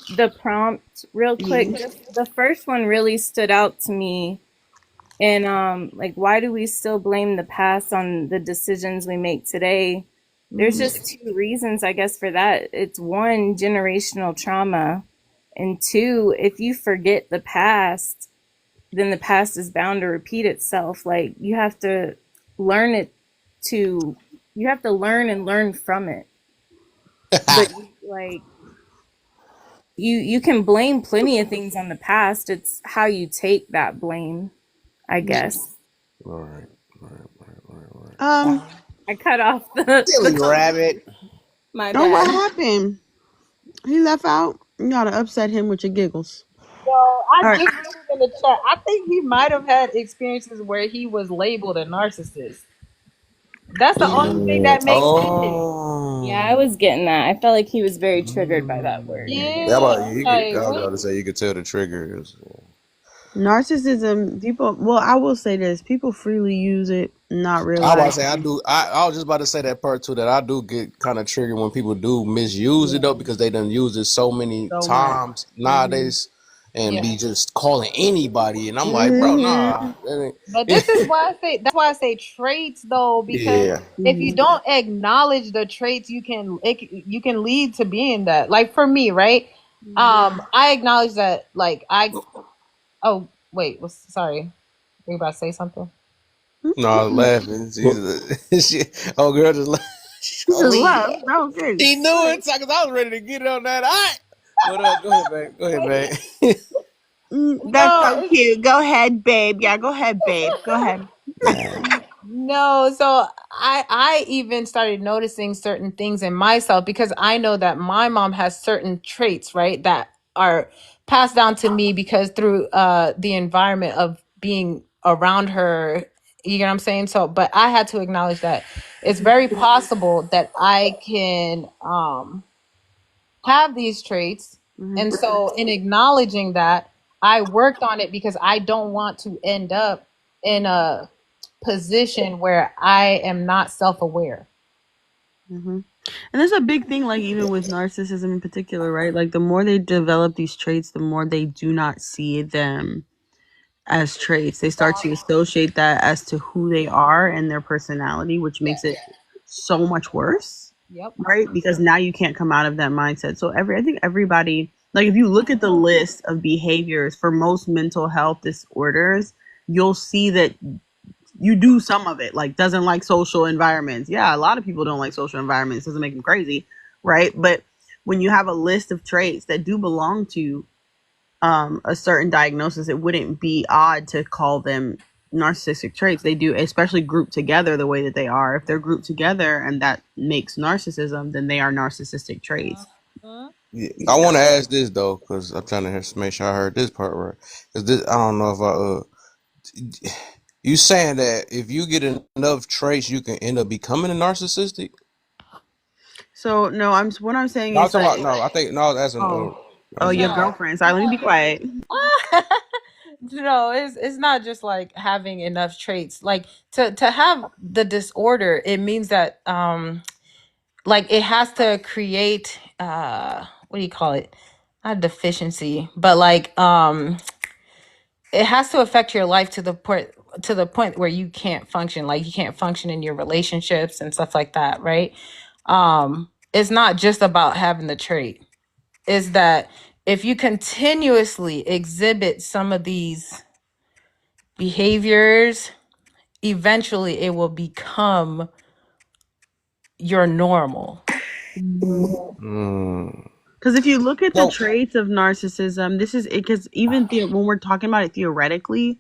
The prompt real quick. Yeah. The first one really stood out to me. And like, why do we still blame the past on the decisions we make today? There's Hmm. just two reasons, I guess, for that. It's one, generational trauma, and two, if you forget the past, then the past is bound to repeat itself. Like, you have to learn it to you have to learn and learn from it. But like, you can blame plenty of things on the past. It's how you take that blame, I guess. All right, all right, all right, all right, all right. Um. Sorry. I cut off the Silly rabbit. my Oh, what bad. happened? He left out. You gotta upset him with your giggles. Well, I All right. just wrote it in the chat. I think he might have had experiences where he was labeled a narcissist. That's the only thing that makes sense. Yeah, I Oh. was getting that. I felt like he was very triggered by that word. Yeah, Yeah, about you could. like I was what? about to say you could tell the triggers. Narcissism. People. Well, I will say this: people freely use it, not I was about to realize. say I do. I was just about to say that part too. That I do get kind of triggered when people do misuse it though, because they done used it so many So much. times nowadays, and Yeah. be just calling anybody. And I'm like, bro, Mm-hmm. nah. That But ain't- this is why I say that's why I say traits though, because yeah. if you don't acknowledge the traits, you can lead to being that. Like for me, right? I acknowledge that. Like I. Oh wait, was sorry. Were you about to say something? No, I was laughing. Well, She, oh, girl, just He oh, just leave. left. Okay. She knew it because I was ready to get it on that. All right. But go ahead, babe. Go ahead, babe. That's so No, cute. Go ahead, babe. Yeah, go ahead, babe. Go ahead. no, so I even started noticing certain things in myself because I know that my mom has certain traits, right, that are passed down to me because through the environment of being around her, you know what I'm saying? So, but I had to acknowledge that it's very possible that I can have these traits. Hmm. And so in acknowledging that, I worked on it because I don't want to end up in a position where I am not self-aware. Hmm. And there's a big thing, like even with narcissism in particular, right? Like the more they develop these traits, the more they do not see them as traits. They start to associate that as to who they are and their personality, which makes it so much worse, Yep. right? Because now you can't come out of that mindset. So I think everybody, like if you look at the list of behaviors for most mental health disorders, you'll see that you do some of it, like doesn't like social environments. Yeah, a lot of people don't like social environments. Doesn't make them crazy, right? But when you have a list of traits that do belong to a certain diagnosis, it wouldn't be odd to call them narcissistic traits. They do, especially grouped together the way that they are. If they're grouped together and that makes narcissism, then they are narcissistic traits. Yeah, I want to ask this though, because I'm trying to make sure I heard this part right. Because this, I don't know if you saying that if you get enough traits, you can end up becoming a narcissistic? So no, what I'm saying No, I'm is talking that about no. I think no. That's an. I oh, was your just, No. girlfriend. Sorry, let me be quiet. No, it's not just like having enough traits. Like to have the disorder, it means that like it has to create what do you call it? Not a deficiency, but like it has to affect your life to the point where you can't function, like you can't function in your relationships and stuff like that, right? It's not just about having the trait. Is that if you continuously exhibit some of these behaviors, eventually it will become your normal. mm. Because if you look at the So traits of narcissism, this is it. Because even when we're talking about it theoretically,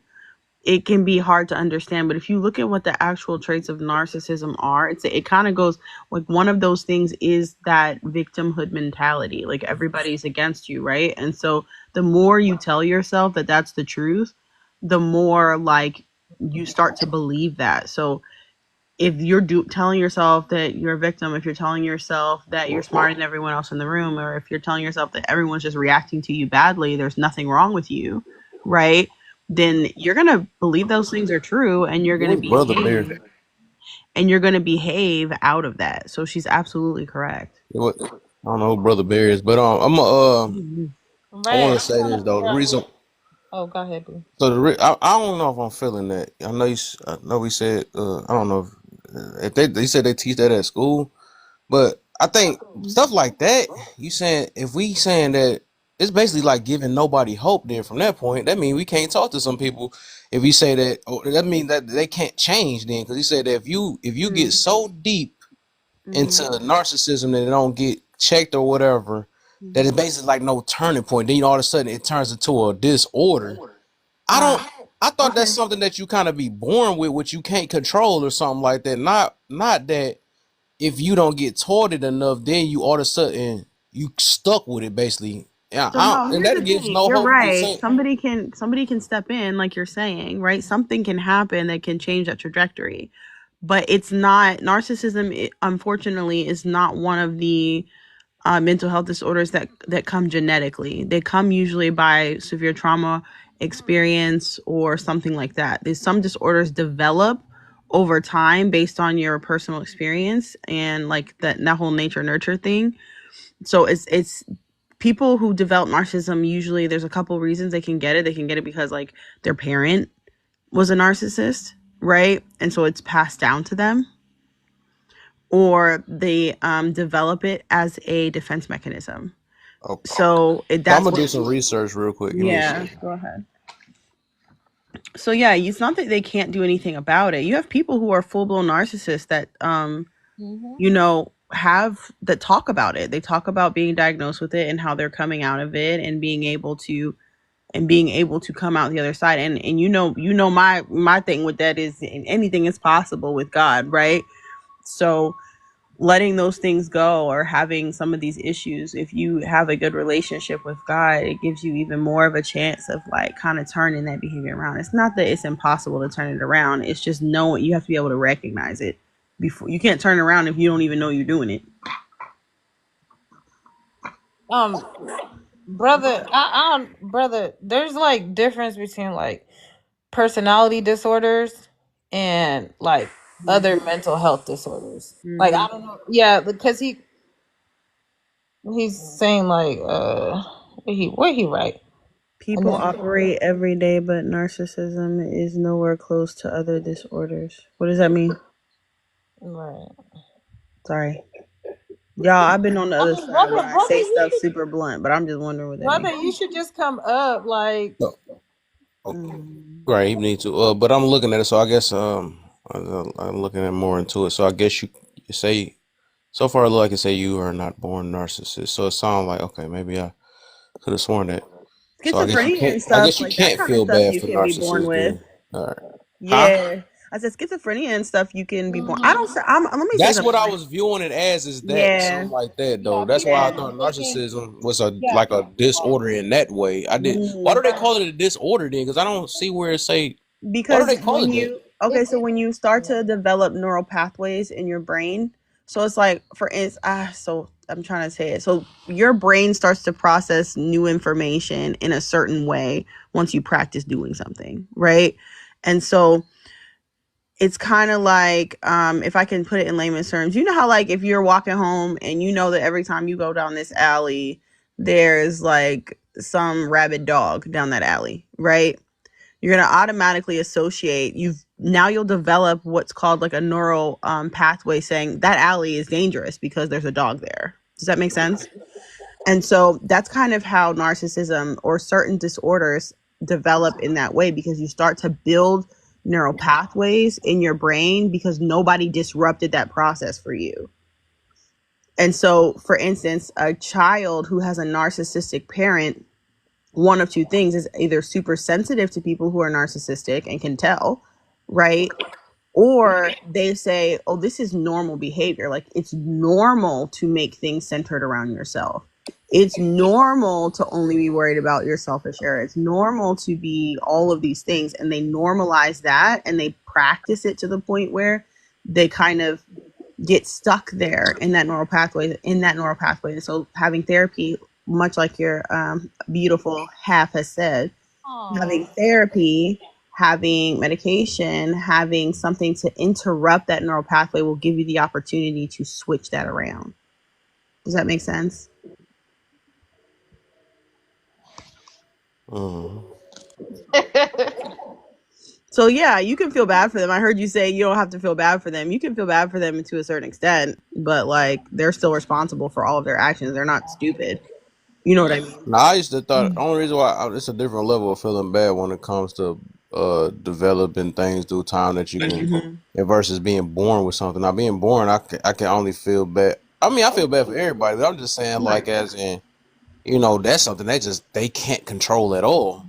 it can be hard to understand. But if you look at what the actual traits of narcissism are, it kind of goes like one of those things is that victimhood mentality. Like everybody's against you, right? And so the more you tell yourself that that's the truth, the more like you start to believe that. So if you're telling yourself that you're a victim, if you're telling yourself that you're smarter than everyone else in the room, or if you're telling yourself that everyone's just reacting to you badly, there's nothing wrong with you, right? Then you're going to believe those things are true and you're going to what's brother bear? behave. and you're going to behave out of that. So she's absolutely correct. What I don't know who Brother Bear is, but I Right. want to I'm say trying this to though. figure The out reason, oh, go ahead, boo. so I don't know if I'm feeling that. I know I know we said I don't know if they said they teach that at school, but I think stuff like that. You saying if we saying that it's basically like giving nobody hope. Then from that point, that means we can't talk to some people. If we say that, that means that they can't change. Then because he said that if you get so deep into narcissism that it don't get checked or whatever, that it's basically like no turning point. Then all of a sudden it turns into a disorder. I don't. I thought that's something that you kind of be born with, which you can't control or something like that. Not that if you don't get taught it enough, then you all of a sudden you stuck with it basically. Yeah, So no, and here's that the gives thing. no You're hope. You can right. say, Somebody can step in, like you're saying, right? Something can happen that can change that trajectory. But it's not narcissism. Unfortunately, is not one of the mental health disorders that come genetically. They come usually by severe trauma experience or something like that. There's some disorders develop over time based on your personal experience and like that whole nature nurture thing. So it's people who develop narcissism, usually there's a couple reasons they can get it. They can get it because like their parent was a narcissist, right? And so it's passed down to them, or they develop it as a defense mechanism. oh, So so I'm that's gonna what. do some research real quick. Give me a Yeah, second. go ahead. So yeah, it's not that they can't do anything about it. You have people who are full blown narcissists that have that talk about it. They talk about being diagnosed with it and how they're coming out of it and being able to come out the other side. And my thing with that is anything is possible with God, right? So letting those things go or having some of these issues, if you have a good relationship with God, it gives you even more of a chance of like kind of turning that behavior around. It's not that it's impossible to turn it around. It's just knowing you have to be able to recognize it before. You can't turn it around if you don't even know you're doing it. Um, brother, brother, there's like difference between like personality disorders and like other mental health disorders. Like I don't know, yeah, because he's saying like where he right, and People then operate every day, but narcissism is nowhere close to other disorders. What does that mean? right. Sorry. Y'all, I've been on the I other mean, side when I brother, say you stuff should, super blunt, but I'm just wondering what that means. you should just come up. Like, So, oh, Mm. right, you need to. But I'm looking at it, so I guess I'm looking at more into it. So I guess you say so far, it look like you say you are not born narcissist. So it sounds like okay, maybe I could have sworn that. So I guess you Schizophrenia can't. and I stuff, guess you like that can't kind of feel stuff bad you for can be born narcissists with. then. All right. Huh? Yeah. I said schizophrenia and stuff you can be born. I don't say let me say That's something. what I was viewing it as, is that Yeah. something like that yeah, though. That's why I people Yeah. thought thinking, narcissism was a yeah, like a disorder in that way. I did. Why do Mm. they call it a disorder then? Because I don't see where it say. Why do Because they call it that? when you start to develop neural pathways in your brain, so it's like for instance, so I'm trying to say it. So your brain starts to process new information in a certain way once you practice doing something, right? And so it's kind of like if I can put it in layman's terms, you know how like if you're walking home and you know that every time you go down this alley, there's like some rabid dog down that alley, right? You're going to automatically associate you'll develop what's called like a neural pathway saying that alley is dangerous because there's a dog there. Does that make sense? And so that's kind of how narcissism or certain disorders develop in that way, because you start to build neural pathways in your brain because nobody disrupted that process for you. And so, for instance, a child who has a narcissistic parent, one of two things is either super sensitive to people who are narcissistic and can tell, right? Or they say, oh, this is normal behavior. Like it's normal to make things centered around yourself. It's normal to only be worried about your selfish area. It's normal to be all of these things. And they normalize that and they practice it to the point where they kind of get stuck there in that neural pathway. And so having therapy, much like your beautiful half has said, having oh, therapy having medication, having something to interrupt that neural pathway will give you the opportunity to switch that around. Does that make sense? So yeah, you can feel bad for them. I heard you say you don't have to feel bad for them. You can feel bad for them to a certain extent, but like they're still responsible for all of their actions. They're not stupid. You know what I mean? Now, I used to thought the only reason why it's a different level of feeling bad when it comes to developing things through time that you can, and versus being born with something. Now, being born, I can only feel bad. I mean, I feel bad for everybody, but I'm just saying, like, as in, that's something they can't control at all,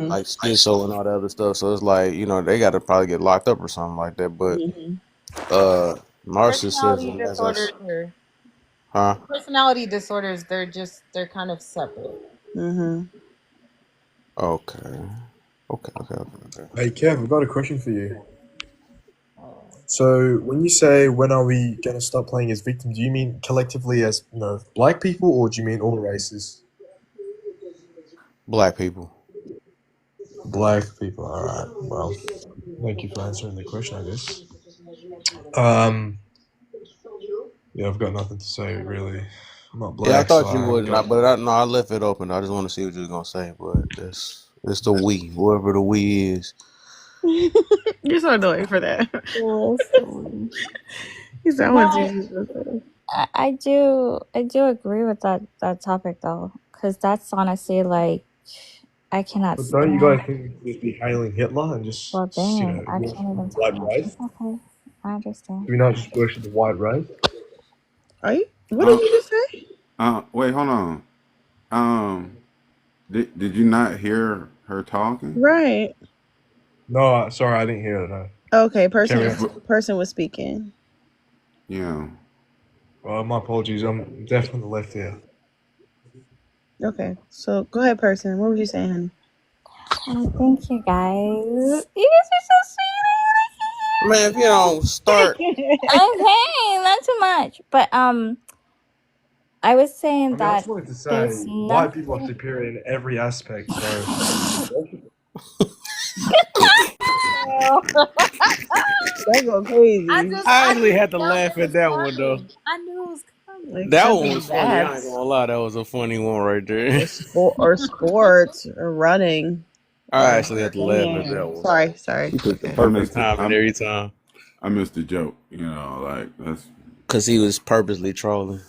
like schizo and all the other stuff. So it's like, they got to probably get locked up or something like that. But Personality narcissism, disorders or huh? personality disorders, they're kind of separate. Okay. Hey Kev, I've got a question for you. So when you say when are we gonna stop playing as victims, do you mean collectively as black people, or do you mean all races? Black people. Black people. All right. Well, thank you for answering the question, I guess. Yeah, I've got nothing to say really. I'm not Yeah, I black, so thought you I haven't would got. not, but I left it open. I just want to see what you was gonna say, but it's the we, whoever the we is. You're so annoying for that. Listen. You sound No, like I do agree with that topic though, because that's honestly like I cannot But don't you guys stand. think we should just be hailing Hitler and Well, just dang, I worship can't even the talk white about race? this. Okay, I understand. Do we not just worship the white race? Are you? What did you just say? Wait, hold on. Did you not hear her talking? Right. No, sorry, I didn't hear it. No. Okay, Carry But, on. person was speaking. yeah. Well, my apologies. I'm definitely the left here. Okay, so go ahead, person. What were you saying, honey? Oh, thank you guys. You guys are so Man, if you don't start, sweet. Okay, not too much, but I was I saying mean, I just that wanted to there's say white people are nothing. superior in every aspect. So, That go I crazy. just I I actually knew had to that laugh at was that one though. coming. I knew it was coming. That Except one for was funny. I ain't bats gonna lie, that was a funny one right there. or sports or running I or actually had to laugh at that singing. one. Sorry. He put the Okay. I perfect missed it. time in every time. I missed the joke. Like that's. Cause he was purposely trolling.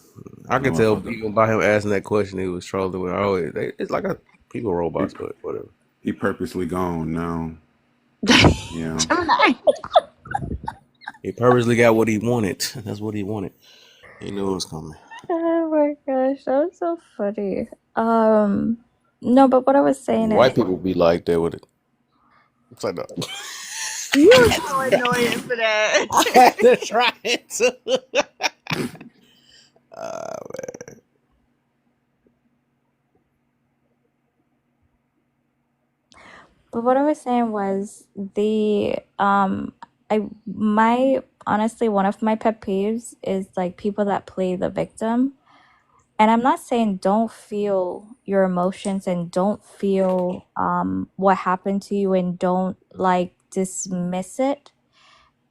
I could No, tell even by him asking that question he was trolling. With always, it's like people he, robots, but whatever. he purposely gone now. Yeah. Gemini. He purposely got what he wanted. That's what he wanted. He knew it was coming. Oh my gosh, that was so funny. No, but what I was saying White is, people be like that with it. It's like, You are so annoying for that. I had to try it too. but what I was saying was my honestly one of my pet peeves is like people that play the victim. And I'm not saying don't feel your emotions and don't feel what happened to you and don't like dismiss it.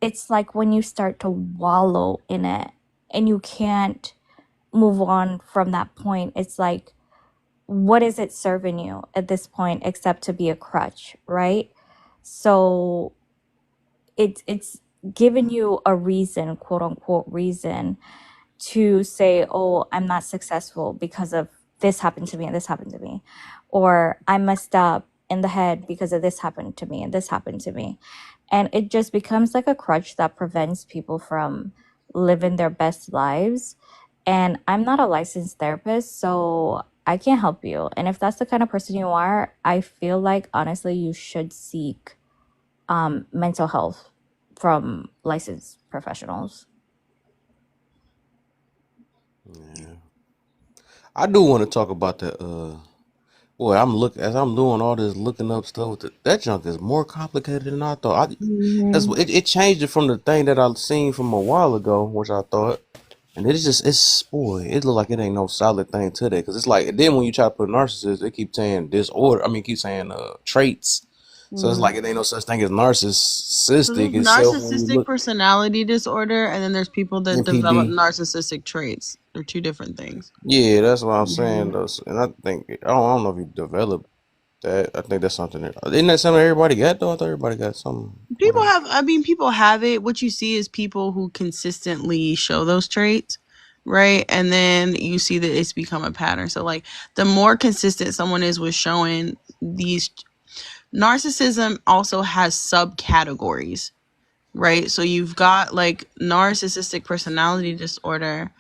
It's like when you start to wallow in it and you can't move on from that point. It's like, what is it serving you at this point except to be a crutch, right? So it's giving you a reason, quote unquote reason, to say, oh, I'm not successful because of this happened to me and this happened to me, or I messed up in the head because of this happened to me and this happened to me. And it just becomes like a crutch that prevents people from living their best lives. And I'm not a licensed therapist, so I can't help you. And if that's the kind of person you are, I feel like honestly you should seek mental health from licensed professionals. Yeah. I do want to talk about the boy, as I'm doing all this looking up stuff. That junk is more complicated than I thought. It changed it from the thing that I seen from a while ago, which I thought, and it's boy, it look like it ain't no solid thing to that. Because it's like then when you try to put narcissist, it keep saying disorder. I mean, keep saying traits. So it's like it ain't no such thing as So there's narcissistic itself when you narcissistic look personality disorder, and then there's people that develop NPD. narcissistic traits. They're two different things. Yeah, that's what I'm saying Mhm. though. And I think I don't know if you develop that. I think that's something that isn't that something everybody got though. I thought everybody got something. People have, I mean, people have it. What you see is people who consistently show those traits, right? And then you see that it's become a pattern. So, like, the more consistent someone is with showing these, narcissism also has subcategories, right? So you've got like narcissistic personality disorder,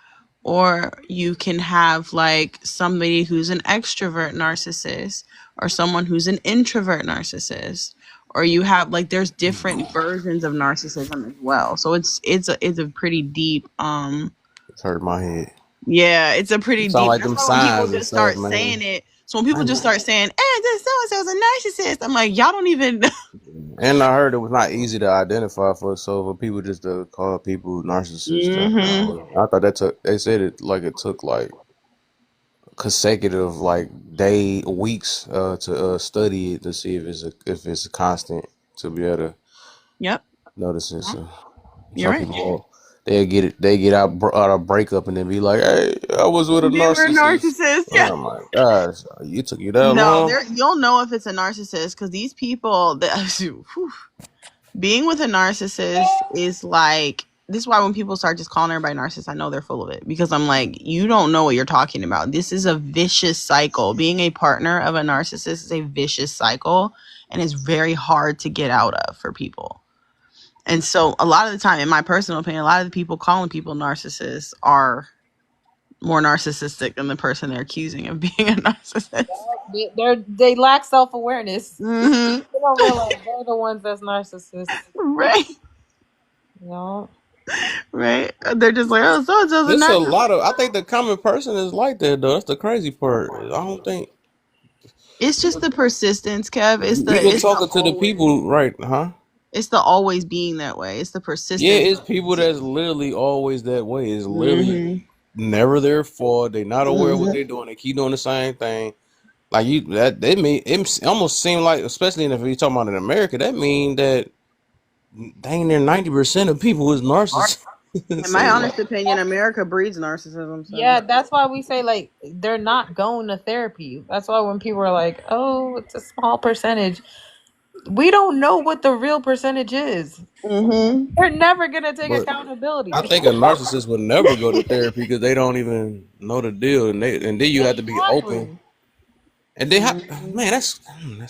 or you can have like somebody who's an extrovert narcissist, or someone who's an introvert narcissist, or you have like there's different versions of narcissism as well. So it's a pretty deep It's hurt my head. yeah, it's a pretty Sound deep. like That's them why when people signs and just stuff, start man. saying it, so when people just start saying, "Hey, this so and so's a narcissist," I'm like, y'all don't even. And I heard it was not easy to identify for people just to call people narcissists. Mm-hmm. I thought that took. They said it like it took like consecutive like weeks to study it to see if it's a constant to be able to Yep. notice it. So You're some right. people they get out of breakup and then be like, "Hey, I was with a They were a narcissist." narcissist. Yeah. Oh my gosh, you took you that No, long? there you'll know if it's a narcissist because these people that whew, being with a narcissist is like this is why when people start just calling everybody narcissist, I know they're full of it because I'm like, you don't know what you're talking about. This is a vicious cycle. Being a partner of a narcissist is a vicious cycle and it's very hard to get out of for people. And so a lot of the time, in my personal opinion, a lot of the people calling people narcissists are more narcissistic than the person they're accusing of being a narcissist. They lack self awareness. Mm-hmm. They don't realize they're the ones that's narcissists. Right. No. Right. They're just like, oh, so and so's a There's a narcissist. lot of. I think the common person is like that though. That's the crazy part. I don't think It's just the persistence, Kev. even talking to the people, right? Huh? It's the always being that way. It's the Yeah, persistence. it's people that's literally always that way. It's literally Mm-hmm. never their fault. They're not aware of what Mm-hmm. they're doing. They keep doing the same thing. Like you, that they mean it almost seem like, especially if you're talking about in America, that mean that dang near 90% of people is narcissists. In So my it's like, honest opinion, America breeds narcissism. So. Yeah, that's why we say like they're not going to therapy. That's why when people are like, "Oh, it's a small percentage," we don't know what the real percentage is. Mm-hmm. They're never gonna take but accountability. I think a narcissist would never go to therapy because they don't even know the deal, and then you have to be open. Exactly. And they have, Mm-hmm. man, that's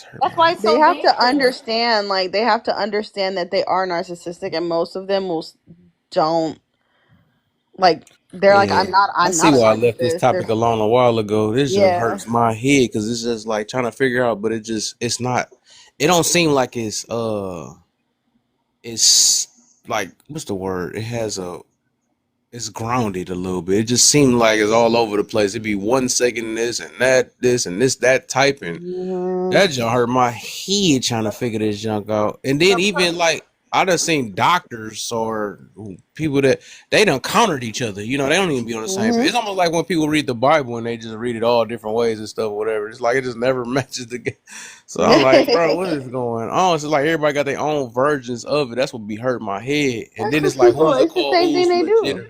hurt That's my why heart. it's They so have to dangerous. understand, like, they have to understand that they are narcissistic, and most of them don't like. They're like, Yeah, I I'm see not a why I left this narcissist. topic They're, alone a while ago. This just yeah. hurts my head because it's just like trying to figure out, but it's not. It don't seem like it's like what's the word? It's grounded a little bit. It just seemed like it's all over the place. It'd be 1 second this and this that typing. Mm-hmm. That junk hurt my head trying to figure this junk out. And then even like I done seen doctors or people that they done countered each other. You know, they don't even be on the same page. Mm-hmm. It's almost like when people read the Bible and they just read it all different ways and stuff, whatever. It's like it just never matches together. So I'm like, bro, what is going on? It's like everybody got their own versions of it. That's what be hurting my head. And That's then because it's like people. who's to It's the call same thing who's they legit? do.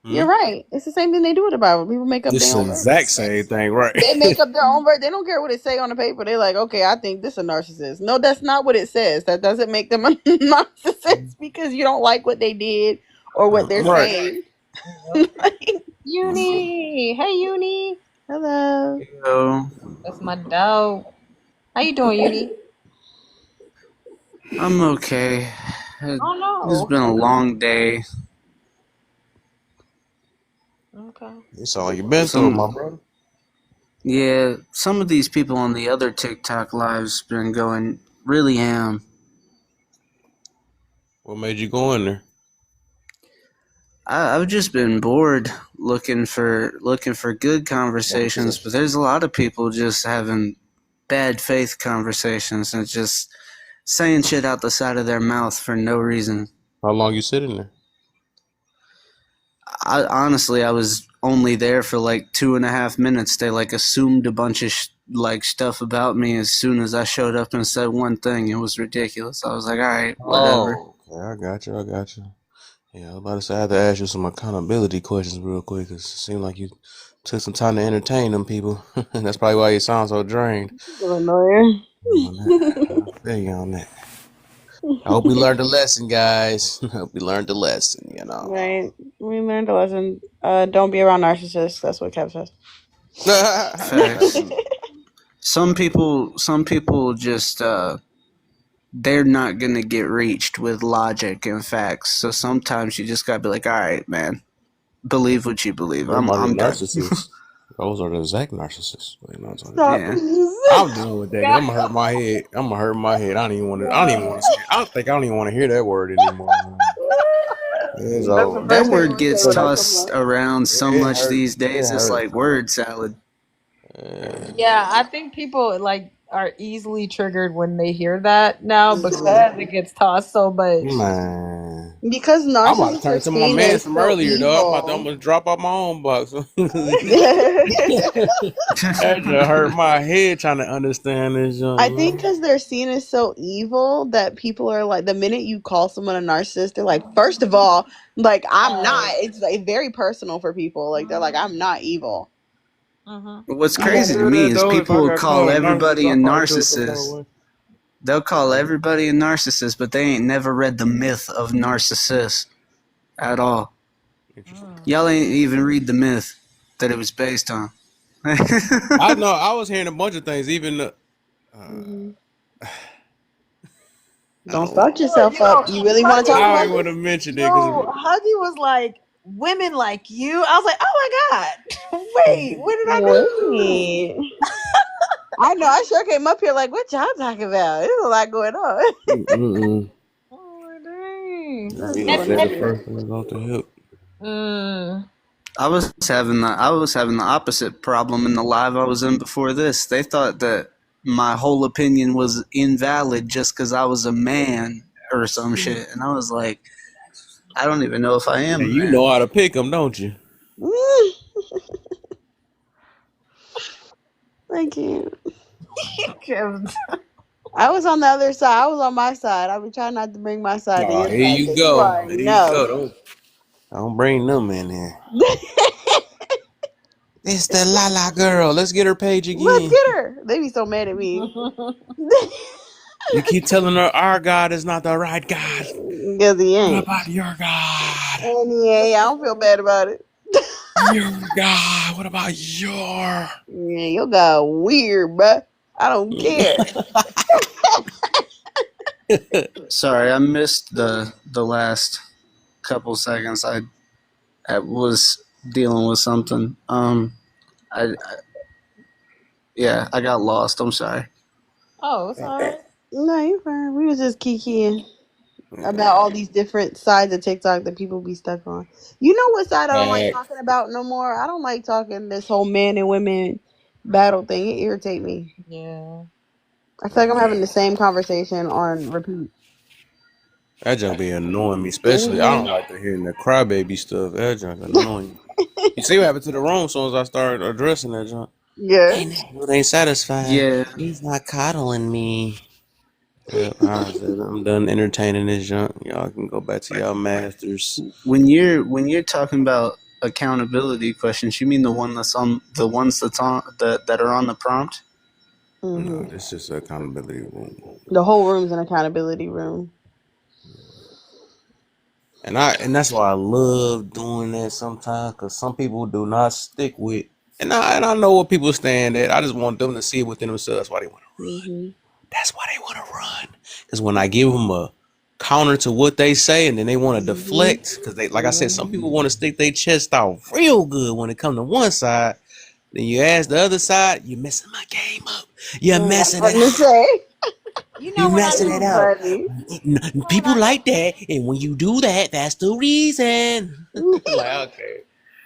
Hmm? You're right. It's the same thing they do with the Bible. People make up It's their the own exact versions. same thing, right? They make up their own version. They don't care what it say on the paper. They're like, okay, I think this is a narcissist. No, that's not what it says. That doesn't make them a narcissist because you don't like what they did or what they're Right. saying. Uni, hey Uni, Hello. Yo, that's my dog. How you doing, Uni? I'm okay. Oh It's no. been a long day. Okay. You sound like you've been through it, my Some brother. Yeah, some of these people on the other TikTok lives been going really ham. What made you go in there? I've just been bored looking for good conversations, but there's a lot of people just having bad faith conversations and just saying shit out the side of their mouth for no reason. How long you sitting there? I was only there for like 2.5 minutes. They like assumed a bunch of like stuff about me as soon as I showed up and said one thing. It was ridiculous. I was like, all right, whatever. Oh, okay, I got you. I got you. Yeah, I was about to say I had to ask you some accountability questions real quick because it seemed like you took some time to entertain them people. That's probably why you sound so drained. Annoying. On that, I feel you on that. I hope we learned a lesson, guys. I hope we learned a lesson. You know. Right. We learned a lesson. Don't be around narcissists. That's what Kev says. Facts. Some people just they're not gonna get reached with logic and facts. So sometimes you just gotta be like, all right, man, believe what you believe. Those are the I'm done. narcissists. Those are the exact narcissists. You know what I'm talking about? Stop. Yeah. I'm done with that because I'm gonna hurt my head. I'm gonna hurt my head. I don't even want to. I don't even want to. I don't think I don't even want to hear that word anymore. It's That's the over. That first thing word we say gets when I tossed come up. around so It much hurt. these It days. It's hurt. like word salad. Yeah, I think people like are easily triggered when they hear that now because it gets tossed so much. Man, Because I'm about to narcissists turn are to my seen man as from so earlier, though. I'm about to evil. almost drop out my own box. That just hurt my head trying to understand this, I young think man. because they're seen as so evil that people are like, the minute you call someone a narcissist, they're like, first of all, like, I'm not. It's like very personal for people. Like, they're like, I'm not evil. What's You gonna crazy to do me that is though? If people I will got call called a narcissist, everybody a I'll probably do it some kind of narcissist. way. They'll call everybody a narcissist, but they ain't never read the myth of Narcissus at all. Interesting. Y'all ain't even read the myth that it was based on. I know. I was hearing a bunch of things. Even I Don't don't want. start yourself up. You really want to talk I about ain't want to mention it because Yo, Huggy was like, women like you. I was like, oh my God. Wait, what did I this? do? Wait. I know. I sure came up here like, what y'all talking about? There's a lot going on. Oh, dang. That's you know, funny. take the first one off the hip. I was having the opposite problem in the live I was in before this. They thought that my whole opinion was invalid just because I was a man or some shit, and I was like, I don't even know if I am And a you man. know how to pick them, don't you? I can't. Kev. I was on the other side. I was on my side. I was trying not to bring my side to Oh, your here side you because you go. already Here you know. go. Don't bring them in here. It's the Lala girl. Let's get her page Let's again. get her. They be so mad at me. You keep telling her our God is not the right God. Because he What ain't. about your God? And he ain't. I don't feel bad about it. Your God. What about your? Yeah, you got weird, bruh. I don't care. Sorry, I missed the last couple seconds. I was dealing with something. Yeah, I got lost. I'm sorry. Oh, it's all right. No, you're fine. We was just kikiing about all these different sides of TikTok that people be stuck on. You know what side I don't like Facts. talking about no more? I don't like talking this whole men and women battle thing. It irritates me. Yeah. I feel like I'm having the same conversation on repeat. That junk be annoying me, especially I don't Hmm. like to hear the crybaby stuff. That junk annoying. You see what happened to the room as soon as I started addressing that junk. Yeah. It ain't satisfied. Yeah, He's not coddling me. Yep, I said I'm done entertaining this junk. Y'all can go back to y'all masters. when you're talking about accountability questions, you mean the ones that are on the prompt? No, Hmm. this is an accountability room. The whole room's an accountability room. And that's why I love doing that sometimes because some people do not stick with. And I know what people stand at. I just want them to see it within themselves. That's why they want to run. Hmm. That's why they want to run. Because when I give them a counter to what they say, and then they want to Hmm. deflect, because they, like I said, some people want to stick their chest out real good when it comes to one side. Then you ask the other side, you're messing my game up. You're I was messing it about to up. say. You know You when I messing know it It's up. funny. when People I know like that, and when you do that, that's the reason. Like, okay,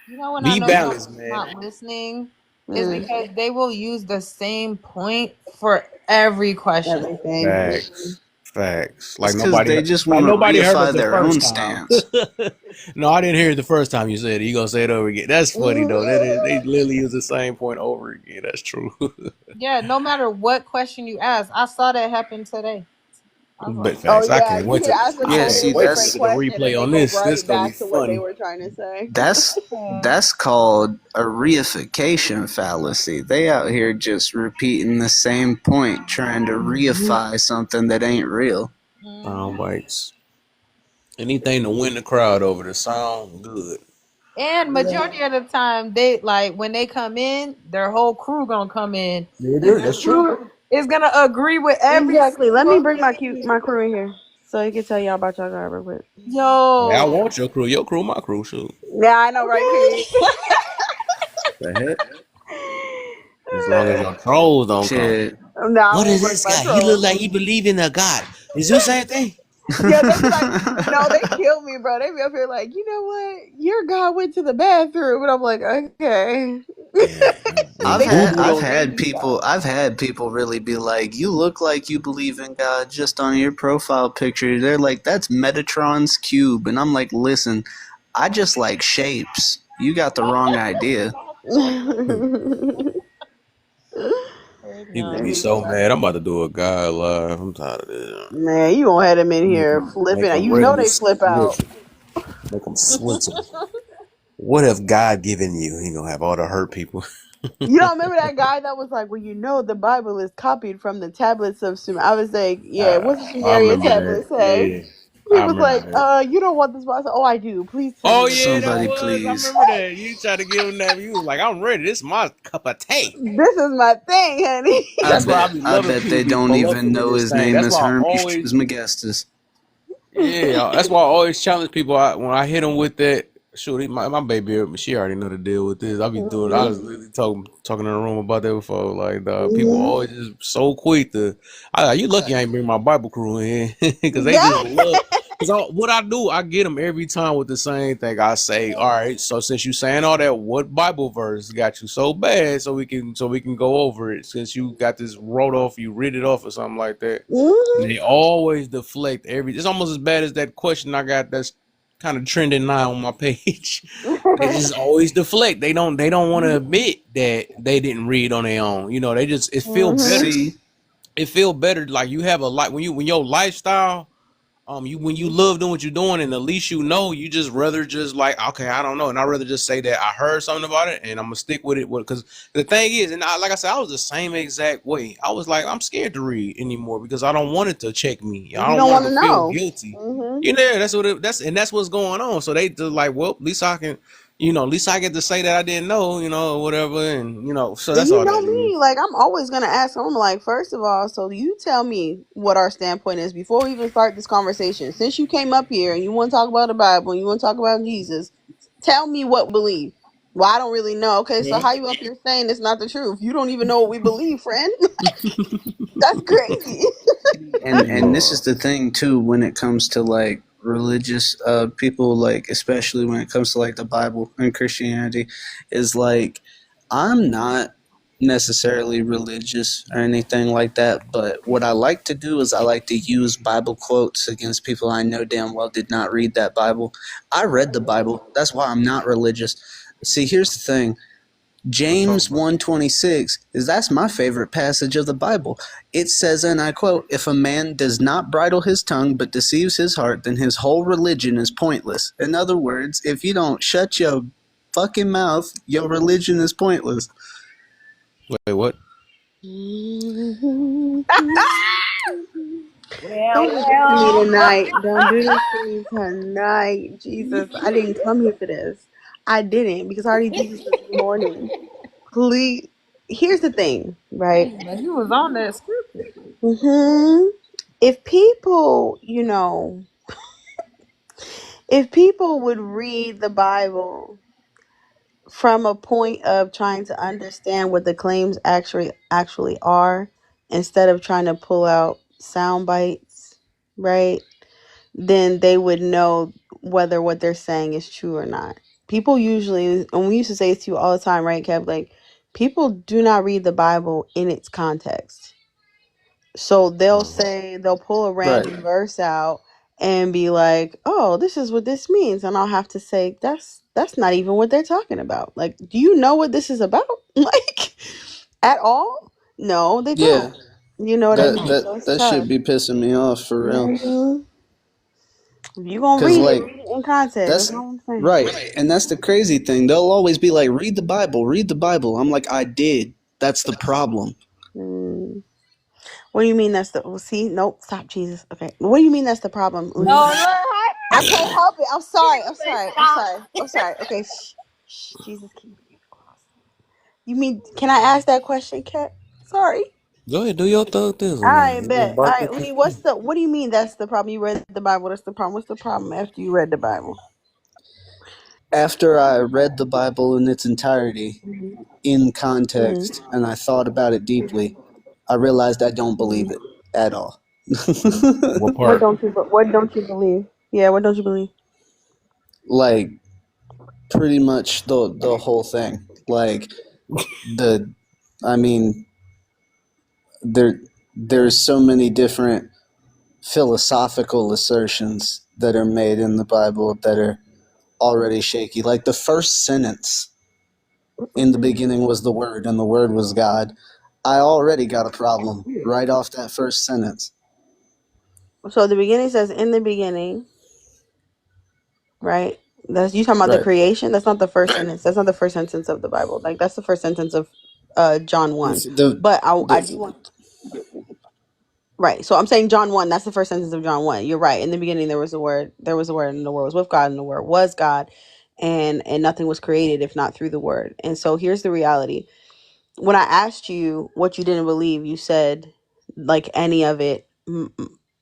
you know when I be know balanced, someone's man. not listening is Mm, because they will use the same point for every question. everything. Facts. Facts. That's because they just want to Nobody heard us reify the their first own time. stance. No, I didn't hear it the first time you said it. You gonna say it over again. That's funny though. That is, they literally use the same point over again. That's true. Yeah, no matter what question you ask, I saw that happen today. I was But like, Oh facts. yeah, you can ask a Yeah, totally see, different that's Look at the question and replay they on go this. This right gonna be back to what they funny. were trying to say. that's that's called a reification fallacy. They out here just repeating the same point, trying to reify something that ain't real. Sound bites. Anything to win the crowd over the sound good. and majority of the time, they like when they come in, their whole crew gonna come in, Yeah, and their that's true. crew is gonna agree with every Exactly. Let me single bring thing. my crew in here so he can tell y'all about y'all guy real quick. Hey, I Yo, want your crew. Your crew, my crew. Shoot. Yeah, I know, right, Pete? The heck? As long as your trolls don't come. Shit. No, I What is won't bring this my guy? He look trolls. like he believe in a god. Is you the same thing? Yeah, they be like, no, they kill me, bro. They be up here like, you know what? Your God went to the bathroom, and I'm like, okay. Yeah. I've And They had keep Google I've don't. had naming people stuff. I've had people really be like, "You look like you believe in God just on your profile picture." They're like, "That's Metatron's cube," and I'm like, "Listen, I just like shapes. You got the wrong idea." People They be be so funny. mad. I'm about to do a god live. I'm tired of this. Man, you gonna have them in Make here them, make flipping. them You ready know to they flip out. switch. Make them switch 'em. What have God given you? He gonna have all the hurt people. You don't remember that guy that was like, well, you know, the Bible is copied from the tablets of Sumer. I was like, yeah, what's the I Sumerian remember that. tablet say? Yeah, He I was remember like, that. you don't want this Bible. I said, oh, I do. Please tell me Oh what it yeah, says. that Somebody was. I please. remember that. You tried to give him that. You was like, "I'm ready. This is my cup of tea." This is my thing, honey. That's why I be I loving bet people they be don't pull up even into know this his thing. name That's is why I Hermes always, Trismegistus. yeah, that's why I always challenge people. When I hit them with that, shoot, my baby, she already know the deal with this. I be doing. I Mhm. was literally talking in the room about that before. Like, people Mhm. always just so quick to. You lucky I ain't bring my Bible crew in here because they just Yeah. love. Because what I do, I get them every time with the same thing. I say, all right, so since you saying all that, what Bible verse got you so bad? So we can go over it. Since you got this wrote off, you read it off or something like that. Mhm. And they always deflect every. It's almost as bad as that question I got that's kind of trending now on my page. They just always deflect. They don't want to admit that they didn't read on their own. They just it feel better. See, It feel better like you have a life when your lifestyle you when you love doing what you're doing and the least you know, you just rather just like, okay, I don't know, and I'd rather just say that I heard something about it and I'm gonna stick with it. Because the thing is, and like I said, I was the same exact way. I was like, I'm scared to read anymore because I don't want it to check me. I You don't don't want want it to to feel know. guilty. Mhm. That's what's going on. So they just like, well, at least I can, at least I get to say that I didn't know, or whatever, and so And that's you all know that is. me, like I'm always gonna ask. I'm like, first of all, so you tell me what our standpoint is before we even start this conversation. Since you came up here and you want to talk about the Bible and you want to talk about Jesus, tell me what we believe. Well, I don't really know. Okay, so Yeah. how you up here saying it's not the truth? You don't even know what we believe, friend. That's crazy. and this is Lord. the thing too when it comes to like religious people, like especially when it comes to like the Bible and Christianity, is like I'm not necessarily religious or anything like that, but what I like to do is I like to use Bible quotes against people I know damn well did not read that Bible. I read the Bible. That's why I'm not religious. See, here's the thing. Let's talk James about it. 1:26 is that's my favorite passage of the Bible. It says, and I quote, "If a man does not bridle his tongue but deceives his heart, then his whole religion is pointless." In other words, if you don't shut your fucking mouth, your religion is pointless. Wait, what? Don't do this to me tonight. Don't do this to me tonight. Jesus, I didn't come here for this. I didn't because I already do this this morning. Please. Here's the thing, right? man, you was on that script. If people, if people would read the Bible from a point of trying to understand what the claims actually are instead of trying to pull out sound bites, right? Then they would know whether what they're saying is true or not. People usually, and we used to say this to you all the time, right, Kev? Like, people do not read the Bible in its context. So they'll pull a Right. random verse out and be like, "Oh, this is what this means," and I'll have to say, "That's not even what they're talking about. Like, do you know what this is about? Like, at all? No, they Yeah. don't. You know what I That mean? that So it's that should tough. be pissing me off for real. Mhm. If you gonna Cause like read it in context. That's that's all I'm saying. right, and that's the crazy thing. They'll always be like, "Read the Bible, read the Bible." I'm like, I did. That's the problem. Mm. What do you mean that's the? Well, see, nope. Stop, Jesus. Okay. What do you mean that's the problem, Uni? No, I can't help it. I'm sorry. I'm sorry. I'm sorry. I'm sorry. Okay. Shh. Jesus, keep it close. You mean? Can I ask that question, Kat? Sorry. Go ahead, do your thug All thizzle right, now. bet. All Bark right, at Uni. the- What do you mean that's the problem? You read the Bible. That's the problem. What's the problem after you read the Bible? After I read the Bible in its entirety, Mm-hmm. in context, and I thought about it deeply, I realized I don't Mm-hmm. believe it at all. What What part? don't you? What don't you believe? Yeah. What don't you believe? Like pretty much the whole thing. Like the, I mean, there there's so many different philosophical assertions that are made in the Bible that are already shaky. Like the first sentence, "In the beginning was the Word, and the Word was God." I already got a problem right off that first sentence. So the beginning says, "In the beginning," right? That's you talking about the Right. creation. That's not the first sentence. That's not the first sentence of the Bible. Like that's the first sentence of John 1. The But I do the want right. So I'm saying John 1. That's the first sentence of John 1. You're right. In the beginning there was a word. There was a word, and the word was with God, and the word was God, and nothing was created if not through the word. And so here's the reality. When I asked you what you didn't believe, you said like any of it.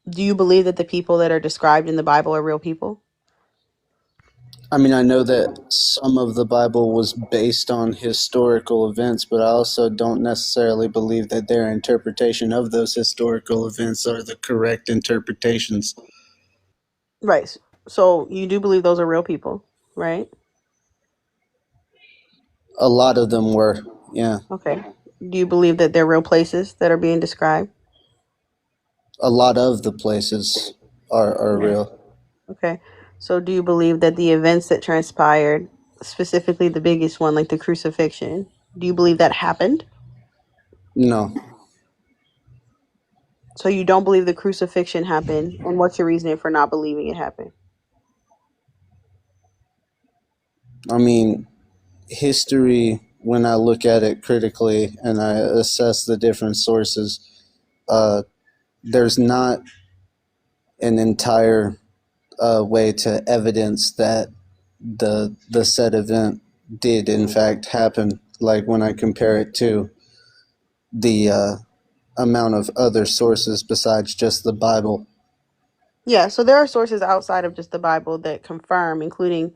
Do you believe that the people that are described in the Bible are real people? I mean, I know that some of the Bible was based on historical events, but I also don't necessarily believe that their interpretation of those historical events are the correct interpretations. Right. So you do believe those are real people, right? A lot of them were, yeah. Okay. Do you believe that they're real places that are being described? A lot of the places are Okay. real. Okay. So do you believe that the events that transpired, specifically the biggest one, like the crucifixion, do you believe that happened? No. So you don't believe the crucifixion happened, and what's your reasoning for not believing it happened? I mean, history, when I look at it critically and I assess the different sources, there's not an entire way to evidence that the said event did in fact happen. Like when I compare it to the amount of other sources besides just the Bible. Yeah, so there are sources outside of just the Bible that confirm, including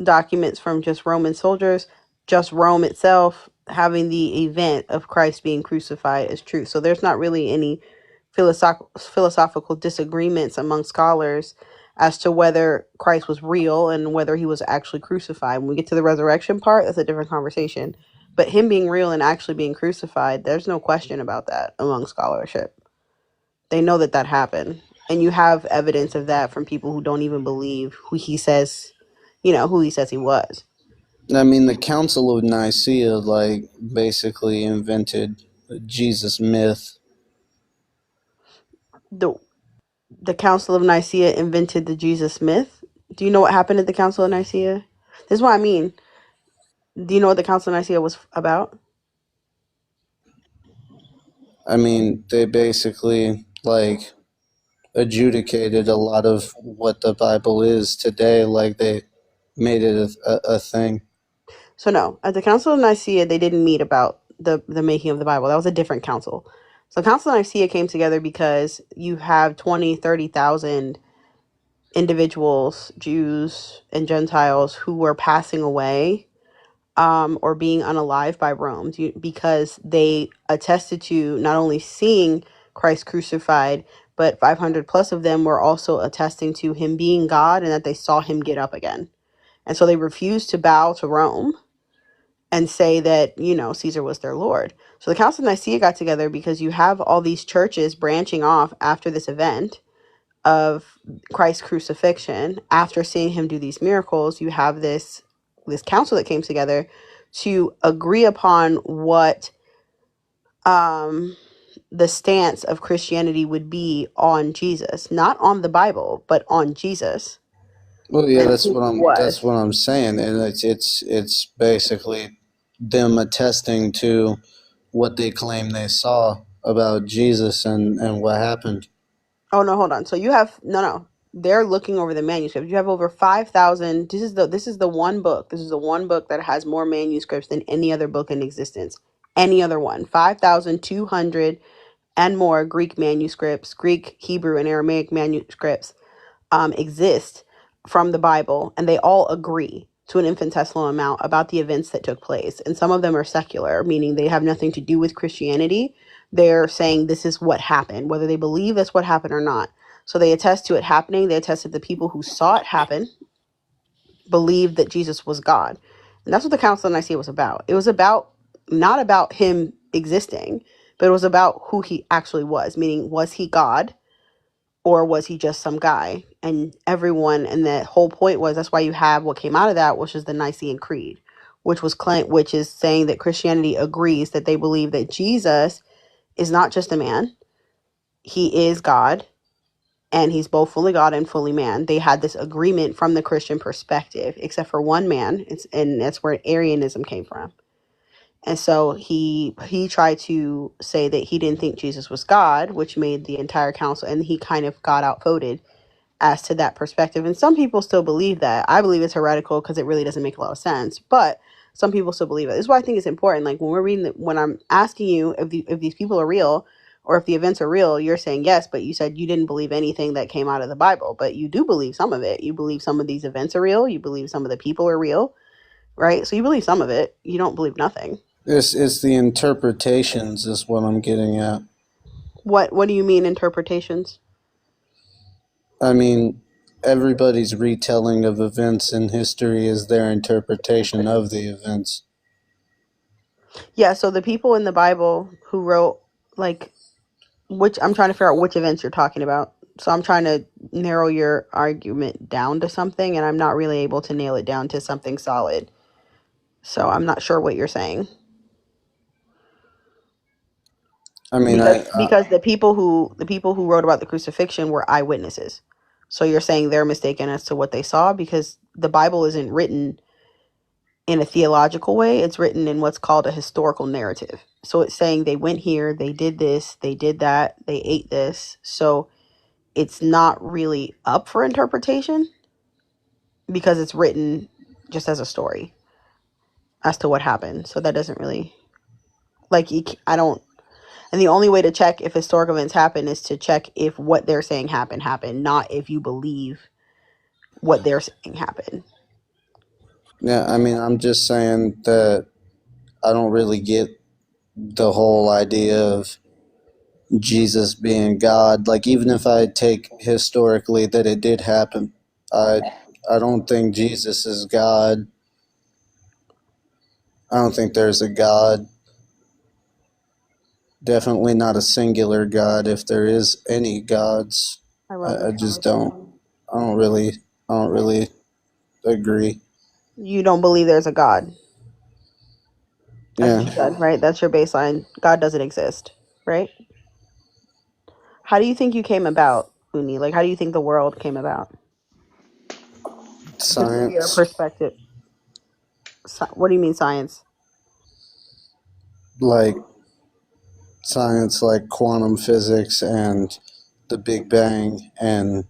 documents from just Roman soldiers, just Rome itself having the event of Christ being crucified as true. So there's not really any philosophical disagreements among scholars as to whether Christ was real and whether he was actually crucified. When we get to the resurrection part, that's a different conversation. But him being real and actually being crucified, there's no question about that among scholarship. They know that that happened, and you have evidence of that from people who don't even believe who he says he was. I mean, the Council of Nicaea, like, basically invented Jesus myth. The Council of Nicaea invented the Jesus myth. Do you know what happened at the Council of Nicaea? This is what I mean. Do you know what the Council of Nicaea was about? I mean, they basically, like, adjudicated a lot of what the Bible is today. Like, they made it a thing. So no, at the Council of Nicaea, they didn't meet about the making of the Bible. That was a different council. So Council of Nicaea came together because you have 20, 30,000 individuals, Jews and Gentiles, who were passing away or being unalived by Rome because they attested to not only seeing Christ crucified, but 500 plus of them were also attesting to him being God and that they saw him get up again. And so they refused to bow to Rome. and say that, Caesar was their Lord. So the Council of Nicaea got together because you have all these churches branching off after this event of Christ's crucifixion. After seeing him do these miracles, you have this council that came together to agree upon what the stance of Christianity would be on Jesus, not on the Bible, but on Jesus Well, yeah, and that's who what he that's was. what I'm saying, and it's basically them attesting to what they claim they saw about Jesus and what happened. Oh no, hold on. So you have no. They're looking over the manuscripts. You have over 5,000. This is the one book. This is the one book that has more manuscripts than any other book in existence. Any other one. 5,200 and more Greek manuscripts, Greek, Hebrew, and Aramaic manuscripts exist from the Bible, and they all agree to an infinitesimal amount about the events that took place. And some of them are secular, meaning they have nothing to do with Christianity. They're saying this is what happened, whether they believe that's what happened or not. So they attest to it happening. They attest that the people who saw it happen believed that Jesus was God. And that's what the Council of Nicaea was about. It was about not about him existing, but it was about who he actually was, meaning was he God or was he just some guy? And everyone, and the whole point was that's why you have what came out of that, which is the Nicene Creed, which is saying that Christianity agrees that they believe that Jesus is not just a man, he is God, and he's both fully God and fully man. They had this agreement from the Christian perspective, except for one man, and that's where Arianism came from. And so he tried to say that he didn't think Jesus was God, which made the entire council, and he kind of got outvoted as to that perspective. And some people still believe that. I believe it's heretical because it really doesn't make a lot of sense. But some people still believe it. This is why I think it's important. Like when we're reading, when I'm asking you if these people are real or if the events are real, you're saying yes, but you said you didn't believe anything that came out of the Bible. But you do believe some of it. You believe some of these events are real. You believe some of the people are real, right? So you believe some of it. You don't believe nothing. It's the interpretations is what I'm getting at. What do you mean interpretations? I mean, everybody's retelling of events in history is their interpretation of the events. Yeah, so the people in the Bible who wrote, like, which I'm trying to figure out which events you're talking about. So I'm trying to narrow your argument down to something, and I'm not really able to nail it down to something solid. So I'm not sure what you're saying. I mean, Because the people who wrote about the crucifixion were eyewitnesses. So you're saying they're mistaken as to what they saw because the Bible isn't written in a theological way. It's written in what's called a historical narrative. So it's saying they went here, they did this, they did that, they ate this. So it's not really up for interpretation because it's written just as a story as to what happened. So that doesn't really like I don't. And the only way to check if historical events happen is to check if what they're saying happened, not if you believe what they're saying happened. yeah, I mean, I'm just saying that I don't really get the whole idea of Jesus being God. Like, even if I take historically that it did happen, I I don't think Jesus is God. I don't think there's a God. Definitely not a singular God. If there is any gods, I love I this just conversation. don't. I don't really. I don't really agree. You don't believe there's a God. That's what Yeah, you said, right? That's your baseline. God doesn't exist, right? How do you think you came about, Uni? Like, how do you think the world came about? Just give your science, perspective. What do you mean science? like science, like quantum physics and the Big Bang and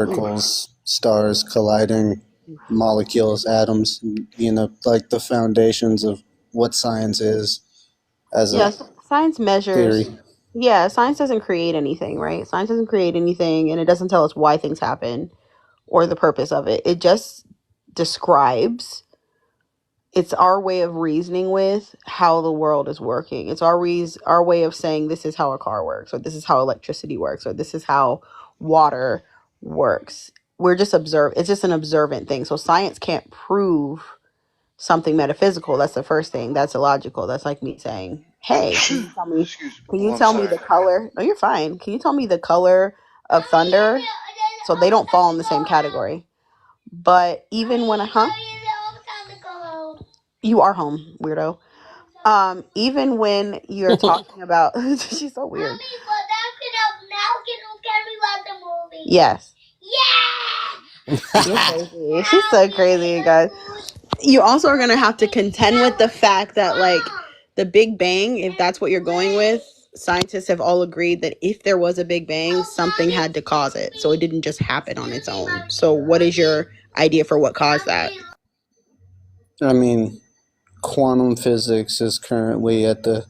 Oof. particles, stars colliding, molecules, atoms. You know, like the foundations of what science is as a Yes, science measures. theory. Yeah, science doesn't create anything, right? Science doesn't create anything, and it doesn't tell us why things happen or the purpose of it. It just describes. It's our way of reasoning with how the world is working. It's our way of saying this is how a car works, or this is how electricity works, or this is how water works. We're just observe. It's just an observant thing. So science can't prove something metaphysical. That's the first thing. That's illogical. That's like me saying, "Hey, can you tell me? Excuse me. Can Oh, you I'm tell me sorry. the color? No, you're fine. Can you tell me the color of thunder?" So they don't fall in the same category. But even when you are home, weirdo. Even when you're talking about, she's so weird. Yes. You're crazy. She's so crazy, you guys. You also are gonna have to contend with the fact that, like, the Big Bang, if that's what you're going with, scientists have all agreed that if there was a Big Bang, something had to cause it. So it didn't just happen on its own. So what is your idea for what caused that? I mean, quantum physics is currently at the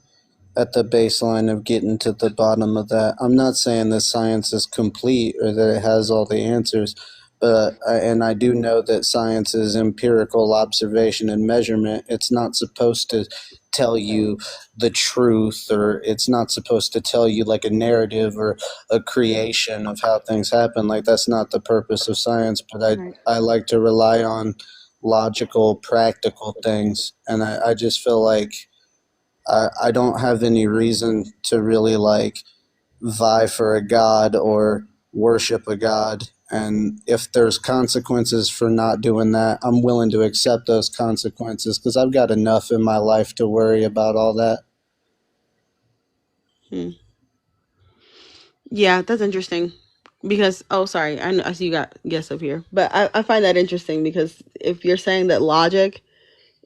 baseline of getting to the bottom of that. I'm not saying that science is complete or that it has all the answers, but and I do know that science is empirical observation and measurement. It's not supposed to tell you the truth, or it's not supposed to tell you like a narrative or a creation of how things happen. Like, that's not the purpose of science, but I like to rely on logical, practical things. And I just feel like I don't have any reason to really like vie for a god or worship a god. And if there's consequences for not doing that, I'm willing to accept those consequences because I've got enough in my life to worry about all that. Yeah, that's interesting. Because, oh, sorry, I see you got guests up here. But I find that interesting because if you're saying that logic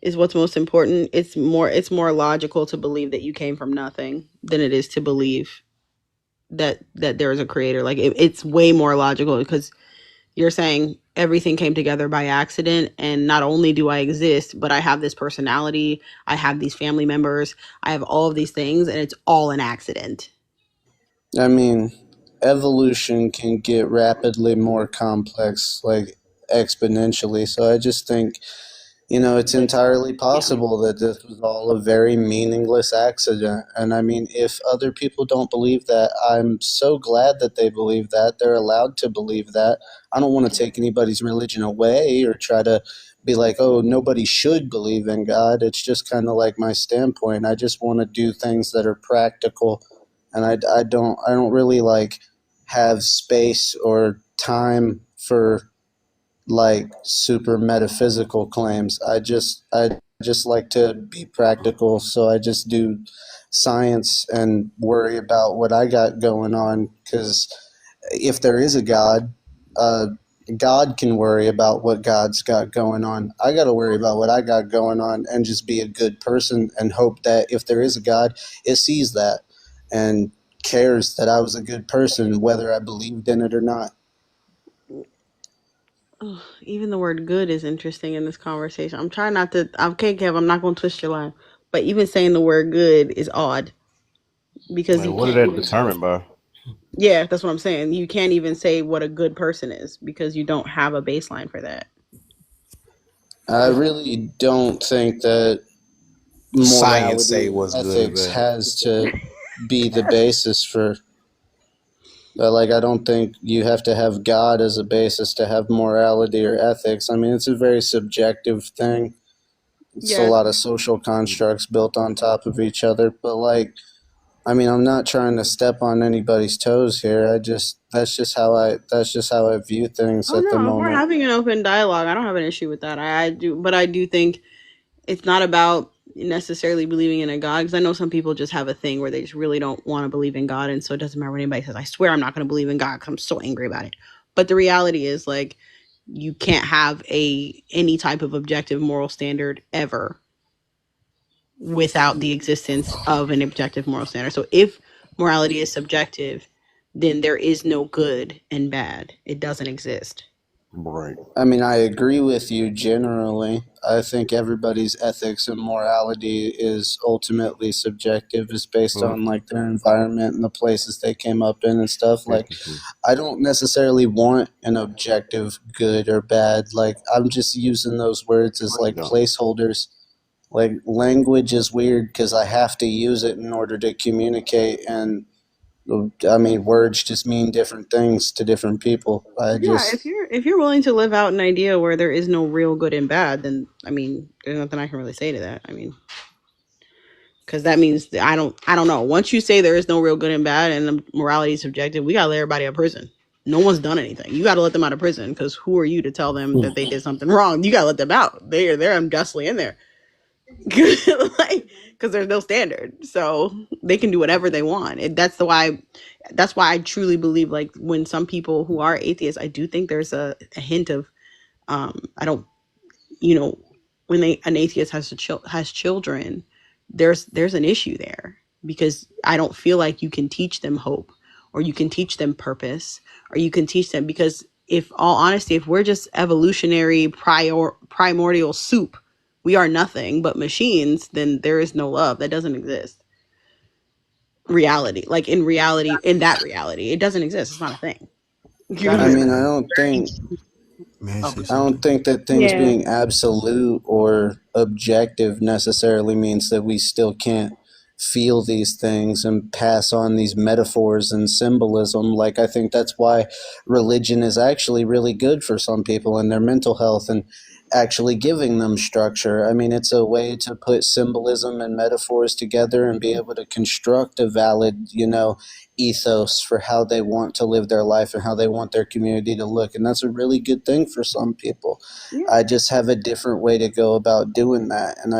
is what's most important, it's more logical to believe that you came from nothing than it is to believe that there is a creator. Like, it's way more logical because you're saying everything came together by accident, and not only do I exist, but I have this personality, I have these family members, I have all of these things, and it's all an accident. I mean, evolution can get rapidly more complex, like exponentially. So I just think, it's entirely possible that this was all a very meaningless accident. And I mean, if other people don't believe that, I'm so glad that they believe that. They're allowed to believe that. I don't want to take anybody's religion away or try to be like, oh, nobody should believe in God. It's just kind of like my standpoint. I just want to do things that are practical. And I don't really like have space or time for like super metaphysical claims. I just like to be practical, so I just do science and worry about what I got going on. Because if there is a God, uh, God can worry about what God's got going on. I got to worry about what I got going on and just be a good person and hope that if there is a God, it sees that and cares that I was a good person, whether I believed in it or not. Ugh, even the word good is interesting in this conversation. I'm trying not to. Okay, Kev, I'm not going to twist your line. But even saying the word good is odd because Like, you what is can't that even. determined by? Yeah, that's what I'm saying. You can't even say what a good person is because you don't have a baseline for that. I really don't think that Science morality say or what's good or ethics bad. has to be the basis for. Like, I don't think you have to have God as a basis to have morality or ethics. I mean, it's a very subjective thing. It's a Yeah. lot of social constructs built on top of each other. But like, I mean, I'm not trying to step on anybody's toes here. That's just how I view things Oh at the no, if we're moment. having an open dialogue, I don't have an issue with that. I do, but I do think it's not about necessarily believing in a God because I know some people just have a thing where they just really don't want to believe in God, and so it doesn't matter what anybody says. I swear I'm not going to believe in God because I'm so angry about it. But the reality is, like, you can't have any type of objective moral standard ever without the existence of an objective moral standard. So if morality is subjective, then there is no good and bad. It doesn't exist. Right. I mean, I agree with you generally. I think everybody's ethics and morality is ultimately subjective. It's based Well, on like their environment and the places they came up in and stuff. Like, technically. I don't necessarily want an objective good or bad. Like, I'm just using those words as like No. placeholders. Like, language is weird because I have to use it in order to communicate, and I mean, words just mean different things to different people. Yeah, if you're willing to live out an idea where there is no real good and bad, then I mean, there's nothing I can really say to that. I mean, because that means that I don't know. Once you say there is no real good and bad and the morality is subjective, we gotta let everybody out of prison. No one's done anything. You gotta let them out of prison because who are you to tell them that they did something wrong? You gotta let them out. They're unjustly in there, like because there's no standard, so they can do whatever they want. That's why I truly believe like when some people who are atheists, I do think there's a hint of I don't you know when an atheist has children, there's an issue there because I don't feel like you can teach them hope or you can teach them purpose or you can teach them because if all honesty, if we're just evolutionary primordial soup, we are nothing but machines, then there is no love. That doesn't exist. Reality, like in reality, in that reality, it doesn't exist. It's not a thing. You know I what mean, I'm May I say I don't something? think that saying? things Yeah. being absolute or objective necessarily means that we still can't feel these things and pass on these metaphors and symbolism. Like, I think that's why religion is actually really good for some people and their mental health and actually giving them structure. I mean, it's a way to put symbolism and metaphors together and be able to construct a valid, ethos for how they want to live their life and how they want their community to look. And that's a really good thing for some people. Yeah. I just have a different way to go about doing that. And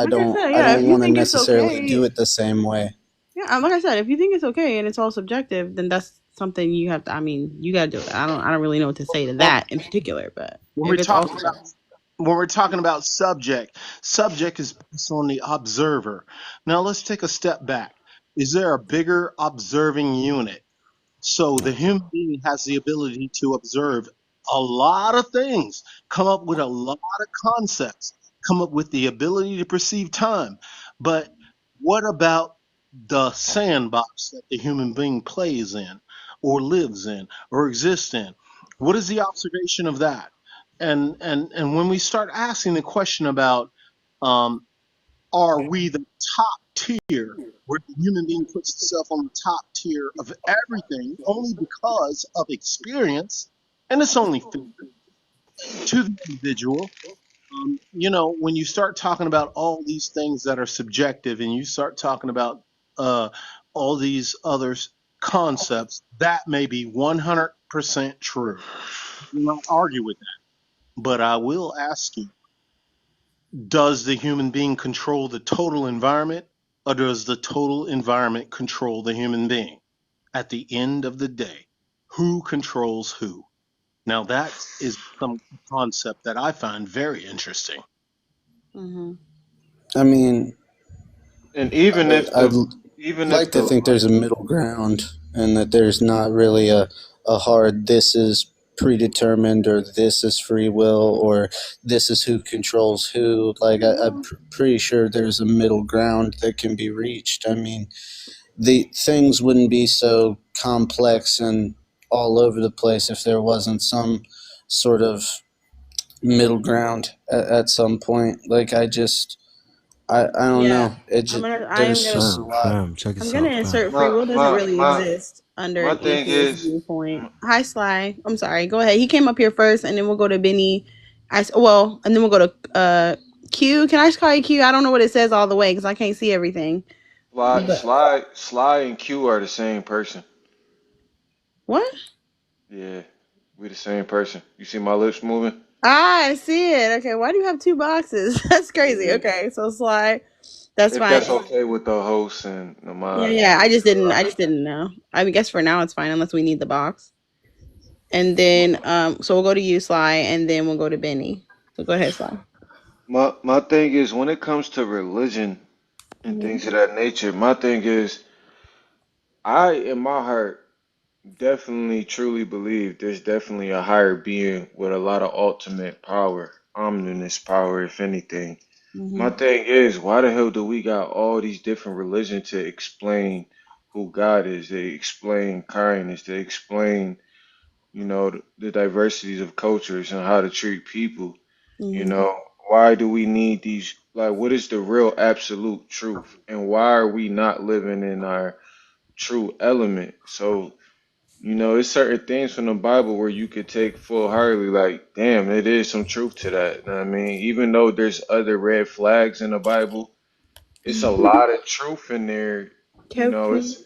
Like I said, I yeah, if don't you want to think it's necessarily do okay, it the same way. yeah, like I said, if you think it's okay and it's all subjective, then that's something you have to. I mean, you gotta do it. I don't really know what to say to Well, that in particular, but when we're if it's all talking about subjective, when we're talking about subject is based on the observer. Now let's take a step back. Is there a bigger observing unit? So the human being has the ability to observe a lot of things, come up with a lot of concepts, come up with the ability to perceive time. But what about the sandbox that the human being plays in, or lives in, or exists in? What is the observation of that? And when we start asking the question about um, are we the top tier, where the human being puts itself on the top tier of everything only because of experience, and it's only fair to the individual. When you start talking about all these things that are subjective and you start talking about uh, all these other concepts, that may be 100% true. I will not argue with that. But I will ask you, does the human being control the total environment, or does the total environment control the human being? At the end of the day, who controls who? Now, that is some concept that I find very interesting. mm-hmm. I mean, And even if I'd the even if like to the think there's a middle ground and that there's not really a hard this is predetermined or this is free will or this is who controls who. Like, I'm pretty sure there's a middle ground that can be reached. I mean, the things wouldn't be so complex and all over the place if there wasn't some sort of middle ground at some point. Like, I don't Yeah, know. I am There's gonna just a Fam, lot. fam, check I'm this gonna out, fam. insert free my will doesn't my really my exist under my an thing atheist is viewpoint. Hi, Sly. I'm sorry. Go ahead. He came up here first, and then we'll go to Benny. And then we'll go to Q. Can I just call you Q? I don't know what it says all the way because I can't see everything. But Sly and Q are the same person. what? Yeah, we the same person. You see my lips moving? Ah, I see it. Okay, why do you have two boxes? That's crazy. Yeah. Okay, so Sly, that's If fine. that's okay with the host and the Yeah, mods. yeah. I just didn't know. I mean, guess for now it's fine unless we need the box. And then so we'll go to you, Sly, and then we'll go to Benny. So go ahead, Sly. My thing is when it comes to religion and Hmm. things of that nature, my thing is I in my heart definitely truly believe there's definitely a higher being with a lot of ultimate power, omniscience power, if anything. My Hmm. thing is, why the hell do we got all these different religions to explain who God is? They explain kindness. They explain, the diversities of cultures and how to treat people. You Hmm. know, why do we need these? Like, what is the real absolute truth? And why are we not living in our true element. So, it's certain things from the Bible where you could take full heartedly, like, damn, it is some truth to that. You know what I mean? Even though there's other red flags in the Bible, it's a lot of truth in there. Kofi.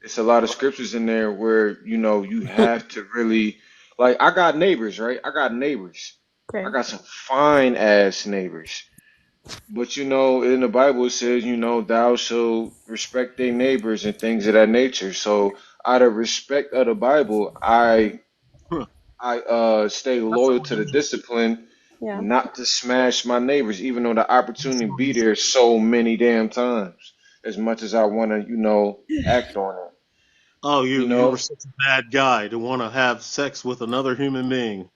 It's a lot of scriptures in there where, you have to really, like, I got neighbors, right? I got neighbors. I Okay. got some fine ass neighbors. But in the Bible it says, thou shalt respect thy neighbors and things of that nature. So out of respect of the Bible, Huh, I stay that's loyal on to the you. discipline Yeah. not to smash my neighbors, even though the That's opportunity on be you. there so many damn times. As much as I want to, act on it. Oh, You you were know, such a bad guy to want to have sex with another human being.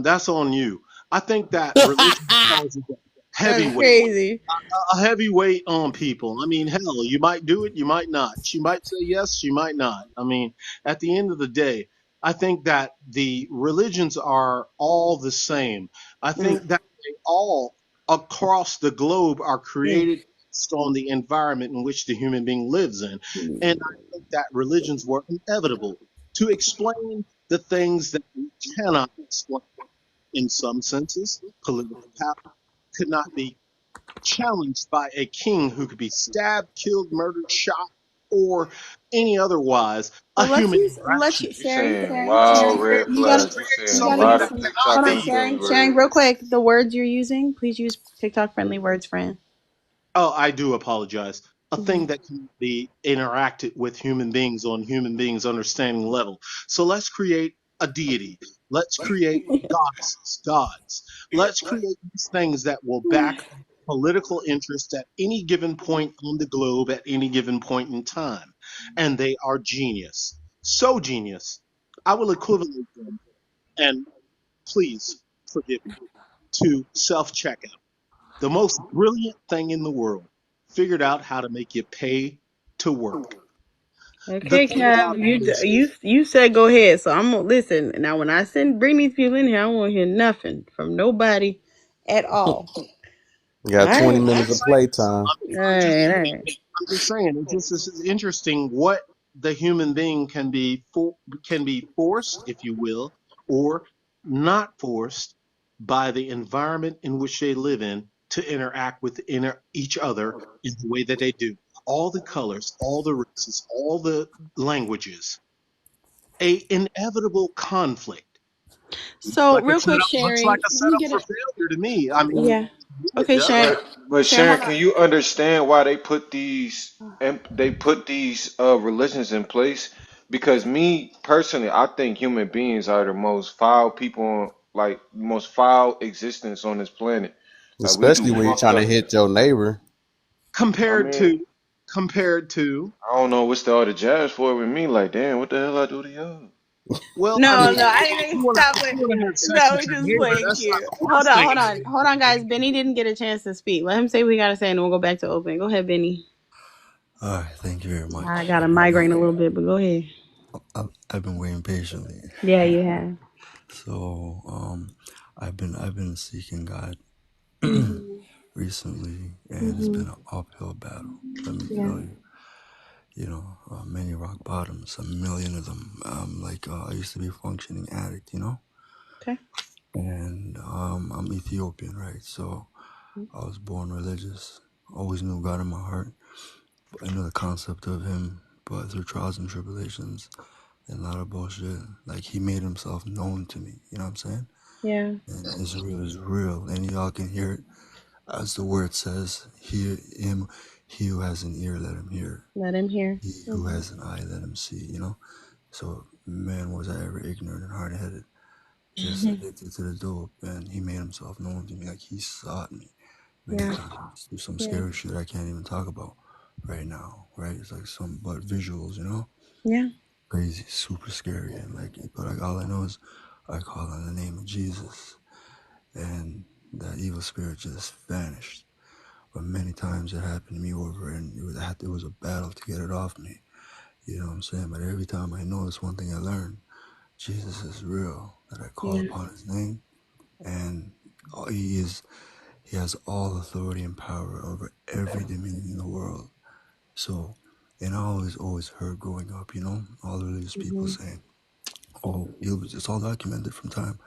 That's on you. I think that religion causes a That's heavyweight crazy. a heavy weight on people. I mean, hell, you might do it, you might not. She might say yes, she might not. I mean, at the end of the day, I think that the religions are all the same. I Mm, think that they all across the globe are mm, created based on the environment in which the human being lives in. And mm. I think that religions were inevitable to explain the things that we cannot explain in some senses. Political power could not be challenged by a king who could be stabbed, killed, murdered, shot, or any otherwise a Well, let's human use let's interaction. use you Sharon, saying Sharon, wild Sharon. red You gotta flags. You Create saying you a gotta something lot use that of some. cannot Hold TikTok on, be. friendly Sharon. Sharon, words. real quick. The words you're using, please use TikTok friendly words, friend. Oh, I do apologize. A Hmm. thing that can be interacted with human beings on human beings' understanding level. So let's create a deity. Let's create goddesses, gods. Let's create these things that will back political interest at any given point on the globe at any given point in time. And they are genius. So genius. I will equivalent them, and please forgive me, to self checkout. The most brilliant thing in the world figured out how to make you pay to work. The Okay, thing Cap, about you it is, you said go ahead, so I'm gonna listen. Now, when I bring these people in here, I won't hear nothing from nobody at all. You All got 20 right, I'm minutes just of saying. playtime. I'm just all saying. right. I'm just saying. It just is interesting what the human being can be forced, if you will, or not forced by the environment in which they live in to interact with each other in the way that they do. All the colors, all the races, all the languages, a inevitable conflict. So, Like a real quick, setup looks like Sharon, a let me setup get for it. failure to me. I mean, Yeah. it Okay, does. Sharon. But Sharon, Sharon, hold can on. you understand why they put these religions in place? Because me personally, I think human beings are the most foul people on, like, most foul existence on this planet. Like, we do Especially when you're fucked trying to up. hit your neighbor. I Compared mean, to, compared to, I don't know what's the other jazz for with me. Like, damn, what the hell I do to y'all? well, I No, mean, no, I didn't even stop if it. you want to have sex No, with we your just neighbor, playing that's not cute. the worst thing in the world Hold to on, guys. do. Benny didn't get a chance to speak. Let him say what he got to say, and then we'll go back to open. Go ahead, Benny. All right, thank you very I much. got a migraine a little bit, but go ahead. I've been waiting patiently. Yeah, you have. So, I've been seeking God Mhm. recently, and it's been Mhm. an uphill battle. Let me Yeah. tell you. Many rock bottoms, a million of them. I used to be a functioning addict, Okay. and I'm Ethiopian, right? So I was born religious. Always knew God in my heart. I knew the concept of Him, but through trials and tribulations and a lot of bullshit, like He made Himself known to me. You know what I'm saying? Yeah. And Israel is real, and y'all can hear it as the word says. Hear Him. He who has an ear, let him hear. Let him hear. He who Mhm. has an eye, let him see. So, man, was I ever ignorant and hard headed, just addicted to the dope, and He made Himself known to me. Like He sought me many Yeah. times through some Yeah. scary shit I can't even talk about right now, right? It's like some but visuals, Yeah. crazy, super scary, and but all I know is I call on the name of Jesus, and that evil spirit just vanished. But many times it happened to me over, and it was a battle to get it off me. You know what I'm saying? But every time I notice one thing I learned, Jesus is real. That I call Yeah. upon His name, and He has all authority and power over every dominion in the world. So And I always heard growing up, you know, all the religious people Mhm. saying, "Oh, it's all documented from time.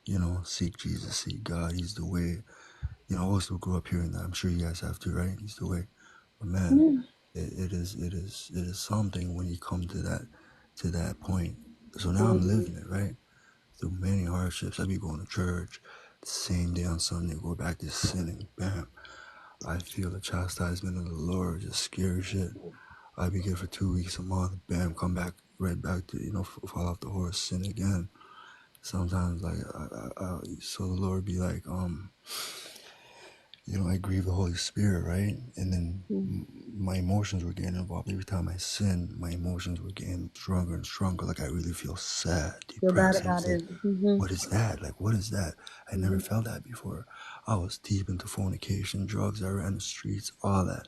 You know, seek Jesus, seek God. He's the way." You know, I also grew up hearing that. I'm sure you guys have too, right? He's the way. But man, Yeah. it is something when you come to that point. So now I'm Mhm. living it, right? Through many hardships. I be going to church the same day on Sunday, go back to sinning. Bam. I feel the chastisement of the Lord, just scary shit. I be good for 2 weeks, a month, bam, come back right back to, you know, fall off the horse, sin again. Sometimes like so the Lord be like, you know, I grieve the Holy Spirit, right? And then my emotions were getting involved. Every time I sin, my emotions were getting stronger and stronger. Like I really feel sad, Feel bad depressed. I about was like, it. Mhm. what is that? Like, what is that? I never Mhm. felt that before. I was deep into fornication, drugs. I ran the streets, all that.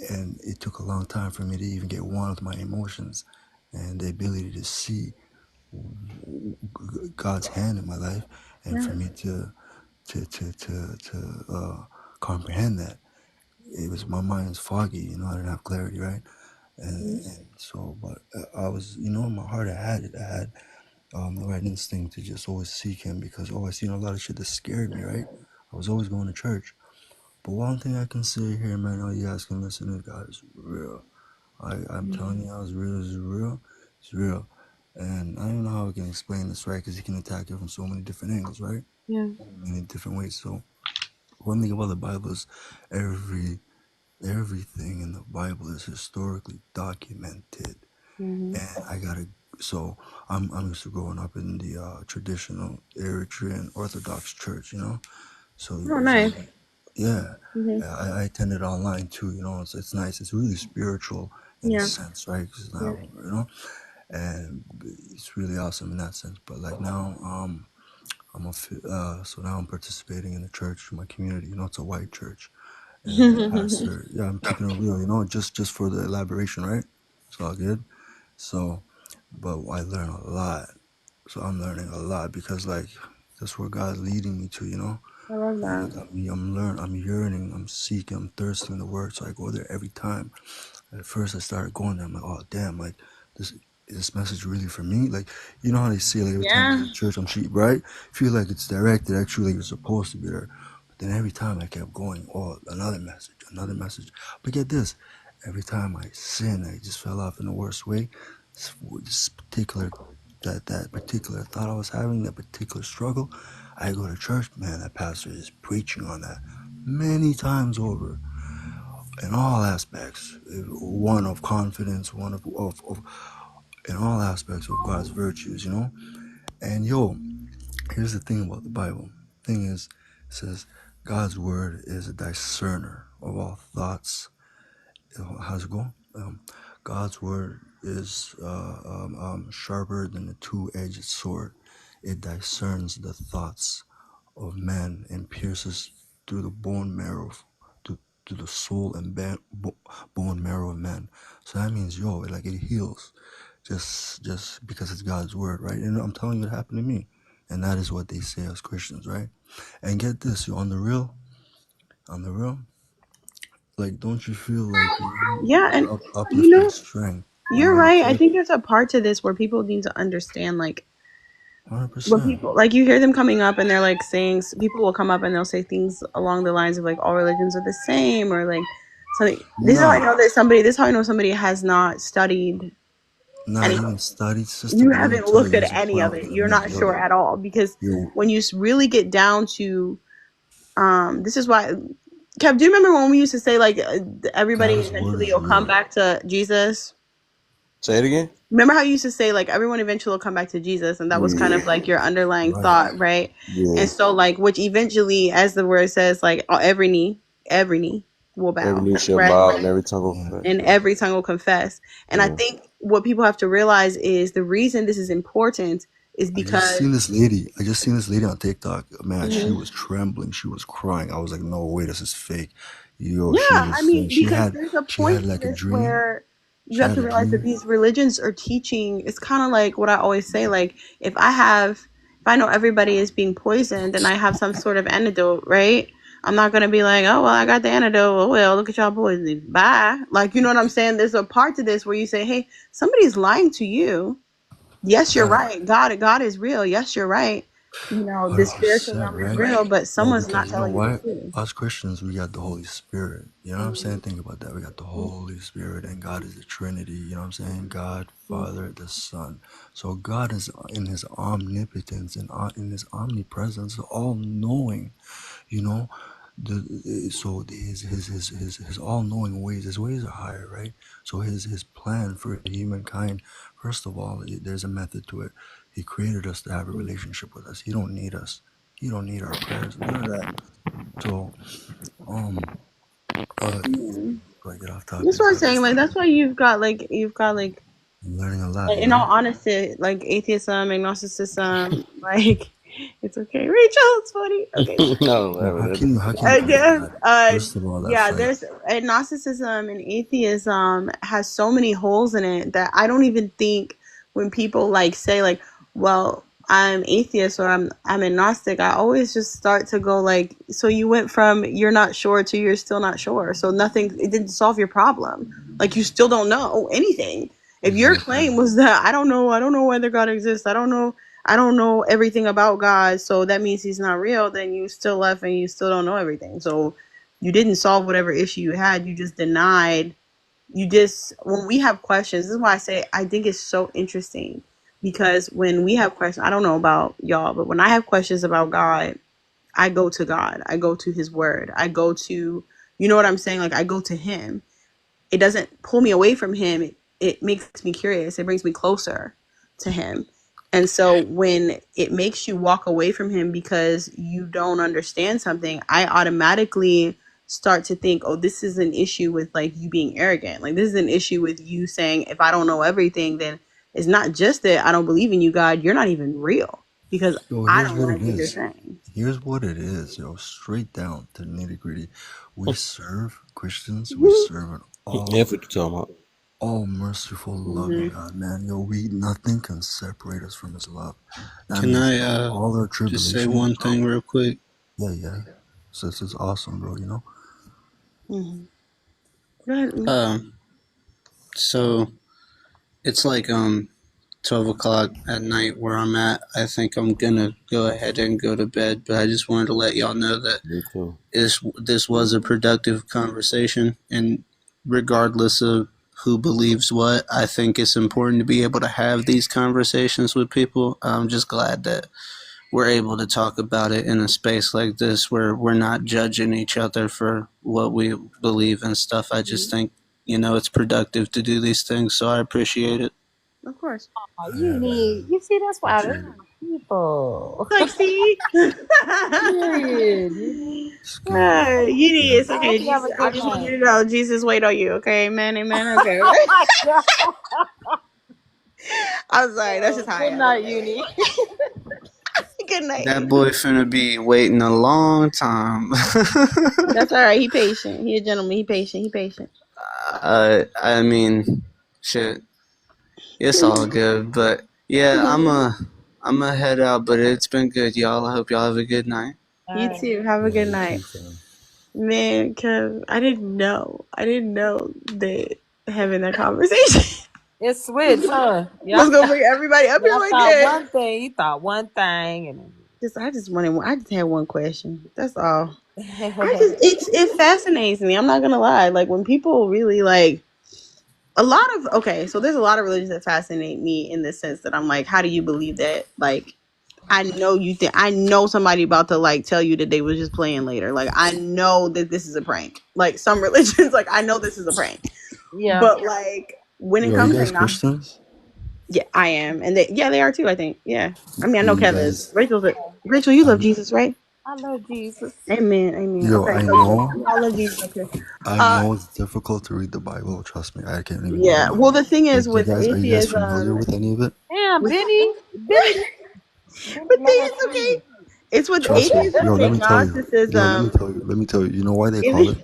And it took a long time for me to even get one of my emotions and the ability to see God's hand in my life, and Yeah. for me to comprehend that. It was my mind was foggy, you know, I didn't have clarity, right? Mhm. And so, but I was, you know, in my heart, I had it. I had the right instinct to just always seek Him because, I seen a lot of shit that scared me, right? I was always going to church. But one thing I can say here, man, all you guys can listen is God is real. I'm telling you, how it's real. It's real. It's real. And I don't know how I can explain this, right? Because He can attack it from so many different angles, right? Yeah. Many different ways. So one thing about the Bible is everything in the Bible is historically documented. Mhm. And so I'm used to growing up in the traditional Eritrean Orthodox Church, you know. Oh, So nice. yeah, Mhm. I attended online too. You know, it's nice. It's really spiritual in a Yeah. sense, right? 'Cause it's Yeah. not, you know, and it's really awesome in that sense. But like now, so now I'm participating in a church in my community. You know, it's a white church, and the pastor. Yeah, I'm keeping it real. You know, just for the elaboration, right? It's all good. So, but I learn a lot. So I'm learning a lot because like that's where God's leading me to. You know. I love And that. like I'm learning, I'm yearning, I'm seeking, I'm thirsting the word. So I go there every time. At first I started going there. I'm like, oh damn, like this is this message really for me? Like, you know how they say like every time you Yeah. go to church, I'm cheap, right? Feel like it's directed actually like you're supposed to be there. But then every time I kept going, oh another message, another message. But get this, every time I sin, I just fell off in the worst way. This particular that particular thought I was having, that particular struggle, I go to church, man, that pastor is preaching on that many times over in all aspects. One of confidence, one of in all aspects of God's virtues, you know? And yo, here's the thing about the Bible. Thing is, it says God's word is a discerner of all thoughts. How's it go? God's word is sharper than a two-edged sword. It discerns the thoughts of man and pierces through the bone marrow, to, to the soul and bone marrow of man. So that means, yo, like it heals, just because it's God's word, right? And I'm telling you, it happened to me, and that is what they say as Christians, right? And get this, you on the real, like, don't you feel like Yeah, and you uplifting know, strength when you're you're in right. I church? think there's a part to this where people need to understand, like, Hundred when percent. people, like, you hear them coming up and they're like saying, people will come up and they'll say things along the lines of like all religions are the same, or like something. This is how I Nah, know that somebody. This is how I know somebody has not studied not any. even studied, sister. You But let me haven't tell looked you, at here's the any point I of was it. gonna You're make. not Yo, sure at all, because yo, when you really get down to, this is why. Kev, do you remember when we used to say like everybody God's word eventually is will come real. back to Jesus? Say it again. Remember how you used to say like everyone eventually will come back to Jesus, and that was kind Yeah, of like your underlying Right. thought, right? yeah. And so like, which eventually, as the word says, like every knee will Every bow, knee shall right? bow and every tongue will Yeah. confess. And Yeah, every tongue will confess. And I yeah. think what people have to realize is the reason this is important is I just seen because this lady. I just seen this lady on TikTok. Man, she Mhm. was trembling. She was crying. I was like, no way, this is fake. Yo, Yeah, she I was mean, saying because there's a she point had to like a this dream. where you She have had to a realize that dream. these religions are teaching. It's kind of like what I always say, like if I know everybody is being poisoned and I have some sort of antidote, right? I'm not gonna be like, oh well, I got the antidote. Oh well, look at y'all boys. Bye. Like, you know what I'm saying? There's a part to this where you say, hey, somebody's lying to you. Yes, you're right. God is real. Yes, you're right. You know, this spiritual 100%, realm is right? real, but Well, someone's not because you know telling you the what? truth. Us Christians, we got the Holy Spirit. You know what I'm saying? Mhm. Think about that. We got the Holy Spirit, and God is the Trinity. You know what I'm saying? God, Father, the Son. So God is in His omnipotence and in His omnipresence, all knowing. You know, so his all knowing ways. His ways are higher, right? So his plan for humankind. First of all, there's a method to it. He created us to have a relationship with us. He don't need us. He don't need our prayers. None of that. So, but Yeah. before I get off That's topic, what I'm before I get saying. Like, started, that's why you've got I'm learning a lot, you in all know. honesty, like atheism, agnosticism, like it's okay. Rachel, it's funny. Okay. No, Well, whatever. how can you call it Yeah, that? First of all, that's yeah. like There's agnosticism and atheism has so many holes in it that I don't even think when people like say like, "Well, I'm atheist" or I'm agnostic," I always just start to go like, "So you went from you're not sure to you're still not sure. So nothing. It didn't solve your problem. Like you still don't know anything. If your exactly. claim was that I don't know whether God exists. I don't know everything about God, so that means he's not real, then you still left and you still don't know everything. So you didn't solve whatever issue you had, you just denied. You just, when we have questions, this is why I say I think it's so interesting because when we have questions, I don't know about y'all, but when I have questions about God, I go to God, I go to his word, I go to, you know what I'm saying? Like I go to him. It doesn't pull me away from him. It makes me curious. It brings me closer to him. And so when it makes you walk away from him because you don't understand something, I automatically start to think, oh, this is an issue with like you being arrogant. Like this is an issue with you saying, if I don't know everything, then it's not just that I don't believe in you, God, you're not even real because So I here's don't what know it what you're is. saying. Here's what it is, yo. Straight down to the nitty gritty. We serve Christians. We serve an That's what you talking about. all merciful, loving Mm-hmm. God, man. Yo, we nothing can separate us from His love. That Can means I all our just say tribulations, one bro. thing real quick? Yeah, yeah. So this is awesome, bro. You know. Mm-hmm. Go ahead. Um, so it's like 12 o'clock at night where I'm at. I think I'm gonna go ahead and go to bed, but I just wanted to let y'all know that Me too. this was a productive conversation, and regardless of who believes what, I think it's important to be able to have these conversations with people. I'm just glad that we're able to talk about it in a space like this where we're not judging each other for what we believe and stuff. I just think, it's productive to do these things, so I appreciate it. Of course. Oh, Yeah, man. you see, that's why they're Appreciate it. my people. Like, see? Period. Uni. It's good, man. You need Yeah. it's I okay. hope you have Jesus, a I good just want night. you to know Jesus wait on you, okay? Amen, amen, okay. Oh my god. I'm sorry, that's just how I Good am. night, Okay. Uni. Good night, That Uni. boy finna be waiting a long time. That's all right. He patient. He a gentleman. He patient. He patient. I mean, shit, it's all good. But yeah, I'm a head out. But it's been good, y'all. I hope y'all have a good night. You All right. too. Have a Yeah, good you too, night. fam. Man, cause I didn't know. I didn't know that having that conversation It's switch, huh? Yeah. was gonna bring everybody up here Y'all like thought that. one thing, you thought one thing, and I just had one question. That's all. I then just it fascinates me. I'm not gonna lie. Like when people really like a lot of okay, so there's a lot of religions that fascinate me in the sense that I'm like, how do you believe that? Like I know somebody about to like tell you that they was just playing later. Like I know that this is a prank. Like some religions, like I know this is a prank. yeah. But like when it Yo, are you comes to guys Christians? yeah, I am, and they are too. I think yeah. I mean, I Do know you Kev is. guys? Rachel, you love I'm, Jesus, right? I love Jesus. Amen, amen. yo, Okay, I so yeah, know. we all love Jesus up here. I Uh, know it's difficult to read the Bible. Trust me, I can't even read the yeah. Well, Bible. the thing is Like, with are you guys familiar atheism, with any of it? Damn, with Benny but love it's okay. Jesus. It's with Trust me. atheism Yo, and let me tell you. Yo, let me agnosticism. tell you. Let me tell you. You know why they call It, it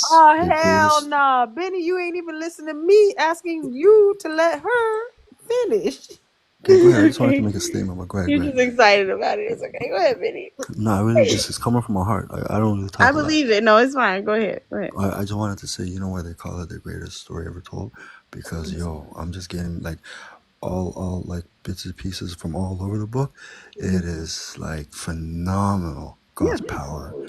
Oh the hell greatest? no, Benny, you ain't even listening to me asking you to let her finish. Okay, go ahead. I just wanted to Okay. make a statement, but go ahead, You're go ahead. just excited about it. It's okay. Go ahead, Vinny. No, I really just it's coming from my heart. I don't really I talk a lot. believe it. No, it's fine. Go ahead. Go ahead. I just wanted to say, you know why they call it the greatest story ever told? Because yo, I'm just getting like all like bits and pieces from all over the book. It is like phenomenal. Yeah.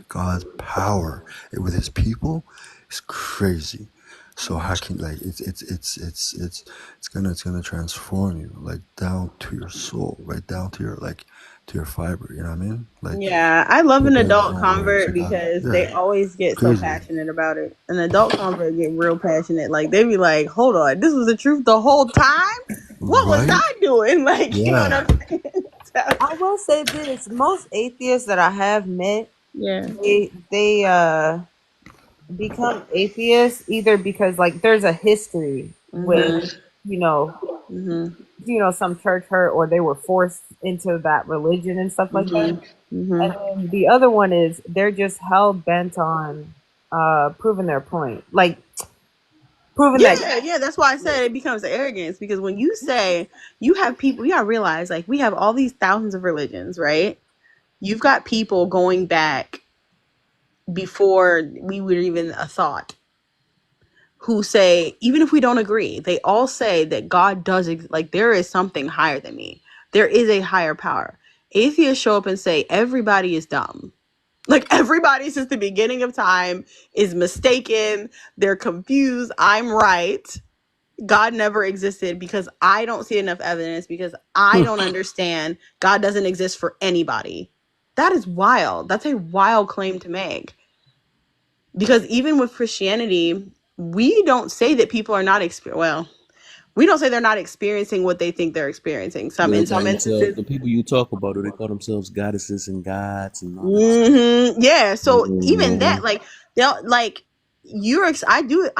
God's power with His people is crazy. So how can like it's gonna transform you like down to your soul, right down to your like to your fiber. You know what I mean? Like Yeah, I love an there's adult no words. convert You got because yeah, they always get so crazy, passionate about it. An adult convert get real passionate. Like they be like, "Hold on, this was the truth the whole time. What was right? I doing?" Like, you know what Yeah. I'm saying? So, I will say this: most atheists that I have met, yeah. they become atheists either because like there's a history with Mhm. you know Mhm. some church hurt or they were forced into that religion and stuff like that. Mhm. Mhm. And then the other one is they're just hell bent on proving their point, like proving that. Yeah, yeah. That's why I said it becomes arrogance because when you say you have people, you gotta realize like we have all these thousands of religions, right? You've got people going back before we were even a thought who say, even if we don't agree, they all say that God does, like, there is something higher than me. There is a higher power. Atheists show up and say, everybody is dumb. Like, everybody since the beginning of time is mistaken. They're confused. I'm right. God never existed because I don't see enough evidence, because I don't understand. God doesn't exist for anybody. That is wild. That's a wild claim to make. Because even with Christianity, we don't say that people are not we don't say they're not experiencing what they think they're experiencing. Do Some they in call some themselves instances. the people you talk about? Do they call themselves goddesses and gods and all that stuff? Yeah. So even Mm-hmm. that, like, they'll like I do. But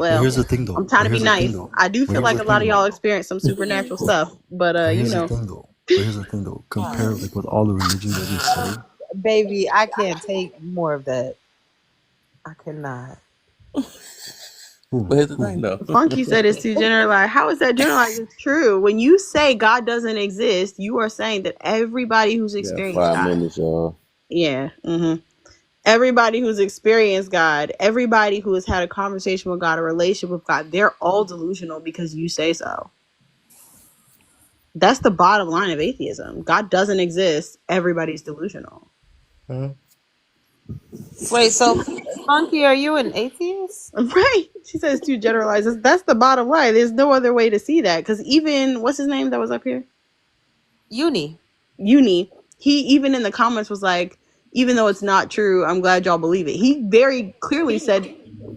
Well, here's the thing, I'm though. trying But to be here's the thing, nice. though. I do But feel here's like the a lot thing, of though. y'all experience some supernatural stuff, but But you here's the know. thing, though. But here's the thing, though. Compare like with all the religions that we say. Baby, I can't take more of that. I cannot. But here's the thing, Who? though. Funky said it's too generalized. How is that generalized? It's true. When you say God doesn't exist, you are saying that everybody who's We got experienced 5 minutes, God. y'all. Yeah. Everybody who's experienced God, everybody who has had a conversation with God, a relationship with God, they're all delusional because you say so. That's the bottom line of atheism. God doesn't exist. Everybody's delusional. Huh? Wait, so Funky, are you an atheist? Right. She says too generalized. That's the bottom line. There's no other way to see that. Because even, what's his name that was up here? Uni. He even in the comments was like, even though it's not true, I'm glad y'all believe it. He very clearly said,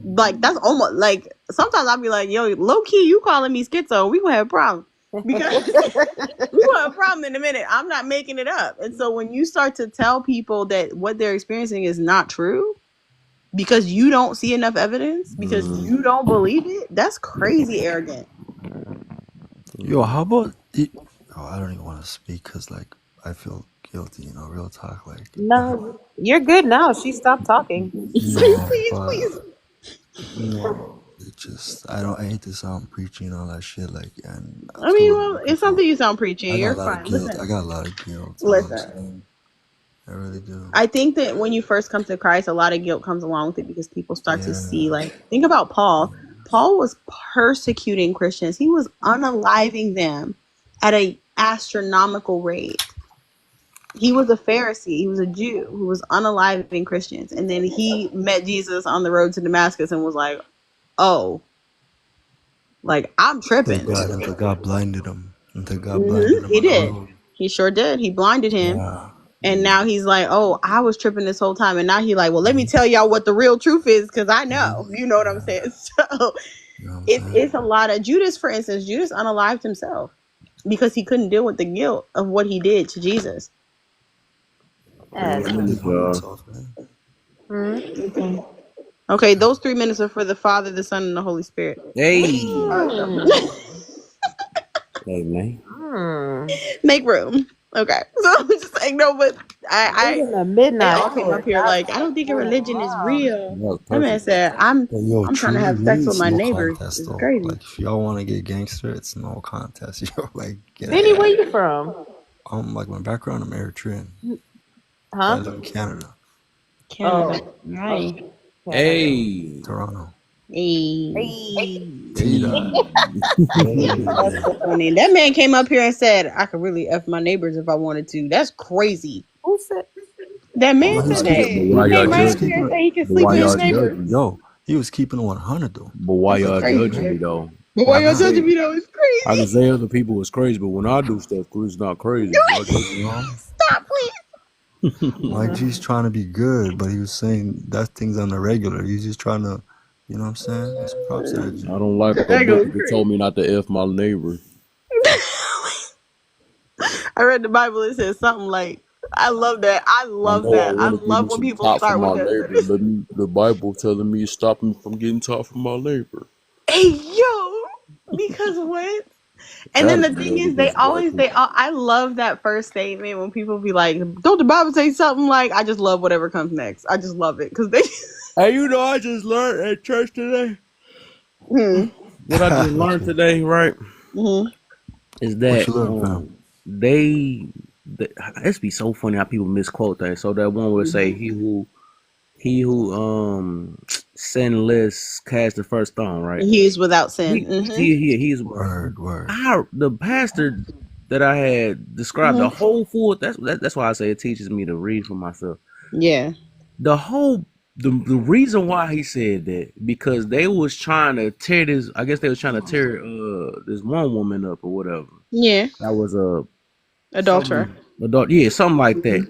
like, that's almost like, sometimes I'll be like, yo, low key, you calling me schizo, we gonna have a problem. Because we gonna have a problem in a minute. I'm not making it up. And so when you start to tell people that what they're experiencing is not true because you don't see enough evidence, because you don't believe it, that's crazy arrogant. Yo, how about it? Oh, I don't even want to speak because like I feel guilty. Real talk. Like No, you're good now. She stopped talking. Please, no, please, but please. it just I don't. I hate to sound preachy and all that shit. Like, and I I'm mean, totally well, looking it's for. something you sound preachy. I got You're a lot of fine. guilt. I Listen, got a lot of guilt. You know what I'm listen. saying? I really do. I think that when you first come to Christ, a lot of guilt comes along with it because people start to see, Yeah. like, think about Paul. Paul was persecuting Christians. He was unaliving them at a astronomical rate. He was a Pharisee. He was a Jew who was unaliving Christians. And then he met Jesus on the road to Damascus and was like, oh, like, I'm tripping. Until God blinded him. Until God blinded him He on the did. road. He sure did. He blinded him. Yeah. And now he's like, oh, I was tripping this whole time. And now he's like, well, let me tell y'all what the real truth is because I know. You know what I'm Yeah. saying? So You know what I'm it's saying? a lot of Judas, for instance. Judas unalived himself because he couldn't deal with the guilt of what he did to Jesus. He 3 Yes. couldn't minutes, live on y'all. himself, man. Okay. Okay, those 3 minutes are for the Father, the Son, and the Holy Spirit. Hey. All right, Mm. so. Hey, man. Make room. Okay. So I'm just saying no, but Late in the they midnight all came hour. up here That's like, I don't think a cool. religion is Wow. real. That was That man perfect. said, But yo, I'm trying to true, have sex with it's my no neighbors. contest It's though. crazy. Like if y'all want to get gangster, it's no contest. Yo, like get Vinny, out where of here. you from? Like my background, I'm Eritrean, but I Huh? live in Canada, Canada. Oh, Right. Canada. Hey, Toronto. Hey. Hey. T hey. dot. Hey. That's so funny. That man came up here and said, I could really F my neighbors if I wanted to. That's crazy. Who said? That But man No, why he's said y'all, keeping. that. but He why y'all came He right was up here judging? and keeping said it. he could But sleep why with He his was y'all keeping. neighbors. judging? Yo, he was keeping it 100 though. But why That's y'all crazy. judging me though? But I why can y'all say judging me though? It's I can crazy. say other people is crazy, but when I do stuff, it's not crazy. Y'all judging You know, Stop, please. Mike me. G's trying to be good, but he was saying that thing's on the regular. He's just trying to, you know what I'm saying? That's props to that G. I don't like a That book goes that crazy. told me not to F my neighbor. I read the Bible. It says something like, I love that. I I love know I that. I want to give love me when some people top from start my with that neighbor. sentence. Let me the Bible telling me to stop me from getting top from my neighbor. Hey, yo. Because what? And then Gotta the be thing though, is, they because always, I love that first statement when people be like, don't the Bible say something like, I just love whatever comes next. I just love it. Because they, hey, you know I just learned at church today. hmm, What I just What learned today, right, hmm, is you that learn, fam? they it's be so funny how people misquote that. So that one would say he who sinless cast the first stone, right? he is without sin. He's Word, word. the pastor that I had described the whole full. That's why I say it teaches me to read for myself. Yeah. The whole the reason why he said that because they was trying to tear this. I guess they was trying to tear this one woman up or whatever. Yeah. That was a Adulterer. something adult, yeah, something like Hmm. that.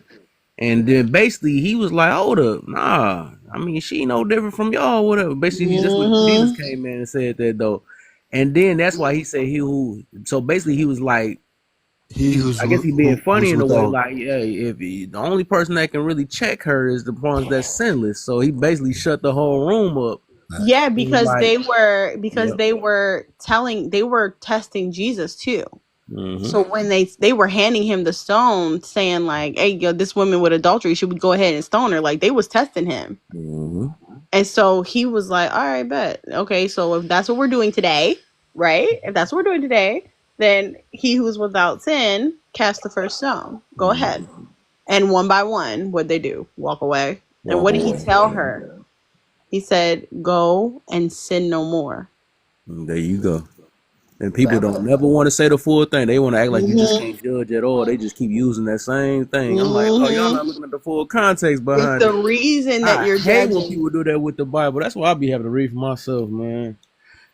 And then basically he was like, "Hold up, nah. I mean, she no different from y'all, whatever." Basically, that's what Jesus Hmm. came in and said that though. And then that's why he said he who. So basically, he was like, He I guess he being funny who's in a way, without. like, yeah, the only person that can really check her is the ones that's sinless. So he basically shut the whole room up. Yeah, It was because like, because yep, they were testing Jesus too. mm-hmm, So when they were handing him the stone, saying like, "Hey, yo, this woman with adultery, should we go ahead and stone her?" Like they was testing him, mm-hmm, and so he was like, "All right, bet. Okay, so if that's what we're doing today, right? If that's what we're doing today, then he who's without sin cast the first stone. Go ahead." mm-hmm. And one by one, what'd they do? Walk away. And Walk what did he away. tell her? He said, "Go and sin no more." There you go. And people So, don't never want to say the full thing. They want to act like you just hmm, can't judge at all. They just keep using that same thing. I'm like, oh, y'all hmm, not looking at the full context it's behind the it. reason that I you're hate when judging. people do that with the Bible. That's why I be having to read for myself, man.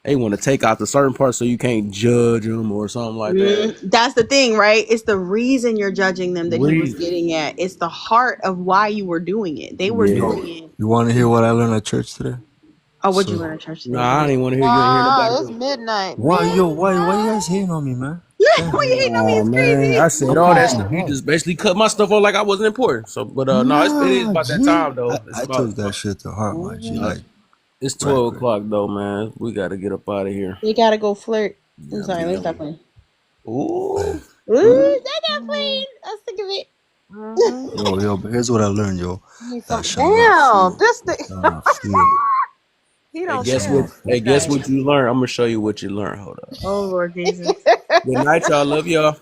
They want to take out the certain parts so you can't judge them or something like that. That's the thing, right? It's the reason you're judging them that he was Read. getting at. It's the heart of why you were doing it. They were Yeah. doing it. You want to hear what I learned at church today? Oh, what'd you So learn at church today, Nah, I Vinny? didn't want to hear. You ain't hear nobody No, it's though. midnight. why, yo, why you Midnight. guys hating on me, man? Why Damn. you hating on me? Oh It's man, I said I'm all that working stuff. You hard. just basically cut my stuff off like I wasn't important. So, but no, it is Nah, about that G. time though. It's I about took that shit to heart, my G. crazy. uh, Like, it's right, 12 o'clock though, man. We got to get up out of here. They gotta go flirt. I'm Yeah, sorry, let me be stop playing. right. Ooh, Ooh, ooh. they got playing. I'm sick of it. Mm-hmm. Yo, but here's what I learned, yo. Need That some. shall not Damn, feel. this That thing. shall not feel. He Hey, That don't shall guess care. what? not Hey, feel. guess Sorry. what you learned? I'm gonna show you what you learned. Hold up. Oh Lord Jesus. Good night, y'all. Love y'all.